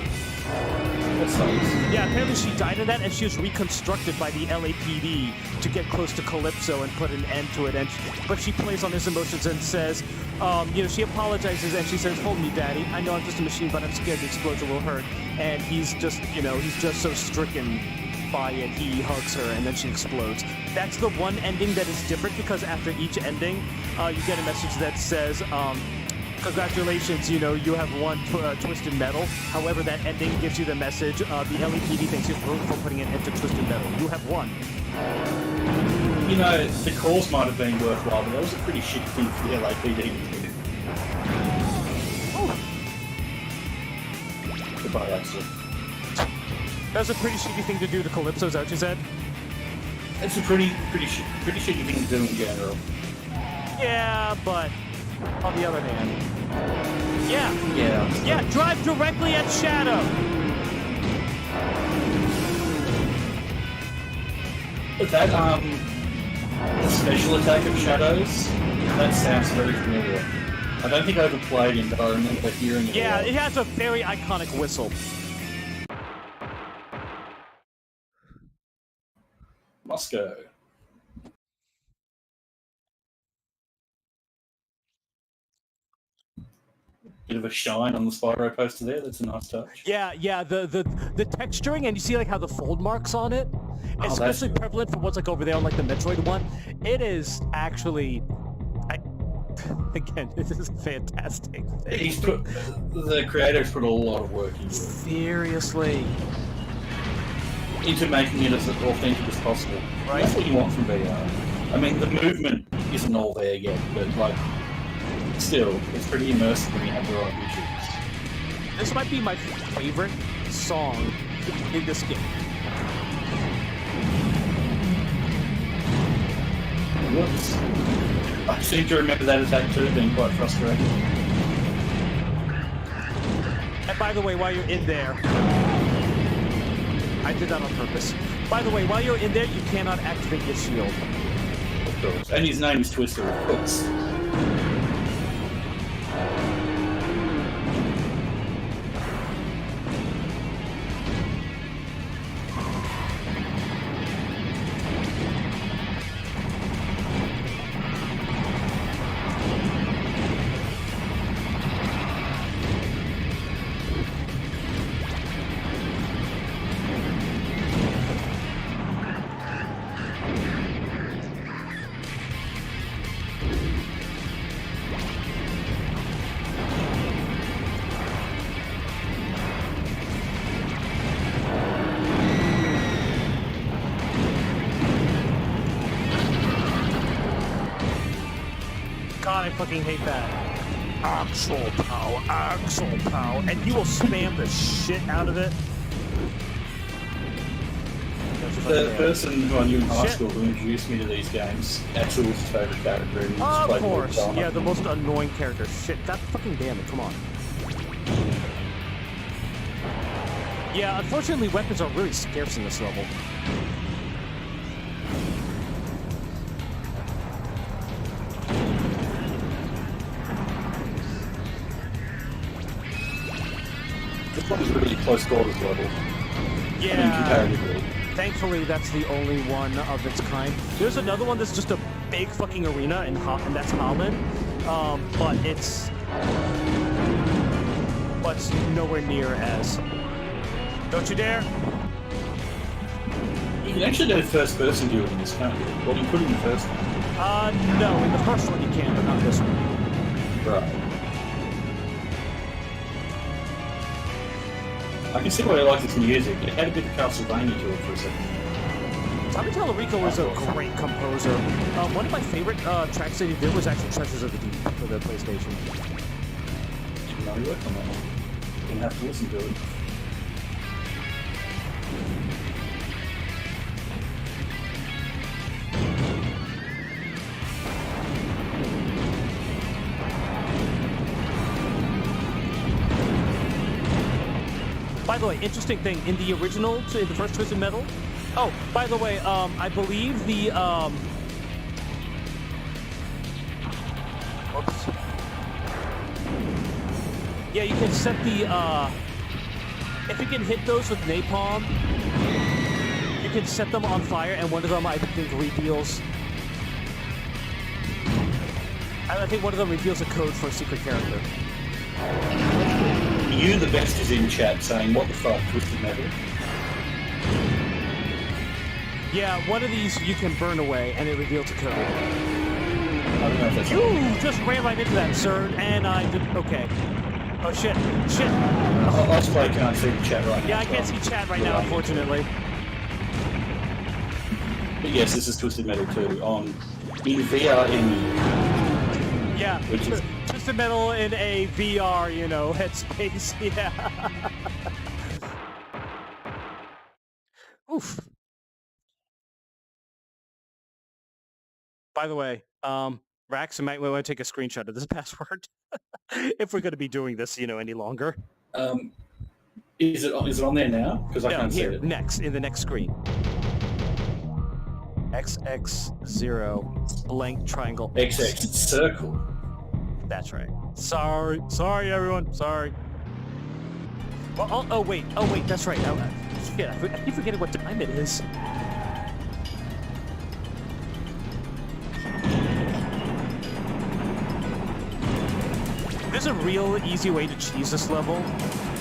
That sucks. Yeah, apparently she died in that, and she was reconstructed by the LAPD to get close to Calypso and put an end to it. But she plays on his emotions and says, she apologizes and she says, "Hold me, Daddy. I know I'm just a machine, but I'm scared the explosion will hurt." And he's just so stricken by it, he hugs her, and then she explodes. That's the one ending that is different, because after each ending, you get a message that says, congratulations, you have won Twisted Metal. However, that ending gives you the message, the LAPD thanks you for putting an end to Twisted Metal. You have won. The cause might have been worthwhile, but that was a pretty shit thing for the LAPD to do. Goodbye, accident. That's a pretty shitty thing to do to Calypso, is that what you said? It's a pretty shitty thing to do in general. Yeah, but on the other hand, yeah, drive directly at Shadow. But that special attack of Shadows, that sounds very familiar. I don't think I ever played him, but I remember hearing it. Yeah, it has a very iconic whistle. Moscow. Bit of a shine on the Spyro poster there. That's a nice touch. Yeah, the texturing, and you see how the fold marks on it, especially prevalent for what's over there on the Metroid one. It is actually, again, this is a fantastic thing. The creators put a lot of work into it. Seriously. Into making it as authentic as possible. Right. That's what you want from VR. I mean, the movement isn't all there yet, but still, it's pretty immersive when you have the right visuals. This might be my favorite song in this game. Whoops. I seem to remember that attack too, being quite frustrating. And by the way, while you're in there, I did that on purpose. By the way, while you're in there, you cannot activate your shield. Of course. And his name is Twister, of course. God, I fucking hate that. Axel pow, and you will spam the shit out of it. The person who I knew in high school who introduced me to these games, Axel was his favourite character. And of course, yeah, the most annoying character. Shit, god fucking damn it, come on. Yeah, unfortunately, weapons are really scarce in this level. This one is really close quarters level. Yeah. Thankfully, that's the only one of its kind. There's another one that's just a big fucking arena, and that's Holland. But it's but nowhere near as. Don't you dare! You can actually do first-person viewing in this, can't you? Well, you could in the first one. No, in the first one you can, but not this one. Right. I can see why I like this music. It had a bit of Castlevania to it for a second. Tommy Tallarico was a great composer. One of my favorite tracks that he did was actually Treasures of the Deep for the PlayStation. Didn't know he worked on that one. Didn't have to listen to it. By the way, interesting thing, in the original, in the first Twisted Metal, oh, by the way, I believe the, whoops. Yeah, you can set the, if you can hit those with napalm, you can set them on fire, and one of them, I think, reveals, I think one of them reveals a code for a secret character. You, the best, is in chat saying, what the fuck, Twisted Metal? Yeah, one of these you can burn away, and it reveals a code. I don't know if that's You just ran right into that, sir, and I did, okay. Oh, shit, shit. Osplay can't see the chat right now. Yeah, I can't see chat right now, unfortunately. But yes, this is Twisted Metal 2 on EmuVR. Yeah, which is Twisted Metal in a VR, you know, headspace, yeah. Oof. By the way, Rax, you might want to take a screenshot of this password if we're going to be doing this, you know, any longer. Is it on there now? Because I can't see it. Next, in the next screen. XX0 blank triangle. XX circle. That's right. Sorry, everyone. Sorry. Well, oh wait, that's right. Shit, I keep forgetting what time it is. There's a real easy way to cheese this level.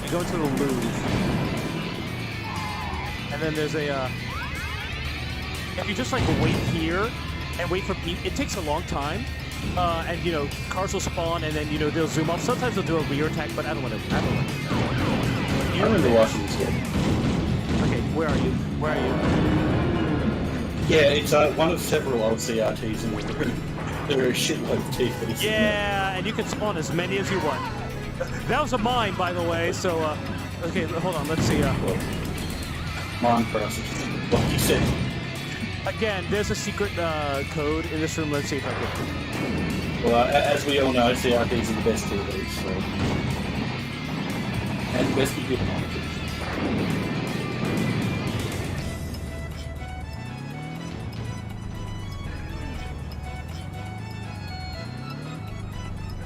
You go to the Louvre, and then there's a. If you just like wait here and wait for people, it takes a long time. And you know, cars will spawn, and then you know they'll zoom off. Sometimes they'll do a rear attack, but I don't want to. I remember watching this game. Okay, where are you? Where are you? Yeah, it's one of several old CRTs in the room. There are a shitload of TVs. Yeah, and you can spawn as many as you want. That was a mine, by the way. So, okay, hold on. Let's see. Mine process. Like you said. Again, there's a secret code in this room. Let's see if I can. Well, as we all know, CRTs are the best TVs, so. And the best computer monitors.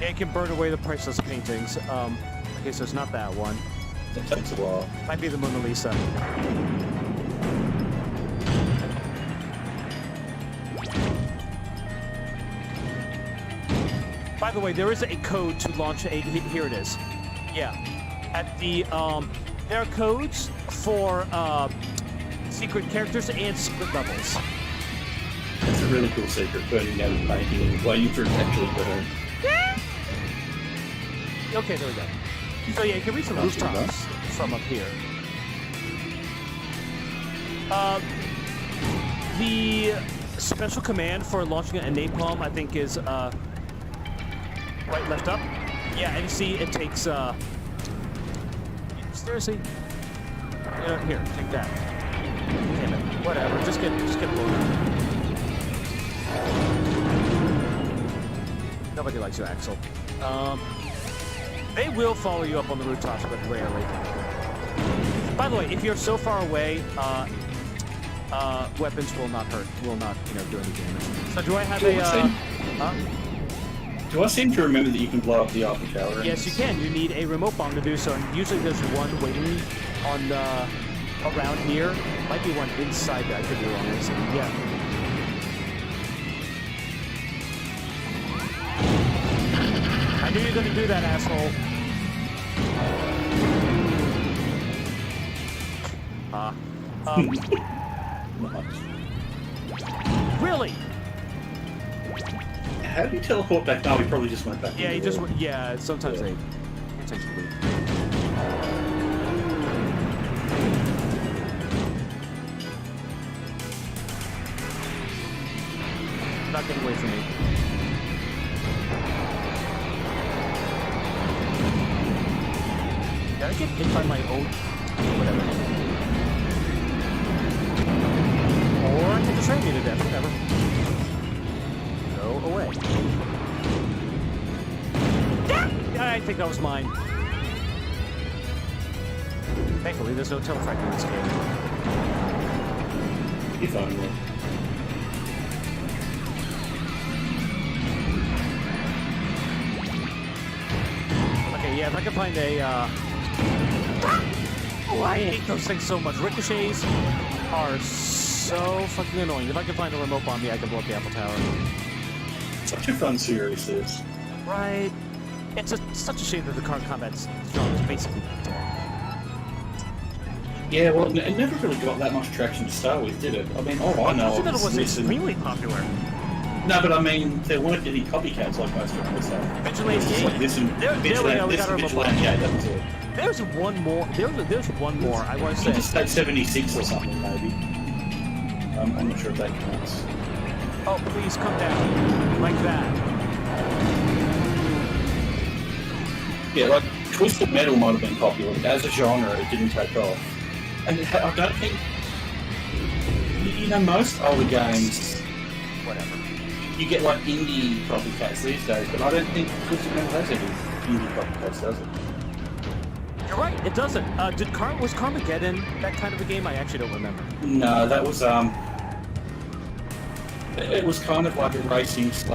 Yeah, it can burn away the priceless paintings. Okay, so it's not that one. That takes a while. Might be the Mona Lisa. By the way, there is a code to launch a. Here it is. Yeah, at the there are codes for secret characters and secret levels. It's a really cool secret, burning down the painting and waiting for it to actually burn. Okay, there we go. So yeah, you can reach the rooftops from up here. The special command for launching a napalm, I think, is right, left up. Yeah, and you see it takes seriously. You know, here, take that. Damn it. Whatever. Just get loaded. Nobody likes you, Axel. They will follow you up on the rooftops, but rarely. By the way, if you're so far away, weapons will not hurt. Will not, you know, do any damage. So do I have Do I seem to remember that you can blow up the Eiffel Tower? Yes, you can. You need a remote bomb to do so. And usually there's one waiting on around here. Might be one inside that. I could be wrong. Yeah. I knew you were going to do that, asshole. Really? How do you teleport back? No, he probably just went back. Yeah, he just went. Yeah, sometimes they leave. Not getting away from me. Did I get hit by my own? Whatever. Or I can destroy me to death. Whatever. Go away. I think that was mine. Thankfully, there's no telefracking in this game. You found one. Okay, yeah, if I can find a, Oh, I hate those things so much. Ricochets are so fucking annoying. If I can find a remote bomb, I can blow up the Apple Tower. Such a fun series, this. Right. It's such a shame that the current combat genre is basically dead. Yeah, well, it never really got that much traction to start with, did it? I mean, all I know that it was this and... extremely popular. No, but I mean, there weren't any copycats like most of the stuff. Vigilante 8. Like this and There we go, we got our Vigilante 8, that was it. There's one more. There's one more. I want to say. Interstate 76 or something, maybe. I'm not sure if that counts. Oh, please come down. Like that. Yeah, like, Twisted Metal might have been popular, but as a genre, it didn't take off. And I don't think... You know, most older games... Whatever. You get, like, indie copycats these days, but I don't think Twisted Metal has any indie copycats, does it? You're right, it doesn't. Was Carmageddon that kind of a game? I actually don't remember. No, that was, it was kind of like a racing /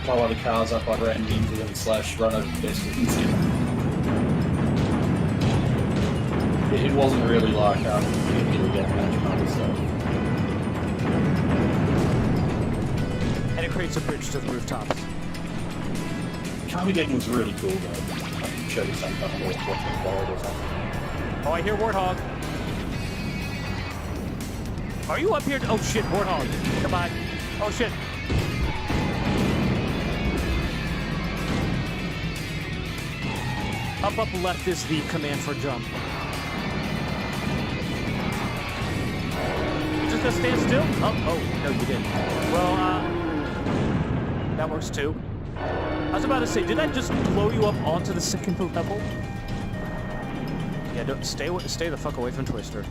blow other cars up, I ran into them / run over pedestrians. It wasn't really like really deathmatch kind of stuff. And it creates a bridge to the rooftops. Carmageddon was really cool though. I can show you sometime or watch it or something. Oh, I hear Warthog. Are you up here? Oh shit, Warthog. Come on. Oh shit. Up left is the command for jump. You just gonna stand still? Oh, no, you didn't. Well, that works too. I was about to say, did I just blow you up onto the second level? Yeah, don't stay the fuck away from Twister.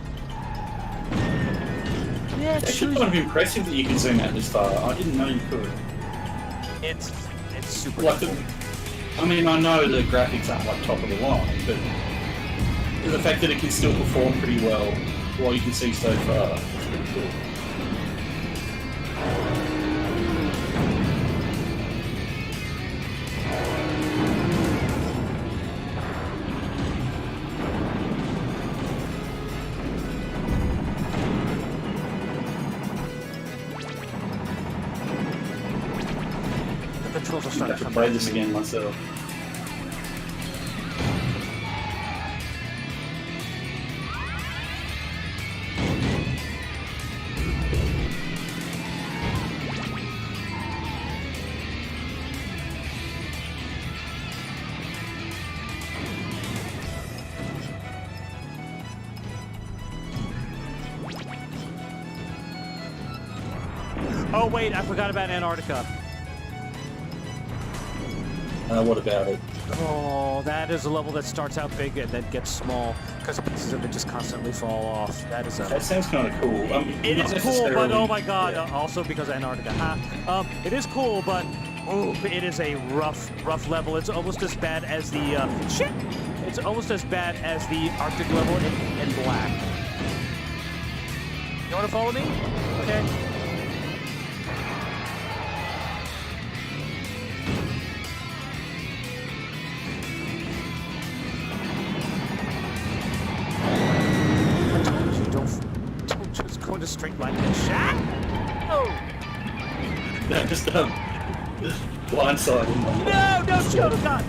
Yeah, it's actually kind of impressive that you can zoom out this far. I didn't know you could. It's super like cool. I mean, I know the graphics aren't like top of the line, but the fact that it can still perform pretty well while you can see so far is pretty cool. The controls are starting to come play back this to me. again myself. Oh wait, I forgot about Antarctica. What about it? Oh, that is a level that starts out big and then gets small because pieces of it just constantly fall off. That is a... That sounds kind of cool. It not is cool, but oh my god, yeah. also because of Antarctica. It is cool, but ooh, it is a rough level. It's almost as bad as the shit. It's almost as bad as the Arctic level in black. You want to follow me? Okay. Don't just go into straight line and shot. No. That just blindside. No, don't shoot a gun.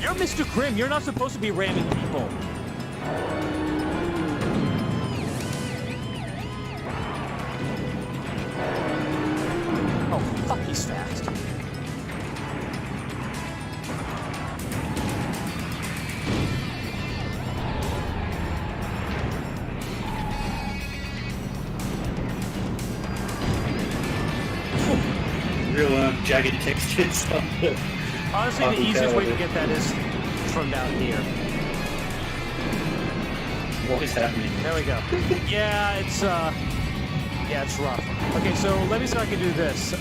You're Mr. Grimm. You're not supposed to be ramming people. Oh, fuck, he's fast. Real jagged textures. Honestly, the easiest way to get that is from down here. What is happening? There we go. Yeah, it's rough. Okay, so let me see if I can do this.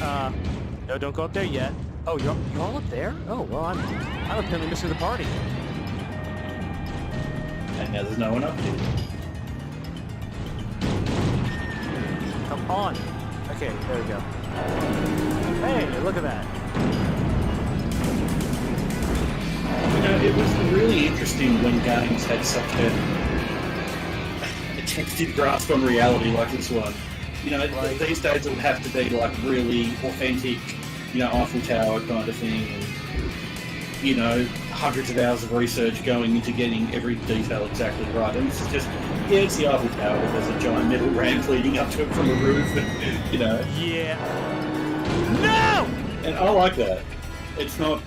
No, don't go up there yet. Oh, you're all up there? Oh, well, I'm apparently missing the party. And now there's no one up here. Come on. Okay, there we go. Hey, look at that. You know, it was really interesting when games had such a attempted grasp on reality like this one. You know, Right. these days it would have to be like really authentic, you know, Eiffel Tower kind of thing, and you know, hundreds of hours of research going into getting every detail exactly right. And this is just, yeah, it's the Eiffel Tower, but there's a giant metal ramp leading up to it from a roof, and, you know. Yeah. No! And I like that. It's not,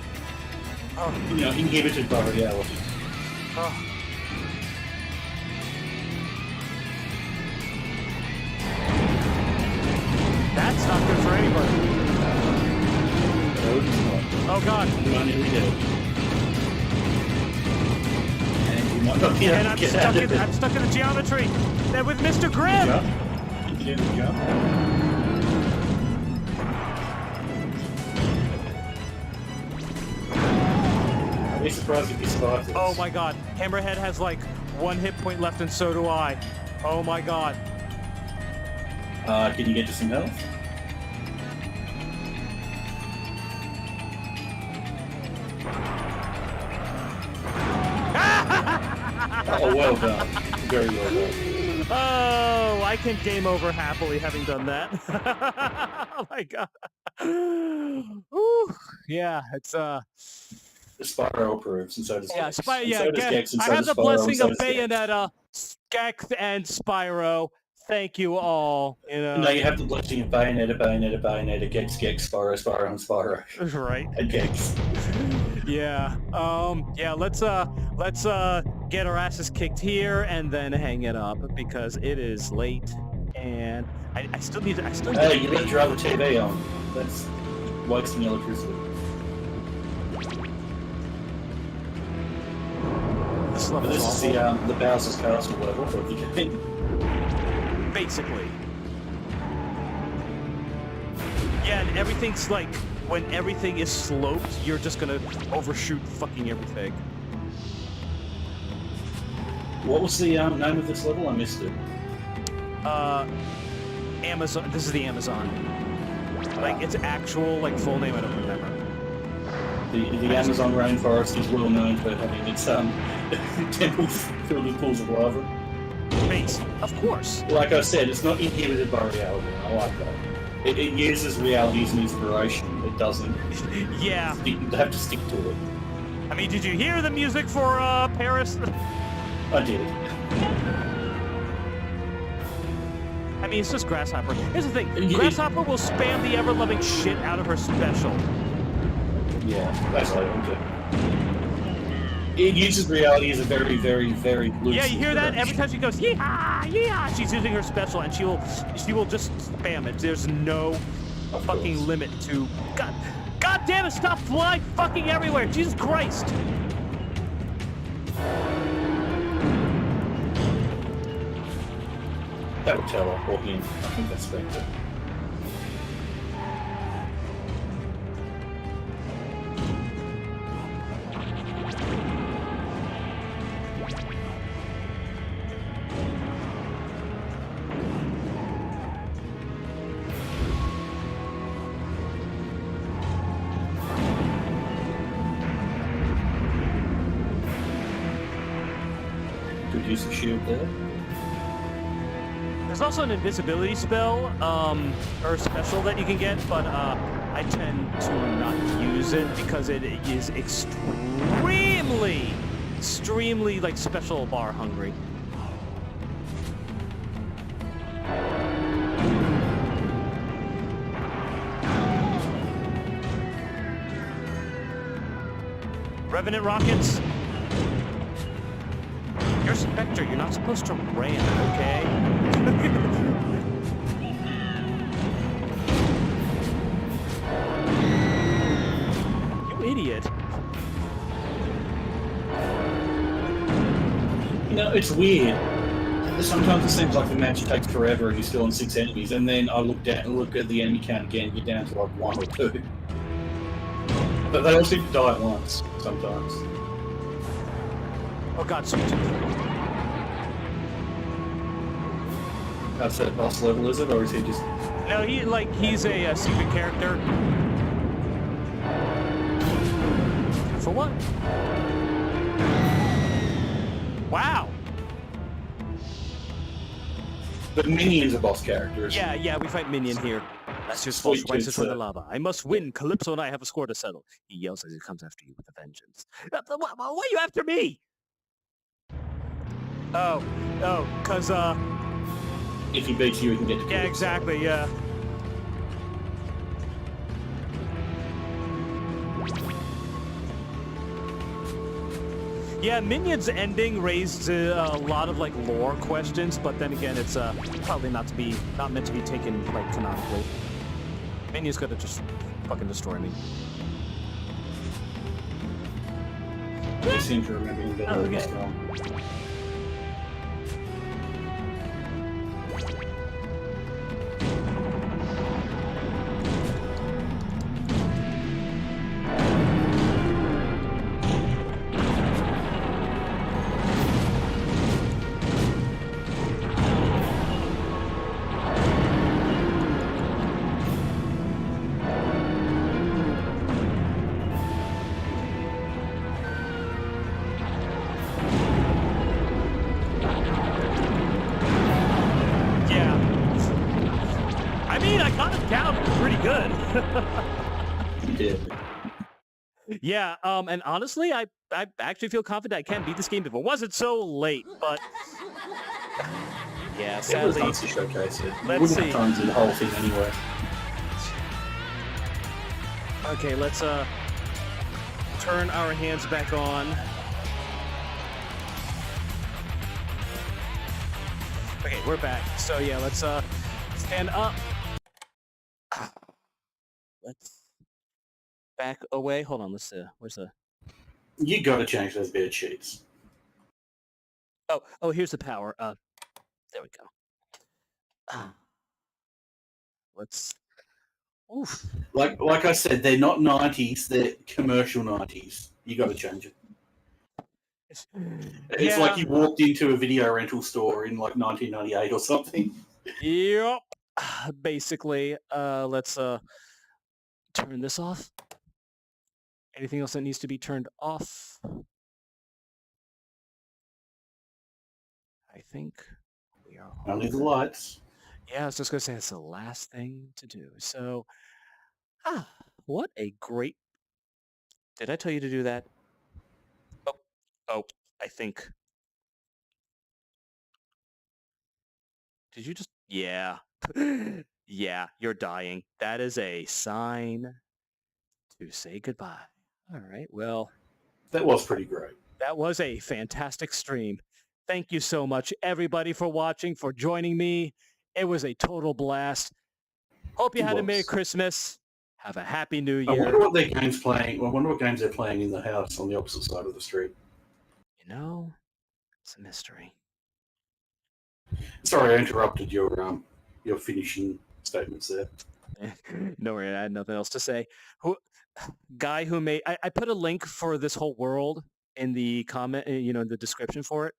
you know, inhibited by reality. Oh. That's not good for anybody. No, it's not. Oh God. You might nearly get it. And you might not be able And to I'm get stuck out of in it. I'm stuck in the geometry. That with Mr. Grimm. Jump. You can do the jump. I'd be surprised if you survive this. Oh my God. Hammerhead has like 1 hit point left, and so do I. Oh my God. Can you get to some health? Oh, well done. Very well done. Oh, I can game over happily having done that. Oh my God. Whew. Yeah, it's The Spyro approves, and so does yeah, Gex. Spy, And yeah. so does Gex. Gex, and I so have does the Spyro, and blessing so of does Gex. Bayonetta, Gex, and Spyro. Thank you all. You know. No, you have the blessing of Bayonetta, Gex, Spyro, and Spyro. Right. And Gex. Yeah. Yeah. Let's get our asses kicked here and then hang it up because it is late and I still need. Hey, you left your other TV on. That's wasting electricity. This But level's this is awful. the Bowser's Castle level of the game. Basically. Yeah, and everything's like, when everything is sloped, you're just gonna overshoot fucking everything. What was the name of this level? I missed it. Amazon. This is the Amazon. Like, its actual, like, full name, I don't remember. The Amazon rainforest is well known for having its temples filled with pools of lava. Base, of course. Like I said, it's not inhibited by reality. I like that. It uses reality as an inspiration. It doesn't Yeah. have to stick to it. I mean, did you hear the music for Paris? I did. I mean, it's just Grasshopper. Here's the thing. It- Grasshopper will spam the ever-loving shit out of her special. Yeah, that's what I want to. It uses reality as a very, very, very loose Yeah, you hear that? Every inspiration. time she goes, yeehaw, yeehaw, she's using her special, and she will just spam it. There's no Of fucking course. limit to... God damn it, stop flying fucking everywhere! Jesus Christ! That would tell off walking in. I think that's Spectre. Could use the shield there. There's also an invisibility spell, or special that you can get, but I tend to not use it because it is extremely extremely like special bar hungry. Revenant rockets. You're Spectre. You're not supposed to ram, okay? You idiot. You know, it's weird. Sometimes it seems like the match takes forever and you're still on 6 enemies, and then I look at the enemy count again, you're down to like 1 or 2. But they all seem to die at once, sometimes. Oh god, sweet tooth. That's at boss level, is it? Or is he just... No, he's a secret character. For what? Wow. But Minion's a boss character, isn't he? Yeah, we fight Minion here. That's just false rises from the lava. I must win. Calypso and I have a score to settle. He yells as he comes after you with a vengeance. Why are you after me? Oh, cause If he beats you, he can get to yeah, Calypso. exactly, yeah. Yeah, Minion's ending raised a lot of like lore questions, but then again, it's probably not meant to be taken like canonically. Minion's gonna just fucking destroy me. I seem to remember him being really Okay. strong. He did. Yeah, and honestly, I actually feel confident I can beat this game if it wasn't so late, but... Yeah, It was sadly... nice to showcase it. Let's Wouldn't see. have time to do the whole thing anyway. Okay, let's turn our hands back on. Okay, we're back. So yeah, let's stand up. Let's back away. Hold on, let's where's the... You gotta change those bed sheets. Oh, here's the power. There we go. Let's... Oof. Like I said, they're not 90s, they're commercial 90s. You gotta change it. It's Yeah. like you walked into a video rental store in like 1998 or something. Yep. Basically, let's turn this off. Anything else that needs to be turned off? I think we are all Only the good. lights. Yeah, I was just gonna say it's the last thing to do. So, what a great... Did I tell you to do that? Oh, I think... Did you just... Yeah. Yeah, you're dying. That is a sign to say goodbye. All right, well, That was pretty great. that was a fantastic stream. Thank you so much, everybody, for watching, for joining me. It was a total blast. Hope you It had a Merry was. Christmas. Have a Happy New I Year. wonder what their game's playing. I wonder what games they're playing in the house on the opposite side of the street. You know, it's a mystery. Sorry, I interrupted your finishing statements there. No worry, I had nothing else to say. Guy who made... I put a link for this whole world in the comment, in the description for it.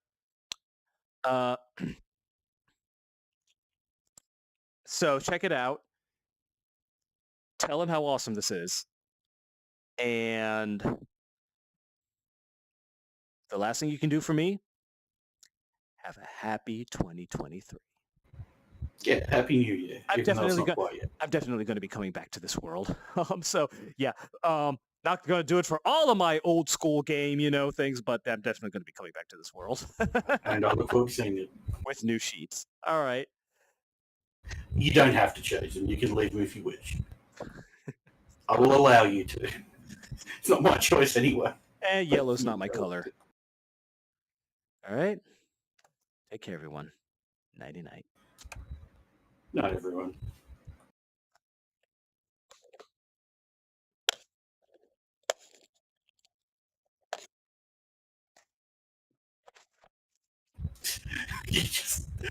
So check it out. Tell him how awesome this is. And the last thing you can do for me, have a happy 2023. Yeah, Happy New Year. I'm even though it's definitely not quite yet. I'm definitely going to be coming back to this world. So yeah. Not going to do it for all of my old school game, things, but I'm definitely going to be coming back to this world And I look forward to seeing it. with new sheets. All right. You don't have to change them. You can leave them if you wish. I will allow you to. It's not my choice anyway. And yellow's not my color. All right. Take care, everyone. Nighty-night. Not everyone. You just